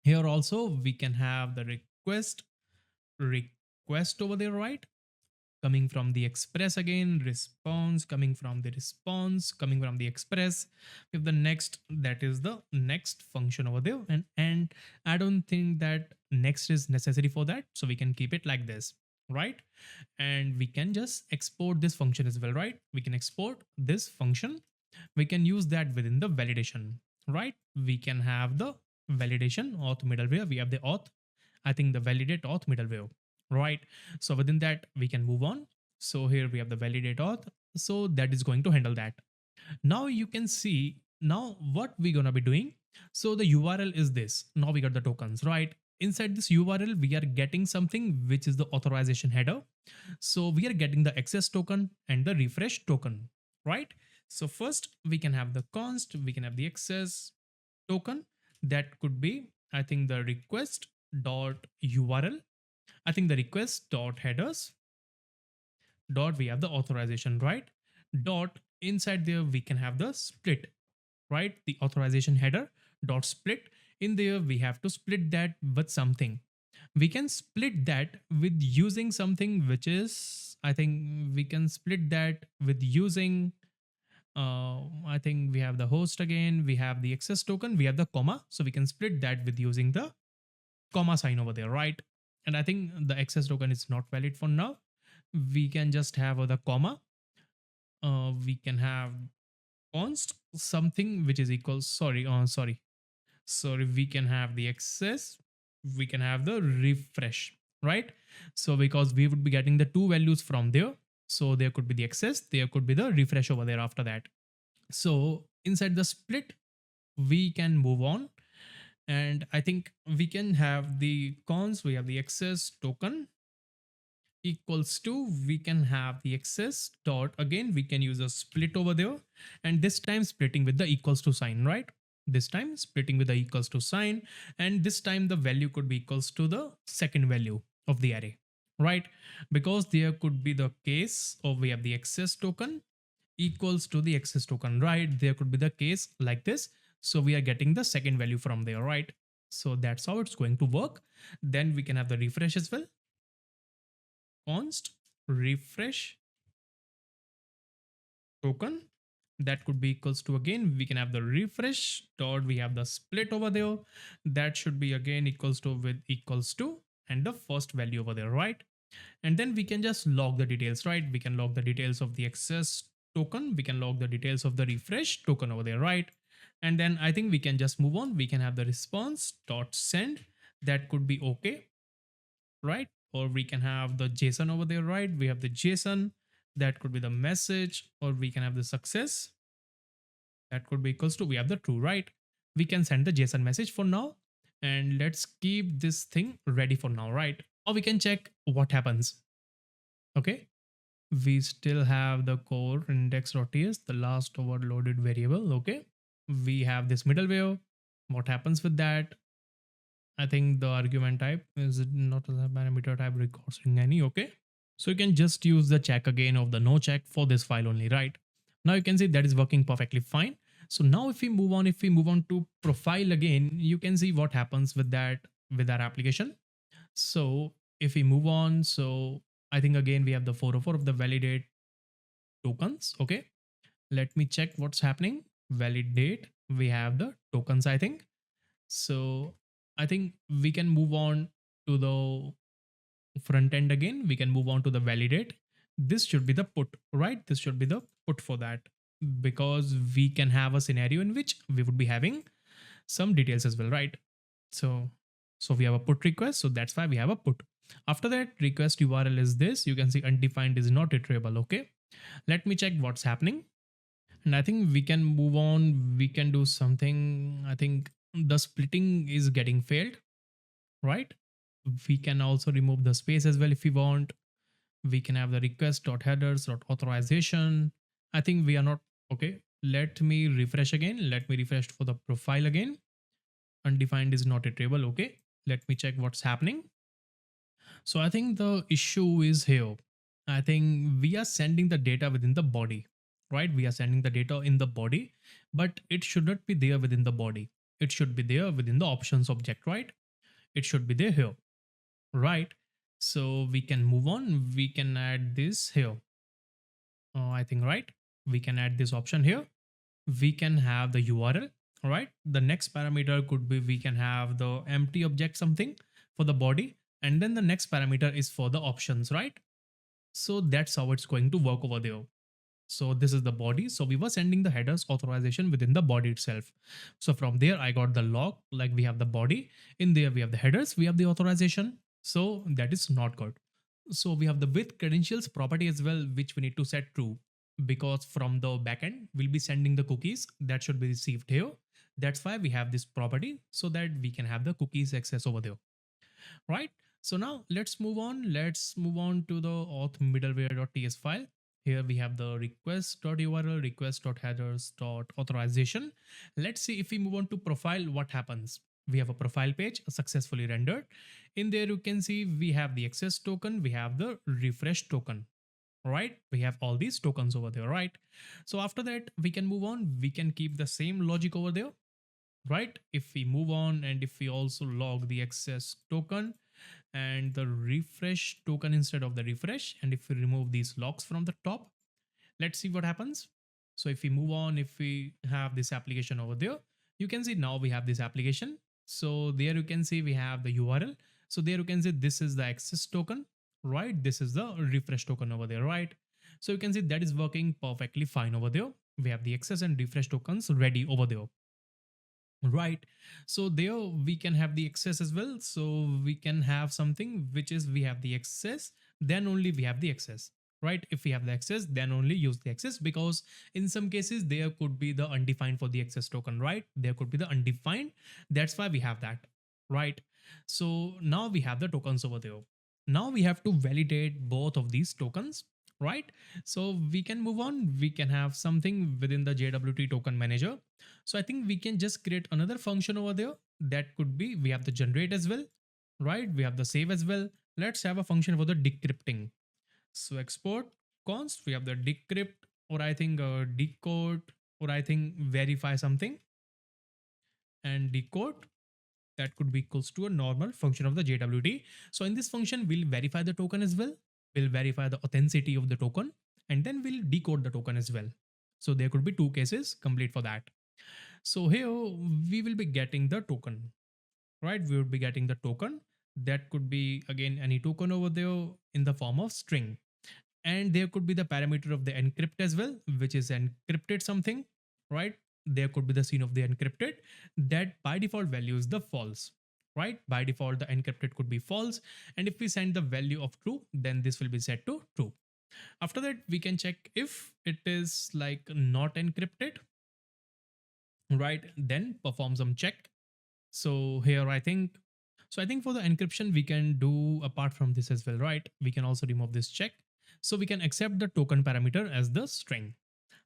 Here also we can have the request over there, right? Coming from the express again, response, coming from the response, coming from the express. If the next, that is the next function over there. And I don't think that next is necessary for that. So we can keep it like this, right? And we can just export this function as well, right? We can export this function. We can use that within the validation, right? We can have the validation auth middleware. We have the auth, I think the validate auth middleware, right? So within that we can move on. So here we have the validate auth. So that is going to handle that. Now you can see now what we're gonna be doing. So the URL is this. Now we got the tokens, right? Inside this URL, we are getting something which is the authorization header. So we are getting the access token and the refresh token, right? So first we can have the const, we can have the access token. That could be, I think the request dot URL. I think the request dot headers dot we have the authorization, right? Dot inside there we can have the split, right? The authorization header dot split. In there we have to split that with something. We can split that with using something which is, I think we can split that with using I think we have the host again, we have the access token, we have the comma. So we can split that with using the comma sign over there, right? And I think the access token is not valid for now. We can just have the comma. We can have const something which is equal, sorry, we can have the access, we can have the refresh, right? So because we would be getting the two values from there, so there could be the access, there could be the refresh over there after that. So inside the split we can move on, and I think we can have the cons, we have the access token equals to, we can have the access dot, again we can use a split over there, and this time splitting with the equals to sign, right? this time splitting with the equals to sign, and this time the value could be equals to the second value of the array, right? Because there could be the case of we have the access token equals to the access token, right? There could be the case like this. So we are getting the second value from there, right? So that's how it's going to work. Then we can have the refresh as well. Const refresh token, that could be equals to, again we can have the refresh dot, we have the split over there, that should be again equals to with equals to and the first value over there, right? And then we can just log the details, right? We can log the details of the access token, we can log the details of the refresh token over there, right? And then I think we can just move on. We can have the response dot send, that could be okay, right? Or we can have the JSON over there, right? We have the JSON, that could be the message, or we can have the success, that could be equals to we have the true, right? We can send the JSON message for now, and let's keep this thing ready for now, right? Or we can check what happens. Okay, we still have the core index.ts, the last overloaded variable. Okay, we have this middleware. What happens with that? I think the argument type is not a parameter type recording any. Okay, so you can just use the check again of the no check for this file only, right? Now you can see that is working perfectly fine. So now if we move on to profile again, you can see what happens with that, with our application. So if we move on, so I think again we have the 404 of the validate tokens. Okay, let me check what's happening. Validate, we have the tokens, I think. So I think we can move on to the front end again. We can move on to the validate. This should be the put, right? This should be the put for that, because we can have a scenario in which we would be having some details as well, right? So we have a put request, so that's why we have a put. After that, request URL is this. You can see undefined is not iterable. Okay, let me check what's happening. And I think we can move on. We can do something. I think the splitting is getting failed, right? We can also remove the space as well if we want. We can have the request.headers.authorization. I think we are not okay. Let me refresh again. Let me refresh for the profile again. Undefined is not iterable. Okay, let me check what's happening. So I think the issue is here. I think we are sending the data within the body, right? We are sending the data in the body, but it should not be there within the body. It should be there within the options object, right? It should be there here, right? So we can move on. We can add this here. I think, right? We can add this option here. We can have the URL, right? The next parameter could be we can have the empty object something for the body, and then the next parameter is for the options, right? So that's how it's going to work over there. So this is the body. So we were sending the headers authorization within the body itself. So from there, I got the log, like we have the body. In there, we have the headers, we have the authorization. So that is not good. So we have the with credentials property as well, which we need to set true, because from the backend, we'll be sending the cookies that should be received here. That's why we have this property, so that we can have the cookies access over there, right? So now let's move on. Let's move on to the auth middleware.ts file. Here we have the request.url, request.headers.authorization. Let's see if we move on to profile, what happens. We have a profile page successfully rendered. In there, you can see we have the access token, we have the refresh token, right? We have all these tokens over there, right? So after that, we can move on. We can keep the same logic over there, right? If we move on and if we also log the access token and the refresh token instead of the refresh, and if we remove these logs from the top, let's see what happens. So if we move on, if we have this application over there, you can see now we have this application. So there you can see we have the URL. So there you can see this is the access token, right? This is the refresh token over there, right? So you can see that is working perfectly fine over there. We have the access and refresh tokens ready over there, right? So there we can have the access as well. So we can have something which is we have the access, then only we have the access, right? If we have the access, then only use the access, because in some cases there could be the undefined for the access token, right? There could be the undefined. That's why we have that, right? So now we have the tokens over there. Now we have to validate both of these tokens. right? So we can move on. We can have something within the JWT token manager. So I think we can just create another function over there. That could be, we have the generate as well, right? We have the save as well. Let's have a function for the decrypting. So export const, we have the decrypt, or I think decode, or I think verify something, and decode, that could be equals to a normal function of the JWT. So in this function, we'll verify the token as well. We'll verify the authenticity of the token, and then we'll decode the token as well. So there could be two cases complete for that. So here we will be getting the token, right? We would be getting the token. That could be again any token over there in the form of string. And there could be the parameter of the encrypt as well, which is encrypted something, right? There could be the scene of the encrypted, that by default value is the false, right? By default the encrypted could be false, and if we send the value of true, then this will be set to true. After that, we can check if it is like not encrypted, right? Then perform some check. So here I think for the encryption we can do apart from this as well, right? We can also remove this check. So we can accept the token parameter as the string.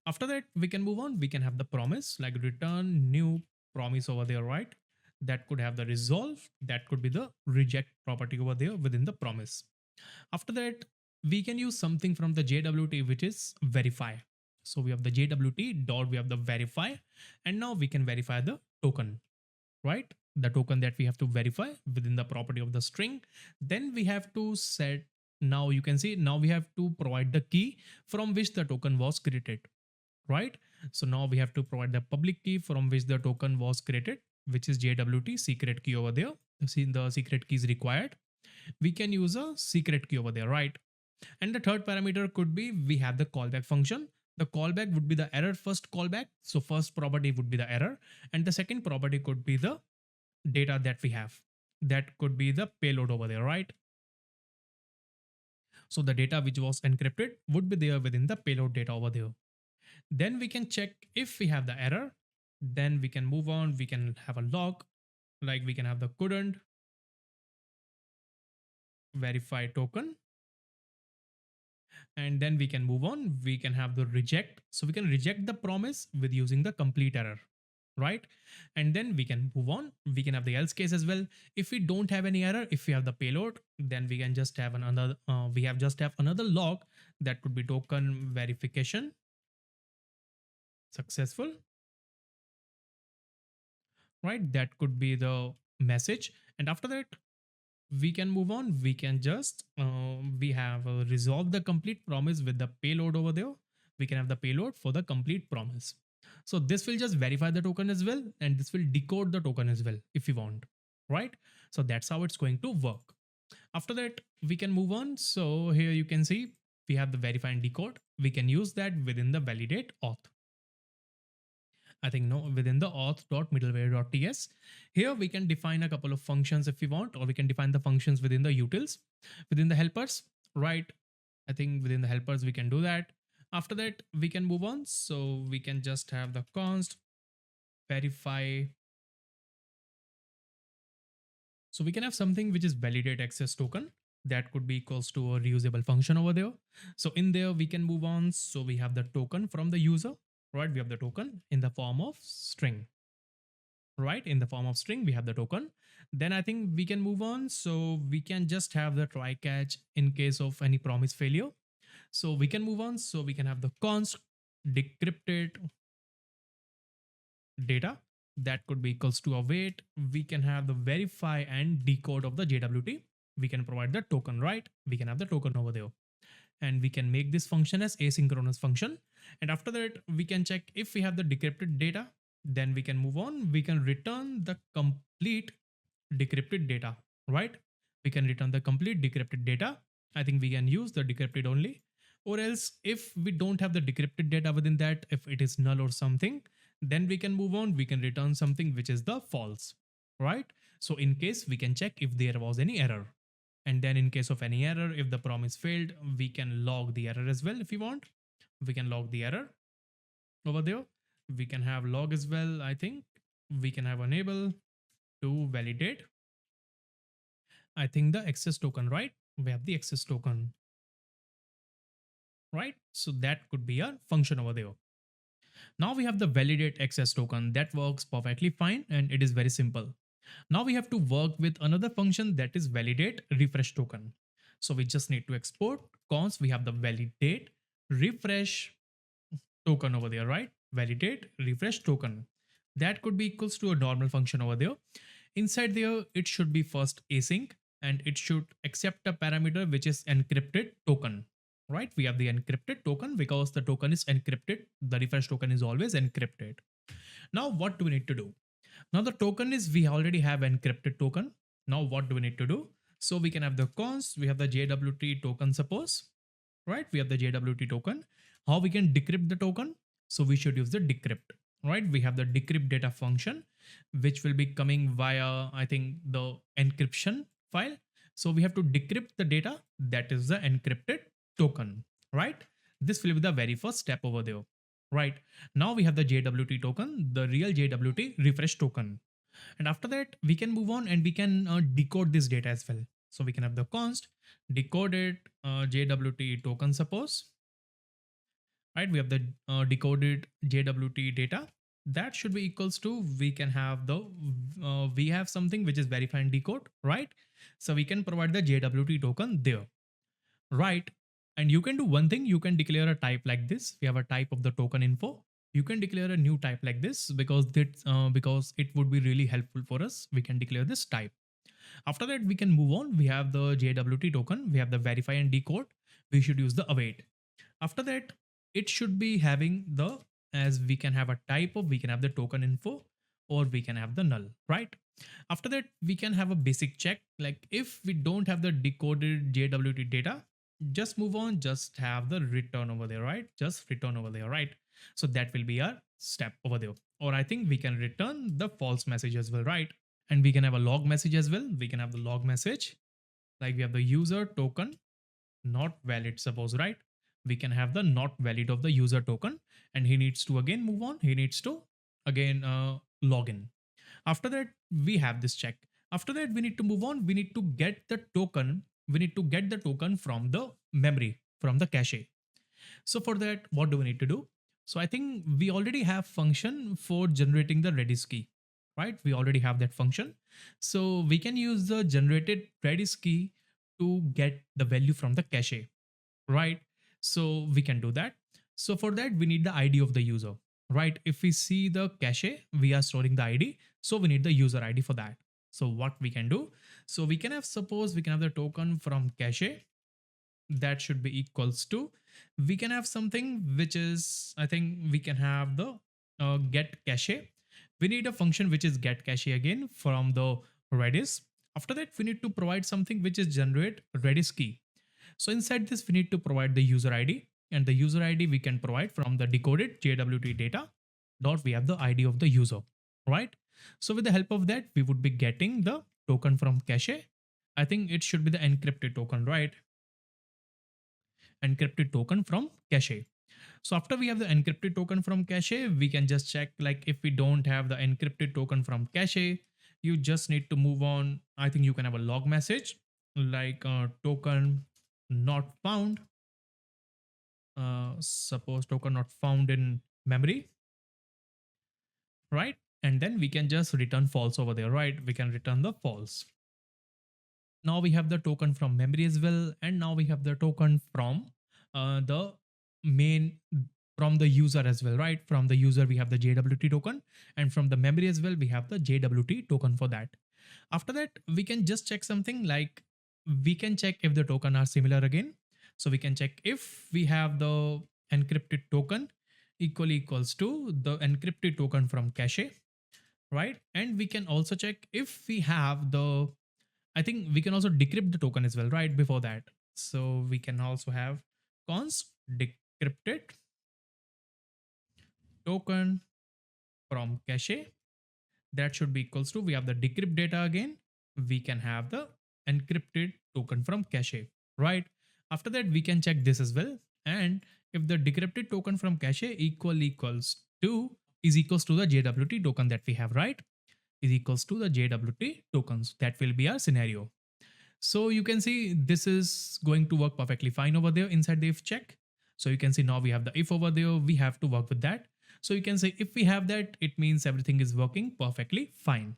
After that, we can move on. We can have the promise, like return new promise over there, right? That could have the resolve. That could be the reject property over there within the promise. After that, we can use something from the JWT, which is verify. So we have the JWT dot, we have the verify, and now we can verify the token, right? The token that we have to verify within the property of the string. Then we have to set, now you can see, now we have to provide the key from which the token was created, right? So now we have to provide the public key from which the token was created, which is JWT secret key over there. The secret key is required. We can use a secret key over there, right? And the third parameter could be, we have the callback function. The callback would be the error first callback. So first property would be the error, and the second property could be the data that we have. That could be the payload over there, right? So the data which was encrypted would be there within the payload data over there. Then we can check if we have the error. Then we can move on. We can have a log, like we can have the couldn't verify token, and then we can move on. We can have the reject. So we can reject the promise with using the complete error, right? And then we can move on. We can have the else case as well. If we don't have any error, if we have the payload, then we can just have another, we have just have another log that could be token verification successful, right? That could be the message. And after that, we can move on. We can just we have resolved the complete promise with the payload over there. We can have the payload for the complete promise. So this will just verify the token as well, and this will decode the token as well if you want, right? So that's how it's going to work. After that, we can move on. So here you can see we have the verify and decode. We can use that within the validate auth. I think no, within the auth.middleware.ts. Here we can define a couple of functions if we want, or we can define the functions within the utils, within the helpers, right? I think within the helpers we can do that. After that, we can move on. So we can just have the const verify. So we can have something which is validate access token. That could be equals to a reusable function over there. So in there we can move on. So we have the token from the user, right? We have the token in the form of string, right? In the form of string, we have the token. Then I think we can move on. So we can just have the try catch in case of any promise failure. So we can move on. So we can have the const decrypted data, that could be equals to await. We can have the verify and decode of the JWT. We can provide the token, right? We can have the token over there. And we can make this function as asynchronous function. And after that, we can check if we have the decrypted data. Then we can move on. We can return the complete decrypted data, right? We can return the complete decrypted data. I think we can use the decrypted only. Or else, if we don't have the decrypted data within that, if it is null or something, then we can move on. We can return something which is the false, right? So in case, we can check if there was any error. And then in case of any error, if the promise failed, we can log the error as well if you want. We can log the error over there. We can have log as well. I think we can have enable to validate. I think the access token, right? We have the access token. right? So that could be a function over there. Now we have the validate access token that works perfectly fine and it is very simple. Now we have to work with another function that is validate refresh token. So we just need to export cons. We have the validate refresh token over there, right? Validate refresh token. That could be equals to a normal function over there. Inside there, it should be first async and it should accept a parameter which is encrypted token, right? We have the encrypted token because the token is encrypted. The refresh token is always encrypted. Now, what do we need to do? Now the token is we already have encrypted token. Now what do we need to do? So we can have the const, we have the JWT token suppose, right? We have the JWT token. How we can decrypt the token? So we should use the decrypt, right? We have the decrypt data function, which will be coming via, I think, the encryption file. So we have to decrypt the data that is the encrypted token, right? This will be the very first step over there, right? Now we have the JWT token, the real JWT refresh token. And after that, we can move on and we can decode this data as well. So we can have the const decoded JWT token suppose, right? We have the decoded JWT data that should be equals to, we can have the, we have something which is verify and decode, right? So we can provide the JWT token there, right? And you can do one thing, you can declare a type like this. We have a type of the token info. You can declare a new type like this because it would be really helpful for us. We can declare this type. After that, we can move on. We have the JWT token. We have the verify and decode. We should use the await. After that, it should be having the, as we can have a type of, we can have the token info or we can have the null, right? After that, we can have a basic check. Like if we don't have the decoded JWT data, just move on, just have the return over there, right? Just return over there, right? So that will be our step over there. Or I think we can return the false message as well, right? And we can have a log message as well. We can have the log message. Like we have the user token not valid, suppose, right? We can have the not valid of the user token and he needs to again move on. He needs to again log in. After that, we have this check. After that, we need to move on. We need to get the token. We need to get the token from the memory, from the cache. So for that, what do we need to do? So I think we already have function for generating the Redis key, right? We already have that function. So we can use the generated Redis key to get the value from the cache, right? So we can do that. So for that, we need the ID of the user, right? If we see the cache, we are storing the ID. So we need the user ID for that. So what we can do? So we can have, suppose we can have the token from cache that should be equals to, we can have something which is, I think we can have the get cache. We need a function which is get cache again from the Redis. After that, we need to provide something which is generate Redis key. So inside this, we need to provide the user ID, and the user ID we can provide from the decoded JWT data dot we have the ID of the user, right? So with the help of that, we would be getting the token from cache. I think it should be the encrypted token, right? Encrypted token from cache. So after we have the encrypted token from cache, we can just check, like if we don't have the encrypted token from cache, you just need to move on. I think you can have a log message like token not found. Suppose token not found in memory, right? And then we can just return false over there, right? We can return the false. Now we have the token from memory as well, and now we have the token from the main, from the user as well, right? From the user we have the JWT token, and from the memory as well we have the JWT token for that. After that, we can just check something like, we can check if the token are similar again. So we can check if we have the encrypted token equals to the encrypted token from cache, right? And we can also check if we have the, I think we can also decrypt the token as well, right? Before that. So we can also have const decrypted token from cache. That should be equals to, we have the decrypt data again. We can have the encrypted token from cache, right? After that, we can check this as well. And if the decrypted token from cache equals to is equals to the JWT token that we have, right? Is equals to the JWT tokens. That will be our scenario. So you can see this is going to work perfectly fine over there inside the if check. So you can see now we have the if over there, we have to work with that. So you can say if we have that, it means everything is working perfectly fine.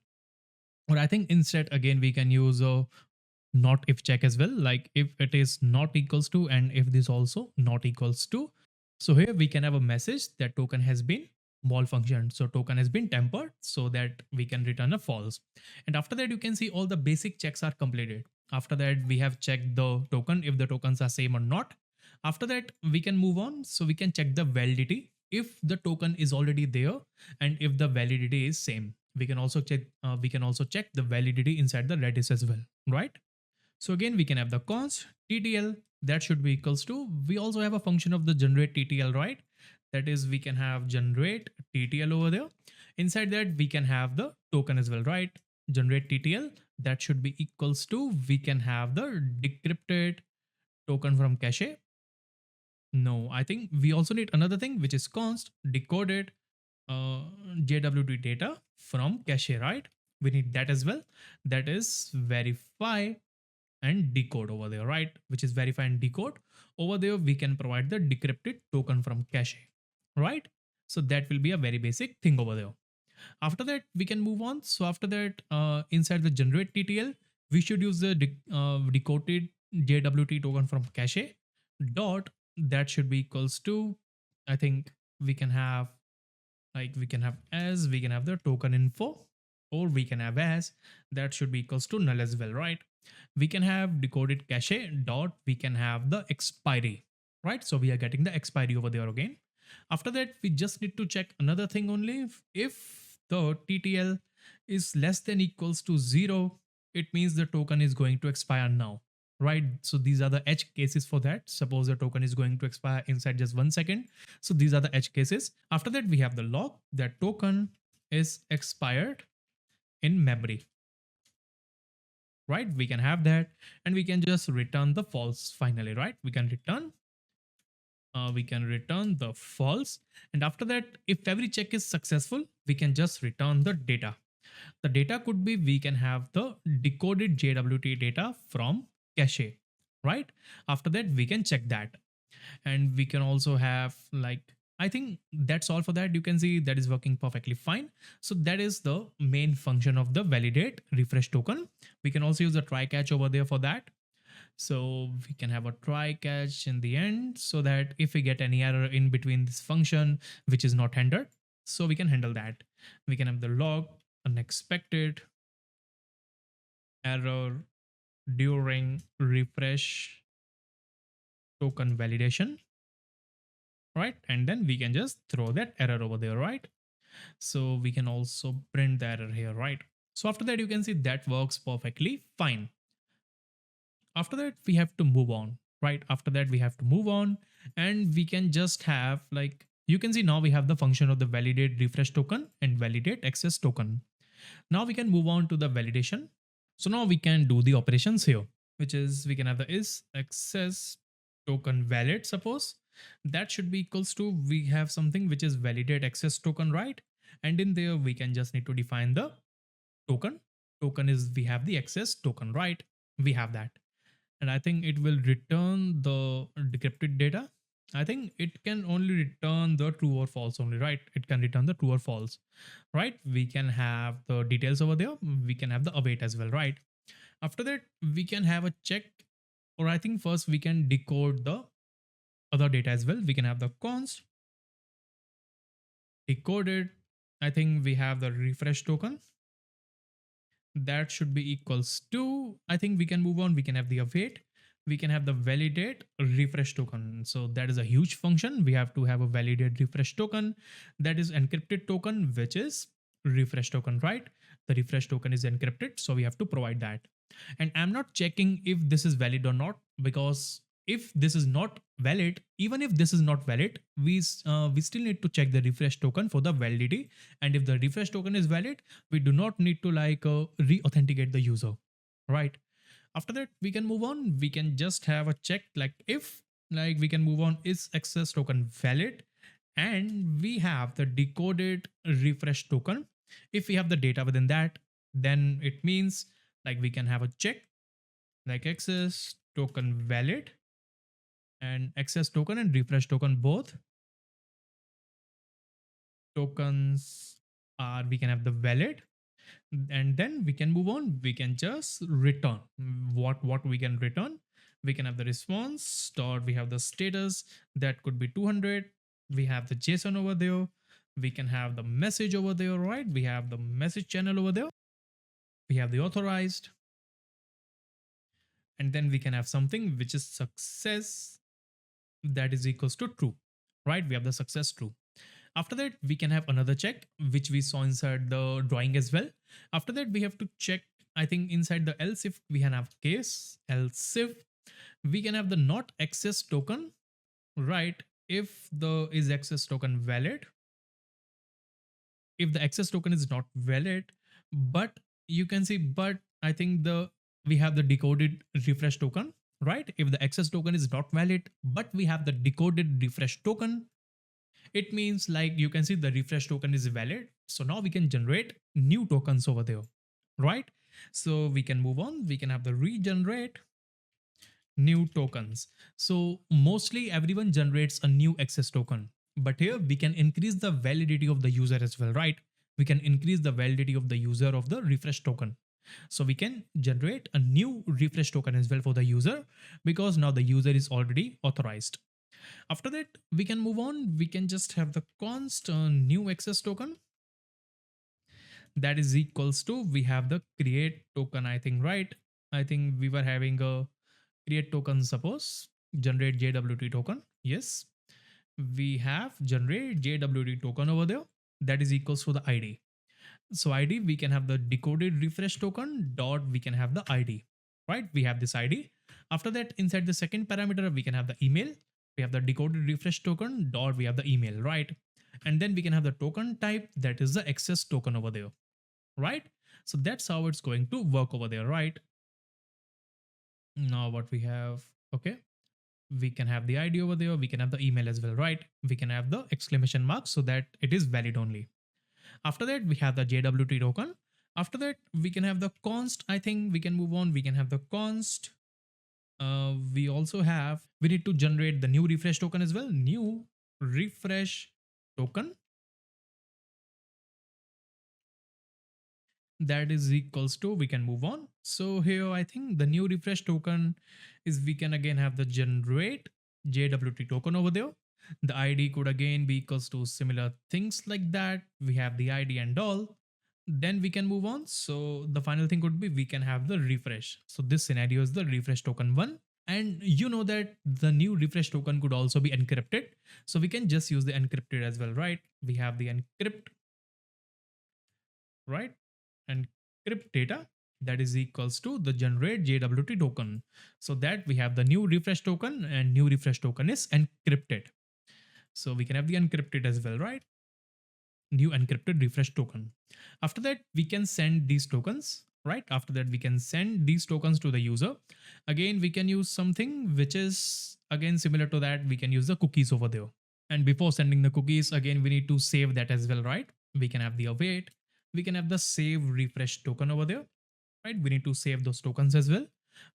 Or I think instead, again, we can use a not if check as well, like if it is not equals to and if this also not equals to. So here we can have a message that token has been malfunctioned, so token has been tampered, so that we can return a false. And after that you can see all the basic checks are completed. After that we have checked the token if the tokens are same or not. After that we can move on, so we can check the validity if the token is already there and if the validity is same. We can also check the validity inside the Redis as well, right? So again, we can have the const TTL that should be equals to, we also have a function of the generate TTL, right? That is, we can have generate TTL over there. Inside that, we can have the token as well, right? Generate TTL that should be equals to, we can have the decrypted token from cache. No, I think we also need another thing, which is const decoded uh, JWT data from cache, right? We need that as well. That is verify and decode over there, right? Which is verify and decode. Over there, we can provide the decrypted token from cache, right? So that will be a very basic thing over there. After that, we can move on. So after that, inside the generate TTL, we should use the decoded JWT token from cache dot that should be equals to, I think we can have like we can have as we can have the token info, or we can have as that should be equals to null as well, right? We can have decoded cache dot we can have the expiry, right? So we are getting the expiry over there again. After that we just need to check another thing only. If the TTL is less than equals to 0, it means the token is going to expire now, right? So these are the edge cases for that. Suppose the token is going to expire inside just 1 second, so these are the edge cases. After that we have the log that token is expired in memory, right? We can have that, and we can just return the false finally, right? We can return the false. And after that, if every check is successful, we can just return the data. The data could be, we can have the decoded JWT data from cache, right? After that we can check that. And we can also have like, I think that's all for that. You can see that is working perfectly fine. So that is the main function of the validate refresh token. We can also use the try catch over there for that. So we can have a try catch in the end, so that if we get any error in between this function which is not handled, so we can handle that. We can have the log unexpected error during refresh token validation, right? And then we can just throw that error over there, right? So we can also print the error here, right? So after that, you can see that works perfectly fine. After that, we have to move on, right? After that, we have to move on, and we can just have like, you can see now we have the function of the validate refresh token and validate access token. Now we can move on to the validation. So now we can do the operations here, which is we can have the is access token valid, suppose that should be equals to, we have something which is validate access token, right? And in there we can just need to define the token. Token is, we have the access token, right? We have that. And I think it will return the decrypted data. I think it can only return the true or false only, right? It can return the true or false, right? We can have the details over there. We can have the await as well, right? After that, we can have a check, or I think first we can decode the other data as well. We can have the const decoded. I think we have the refresh token that should be equals to, I think we can move on. We can have the await. We can have the validate refresh token. So that is a huge function. We have to have a validate refresh token that is encrypted token, which is refresh token, right? The refresh token is encrypted, so we have to provide that. And I'm not checking if this is valid or not, because if this is not valid, even if this is not valid, we still need to check the refresh token for the validity. And if the refresh token is valid, we do not need to like re-authenticate the user, right? After that, we can move on. We can just have a check like if, like we can move on, is access token valid, and we have the decoded refresh token. If we have the data within that, then it means like we can have a check like access token valid, and access token and refresh token both tokens are, we can have the valid, and then we can move on. We can just return what we can return. We can have the response or we have the status that could be 200. We have the JSON over there. We can have the message over there, right? We have the message channel over there. We have the authorized, and then we can have something which is success, that is equals to true, right? We have the success true. After that, we can have another check, which we saw inside the drawing as well. After that, we have to check, I think inside the else if we can have case, else if we can have the not access token, right? If the is access token valid, if the access token is not valid, but you can see, but I think we have the decoded refresh token, right? If the access token is not valid, but we have the decoded refresh token, it means like you can see the refresh token is valid. So now we can generate new tokens over there, right? So we can move on. We can have the regenerate new tokens. So mostly everyone generates a new access token, but here we can increase the validity of the user as well, right? We can increase the validity of the user of the refresh token. So we can generate a new refresh token as well for the user, because now the user is already authorized. After that, we can move on. We can just have the const new access token, that is equals to, we have the create token, I think, right? I think we were having a create token, suppose generate JWT token. Yes, we have generate JWT token over there, that is equals to the ID. So ID, we can have the decoded refresh token dot, we can have the ID, right? We have this ID. After that, inside the second parameter, we can have the email. We have the decoded refresh token dot, we have the email, right? And then we can have the token type, that is the access token over there, right? So that's how it's going to work over there, right? Now what we have, okay, we can have the ID over there. We can have the email as well, right? We can have the exclamation mark so that it is valid only. After that, we have the JWT token. After that, we can have the const. I think we can move on. We can have the const. We also have, we need to generate the new refresh token as well. New refresh token, that is equals to, we can move on. So here, I think the new refresh token is, we can again have the generate JWT token over there. The ID could again be equals to similar things like that. We have the ID and all. Then we can move on. So the final thing could be, we can have the refresh. So this scenario is the refresh token one. And you know that the new refresh token could also be encrypted. So we can just use the encrypted as well, right? We have the encrypt, right? Encrypt data, that is equals to the generate JWT token. So that we have the new refresh token, and new refresh token is encrypted. So we can have the encrypted as well, right? New encrypted refresh token. After that, we can send these tokens, right? After that, we can send these tokens to the user. Again, we can use something which is again similar to that. We can use the cookies over there. And before sending the cookies, again, we need to save that as well, right? We can have the await. We can have the save refresh token over there, right? We need to save those tokens as well.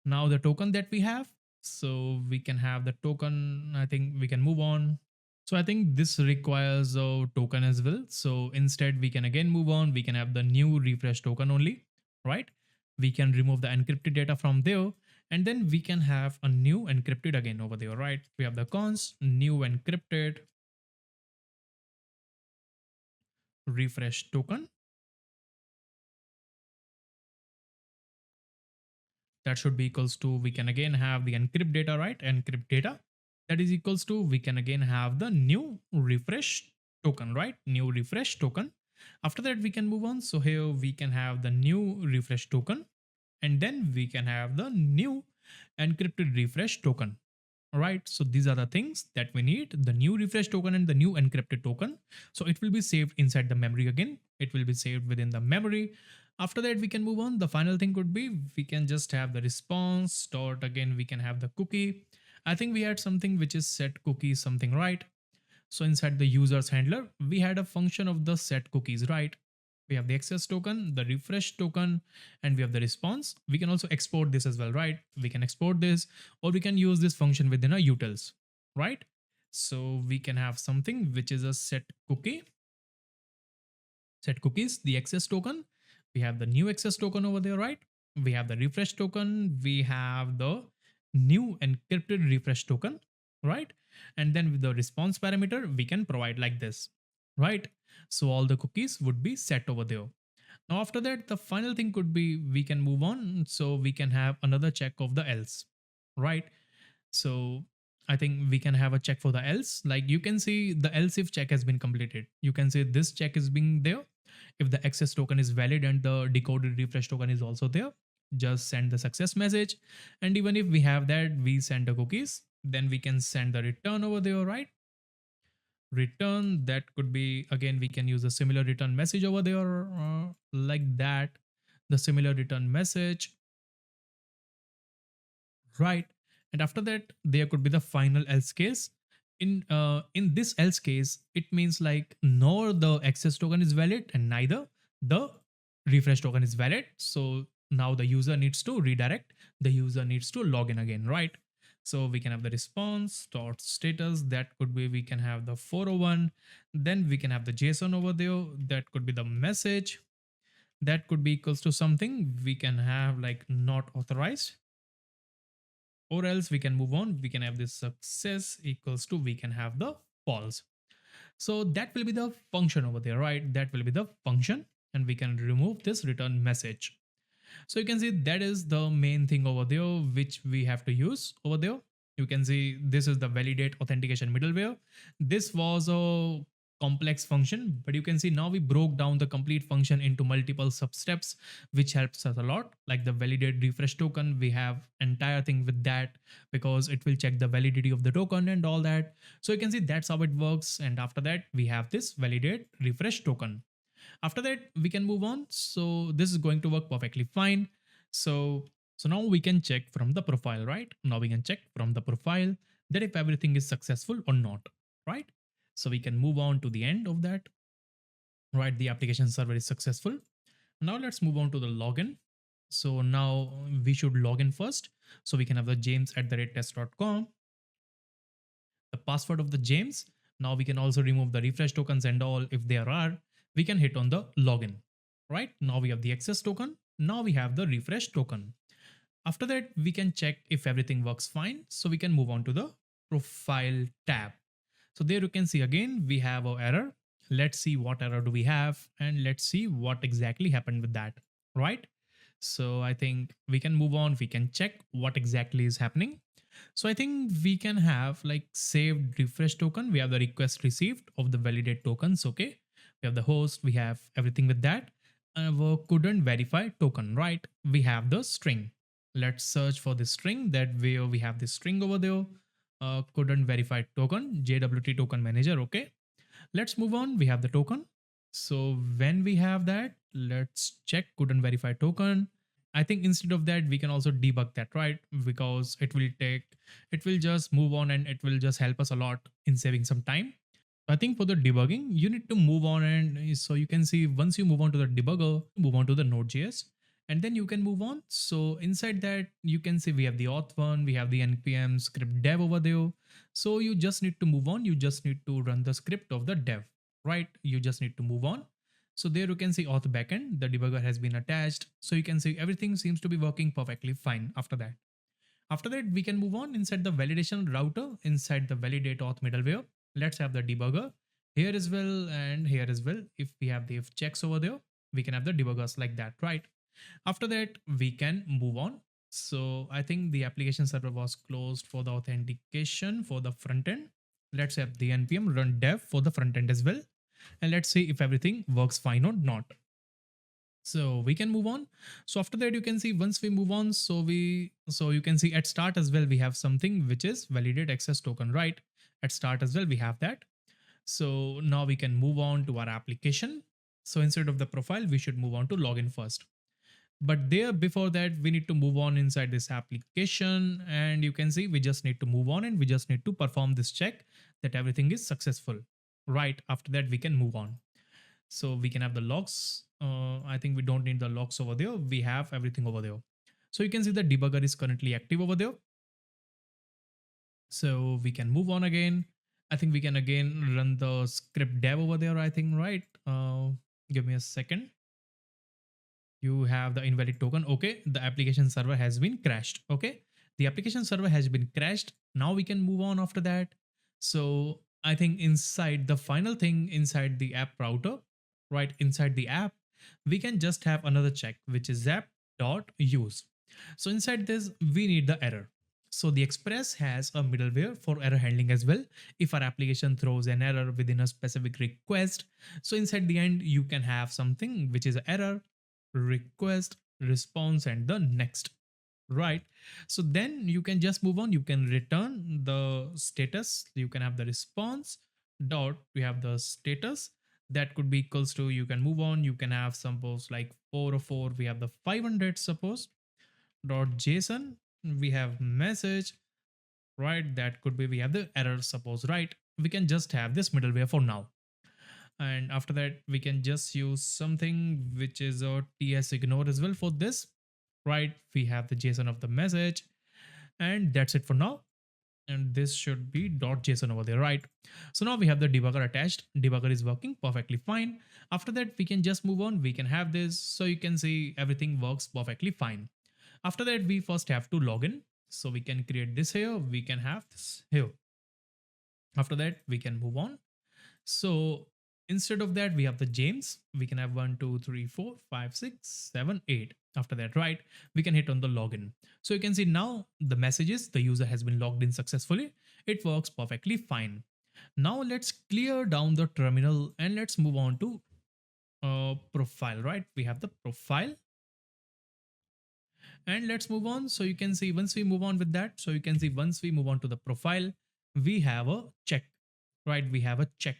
Now the token that we have, so we can have the token. I think we can move on. So I think this requires a token as well. So instead, we can again move on. We can have the new refresh token only, right? We can remove the encrypted data from there, and then we can have a new encrypted again over there, right? We have the const new encrypted refresh token, that should be equals to, we can again have the encrypt data, right? Encrypt data, that is equals to, we can again have the new refresh token, right? New refresh token. After that, we can move on. So here we can have the new refresh token, and then we can have the new encrypted refresh token, right? So these are the things that we need, the new refresh token and the new encrypted token. So it will be saved inside the memory again. It will be saved within the memory. After that, we can move on. The final thing could be, we can just have the response dot, again we can have the cookie. I think we had something which is set cookie something, right? So inside the users handler, we had a function of the set cookies, right? We have the access token, the refresh token, and we have the response. We can also export this as well, right? We can export this, or we can use this function within our utils, right? So we can have something which is a set cookies, the access token. We have the new access token over there, right? We have the refresh token. We have the new encrypted refresh token, right? And then with the response parameter, we can provide like this, right? So all the cookies would be set over there. Now, after that, the final thing could be we can move on. So we can have another check of the else, right? So I think we can have a check for the else. Like you can see the else if check has been completed. You can say this check is being there. If the access token is valid and the decoded refresh token is also there, just send the success message. And even if we have that, we send the cookies, then we can send the return over there, right? Return that could be, again, we can use a similar return message over there, like that. The similar return message, right? And after that there could be the final else case. In this else case, it means like nor the access token is valid and neither the refresh token is valid. So now the user needs to redirect, the user needs to log in again, right? So we can have the response dot status, that could be, we can have the 401, then we can have the JSON over there, that could be the message, that could be equals to something, we can have like not authorized, or else we can move on. We can have this success equals to, we can have the false. So that will be the function over there, right? That will be the function, and we can remove this return message. So you can see that is the main thing over there which we have to use over there. You can see this is the validate authentication middleware. This was a complex function, but you can see now we broke down the complete function into multiple substeps, which helps us a lot. Like the validate refresh token, we have entire thing with that because it will check the validity of the token and all that. So you can see that's how it works. And after that, we have this validate refresh token. After that we can move on. So this is going to work perfectly fine. So now we can check from the profile, right? Now we can check from the profile that if everything is successful or not, right? So we can move on to the end of that, right? The application server is successful. Now let's move on to the login. So now we should log in first. So we can have the james@test.com, the password of the James. Now we can also remove the refresh tokens and all if there are. We can hit on the login, right? Now we have the access token. Now we have the refresh token. After that, we can check if everything works fine. So we can move on to the profile tab. So there you can see again, we have our error. Let's see what error do we have and let's see what exactly happened with that, right? So I think we can move on. We can check what exactly is happening. So I think we can have like saved refresh token. We have the request received of the validate tokens. Okay. We have the host. We have everything with that. Our couldn't verify token, right? We have the string. Let's search for the string that where we have the string over there. Couldn't verify token, JWT token manager. Okay. Let's move on. We have the token. So when we have that, let's check couldn't verify token. I think instead of that, we can also debug that, right? Because it will just move on and it will just help us a lot in saving some time. I think for the debugging, you need to move on. And so you can see once you move on to the debugger, move on to the Node.js, and then you can move on. So inside that, you can see we have the auth one, we have the npm script dev over there. So you just need to move on. You just need to run the script of the dev, right? You just need to move on. So there you can see auth backend, the debugger has been attached. So you can see everything seems to be working perfectly fine after that. After that, we can move on inside the validation router, inside the validate auth middleware. Let's have the debugger here as well and here as well. If we have the if checks over there, we can have the debuggers like that, right? After that, we can move on. So I think the application server was closed for the authentication for the front end. Let's have the npm run dev for the front end as well. And let's see if everything works fine or not. So we can move on. So after that, you can see once we move on, so you can see at start as well, we have something which is validate access token, right? At start as well, we have that. So now we can move on to our application. So instead of the profile, we should move on to login first. But there before that, we need to move on inside this application. And you can see we just need to move on and we just need to perform this check that everything is successful. Right after that, we can move on. So we can have the logs. I think we don't need the logs over there. We have everything over there. So you can see the debugger is currently active over there. So we can move on again. I think we can again run the script dev over there, I think, right? Give me a second. You have the invalid token. Okay, the application server has been crashed. Okay, the application server has been crashed. Now we can move on after that. So I think inside the final thing inside the app router, right inside the app, we can just have another check, which is app.use. So inside this, we need the error. So the Express has a middleware for error handling as well. If our application throws an error within a specific request, so inside the end, you can have something which is an error, request, response, and the next, right? So then you can just move on. You can return the status. You can have the response dot, we have the status that could be equals to, you can move on. You can have suppose like 404, we have the 500 suppose dot json, we have message, right? That could be, we have the error suppose, right? We can just have this middleware for now. And after that, we can just use something which is a ts ignore as well for this, right? We have the json of the message, and that's it for now. And this should be .json over there, right? So now we have the debugger attached. Debugger is working perfectly fine. After that, we can just move on. We can have this. So you can see everything works perfectly fine. After that, we first have to log in. So we can create this here. We can have this here. After that, we can move on. So instead of that, we have the James. We can have 1, 2, 3, 4, 5, 6, 7, 8. After that, right, we can hit on the login. So you can see now the messages, the user has been logged in successfully. It works perfectly fine. Now let's clear down the terminal and let's move on to profile, right? We have the profile and let's move on. So you can see once we move on with that, so you can see once we move on to the profile, we have a check, right? We have a check.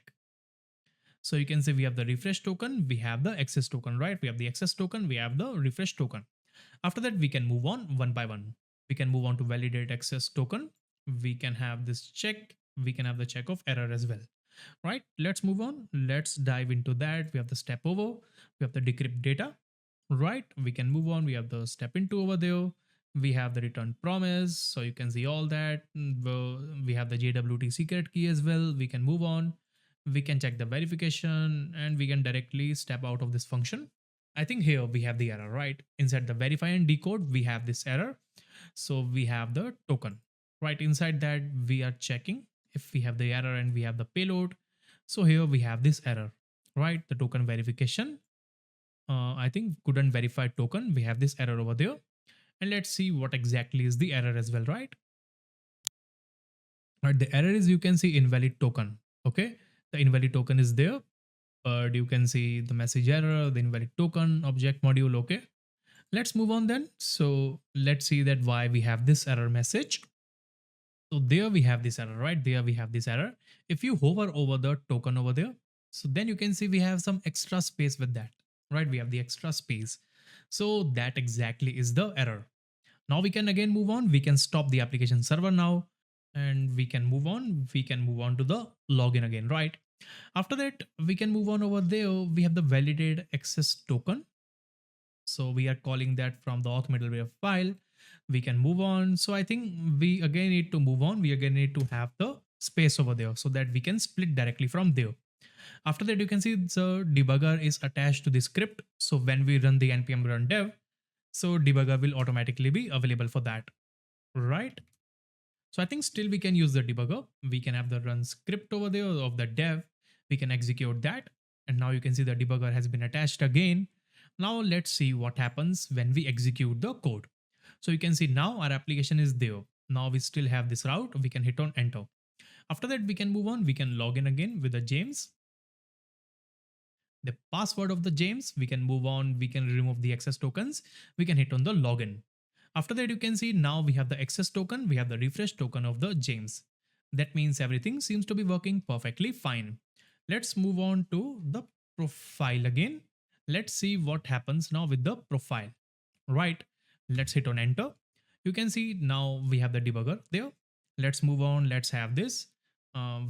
So you can see we have the refresh token, we have the access token, right? We have the access token, we have the refresh token. After that, we can move on one by one. We can move on to validate access token. We can have this check. We can have the check of error as well, right? Let's move on. Let's dive into that. We have the step over. We have the decrypt data, right? We can move on. We have the step into over there. We have the return promise. So you can see all that. We have the JWT secret key as well. We can move on. We can check the verification and we can directly step out of this function. I think here we have the error, right? Inside the verify and decode, we have this error. So we have the token, right? Inside that, we are checking if we have the error and we have the payload. So here we have this error, right? The token verification. I think couldn't verify token. We have this error over there. And let's see what exactly is the error as well, right? Right, the error is, you can see invalid token. Okay, the invalid token is there, but you can see the message error, the invalid token object module. Okay, let's move on then. So let's see that why we have this error message. So there we have this error, right? There we have this error. If you hover over the token over there, so then you can see we have some extra space with that, right? We have the extra space. So that exactly is the error. Now we can again move on. We can stop the application server now and we can move on. We can move on to the login again, right? After that, we can move on over there. We have the validated access token. So we are calling that from the auth middleware file. We can move on. So I think we again need to move on. We again need to have the space over there so that we can split directly from there. After that, you can see the debugger is attached to the script. So when we run the npm run dev, so debugger will automatically be available for that, right? So I think still we can use the debugger. We can have the run script over there of the dev. We can execute that. And now you can see the debugger has been attached again. Now let's see what happens when we execute the code. So you can see now our application is there. Now we still have this route. We can hit on enter. After that, we can move on. We can log in again with the James. The password of the James, we can move on. We can remove the access tokens. We can hit on the login. After that, you can see now we have the access token. We have the refresh token of the James. That means everything seems to be working perfectly fine. Let's move on to the profile again. Let's see what happens now with the profile, right? Let's hit on enter. You can see now we have the debugger there. Let's move on. Let's have this.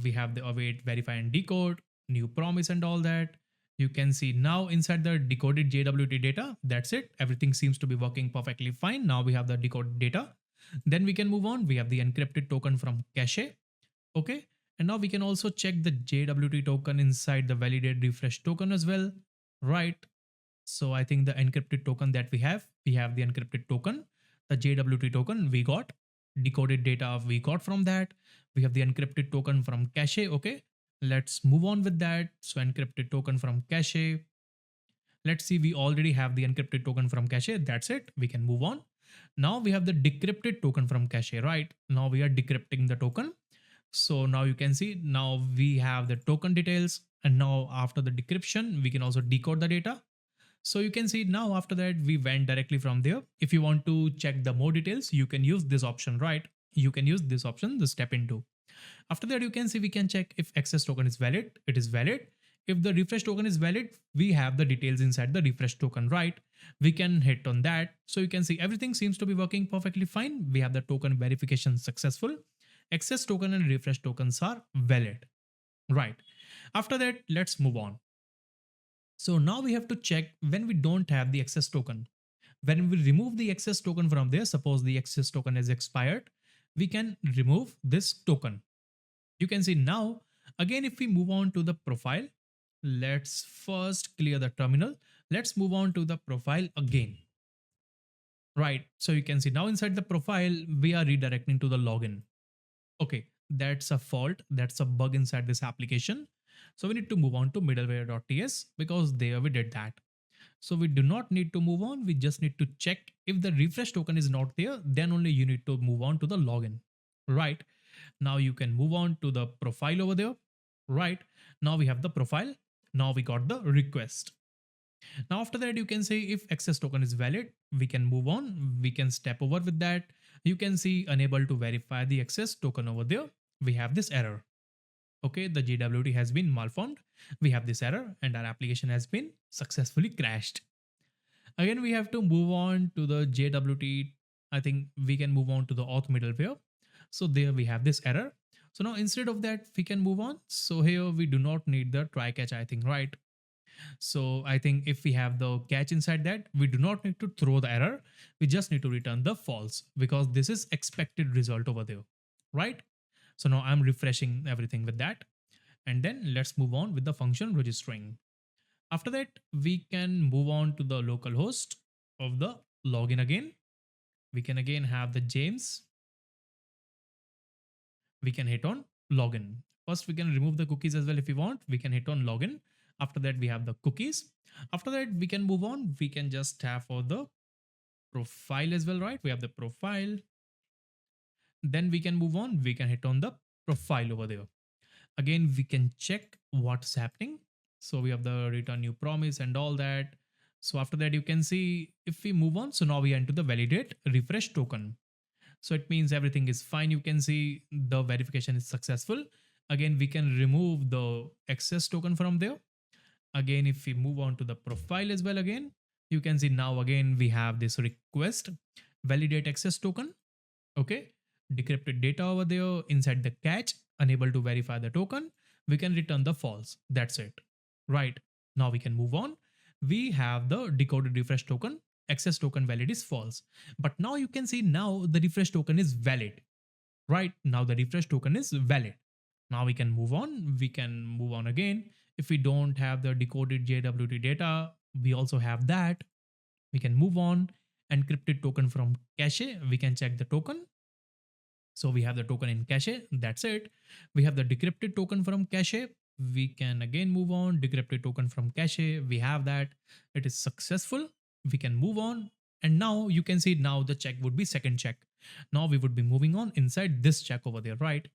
We have the await, verify and decode, new promise and all that. You can see now inside the decoded JWT data, that's it. Everything seems to be working perfectly fine. Now we have the decoded data. Then we can move on. We have the encrypted token from cache. Okay. And now we can also check the JWT token inside the validate refresh token as well. Right. So I think the encrypted token that we have the encrypted token, the JWT token we got, decoded data we got from that. We have the encrypted token from cache. Okay. Let's move on with that. So encrypted token from cache. Let's see, we already have the encrypted token from cache. That's it. We can move on. Now we have the decrypted token from cache, right? Now we are decrypting the token. So now you can see, now we have the token details. And now after the decryption, we can also decode the data. So you can see now after that, we went directly from there. If you want to check the more details, you can use this option, right? You can use this option, the step into. After that, you can see we can check if access token is valid. It is valid. If the refresh token is valid, we have the details inside the refresh token, right? We can hit on that. So you can see everything seems to be working perfectly fine. We have the token verification successful. Access token and refresh tokens are valid, right? After that, let's move on. So now we have to check when we don't have the access token. When we remove the access token from there, suppose the access token is expired, we can remove this token. You can see now, again, if we move on to the profile, let's first clear the terminal. Let's move on to the profile again. Right. So you can see now inside the profile, we are redirecting to the login. Okay. That's a fault. That's a bug inside this application. So we need to move on to middleware.ts because there we did that. So we do not need to move on. We just need to check if the refresh token is not there, then only you need to move on to the login. Right. Now you can move on to the profile over there. Right. Now we have the profile. Now we got the request. Now after that, you can say if access token is valid, we can move on. We can step over with that. You can see unable to verify the access token over there. We have this error. Okay, the JWT has been malformed. We have this error and our application has been successfully crashed. Again, we have to move on to the JWT. I think we can move on to the auth middleware. So there we have this error. So now instead of that, we can move on. So here we do not need the try catch, I think, right? So I think if we have the catch inside that, we do not need to throw the error. We just need to return the false because this is expected result over there, right? So now I'm refreshing everything with that. And then let's move on with the function registering. After that, we can move on to the local host of the login again. We can again have the James. We can hit on login. First, we can remove the cookies as well if we want. We can hit on login. After that, we have the cookies. After that, we can move on. We can just have for the profile as well, right? We have the profile. Then we can move on. We can hit on the profile over there. Again, we can check what's happening. So we have the return new promise and all that. So after that, you can see if we move on. So now we enter the validate refresh token. So it means everything is fine. You can see the verification is successful. Again, we can remove the access token from there. Again, if we move on to the profile as well, again, you can see now again we have this request validate access token. Okay, decrypted data over there inside the cache, unable to verify the token. We can return the false. That's it. Right. Now we can move on. We have the decoded refresh token. Access token valid is false. But now you can see now the refresh token is valid. Right. Now the refresh token is valid. Now we can move on. We can move on again. If we don't have the decoded JWT data, we also have that. We can move on. Encrypted token from cache. We can check the token. So we have the token in cache. That's it. We have the decrypted token from cache. We can again move on. Decrypted token from cache. We have that. It is successful. We can move on. And now you can see now the check would be second check. Now we would be moving on inside this check over there, right?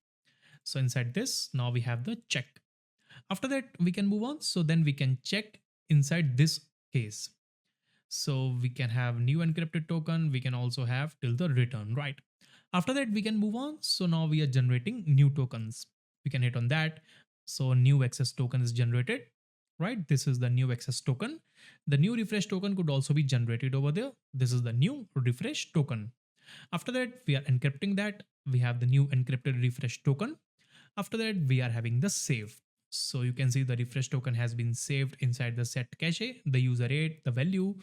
So inside this, now we have the check. After that, we can move on. So then we can check inside this case. So we can have new encrypted token. We can also have till the return, right? After that, we can move on. So now we are generating new tokens. We can hit on that. So new access token is generated, right? This is the new access token. The new refresh token could also be generated over there. This is the new refresh token. After that, we are encrypting that. We have the new encrypted refresh token. After that, we are having the save. So you can see the refresh token has been saved inside the set cache, the user ate the value,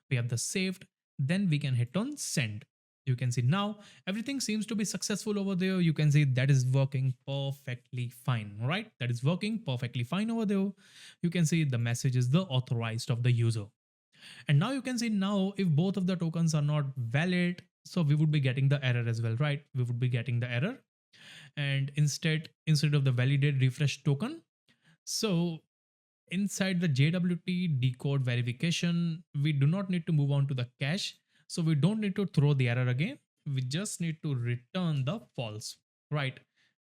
we have the saved, then we can hit on send. You can see now everything seems to be successful over there. You can see that is working perfectly fine, right? That is working perfectly fine over there. You can see the message is the authorized of the user. And now you can see now if both of the tokens are not valid, so we would be getting the error as well, right? We would be getting the error. And instead of the validate refresh token, so inside the JWT decode verification, we do not need to move on to the cache. So we don't need to throw the error again. We just need to return the false, right?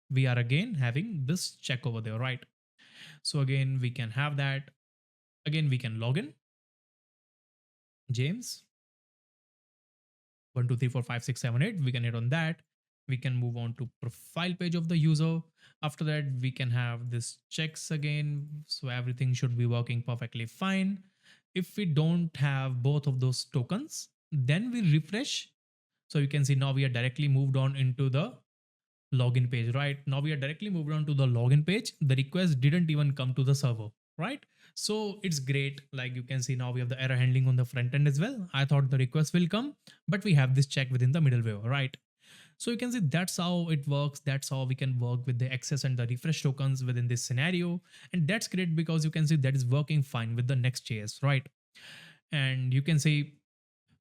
We are again having this check over there, right? So again, we can have that. Again, we can log in. James, 1, 2, 3, 4, 5, 6, 7, 8. We can hit on that. We can move on to profile page of the user. After that, we can have this checks again. So everything should be working perfectly fine. If we don't have both of those tokens, then we refresh. So you can see now we are directly moved on into the login page, right? Now we are directly moved on to the login page. The request didn't even come to the server, right? So it's great. Like you can see now we have the error handling on the front end as well. I thought the request will come, but we have this check within the middleware, right? So you can see that's how it works. That's how we can work with the access and the refresh tokens within this scenario. And that's great because you can see that is working fine with the Next.js, right? And you can see,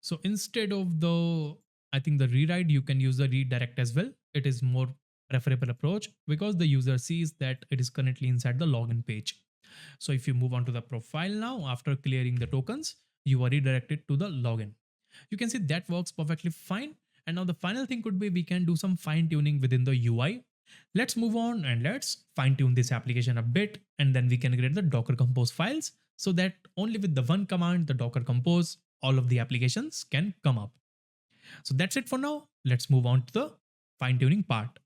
so instead of the, I think the rewrite, you can use the redirect as well. It is more preferable approach because the user sees that it is currently inside the login page. So if you move on to the profile now, after clearing the tokens, you are redirected to the login. You can see that works perfectly fine. And now the final thing could be we can do some fine tuning within the UI. Let's move on and let's fine tune this application a bit. And then we can create the Docker Compose files so that only with the one command, the Docker Compose, all of the applications can come up. So that's it for now. Let's move on to the fine tuning part.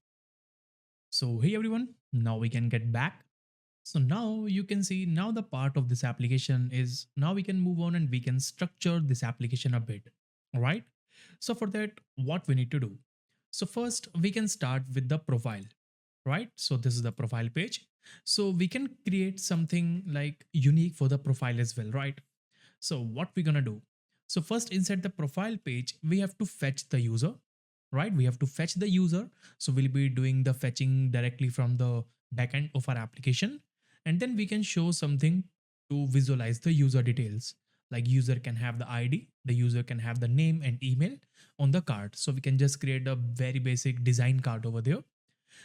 So hey everyone, now we can get back. So now you can see now the part of this application is now we can move on and we can structure this application a bit. All right. So for that, what we need to do? So first we can start with the profile, right? So this is the profile page. So we can create something like unique for the profile as well, right? So what we're gonna do? So first inside the profile page, we have to fetch the user, right? We have to fetch the user. So we'll be doing the fetching directly from the backend of our application. And then we can show something to visualize the user details. Like user can have the ID, the user can have the name and email on the card. So we can just create a very basic design card over there.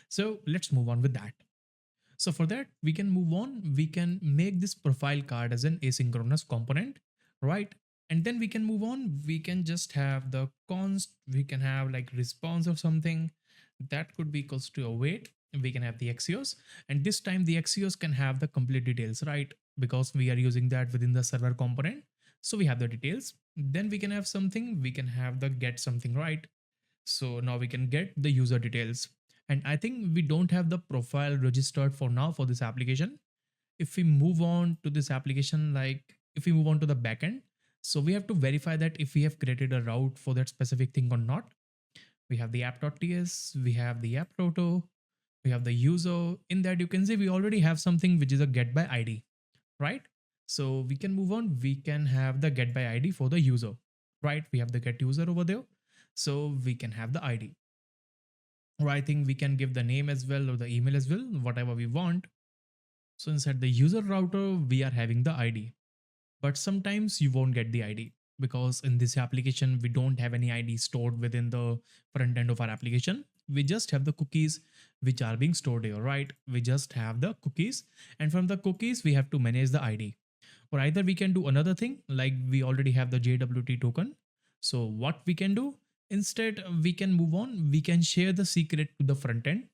So let's move on with that. So for that, we can move on. We can make this profile card as an asynchronous component, right? And then we can move on. We can just have the const, we can have like response or something that could be equals to await. We can have the axios, and this time the axios can have the complete details, right? Because we are using that within the server component. So we have the details. Then we can have something, we can have the get something, right? So now we can get the user details. And I think we don't have the profile registered for now for this application. If we move on to this application, like if we move on to the backend, so we have to verify that if we have created a route for that specific thing or not. We have the app.ts, we have the app roto, we have the user. In that you can see we already have something which is a get by ID, right? So we can move on. We can have the get by ID for the user, right? We have the get user over there. So we can have the ID. Or I think we can give the name as well or the email as well, whatever we want. So inside the user router, we are having the ID. But sometimes you won't get the ID because in this application, we don't have any ID stored within the front end of our application. We just have the cookies which are being stored here, right? We just have the cookies, and from the cookies, we have to manage the ID. Or either we can do another thing like we already have the JWT token. So what we can do instead, we can move on. We can share the secret to the front end,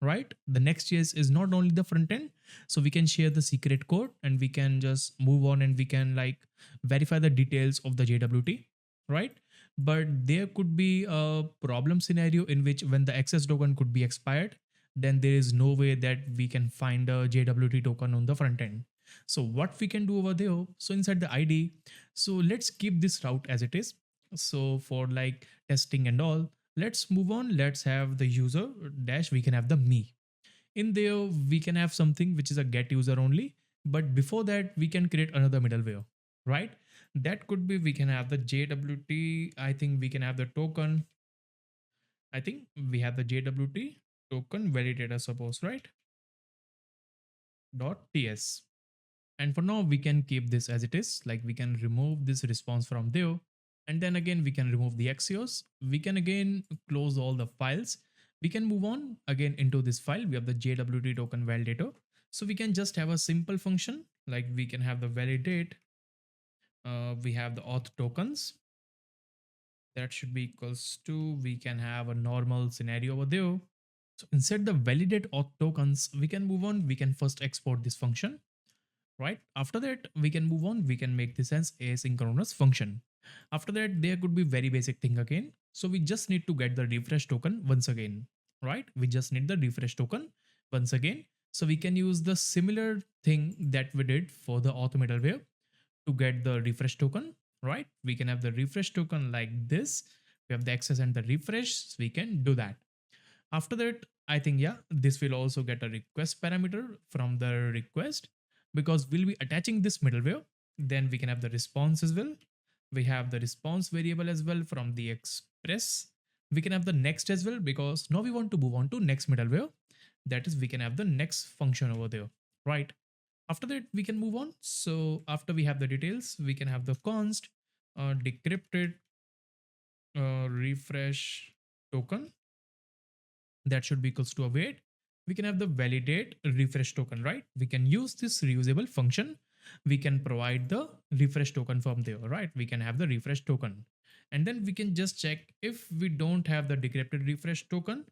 right? The Nextjs is not only the front end, so we can share the secret code and we can just move on and we can like verify the details of the JWT, right? But there could be a problem scenario in which when the access token could be expired, then there is no way that we can find a JWT token on the front end. So what we can do over there, so inside the ID, so let's keep this route as it is. So for like testing and all, let's move on. Let's have the user dash, we can have the me. In there we can have something which is a get user only, but before that we can create another middleware, right? That could be, we can have the JWT, I think we can have the token, I think we have the JWT token validator, suppose, right? .ts. And for now we can keep this as it is, like we can remove this response from there, and then again we can remove the axios, we can again close all the files, we can move on again into this file, we have the JWT token validator. So we can just have a simple function, like we can have the validate, we have the auth tokens, that should be equals to, we can have a normal scenario over there. So inside the validate auth tokens, we can move on, we can first export this function, right? After that we can move on, we can make this as asynchronous function. After that there could be very basic thing again, so we just need to get the refresh token once again, right? We just need the refresh token once again. So we can use the similar thing that we did for the auth middleware to get the refresh token, right? We can have the refresh token like this, we have the access and the refresh, so we can do that. After that, I think, yeah, this will also get a request parameter from the request, because we'll be attaching this middleware. Then we can have the response as well. We have the response variable as well from the express. We can have the next as well, because now we want to move on to next middleware. That is, we can have the next function over there, right? After that, we can move on. So after we have the details, we can have the const decrypted refresh token, that should be equals to await. We can have the validate refresh token, right? We can use this reusable function. We can provide the refresh token from there, right? We can have the refresh token. And then we can just check if we don't have the decrypted refresh token,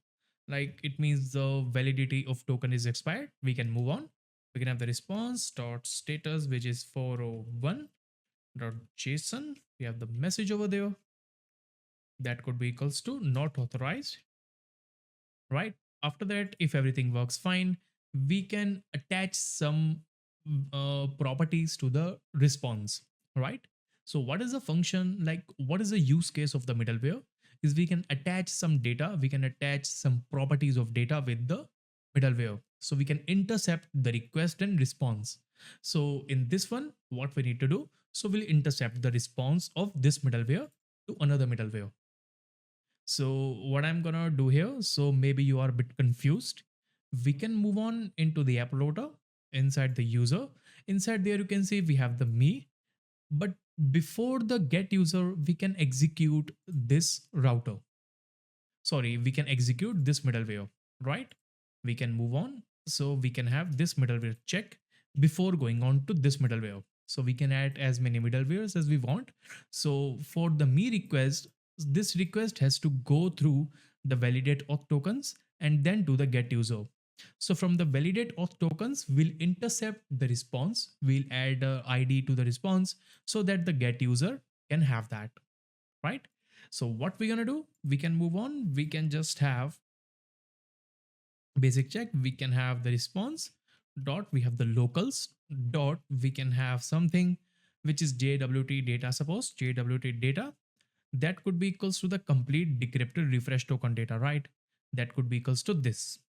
like it means the validity of token is expired, we can move on. We can have the response dot status, which is 401 dot json. We have the message over there, that could be equals to not authorized, right? After that, if everything works fine, we can attach some properties to the response, right? So what is the function, like what is the use case of the middleware, is we can attach some data, we can attach some properties of data with the middleware, so we can intercept the request and response. So in this one, what we need to do, so we'll intercept the response of this middleware to another middleware. So what I'm gonna do here, so maybe you are a bit confused. We can move on into the app loader inside the user. Inside there you can see we have the me, but before the get user, we can execute this router. Sorry, we can execute this middleware, right? We can move on. So we can have this middleware check before going on to this middleware. So we can add as many middlewares as we want. So for the me request, this request has to go through the validate auth tokens and then to the get user. So from the validate auth tokens, we'll intercept the response. We'll add a ID to the response so that the get user can have that, right? So what we're gonna do, we can move on. We can just have basic check. We can have the response dot, we have the locals dot, we can have something which is JWT data, suppose JWT data, that could be equals to the complete decrypted refresh token data, right? That could be equals to this.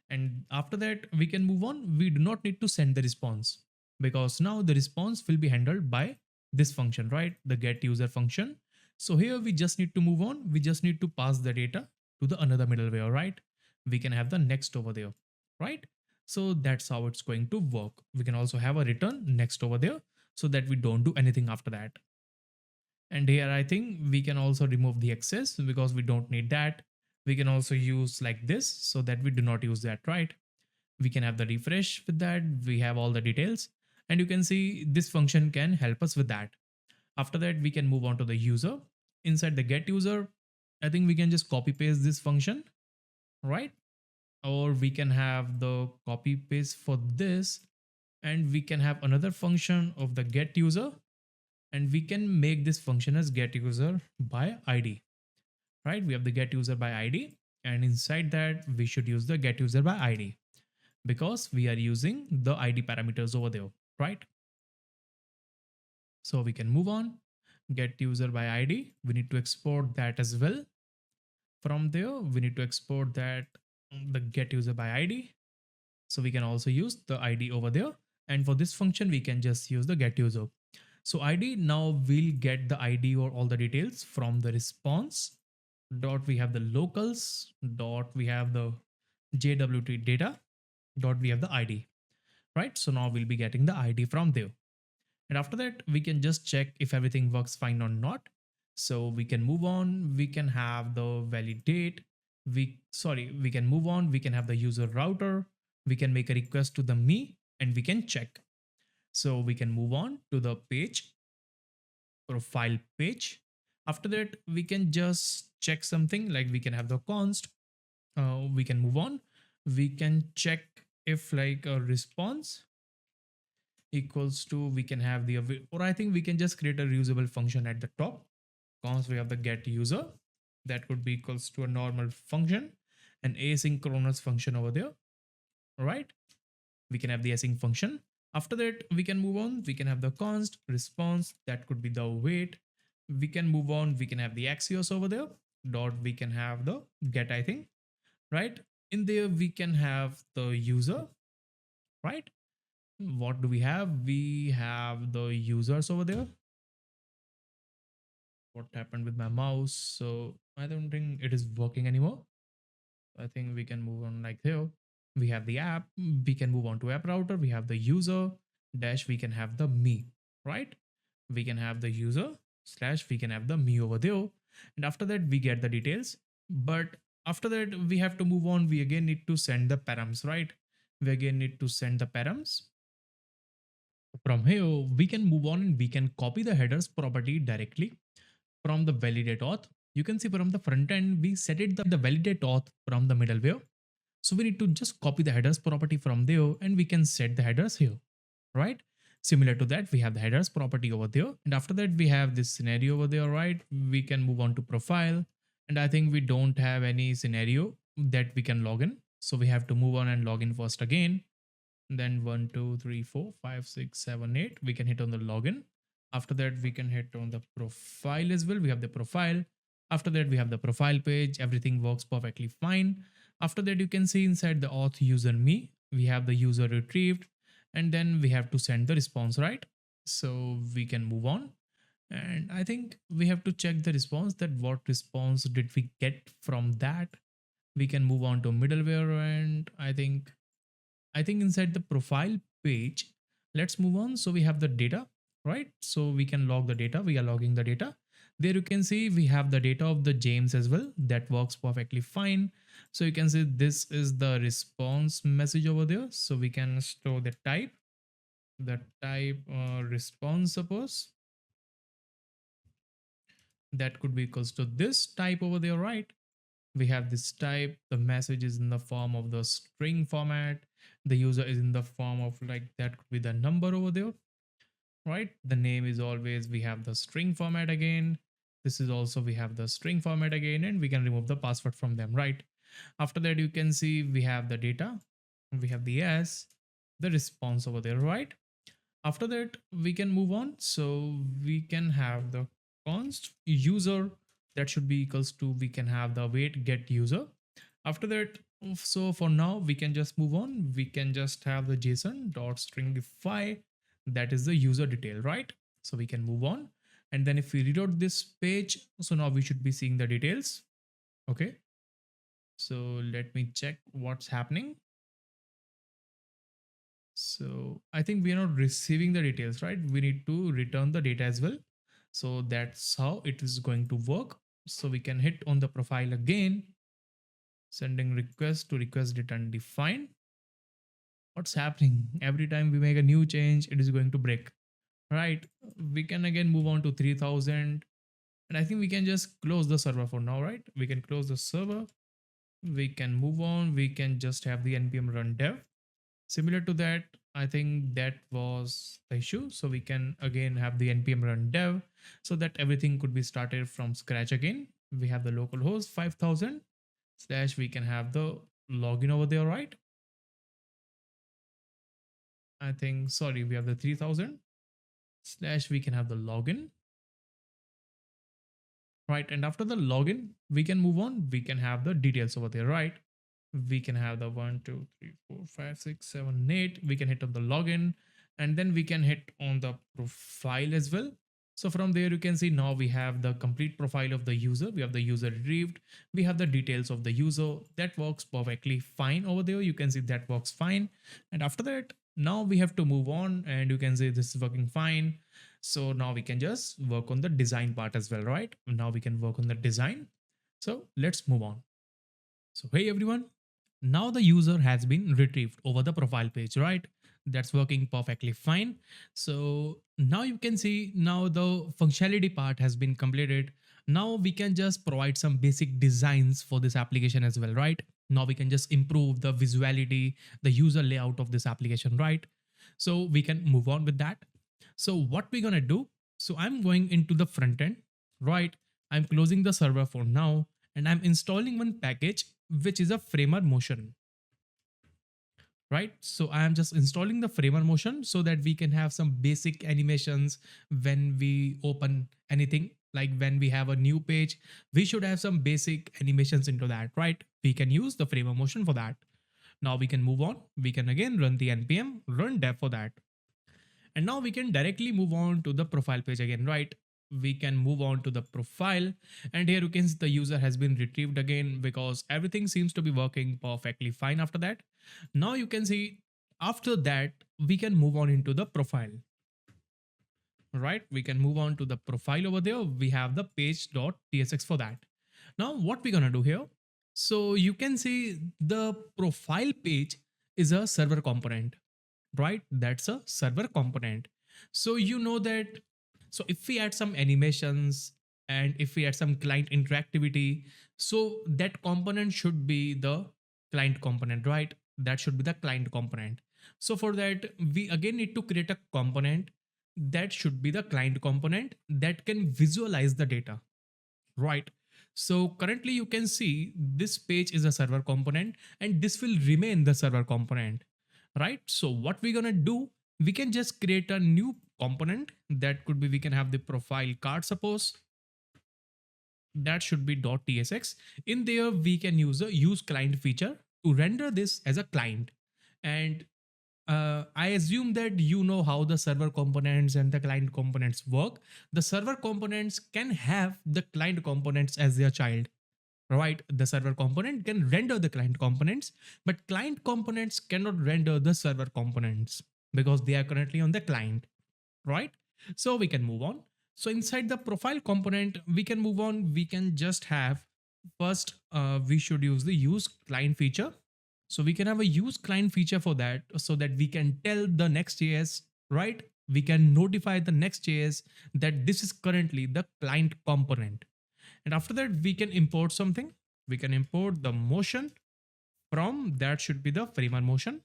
And after that, we can move on. We do not need to send the response, because now the response will be handled by this function, right? The get user function. So here we just need to move on. We just need to pass the data to the another middleware, right? We can have the next over there, right? So that's how it's going to work. We can also have a return next over there, so that we don't do anything after that. And here I think we can also remove the access, because we don't need that. We can also use like this, so that we do not use that, right? We can have the refresh with that. We have all the details, and you can see this function can help us with that. After that, we can move on to the user. Inside the get user, I think we can just copy paste this function, right? Or we can have the copy paste for this, and we can have another function of the get user, and we can make this function as get user by ID, right? We have the get user by ID, and inside that we should use the get user by ID, because we are using the ID parameters over there, right? So we can move on. Get user by ID, we need to export that as well. From there, we need to export that the get user by ID. So we can also use the ID over there. And for this function, we can just use the get user. So ID now will get the ID or all the details from the response dot we have the locals dot we have the JWT data dot we have the ID, right? So now we'll be getting the ID from there. And after that, we can just check if everything works fine or not. So we can move on. We can have the validate. We can move on. We can have the user router. We can make a request to the me and we can check. So we can move on to the page, profile page. After that, we can just check something like we can have the const. We can move on. We can check if like a response equals to we can have the or I think we can just create a reusable function at the top. Const we have the get user that could be equals to a normal function, an asynchronous function over there. All right, we can have the async function. After that, we can move on. We can have the const response that could be the wait. We can move on. We can have the axios over there. Dot we can have the get, I think, right? In there, we can have the user, right? What do we have? We have the users over there. What happened with my mouse? So I don't think it is working anymore. I think we can move on like here. We have the app. We can move on to app router. We have the user dash. We can have the me, right? We can have the user slash. We can have the me over there. And after that, we get the details. But after that, we have to move on. We again need to send the params, right? We again need to send the params. From here, we can move on and we can copy the headers property directly from the validate auth. You can see from the front end, we set it the validate auth from the middleware. So we need to just copy the headers property from there and we can set the headers here, right? Similar to that, we have the headers property over there. And after that, we have this scenario over there, right? We can move on to profile. And I think we don't have any scenario that we can log in. So we have to move on and log in first again. Then 1 2 3 4 5 6 7 8 we can hit on the login. After that we can hit on the profile as well. We have the profile. After that we have the profile page. Everything works perfectly fine. After that you can see inside the auth user me we have the user retrieved and then we have to send the response, right? So we can move on and I think we have to check the response, that what response did we get from that. We can move on to middleware and I think inside the profile page, let's move on. So we have the data, right? So we can log the data. We are logging the data. There you can see we have the data of the James as well. That works perfectly fine. So you can see this is the response message over there. So we can store the type response, suppose that could be equals to this type over there, right? We have this type, the message is in the form of the string format, the user is in the form of like that could be the number over there, right? The name is always we have the string format again. This is also we have the string format again and we can remove the password from them, right? After that you can see we have the data, we have the s, the response over there, right? After that we can move on. So we can have the const user that should be equals to we can have the wait get user. After that, so for now we can just move on. We can just have the json dot stringify, that is the user detail, right? So we can move on and then if we reload this page, so now we should be seeing the details. Okay, so let me check what's happening. So I think we are not receiving the details, right? We need to return the data as well. So that's how it is going to work. So we can hit on the profile again, sending request to request return defined. What's happening? Every time we make a new change, it is going to break, right? We can again move on to 3000. And I think we can just close the server for now, right? We can close the server. We can move on. We can just have the npm run dev. Similar to that, I think that was the issue. So we can again have the npm run dev so that everything could be started from scratch again. We have the localhost 5000 slash we can have the login over there, right? I think, sorry, we have the 3000 slash we can have the login, right? And after the login, we can move on. We can have the details over there, right? We can have the 1, 2, 3, 4, 5, 6, 7, 8. We can hit on the login, and then we can hit on the profile as well. So from there, you can see now we have the complete profile of the user. We have the user retrieved. We have the details of the user. That works perfectly fine over there. You can see that works fine. And after that, now we have to move on, and you can see this is working fine. So now we can just work on the design part as well, right? Now we can work on the design. So let's move on. So hey everyone, now the user has been retrieved over the profile page, right? That's working perfectly fine. So now you can see now the functionality part has been completed. Now we can just provide some basic designs for this application as well, right? Now we can just improve the visuality, the user layout of this application, right? So we can move on with that. So what we're gonna do? So I'm going into the front end, right? I'm closing the server for now, and I'm installing one package which is a framer motion, right? So I am just installing the framer motion so that we can have some basic animations when we open anything. Like when we have a new page, we should have some basic animations into that, right? We can use the framer motion for that. Now we can move on. We can again run the npm run dev for that. And now we can directly move on to the profile page again, right? We can move on to the profile, and here you can see the user has been retrieved again because everything seems to be working perfectly fine after that. Now you can see after that we can move on into the profile, right? We can move on to the profile over there. We have the page.tsx for that. Now what we're gonna do here, so you can see the profile page is a server component, right? That's a server component. So you know that, so if we add some animations and if we add some client interactivity, so that component should be the client component, right? That should be the client component. So for that, we again need to create a component that should be the client component that can visualize the data, right? So currently you can see this page is a server component and this will remain the server component, right? So what we're gonna do, we can just create a new component that could be, we can have the profile card, suppose that should be .tsx. In there we can use a use client feature to render this as a client. And I assume that you know how the server components and the client components work. The server components can have the client components as their child, right? The server component can render the client components, but client components cannot render the server components because they are currently on the client, right? So we can move on. So inside the profile component, we can move on. We can just have first, we should use the use client feature. So we can have a use client feature for that so that we can tell the Next.js, right? We can notify the Next.js that this is currently the client component. And after that, we can import something. We can import the motion from, that should be the framer motion,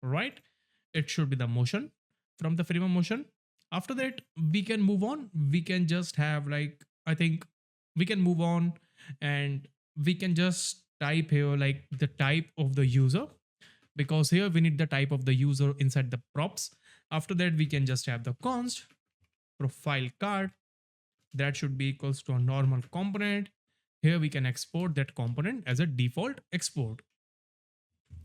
right? It should be the motion from the framer motion. After that, we can move on. We can just have like, I think we can move on and we can just type here like the type of the user, because here we need the type of the user inside the props. After that, we can just have the const profile card, that should be equals to a normal component. Here we can export that component as a default export,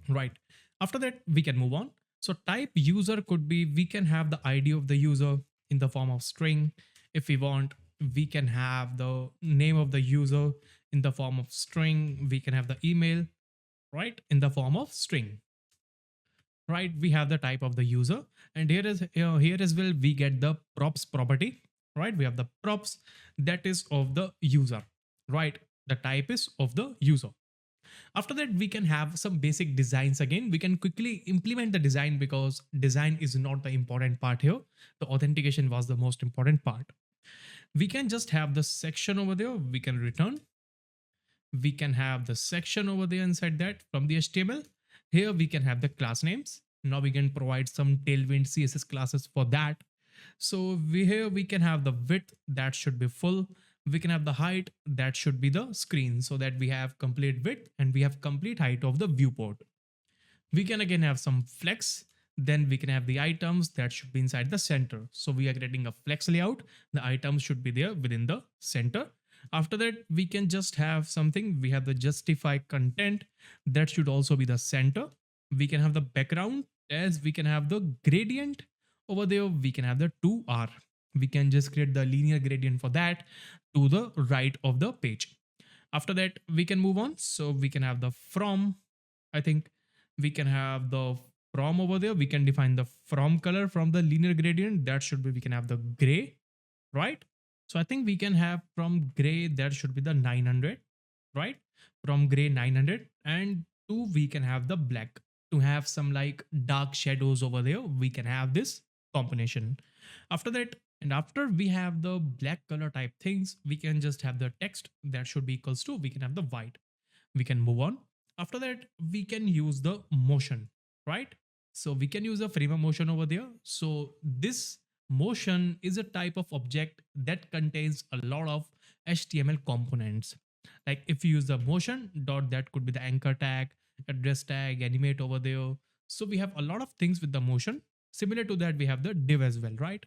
right? After that, we can move on. So type user could be, we can have the ID of the user in the form of string. If we want, we can have the name of the user in the form of string. We can have the email, right, in the form of string, right? We have the type of the user, and here is here as well we get the props property, right? We have the props that is of the user, right? The type is of the user. After that, we can have some basic designs again. We can quickly implement the design because design is not the important part here. The authentication was the most important part. We can just have the section over there. We can return. We can have the section over there inside that from the HTML. Here we can have the class names. Now we can provide some Tailwind CSS classes for that. So here we can have the width, that should be full. We can have the height, that should be the screen, so that we have complete width and we have complete height of the viewport. We can again have some flex. Then we can have the items, that should be inside the center. So we are creating a flex layout. The items should be there within the center. After that, we can just have something. We have the justify content. That should also be the center. We can have the background as we can have the gradient over there. We can have the 2R. We can just create the linear gradient for that to the right of the page. After that, we can move on. So we can have the from. I think we can have the from over there. We can define the from color from the linear gradient. That should be, we can have the gray, right? So I think we can have from gray, that should be the 900, right? From gray 900, and two, we can have the black to have some like dark shadows over there. We can have this combination. After that, and after we have the black color type things, we can just have the text that should be equals to, we can have the white. We can move on. After that, we can use the motion, right? So we can use a frame of motion over there. So this motion is a type of object that contains a lot of HTML components. Like if you use the motion dot, that could be the anchor tag, address tag, animate over there. So we have a lot of things with the motion. Similar to that, we have the div as well, right?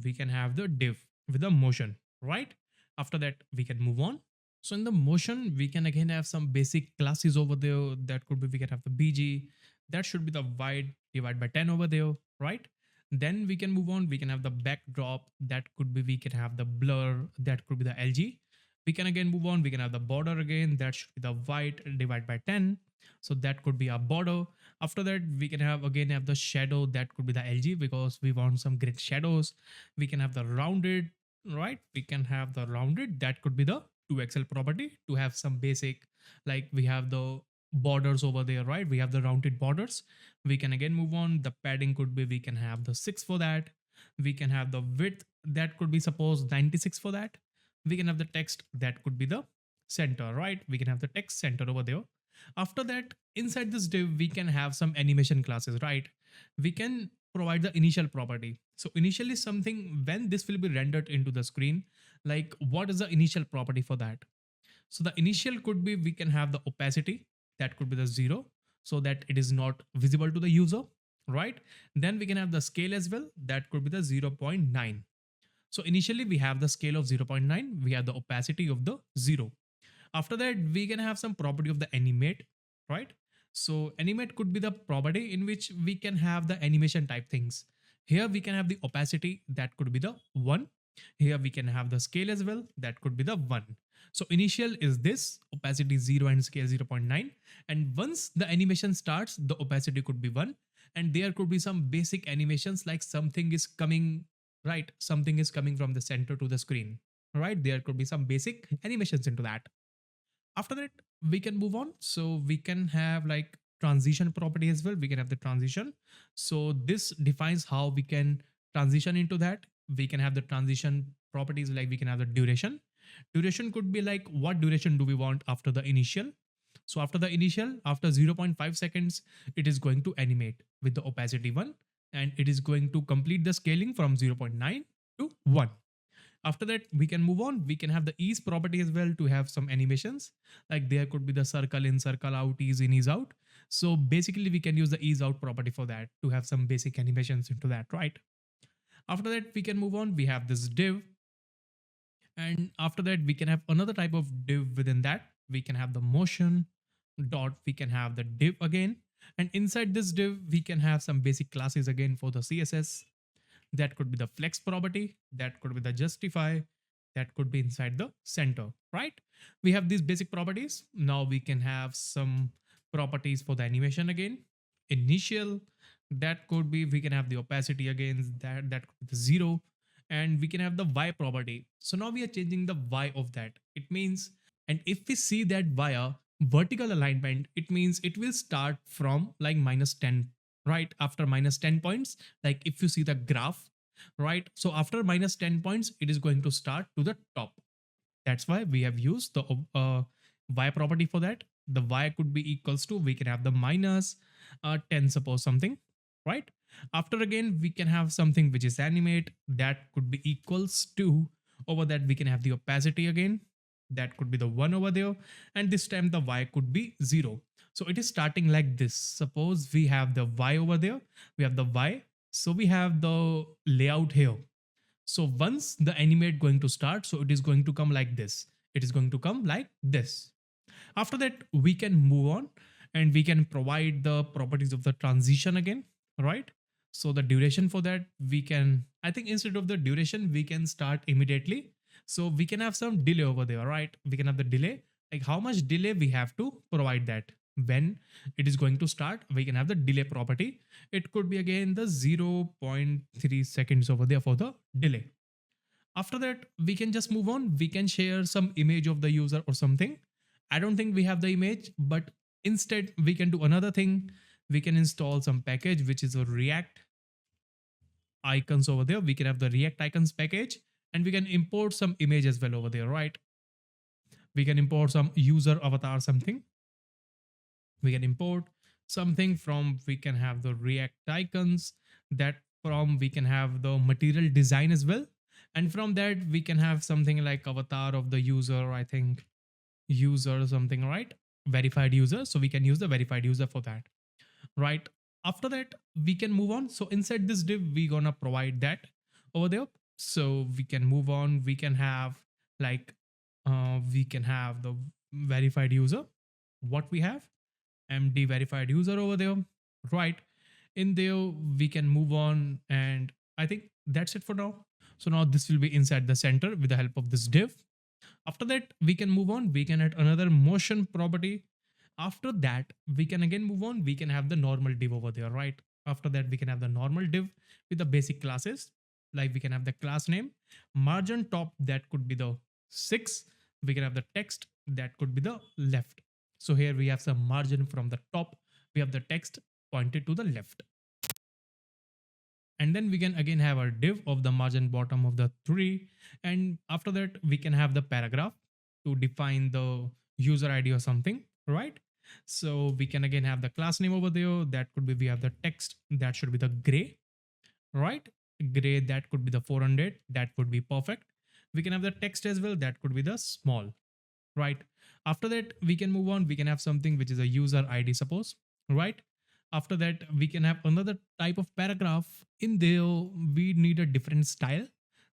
We can have the div with the motion, right? After that, we can move on. So in the motion, we can again have some basic classes over there. That could be, we can have the BG, that should be the wide divided by 10 over there, right? Then we can move on. We can have the backdrop, that could be, we can have the blur, that could be the LG. We can again move on. We can have the border again, that should be the white divided by 10. So that could be our border. After that, we can have again have the shadow, that could be the LG because we want some great shadows. We can have the rounded, right? We can have the rounded, that could be the 2XL property to have some basic, like we have the borders over there, right? We have the rounded borders. We can again move on. The padding could be, we can have the 6 for that. We can have the width, that could be suppose 96 for that. We can have the text, that could be the center, right? We can have the text center over there. After that, inside this div, we can have some animation classes, right? We can provide the initial property. So initially something, when this will be rendered into the screen, like what is the initial property for that? So the initial could be, we can have the opacity, that could be the 0, so that it is not visible to the user, right? Then we can have the scale as well, that could be the 0.9. So initially we have the scale of 0.9, we have the opacity of the 0. After that, we can have some property of the animate, right? So animate could be the property in which we can have the animation type things. Here we can have the opacity, that could be the 1. Here we can have the scale as well, that could be the 1. So initial is this, opacity 0 and scale 0.9. And once the animation starts, the opacity could be 1. And there could be some basic animations like something is coming, right? Something is coming from the center to the screen, right? There could be some basic animations into that. After that, we can move on. So we can have like transition property as well. We can have the transition. So this defines how we can transition into that. We can have the transition properties, like we can have the duration. Duration could be like what duration do we want after the initial. So after the initial, after 0.5 seconds, it is going to animate with the opacity 1, and it is going to complete the scaling from 0.9 to 1. After that, we can move on. We can have the ease property as well to have some animations. Like there could be the circle in, circle out, ease in, ease out. So basically we can use the ease out property for that to have some basic animations into that, right? After that, we can move on. We have this div. And after that, we can have another type of div within that. We can have the motion dot, we can have the div again. And inside this div, we can have some basic classes again for the CSS. That could be the flex property, that could be the justify, that could be inside the center, right? We have these basic properties. Now we can have some properties for the animation again. Initial, that could be, we can have the opacity again, that could be the 0. And we can have the Y property. So now we are changing the Y of that. It means, and if we see that via vertical alignment, it means it will start from like -10, right? After -10 points, like if you see the graph, right? So after -10 points, it is going to start to the top. That's why we have used the Y property for that. The Y could be equals to, we can have the -10, suppose something, right? After again, we can have something which is animate, that could be equals to, over that we can have the opacity again, that could be the 1 over there. And this time the Y could be 0. So it is starting like this. Suppose we have the Y over there, we have the Y. So we have the layout here. So once the animate going to start, so it is going to come like this. It is going to come like this. After that, we can move on and we can provide the properties of the transition again, right? So the duration for that, we can, I think instead of the duration, we can start immediately. So we can have some delay over there, right? We can have the delay, like how much delay we have to provide that. When it is going to start, we can have the delay property. It could be again the 0.3 seconds over there for the delay. After that, we can just move on. We can share some image of the user or something. I don't think we have the image, but instead we can do another thing. We can install some package which is a React icons over there. We can have the React icons package and we can import some image as well over there, right? We can import some user avatar something. We can import something from, we can have the React icons, that from we can have the material design as well, and from that we can have something like avatar of the user, I think user something, right? Verified user, so we can use the verified user for that, right? After that, we can move on. So inside this div, we gonna provide that over there. So we can move on. We can have like we can have the verified user, what we have, MD verified user over there, right? In there, we can move on, and I think that's it for now. So now this will be inside the center with the help of this div. After that, we can move on. We can add another motion property. After that, we can again move on. We can have the normal div over there, right? After that, we can have the normal div with the basic classes. Like we can have the class name, margin top, that could be the 6. We can have the text, that could be the left. So here we have some margin from the top. We have the text pointed to the left. And then we can again have our div of the margin bottom of the 3. And after that, we can have the paragraph to define the user ID or something, right? So we can again have the class name over there. That could be, we have the text, that should be the gray, right? Gray, that could be the 400, that would be perfect. We can have the text as well, that could be the small, right? After that, we can move on. We can have something which is a user ID, suppose, right? After that, we can have another type of paragraph. In there, we need a different style.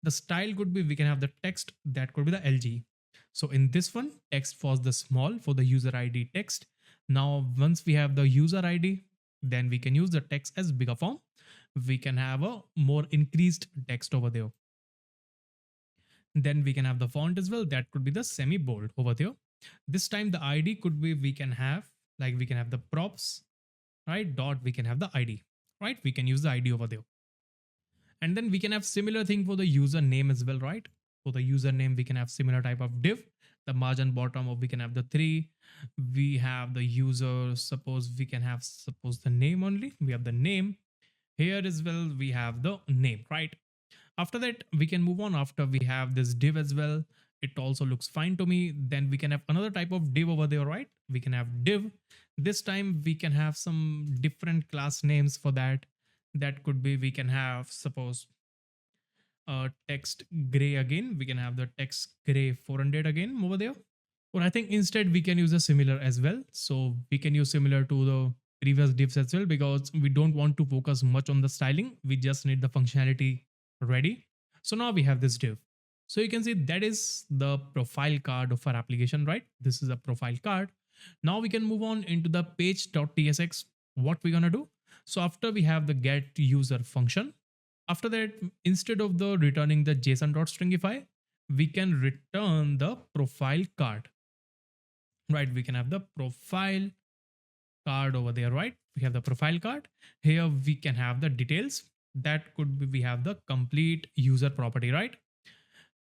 The style could be, we can have the text, that could be the LG. So in this one, text was the small for the user ID text. Now, once we have the user ID, then we can use the text as bigger form. We can have a more increased text over there. Then we can have the font as well. That could be the semi bold over there. This time the ID could be, we can have, like we can have the props, right? Dot, we can have the ID, right? We can use the ID over there. And then we can have similar thing for the username as well, right? For the username, we can have similar type of div. The margin bottom of, we can have the 3. We have the user, suppose we can have, suppose the name only. We have the name. Here as well, we have the name, right? After that, we can move on. After we have this div as well, it also looks fine to me. Then we can have another type of div over there, right? We can have div. This time we can have some different class names for that. That could be, we can have, suppose text gray again. We can have the text gray 400 again over there. Or I think instead we can use a similar as well. So we can use similar to the previous divs as well, because we don't want to focus much on the styling. We just need the functionality ready. So now we have this div. So you can see that is the profile card of our application, right? This is a profile card. Now we can move on into the page.tsx. What we're gonna do? So after we have the get user function, after that, instead of the returning the json.stringify, we can return the profile card, right? We can have the profile card over there, right? We have the profile card. Here we can have the details. That could be, we have the complete user property, right?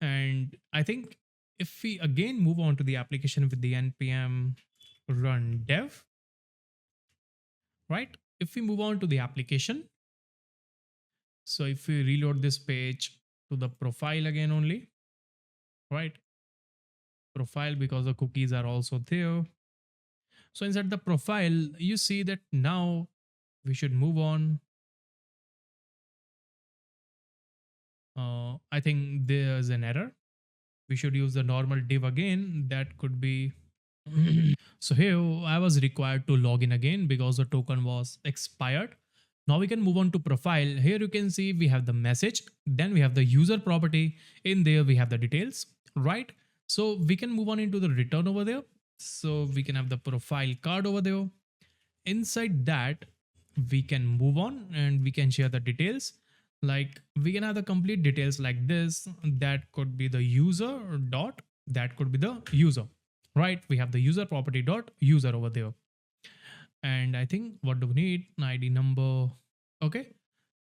And I think if we again move on to the application with the npm run dev, right? If we move on to the application, so if we reload this page to the profile again only, right? Profile, because the cookies are also there. So inside the profile, you see that now we should move on. I think there's an error. We should use the normal div again. That could be. So here I was required to log in again because the token was expired. Now we can move on to profile. Here you can see we have the message, then we have the user property. In there we have the details, right? So we can move on into the return over there. So we can have the profile card over there. Inside that, we can move on and we can share the details. Like we can have the complete details like this. That could be the user dot, that could be the user, right? We have the user property dot user over there. And I think what do we need? An ID number. Okay.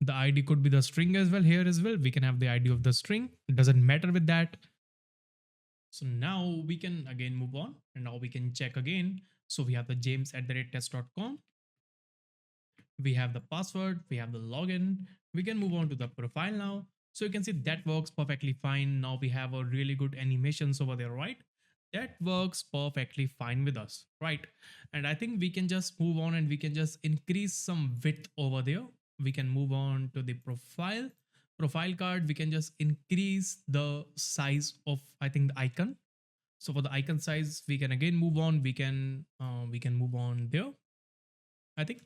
The ID could be the string as well. Here as well, we can have the ID of the string. It doesn't matter with that. So now we can again move on and now we can check again. So we have the james@test.com. We have the password, we have the login. We can move on to the profile now. So you can see that works perfectly fine. Now we have a really good animations over there, right? That works perfectly fine with us, right? And I think we can just move on and we can just increase some width over there. We can move on to the profile card. We can just increase the size of, I think, the icon. So for the icon size, we can again move on. We can move on there. I think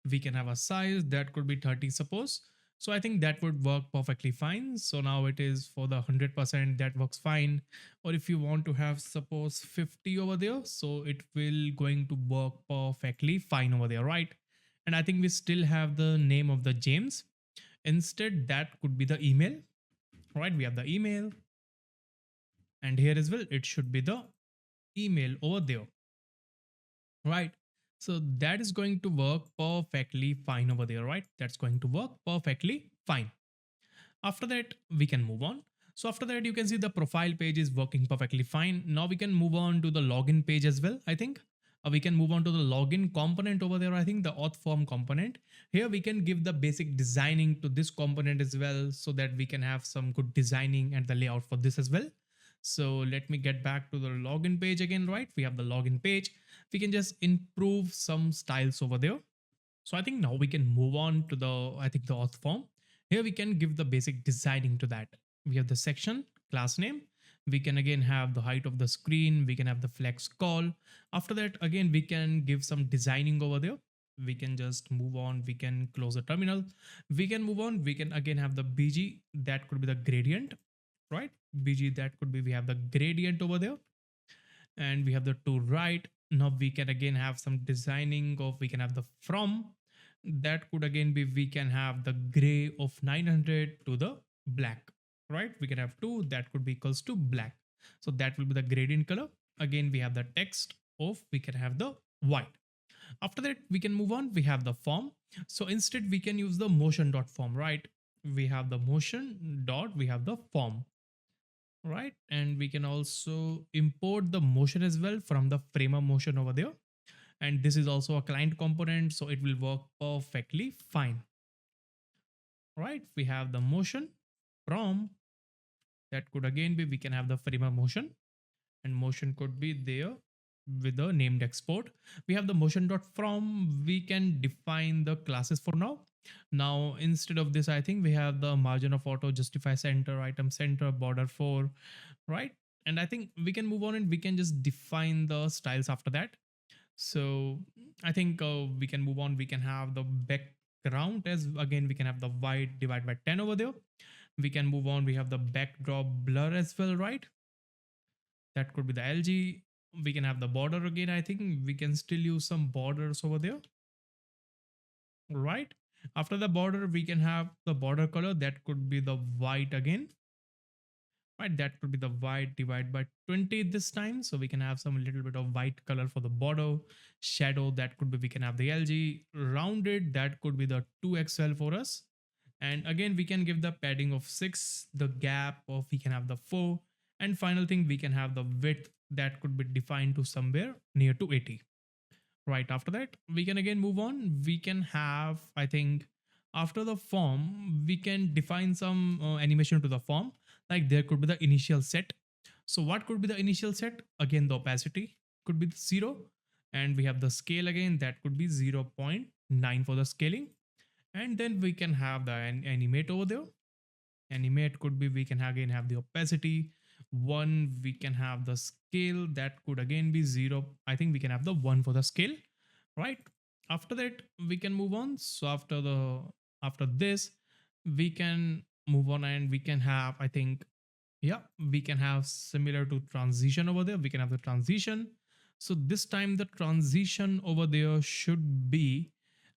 we can have a size that could be 30, suppose. So I think that would work perfectly fine. So now it is for the 100%, that works fine. Or if you want to have suppose 50 over there, so it will going to work perfectly fine over there, right? And I think we still have the name of the James. Instead, that could be the email, right? We have the email, and here as well, it should be the email over there, right? So that is going to work perfectly fine over there, right? That's going to work perfectly fine. After that, we can move on. So after that, you can see the profile page is working perfectly fine. Now we can move on to the login page as well. I think we can move on to the login component over there. I think the auth form component. Here we can give the basic designing to this component as well, so that we can have some good designing and the layout for this as well. So let me get back to the login page again, right? We have the login page. We can just improve some styles over there. So I think now we can move on to the, I think, the auth form. Here we can give the basic designing to that. We have the section, class name. We can again have the height of the screen. We can have the flex call. After that, again, we can give some designing over there. We can just move on. We can close the terminal. We can move on. We can again have the BG. That could be the gradient, right? BG, that could be, we have the gradient over there. And we have the to right. Now we can again have some designing of, we can have the from. That could again be, we can have the gray of 900 to the black, right? We can have two, that could be equals to black. So that will be the gradient color. Again, we have the text of, we can have the white. After that, we can move on. We have the form. So instead, we can use the motion dot form, right? We have the motion dot, we have the form, right? And we can also import the motion as well from the framer motion over there. And this is also a client component, so it will work perfectly fine, right? We have the motion from, that could again be, we can have the framer motion, and motion could be there with the named export. We have the motion dot from. We can define the classes for now. Now instead of this, I think we have the margin of auto, justify center, item center, border 4, right? And I think we can move on and we can just define the styles after that. So I think we can move on. We can have the background as, again, we can have the white divided by 10 over there. We can move on. We have the backdrop blur as well, right? That could be the LG. We can have the border again. I think we can still use some borders over there, right? After the border, we can have the border color. That could be the white again, right? That could be the white divided by 20 this time. So we can have some little bit of white color for the border. Shadow, that could be, we can have the LG. Rounded, that could be the 2XL for us. And again, we can give the padding of 6, the gap of, we can have the 4. And final thing, we can have the width, that could be defined to somewhere near to 80. Right after that, we can again move on. We can have, I think, after the form, we can define some animation to the form. Like there could be the initial set. So what could be the initial set? Again, the opacity could be 0. And we have the scale again, that could be 0.9 for the scaling. And then we can have the animate over there. Animate could be, we can again have the opacity 1. We can have the scale, that could again be 0. I think we can have the 1 for the scale, right? After that we can move on. So after this we can move on and we can have, I think, yeah, we can have similar to transition over there. We can have the transition. So this time the transition over there should be,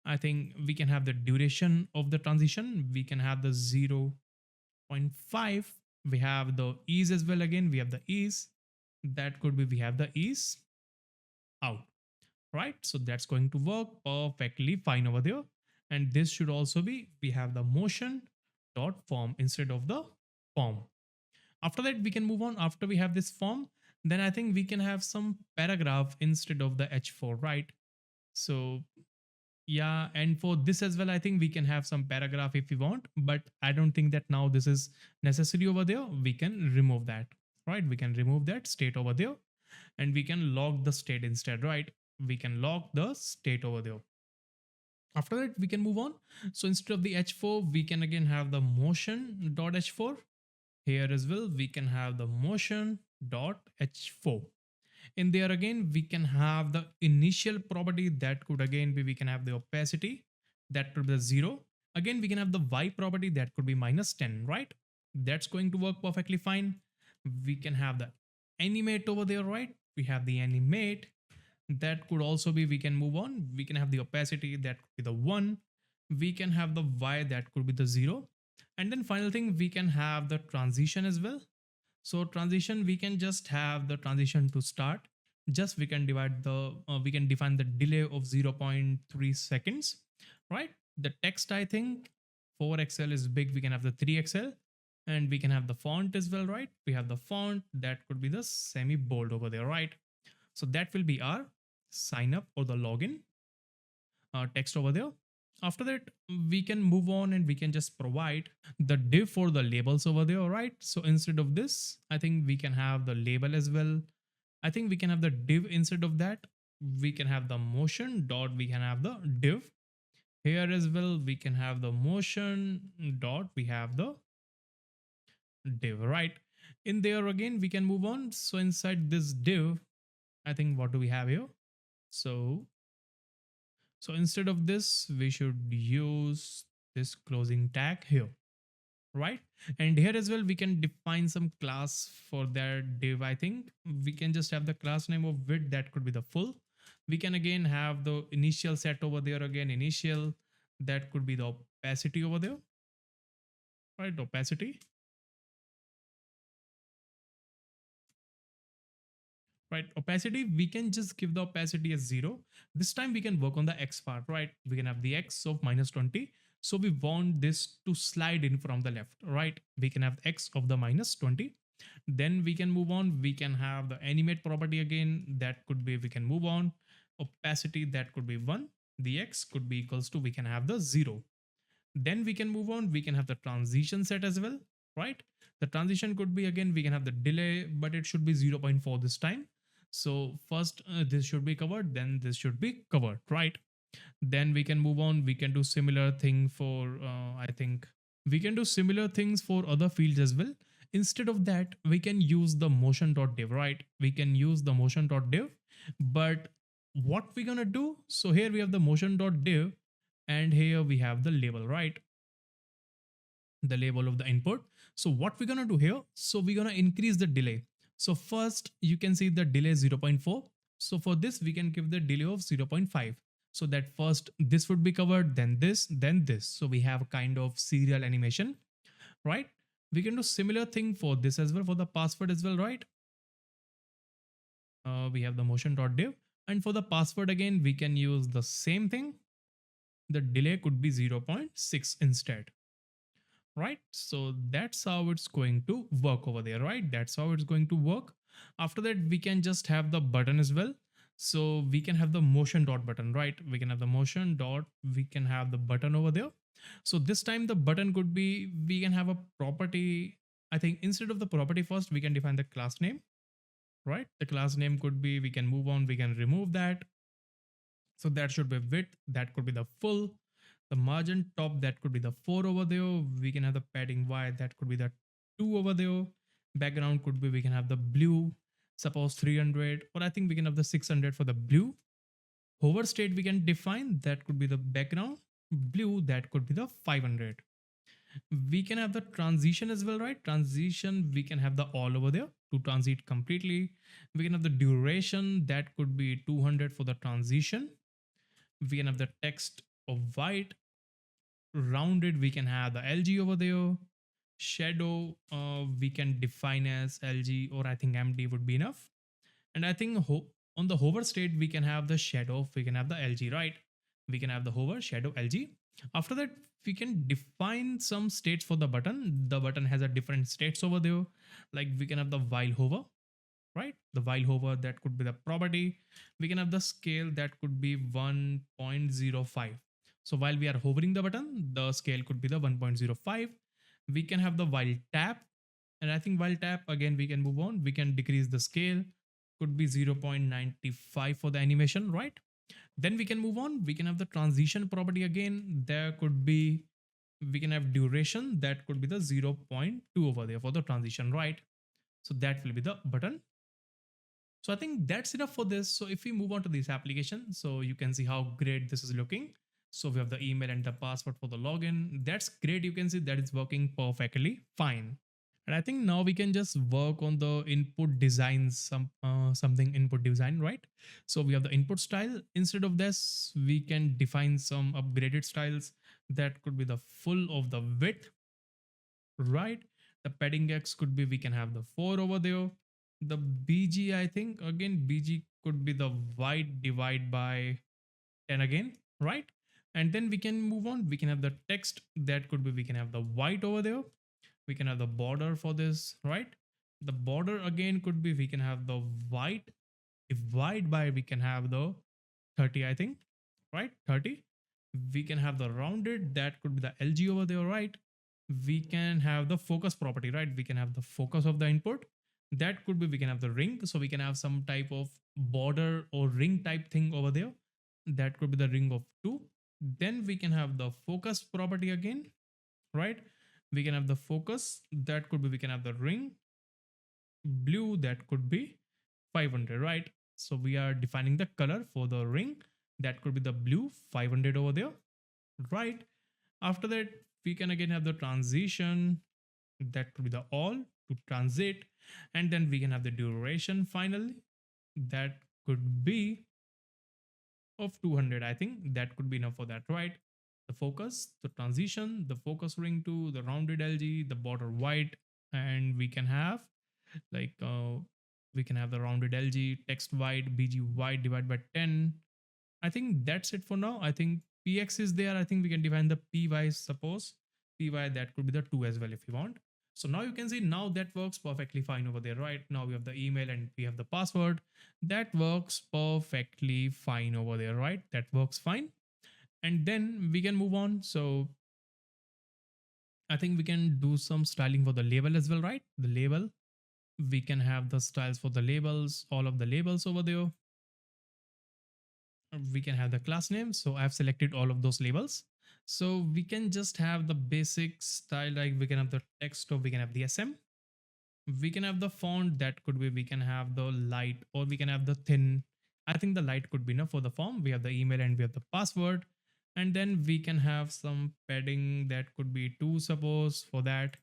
I think we can have the duration of the transition. We can have the 0.5. We have the ease as well. Again, we have the ease. That could be, we have the ease out, right? So that's going to work perfectly fine over there. And this should also be, we have the motion dot form instead of the form. After that we can move on. After we have this form, then I think we can have some paragraph instead of the h4, right? So yeah, and for this as well I think we can have some paragraph if we want, but I don't think that now this is necessary over there. We can remove that, right? We can remove that state over there and we can log the state instead, right? We can log the state over there. After that we can move on. So instead of the h4 we can again have the motion dot h4. Here as well we can have the motion dot h4. In there again we can have the initial property. That could again be, we can have the opacity, that could be the 0. Again we can have the y property, that could be -10, right? That's going to work perfectly fine. We can have the animate over there, right? We have the animate. That could also be, we can move on. We can have the opacity, that could be the 1. We can have the y, that could be the 0. And then final thing, we can have the transition as well. So transition, we can just have the transition to start. Just we can divide the, we can define the delay of 0.3 seconds, right? The text, I think 4XL is big. We can have the 3XL and we can have the font as well, right? We have the font, that could be the semi bold over there, right? So that will be our sign up or the login text over there. After that, we can move on and we can just provide the div for the labels over there, right? So instead of this, I think we can have the label as well. I think we can have the div instead of that. We can have the motion dot, we can have the div. Here as well, we can have the motion dot, we have the div, right? In there again, we can move on. So inside this div, I think what do we have here? So instead of this, we should use this closing tag here, right? And here as well, we can define some class for that div. I think we can just have the class name of width, that could be the full. We can again have the initial set over there again, initial, that could be the opacity over there, right? Opacity. Right, opacity, we can just give the opacity as 0. This time we can work on the x part, right? We can have the x of -20. So we want this to slide in from the left, right? We can have x of the -20. Then we can move on. We can have the animate property again. That could be, we can move on. Opacity, that could be 1. The x could be equals to, we can have the 0. Then we can move on. We can have the transition set as well, right? The transition could be, again, we can have the delay, but it should be 0.4 this time. So first this should be covered, then this should be covered, right? Then we can move on. We can do similar thing for, I think we can do similar things for other fields as well. Instead of that, we can use the motion.div, right? We can use the motion.div, but what we're gonna do, so here we have the motion.div and here we have the label, right? The label of the input. So what we're gonna do here, so we're gonna increase the delay. So first you can see the delay 0.4. So for this we can give the delay of 0.5. So that first this would be covered, then this, then this. So we have a kind of serial animation, right? We can do similar thing for this as well, for the password as well, right? We have the motion.div, and for the password again we can use the same thing. The delay could be 0.6 instead, right? So that's how it's going to work over there, right? That's how it's going to work. After that we can just have the button as well. So we can have the motion dot button, right? We can have the motion dot, we can have the button over there. So this time the button could be, we can have a property. I think instead of the property, first we can define the class name, right? The class name could be, we can move on, we can remove that. So that should be width, that could be the full. The margin top, that could be the 4 over there. We can have the padding y, that could be the 2 over there. Background could be, we can have the blue, suppose 300, or I think we can have the 600 for the blue. Hover state we can define, that could be the background. Blue, that could be the 500. We can have the transition as well, right? Transition, we can have the all over there to transit completely. We can have the duration, that could be 200 for the transition. We can have the text of white. Rounded, we can have the LG over there. Shadow, we can define as LG, or I think MD would be enough. And I think on the hover state, we can have the shadow, we can have the LG, right? We can have the hover, shadow, LG. After that, we can define some states for the button. The button has a different states over there. Like we can have the while hover, right? The while hover, that could be the property. We can have the scale, that could be 1.05. So while we are hovering the button, the scale could be the 1.05. We can have the while tap, and I think while tap, again, we can move on. We can decrease the scale, could be 0.95 for the animation, right? Then we can move on. We can have the transition property again. There could be, we can have duration, that could be the 0.2 over there for the transition, right? So that will be the button. So I think that's enough for this. So if we move on to this application, so you can see how great this is looking. So we have the email and the password for the login. That's great. You can see that is working perfectly fine. And I think now we can just work on the input design, something input design, right? So we have the input style. Instead of this, we can define some upgraded styles. That could be the full of the width, right? The padding X could be, we can have the 4 over there. The BG, I think again, BG could be the white divide by 10 again, right? And then we can move on. We can have the text, that could be, we can have the white over there. We can have the border for this, right? The border again could be, we can have the white divide by, we can have the 30, I think, right? 30. We can have the rounded, that could be the LG over there, right? We can have the focus property, right? We can have the focus of the input. That could be, we can have the ring. So we can have some type of border or ring type thing over there. That could be the ring of 2. Then we can have the focus property again, right? We can have the focus, that could be, we can have the ring. Blue, that could be 500, right? So we are defining the color for the ring. That could be the blue 500 over there, right? After that, we can again have the transition. That could be the all to transit. And then we can have the duration finally. That could be of 200. I think that could be enough for that, right? The focus, the transition, the focus ring to the rounded LG, the border white, and we can have like we can have the rounded LG, text white, BG white divided by 10. I think that's it for now. I think PX is there. I think we can define the PY, suppose. PY, that could be the 2 as well if you want. So now you can see now that works perfectly fine over there, right? Now we have the email and we have the password. That works perfectly fine over there, right? That works fine. And then we can move on. So I think we can do some styling for the label as well, right? The label, we can have the styles for the labels, all of the labels over there. We can have the class name. So I've selected all of those labels. So we can just have the basic style, like we can have the text or we can have the SM. We can have the font, that could be, we can have the light or we can have the thin. I think the light could be enough for the form. We have the email and we have the password. And then we can have some padding, that could be 2, suppose, for that.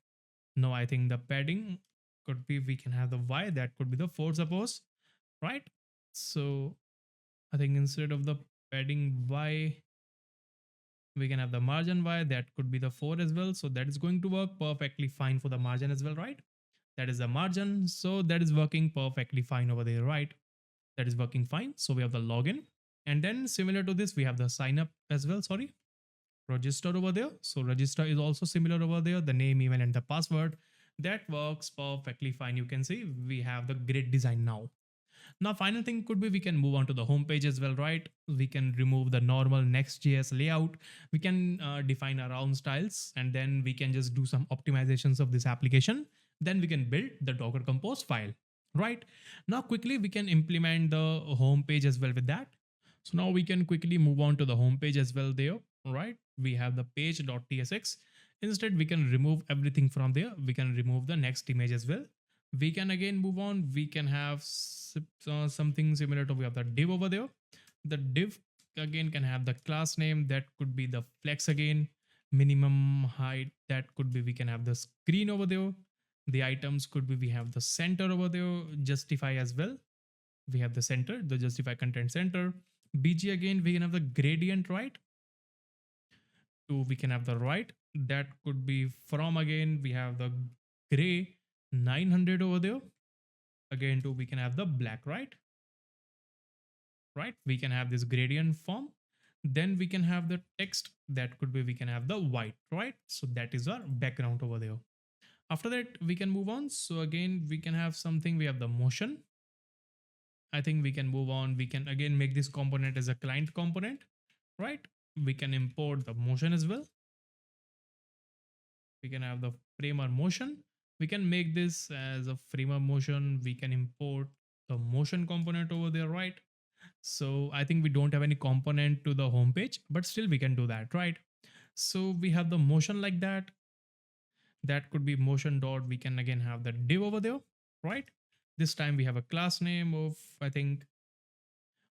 No, I think the padding could be, we can have the Y, that could be the 4, suppose, right? So I think instead of the padding Y, we can have the margin Y, that could be the 4 as well. So that is going to work perfectly fine for the margin as well, right? That is the margin. So that is working perfectly fine over there, right? That is working fine. So we have the login. And then similar to this, we have the sign up as well. Sorry, register over there. So register is also similar over there. The name, email, and the password. That works perfectly fine. You can see we have the grid design now. Now, final thing could be we can move on to the home page as well, right? We can remove the normal Next.js layout. We can define our own styles, and then we can just do some optimizations of this application. Then we can build the Docker Compose file, right? Now, quickly, we can implement the home page as well with that. So now we can quickly move on to the home page as well there, right? We have the page.tsx. Instead, we can remove everything from there. We can remove the next image as well. We can again move on. We can have something similar to, we have the div over there. The div again can have the class name, that could be the flex again. Minimum height, that could be we can have the screen over there. The items could be we have the center over there, justify as well. We have the center, the justify content center. BG again, we can have the gradient right. To we can have the right, that could be from again, we have the gray 900 over there. Again, to we can have the black right. Right, we can have this gradient form. Then we can have the text, that could be we can have the white, right? So that is our background over there. After that we can move on. So again we can have something, we have the motion. I think we can move on, we can again make this component as a client component, right? We can import the motion as well. We can have the framer motion. We can make this as a framer motion. We can import the motion component over there, right? So I think we don't have any component to the home page, but still we can do that, right? So we have the motion like that. That could be motion dot. We can again have the div over there, right? This time we have a class name of, I think,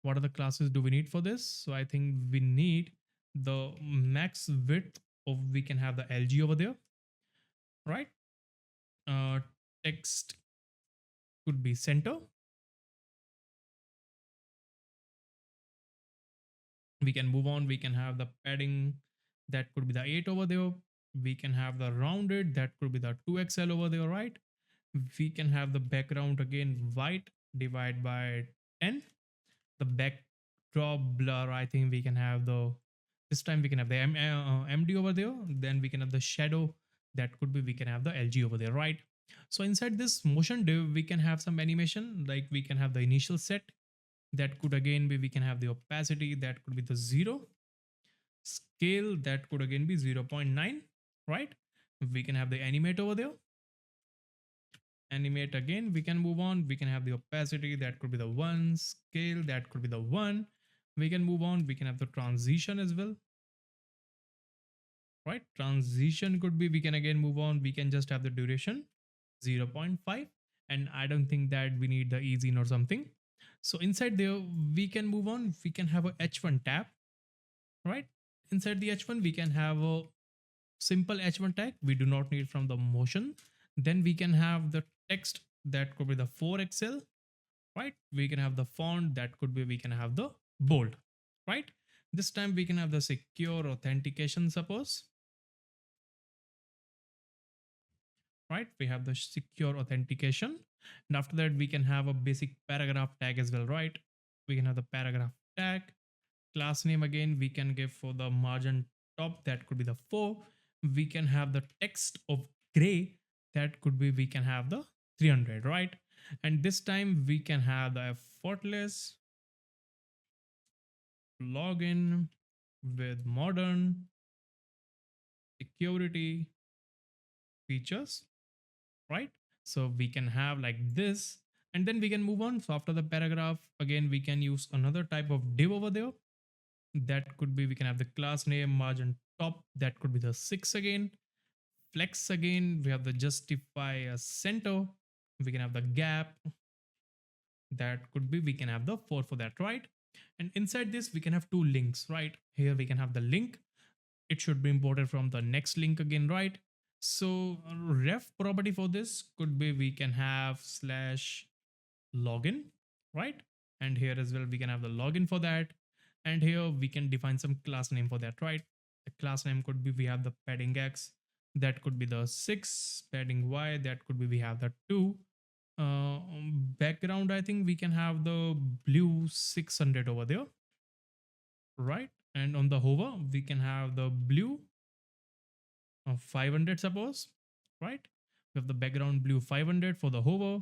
what are the classes do we need for this? So I think we need the max width of, we can have the LG over there, right? Uh, Text could be center. We can move on, we can have the padding, that could be the 8 over there. We can have the rounded, that could be the 2xl over there, right? We can have the background again white, divide by 10. The backdrop blur, I think we can have the, this time we can have the md over there. Then we can have the shadow, that could be we can have the lg over there, right? So inside this motion div we can have some animation, like we can have the initial set, that could again be we can have the opacity, that could be the 0. Scale, that could again be 0.9, right? We can have the animate over there. Animate again, we can move on, we can have the opacity, that could be the 1. Scale, that could be the 1. We can move on, we can have the transition as well, right? Transition could be, we can again move on, we can just have the duration 0.5. And I don't think that we need the easy or something. So inside there we can move on, we can have a h1 tab, right? Inside the h1 we can have a simple h1 tag, we do not need from the motion. Then we can have the text, that could be the 4xl, right? We can have the font, that could be we can have the bold, right? This time we can have the secure authentication, suppose, right? We have the secure authentication. And after that we can have a basic paragraph tag as well, right? We can have the paragraph tag. Class name again we can give for the margin top, that could be the 4. We can have the text of gray, that could be we can have the 300, right? And this time we can have the effortless login with modern security features, right? So we can have like this, and then we can move on. So after the paragraph again we can use another type of div over there, that could be we can have the class name margin top, that could be the 6 again. Flex again, we have the justify a center, we can have the gap, that could be we can have the 4 for that, right? And inside this we can have two links, right? Here we can have the link, it should be imported from the next link again, right? So ref property for this could be we can have slash login, right? And here as well we can have the login for that. And here we can define some class name for that, right? The class name could be we have the padding x, that could be the 6. Padding y, that could be we have the 2. Background, I think we can have the blue 600 over there, right? And on the hover we can have the blue 500, suppose, right? We have the background blue 500 for the hover.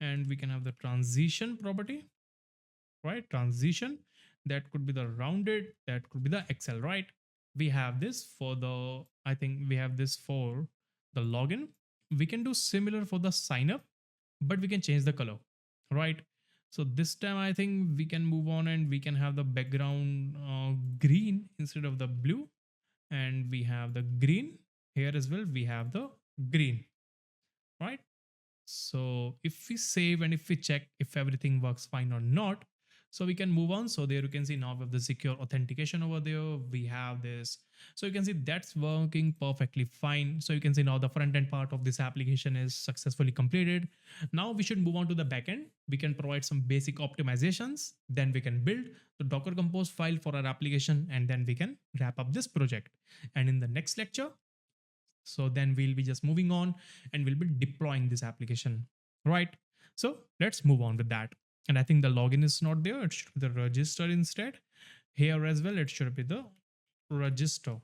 And we can have the transition property, right? Transition, that could be the rounded, that could be the XL, right? We have this for the, I think we have this for the login. We can do similar for the sign up, but we can change the color, right? So this time I think we can move on and we can have the background green instead of the blue. And we have the green here as well. We have the green, right? So if we save and if we check if everything works fine or not, So we can move on. So there you can see now we have the secure authentication over there. We have this. So you can see that's working perfectly fine. So you can see now the front end part of this application is successfully completed. Now we should move on to the backend. We can provide some basic optimizations. Then we can build the Docker Compose file for our application, and then we can wrap up this project. And in the next lecture, so then we'll be just moving on and we'll be deploying this application, right? So let's move on with that. And I think the login is not there. It should be the register instead. Here as well, it should be the register,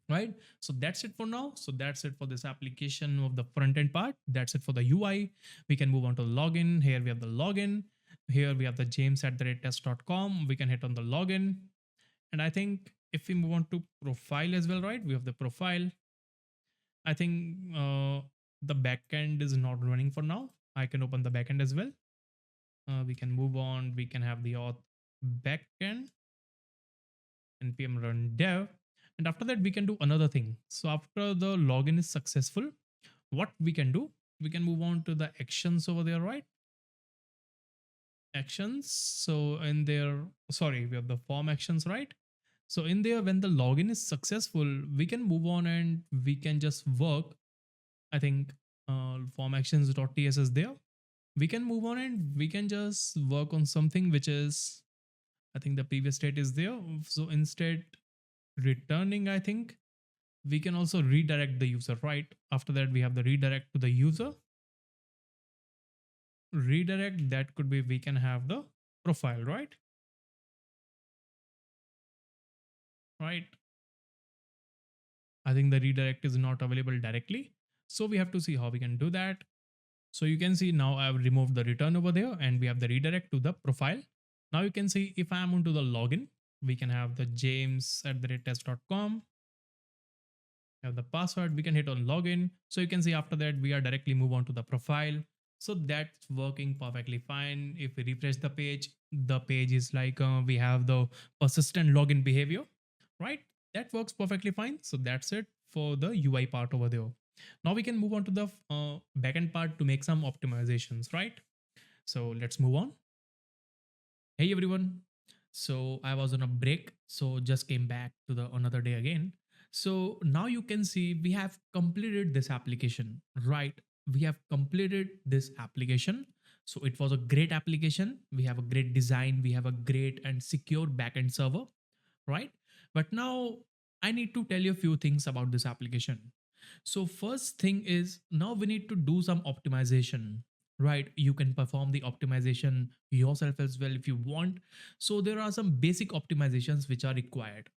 right? So that's it for now. So that's it for this application of the front end part. That's it for the UI. We can move on to login. Here we have the login. Here we have the james@test.com. We can hit on the login. And I think if we move on to profile as well, right? We have the profile. I think the backend is not running for now. I can open the backend as well. We can move on. We can have the auth backend, npm run dev. And after that, we can do another thing. So after the login is successful, what we can do, we can move on to the actions over there, right? Actions. So in there, sorry, we have the form actions, right? So in there, when the login is successful, we can move on and we can just work. I think form actions.ts is there. We can move on and we can just work on something which is, I think the previous state is there. So instead returning, I think we can also redirect the user, right? After that, we have the redirect to the user. Redirect, that could be, we can have the profile, right? Right. I think the redirect is not available directly. So we have to see how we can do that. So you can see now I've removed the return over there and we have the redirect to the profile. Now you can see if I'm onto the login, we can have the james@test.com. Have the password, we can hit on login. So you can see after that we are directly move on to the profile. So that's working perfectly fine. If we refresh the page is like we have the persistent login behavior, right? That works perfectly fine. So that's it for the UI part over there. Now we can move on to the backend part to make some optimizations, right? So let's move on. Hey everyone. So I was on a break, so just came back to the another day again. So now you can see we have completed this application, right? We have completed this application. So it was a great application. We have a great design. We have a great and secure backend server, right? But now I need to tell you a few things about this application. So first thing is now we need to do some optimization, right? You can perform the optimization yourself as well if you want. So there are some basic optimizations which are required,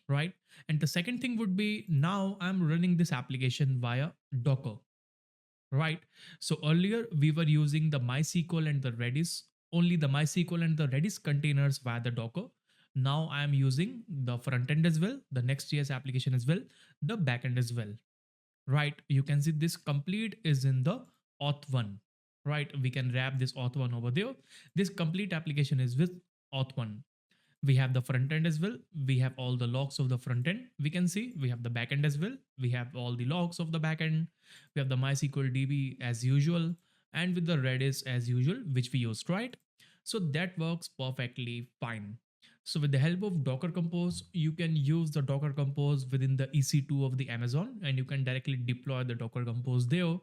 right? And the second thing would be now I'm running this application via Docker, right? So earlier we were using the MySQL and the Redis, only the MySQL and the Redis containers via the Docker. Now I am using the front end as well, the Next.js application as well, the backend as well, right? You can see this complete is in the auth1, right? We can wrap this auth1 over there. This complete application is with auth1. We have the front end as well. We have all the logs of the front end. We can see we have the back end as well. We have all the logs of the back end. We have the MySQL DB as usual and with the Redis as usual, which we used, right? So that works perfectly fine. So with the help of Docker Compose, you can use the Docker Compose within the EC2 of the Amazon and you can directly deploy the Docker Compose there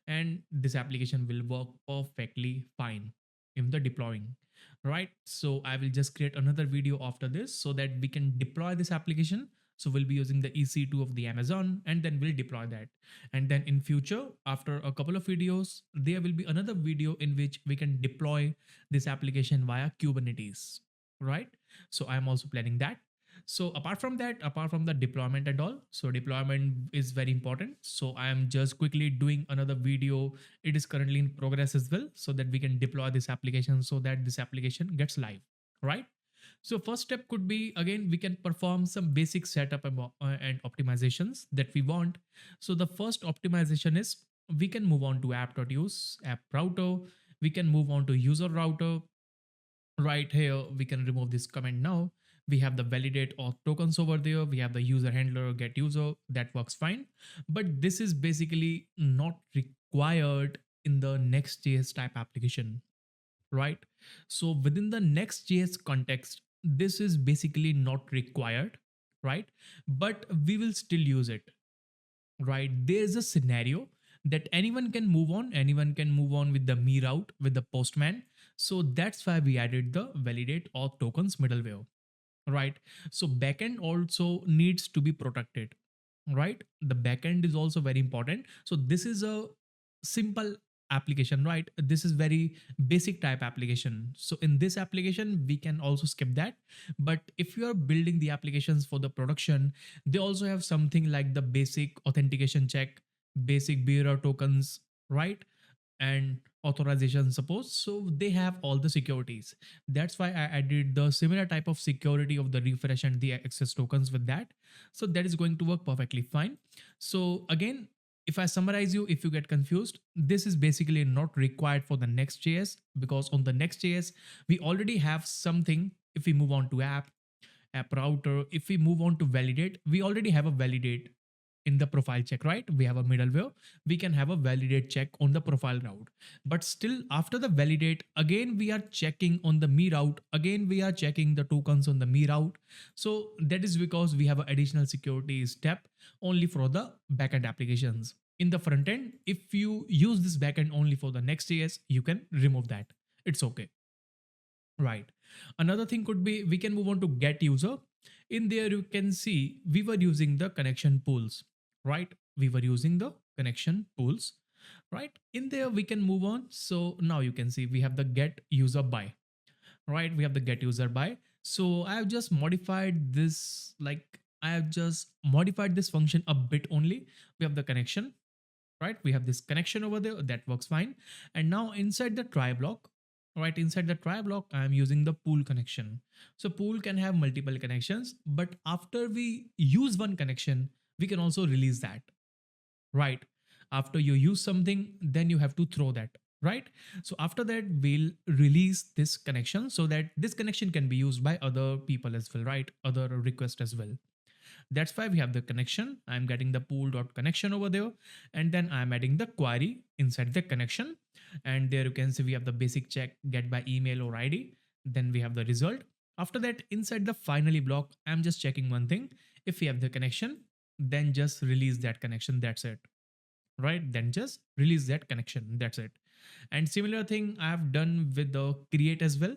and this application will work perfectly fine in the deploying, right? So I will just create another video after this so that we can deploy this application. So we'll be using the EC2 of the Amazon and then we'll deploy that. And then in future, after a couple of videos, there will be another video in which we can deploy this application via Kubernetes, right? So I'm also planning that. So apart from that, apart from the deployment and all, so deployment is very important. So I am just quickly doing another video. It is currently in progress as well so that we can deploy this application so that this application gets live, right? So first step could be, again, we can perform some basic setup and optimizations that we want. So the first optimization is we can move on to app.use, app router. We can move on to user router. Right here, we can remove this comment now. We have the validate auth tokens over there. We have the user handler get user, that works fine. But this is basically not required in the Next.js type application. right? So within the Next.js context, this is basically not required, right? But we will still use it, right? There's a scenario that anyone can move on with the me route with the postman. So that's why we added the validate auth tokens middleware, right? So backend also needs to be protected, right? The backend is also very important. So this is a simple application, right? This is very basic type application. So in this application we can also skip that. But if you are building the applications for the production, they also have something like the basic authentication check, basic bearer tokens, right? And authorization suppose. So they have all the securities. That's why I added the similar type of security of the refresh and the access tokens with that. So that is going to work perfectly fine. So again, if I summarize you, if you get confused, this is basically not required for the Next.js, because on the Next.js we already have something. If we move on to app router, if we move on to validate, we already have a validate in the profile check, right? We have a middleware, we can have a validate check on the profile route. But still after the validate, again we are checking on the me route, again we are checking the tokens on the me route. So that is because we have an additional security step only for the backend applications. In the front end, if you use this backend only for the Next.js, you can remove that, it's okay, right? Another thing could be, we can move on to get user. In there you can see we were using the connection pools, right? We were using the connection pools, right? In there we can move on. So now you can see we have the get user by, right? We have the get user by. So I have just modified this, like I have just modified this function a bit only. We have the connection, right? We have this connection over there, that works fine. And now inside the try block, right? Inside the try block, I am using the pool connection. So pool can have multiple connections, but after we use one connection, we can also release that, right? After you use something, then you have to throw that, right? So after that, we'll release this connection so that this connection can be used by other people as well, right? Other requests as well. That's why we have the connection. I'm getting the pool.connection over there. And then I'm adding the query inside the connection. And there you can see we have the basic check, get by email or ID. Then we have the result. After that, inside the finally block, I'm just checking one thing. If we have the connection, then just release that connection. That's it, right? Then just release that connection. That's it. And similar thing I have done with the create as well.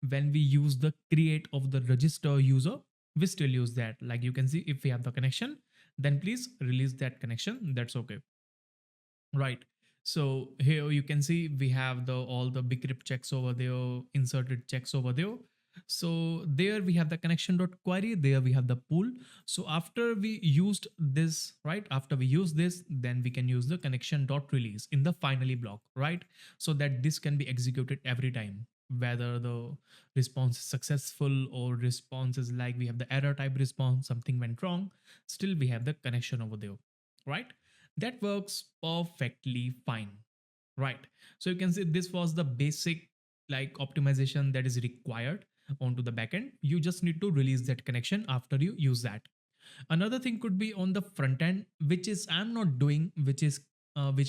When we use the create of the register user, we still use that. Like you can see, if we have the connection, then please release that connection. That's okay, right? So here you can see we have the all the bcrypt checks over there, inserted checks over there. So there we have the connection dot query, there we have the pool. So after we used this, right, after we use this, then we can use the connection dot release in the finally block, right? So that this can be executed every time, whether the response is successful or response is like we have the error type response, something went wrong, still we have the connection over there, right? That works perfectly fine, right? So you can see this was the basic like optimization that is required onto the backend. You just need to release that connection after you use that. Another thing could be on the front end, which is I'm not doing, which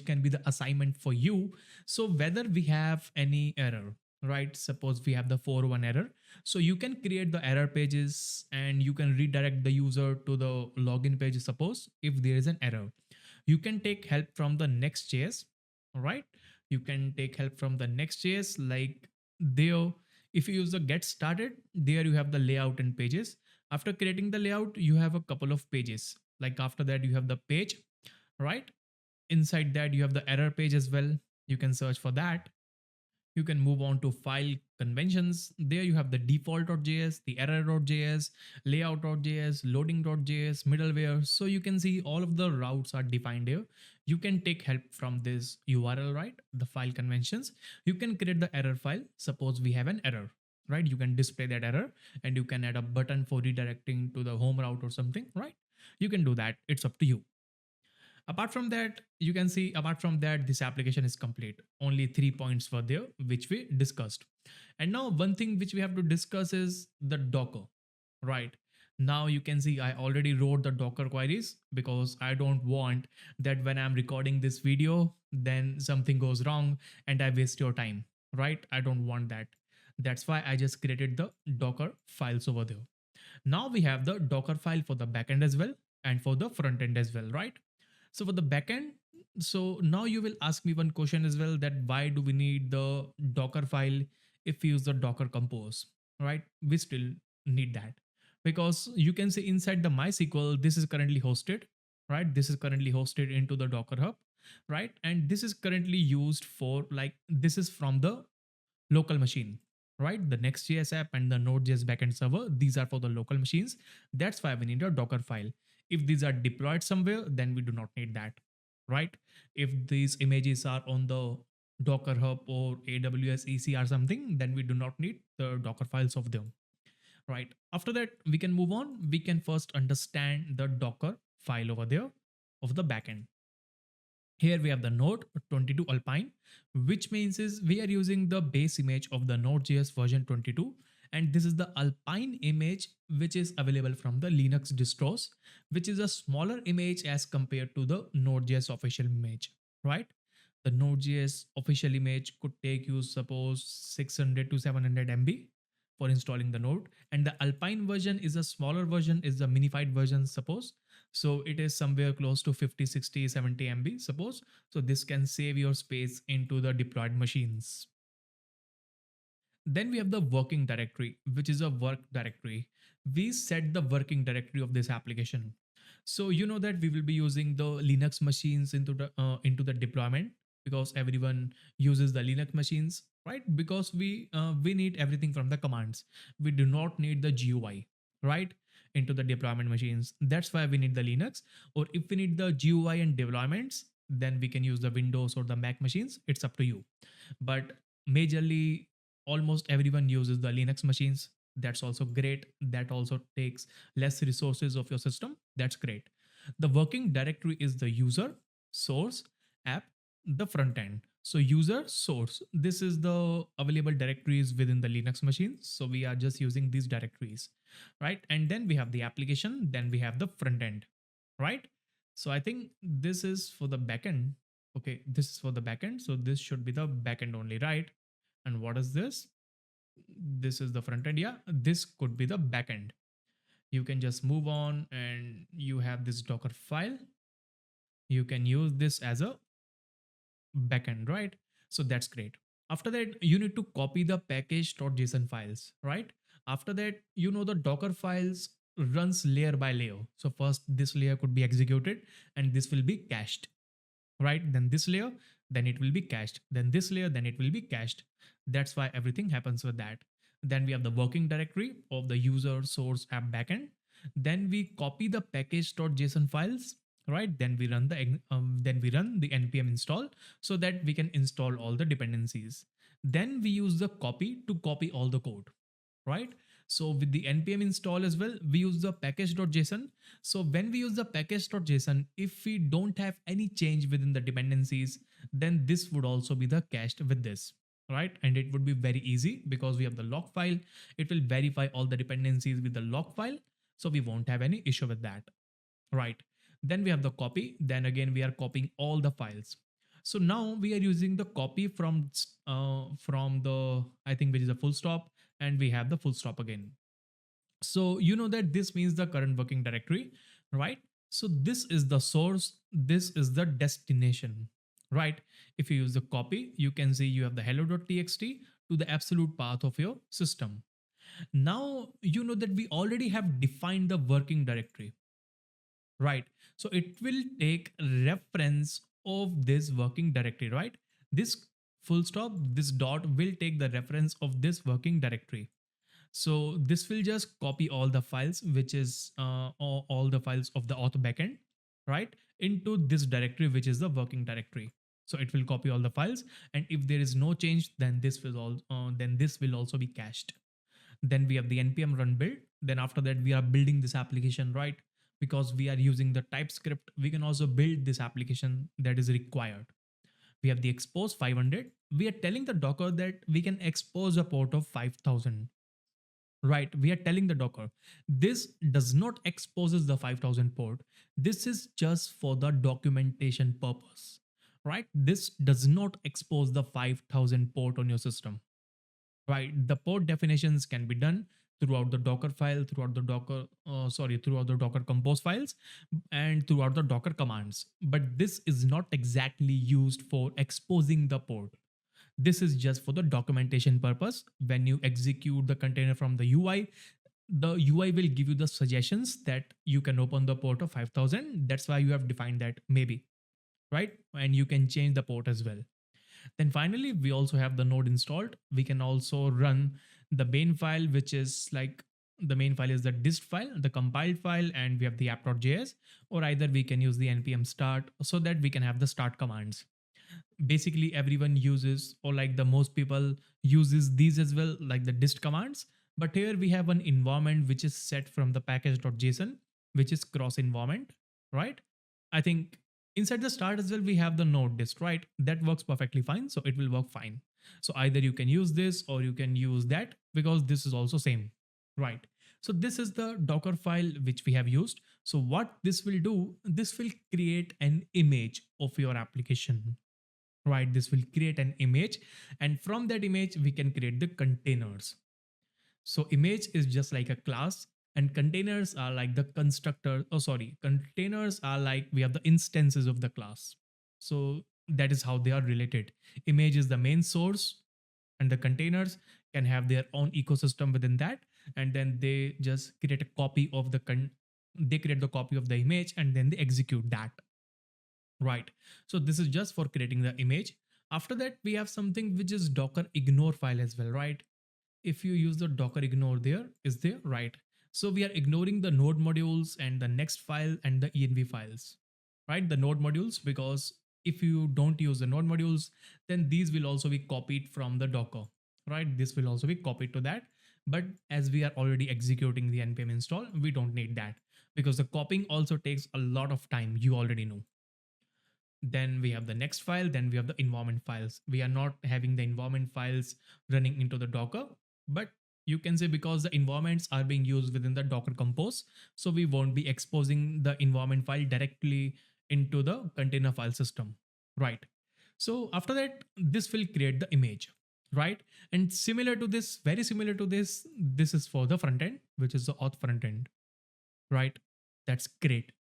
can be the assignment for you. So whether we have any error, right? Suppose we have the 401 error. So you can create the error pages and you can redirect the user to the login page. Suppose if there is an error, you can take help from the Next.js, right? You can take help from the Next.js, like there, if you use the get started, there you have the layout and pages. After creating the layout, you have a couple of pages. Like after that, you have the page, right? Inside that, you have the error page as well. You can search for that. You can move on to file conventions. There you have the default.js, the error.js, layout.js, loading.js, middleware. So you can see all of the routes are defined here. You can take help from this URL, right? The file conventions. You can create the error file. Suppose we have an error, right? You can display that error and you can add a button for redirecting to the home route or something, right? You can do that. It's up to you. Apart from that, you can see apart from that, this application is complete. Only 3 points were there, which we discussed. And now one thing which we have to discuss is the Docker, right? Now you can see I already wrote the Docker queries because I don't want that when I'm recording this video, then something goes wrong and I waste your time, right? I don't want that. That's why I just created the Docker files over there. Now we have the Docker file for the backend as well and for the front end as well, right? So for the backend, so now you will ask me one question as well, that why do we need the Docker file if we use the Docker Compose, right? We still need that because you can say inside the MySQL, this is currently hosted, right? This is currently hosted into the Docker Hub, right? And this is currently used for like, this is from the local machine, right? The Next.js app and the Node.js backend server, these are for the local machines. That's why we need a Docker file. If these are deployed somewhere, then we do not need that, right? If these images are on the Docker Hub or AWS EC or something, then we do not need the Docker files of them, right? After that, we can move on. We can first understand the Docker file over there of the backend. Here we have the Node 22 Alpine, which means is we are using the base image of the Node.js version 22. And this is the Alpine image, which is available from the Linux distros, which is a smaller image as compared to the Node.js official image, right? The Node.js official image could take you suppose 600 to 700 MB for installing the node, and the Alpine version is a smaller version, is the minified version suppose. So it is somewhere close to 50, 60, 70 MB suppose. So this can save your space into the deployed machines. Then we have the working directory, which is a work directory. We set the working directory of this application. So you know that we will be using the Linux machines into the deployment, because everyone uses the Linux machines, right? Because we need everything from the commands. We do not need the GUI, right? Into the deployment machines. That's why we need the Linux. Or if we need the GUI and deployments, then we can use the Windows or the Mac machines. It's up to you. But majorly, almost everyone uses the Linux machines. That's also great. That also takes less resources of your system. That's great. The working directory is the user, source, app, the front end. So user, source, this is the available directories within the Linux machine. So we are just using these directories, right? And then we have the application, then we have the front end, right? So I think this is for the backend. Okay, this is for the backend. So this should be the backend only, right? And what is this? This is the front end. Yeah, this could be the backend. You can just move on and you have this Docker file. You can use this as a backend, right? So that's great. After that, you need to copy the package.json files, right? After that, you know the Docker files runs layer by layer. So first this layer could be executed and this will be cached, right? Then this layer, then it will be cached. Then this layer, then it will be cached. That's why everything happens with that. Then we have the working directory of the user, source, app, backend. Then we copy the package.json files, right? Then we run the npm install so that we can install all the dependencies. Then we use the copy to copy all the code, right? So with the npm install as well, we use the package.json. So when we use the package.json, if we don't have any change within the dependencies, then this would also be the cached with this, right? And it would be very easy because we have the log file. It will verify all the dependencies with the log file. So we won't have any issue with that, right? Then we have the copy. Then again, we are copying all the files. So now we are using the copy from the, I think, which is a full stop, and we have the full stop again. So you know that this means the current working directory, right? So this is the source, this is the destination, right? If you use the copy, you can see you have the hello.txt to the absolute path of your system. Now you know that we already have defined the working directory, right? So it will take reference of this working directory, right? This full stop, this dot will take the reference of this working directory. So this will just copy all the files, which is all the files of the auth backend, right, into this directory, which is the working directory. So it will copy all the files, and if there is no change, then this will also be cached. Then we have the npm run build. Then after that, we are building this application, right? Because we are using the TypeScript, we can also build this application that is required. We have the expose 500. We are telling the Docker that we can expose a port of 5000. Right, we are telling the Docker this does not exposes the 5000 port. This is just for the documentation purpose, right? This does not expose the 5000 port on your system, right? The port definitions can be done throughout the Docker file, throughout the Docker compose files, and throughout the Docker commands. But this is not exactly used for exposing the port. This is just for the documentation purpose. When you execute the container from the UI will give you the suggestions that you can open the port of 5000. That's why you have defined that, maybe, right? And you can change the port as well. Then finally, we also have the node installed. We can also run the main file, which is like the main file is the dist file, the compiled file, and we have the app.js, or either we can use the npm start so that we can have the start commands. Basically, everyone uses, or like the most people uses these as well, like the dist commands. But here we have an environment which is set from the package.json, which is cross environment, right? I think inside the start as well, we have the node dist, right? That works perfectly fine. So it will work fine. So either you can use this or you can use that, because this is also same, right? So this is the Docker file which we have used. So what this will do, this will create an image of your application, right? This will create an image, and from that image we can create the containers. So image is just like a class, and containers are like the constructor. Oh, sorry. Containers are like we have the instances of the class. So that is how they are related. Image is the main source, and the containers can have their own ecosystem within that. And then they just create a copy of they create the copy of the image, and then they execute that. Right. So this is just for creating the image. After that, we have something which is Docker ignore file as well, right? If you use the Docker ignore, there is there, right? So we are ignoring the node modules and the next file and the env files, right? The node modules, because if you don't use the node modules, then these will also be copied from the Docker, right? This will also be copied to that. But as we are already executing the npm install, we don't need that, because the copying also takes a lot of time, you already know. Then we have the next file, then we have the environment files. We are not having the environment files running into the Docker, but you can say because the environments are being used within the Docker compose, so we won't be exposing the environment file directly into the container file system, right? So after that, this will create the image, right? And similar to this, very similar to this is for the front end, which is the auth front end, right? That's great.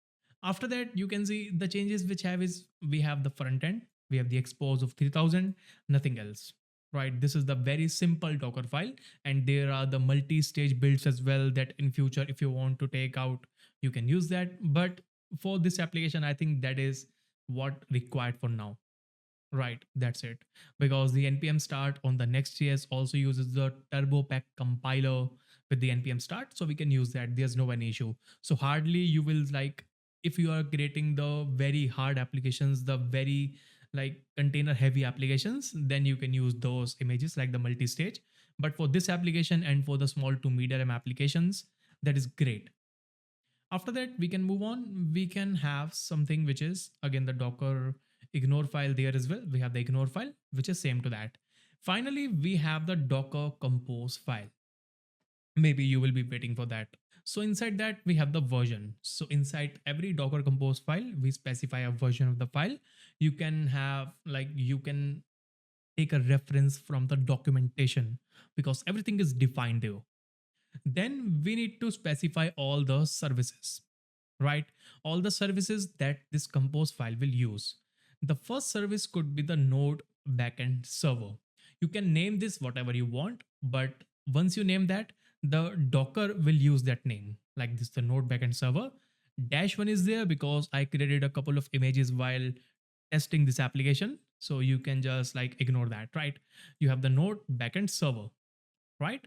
After that, you can see the changes which have is we have the front end, we have the expose of 3000, nothing else, right? This is the very simple Docker file, and there are the multi-stage builds as well that in future, if you want to take out, you can use that. But for this application, I think that is what required for now. Right, that's it. Because the npm start on the Next.js also uses the turbo pack compiler with the npm start, so we can use that. There's no any issue. So hardly you will like, if you are creating the very hard applications, the very like container heavy applications, then you can use those images like the multi-stage. But for this application and for the small to medium applications, that is great. After that, we can move on. We can have something which is again the Docker ignore file there as well. We have the ignore file, which is same to that. Finally, we have the Docker compose file. Maybe you will be waiting for that. So inside that, we have the version. So inside every Docker compose file, we specify a version of the file. You can have like, you can take a reference from the documentation, because everything is defined there. Then we need to specify all the services, right? All the services that this compose file will use. The first service could be the node backend server. You can name this whatever you want, but once you name that, the Docker will use that name, like this, the node backend server. -1 is there because I created a couple of images while testing this application. So you can just like ignore that, right? You have the node backend server, right?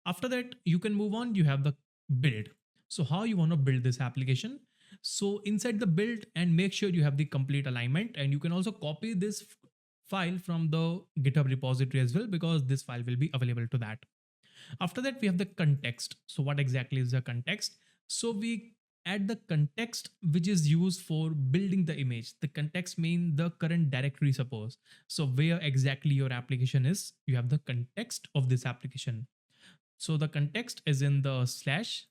After that, you can move on. You have the build. So how you want to build this application. So inside the build, and make sure you have the complete alignment, and you can also copy this file from the GitHub repository as well, because this file will be available to that. After that, we have the context. So what exactly is the context? So we add the context which is used for building the image. The context mean the current directory, suppose. So where exactly your application is, you have the context of this application. So the context is in the slash,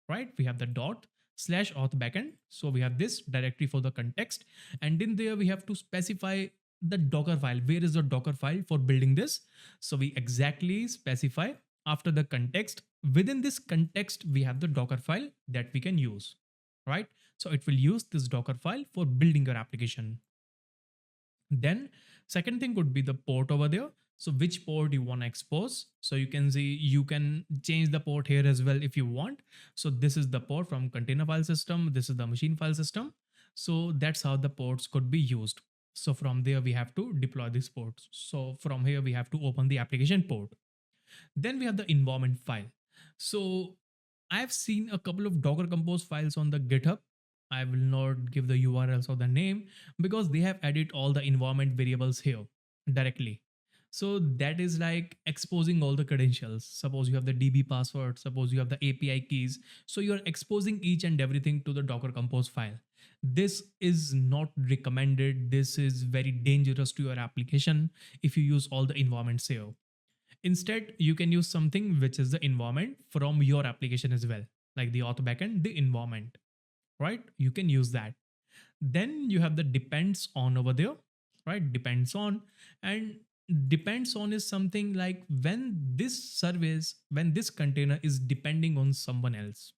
right? We have the dot slash auth backend. So we have this directory for the context. And in there, we have to specify the Docker file. Where is the Docker file for building this? So we exactly specify after the context. Within this context, we have the Docker file that we can use, right? So it will use this Docker file for building your application. Then second thing could be the port over there. So which port you want to expose. So you can see, you can change the port here as well if you want. So this is the port from container file system. This is the machine file system. So that's how the ports could be used. So from there we have to deploy these ports. So from here we have to open the application port. Then we have the environment file. So I've seen a couple of Docker Compose files on the GitHub. I will not give the URLs or the name because they have added all the environment variables here directly. So that is like exposing all the credentials. Suppose you have the DB password, suppose you have the API keys. So you're exposing each and everything to the Docker Compose file. This is not recommended. This is very dangerous to your application if you use all the environments here. Instead, you can use something which is the environment from your application as well, like the Auth backend, the environment, right? You can use that. Then you have the depends on over there, right? Depends on, and depends on is something like when this service, when this container is depending on someone else,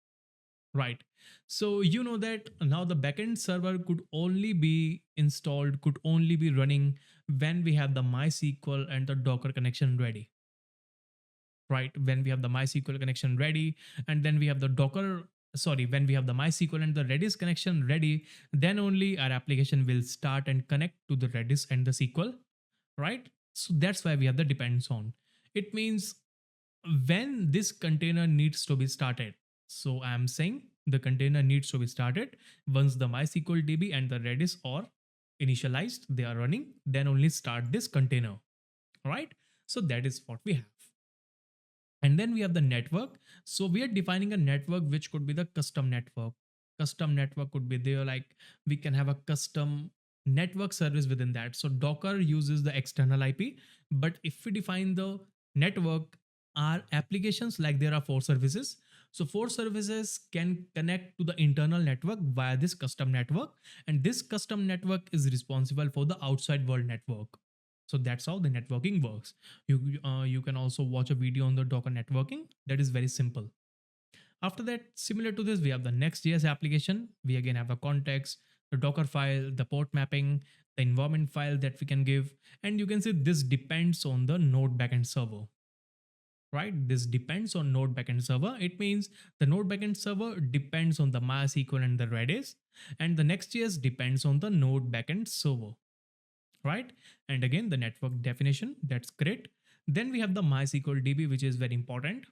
right? So you know that now the backend server could only be installed, could only be running when we have the MySQL and the Docker connection ready, right? When we have the MySQL connection ready, and then we have the when we have the MySQL and the Redis connection ready, then only our application will start and connect to the Redis and the SQL, right? So that's why we have the depends on. It means when this container needs to be started. So I'm saying the container needs to be started once the MySQL DB and the Redis are initialized, they are running, then only start this container, right? So that is what we have. And then we have the network. So we are defining a network which could be the custom network. Custom network could be there, like we can have a custom network service within that. So Docker uses the external IP, but if we define the network, our applications, like there are 4 services. So 4 services can connect to the internal network via this custom network, and this custom network is responsible for the outside world network. So that's how the networking works. You can also watch a video on the Docker networking. That is very simple. After that, similar to this, we have the Next.js application. We again have a context, the Docker file, the port mapping, the environment file that we can give. And you can see this depends on the Node backend server, right? This depends on Node backend server. It means the Node backend server depends on the MySQL and the Redis, and the Next.js depends on the Node backend server, right? And again, the network definition, that's great. Then we have the MySQL DB, which is very important.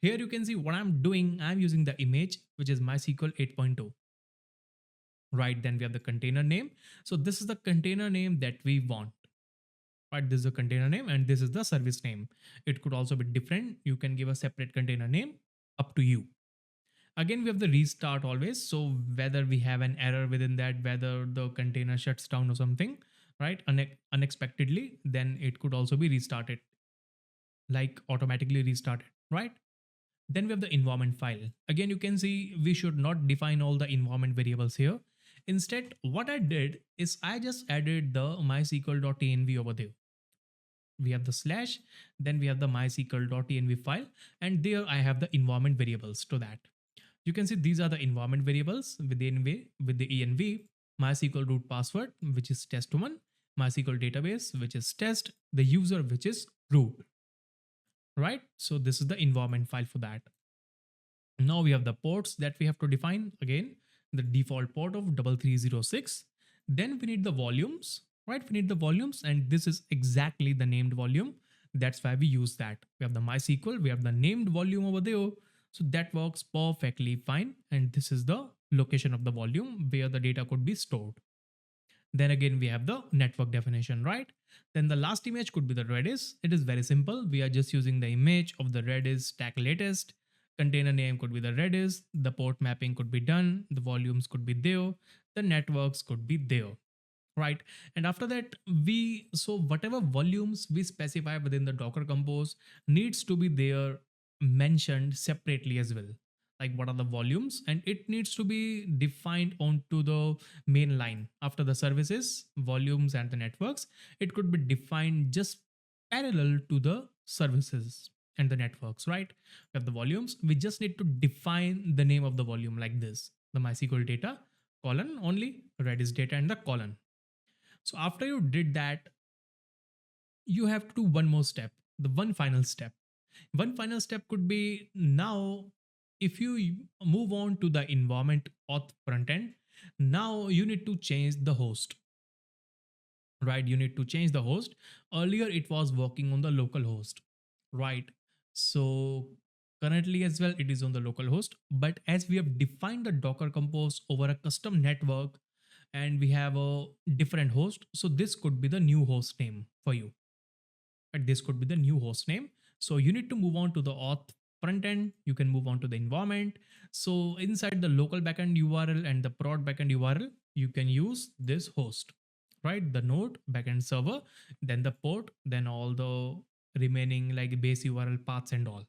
Here you can see what I'm doing. I'm using the image, which is MySQL 8.2, right? Then we have the container name. So this is the container name that we want, right? This is the container name and this is the service name. It could also be different. You can give a separate container name, up to you. Again, we have the restart always. So whether we have an error within that, whether the container shuts down or something, right, unexpectedly, then it could also be restarted, like automatically restarted, right? Then we have the environment file. Again, you can see we should not define all the environment variables here. Instead, what I did is I just added the mysql.env over there. We have the slash, then we have the mysql.env file, and there I have the environment variables to that. You can see these are the environment variables with the env, MySQL root password, which is test1, MySQL database, which is test, the user, which is root, right? So this is the environment file for that. Now we have the ports that we have to define. Again, the default port of 3306. Then we need the volumes, right? We need the volumes, and this is exactly the named volume. That's why we use that. We have the MySQL, we have the named volume over there. So that works perfectly fine. And this is the location of the volume where the data could be stored. Then again, we have the network definition, right? Then the last image could be the Redis. It is very simple. We are just using the image of the Redis stack latest. Container name could be the Redis. The port mapping could be done. The volumes could be there. The networks could be there, right? And after that, so whatever volumes we specify within the Docker Compose needs to be there mentioned separately as well. like what are the volumes, and it needs to be defined onto the main line after the services, volumes, and the networks. It could be defined just parallel to the services and the networks, right? We have the volumes. We just need to define the name of the volume like this: the MySQL data colon only, Redis data, and the colon. So after you did that, you have to do one more step, the one final step. One final step could be now, if you move on to the environment auth frontend, now you need to change the host, right? You need to change the host. Earlier it was working on the local host, right? So currently as well it is on the local host, but as we have defined the Docker Compose over a custom network and we have a different host, so this could be the new host name for you, and this could be the new host name. So you need to move on to the auth front end. You can move on to the environment. So inside the local backend URL and the prod backend URL, you can use this host, right? The node backend server, then the port, then all the remaining like base URL paths and all.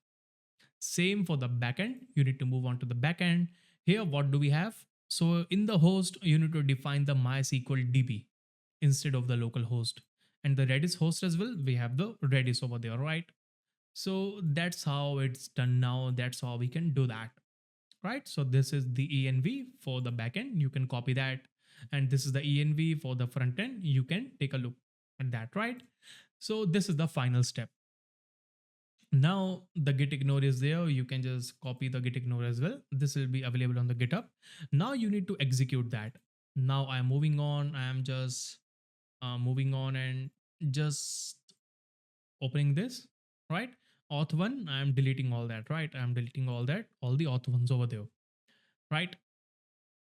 Same for the backend. You need to move on to the backend. Here, what do we have? So in the host, you need to define the MySQL DB instead of the local host. And the Redis host as well, we have the Redis over there, right? So that's how it's done now. That's how we can do that, right? So this is the env for the backend. You can copy that. And this is the env for the front end. You can take a look at that, right? So this is the final step. Now the git ignore is there. You can just copy the git ignore as well. This will be available on the GitHub. Now you need to execute that. Now I'm moving on. I am just moving on and just opening this, right? Auth one, I'm deleting all that, right? I'm deleting all that, all the auth ones over there, right?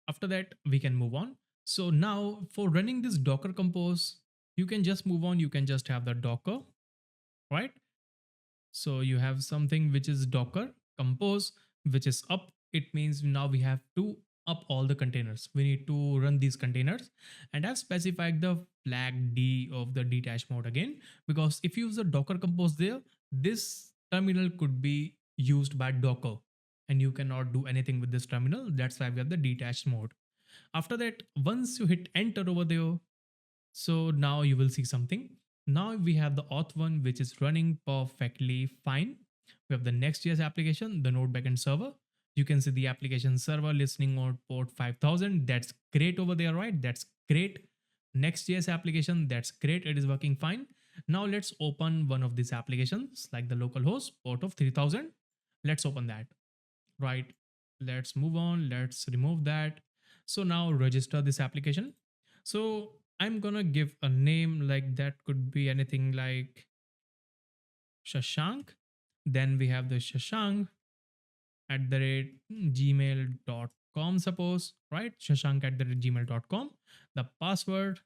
After that, we can move on. So now for running this Docker Compose, you can just move on. You can just have the Docker, right? So you have something which is Docker Compose, which is up. It means now we have to up all the containers. We need to run these containers, and I've specified the flag D of the detach mode again, because if you use the Docker Compose there, this terminal could be used by Docker and you cannot do anything with this terminal. That's why we have the detached mode. After that, once you hit enter over there, so now you will see something. Now we have the auth one, which is running perfectly fine. We have the Next.js application, the Node backend server. You can see the application server listening on port 5000. That's great over there, right? That's great. Next.js application, that's great. It is working fine. Now let's open one of these applications like the localhost port of 3000. Let's open that, right? Let's move on. Let's remove that. So now register this application. So I'm gonna give a name like that could be anything like Shashank. Then we have the Shashank at the rate gmail.com, suppose, right? Shashank at the rate gmail.com. The password.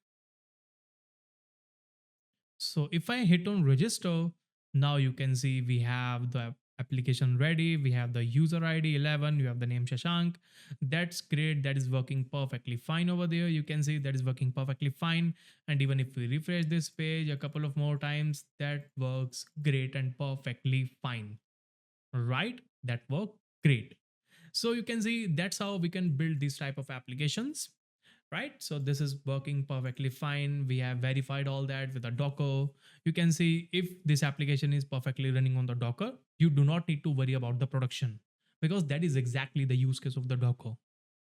So if I hit on register, now you can see we have the application ready. We have the user ID 11. You have the name Shashank. That's great. That is working perfectly fine over there. You can see that is working perfectly fine. And even if we refresh this page a couple of more times, that works great and perfectly fine, right? That worked great. So you can see that's how we can build these type of applications, right? So this is working perfectly fine. We have verified all that with a Docker. You can see if this application is perfectly running on the Docker, you do not need to worry about the production, because that is exactly the use case of the Docker,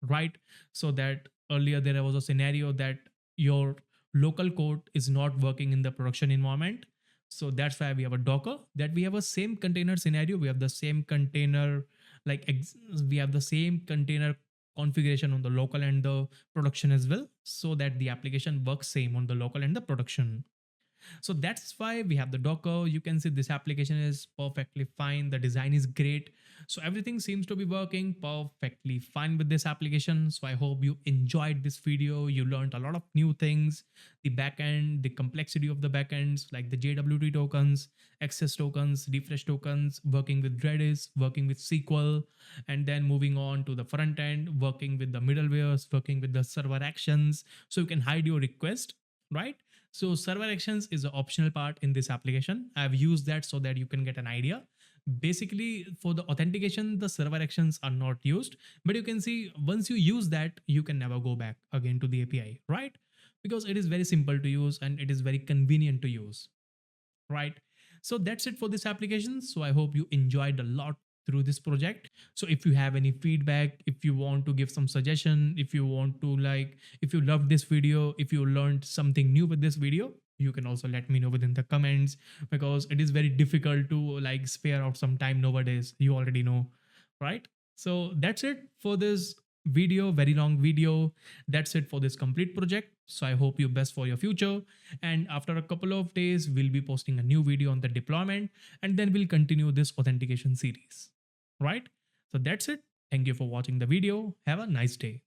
right? So that earlier there was a scenario that your local code is not working in the production environment. So that's why we have a Docker, that we have a same container scenario. We have the same container, we have the same container configuration on the local and the production as well, so that the application works same on the local and the production. So that's why we have the Docker. You can see this application is perfectly fine. The design is great. So everything seems to be working perfectly fine with this application. So I hope you enjoyed this video. You learned a lot of new things, the backend, the complexity of the backends, like the JWT tokens, access tokens, refresh tokens, working with Redis, working with SQL, and then moving on to the front end, working with the middlewares, working with the server actions. So you can hide your request, right? So server actions is an optional part in this application. I've used that so that you can get an idea. Basically, for the authentication, the server actions are not used, but you can see once you use that, you can never go back again to the API, right? Because it is very simple to use and it is very convenient to use, right? So that's it for this application. So I hope you enjoyed a lot through this project. So if you have any feedback, if you want to give some suggestion, if you want to like, if you loved this video, if you learned something new with this video, you can also let me know within the comments, because it is very difficult to like spare out some time nowadays, you already know, right? So that's it for this video, very long video. That's it for this complete project. So I hope you best for your future, and after a couple of days we'll be posting a new video on the deployment, and then we'll continue this authentication series, right? So that's it. Thank you for watching the video. Have a nice day.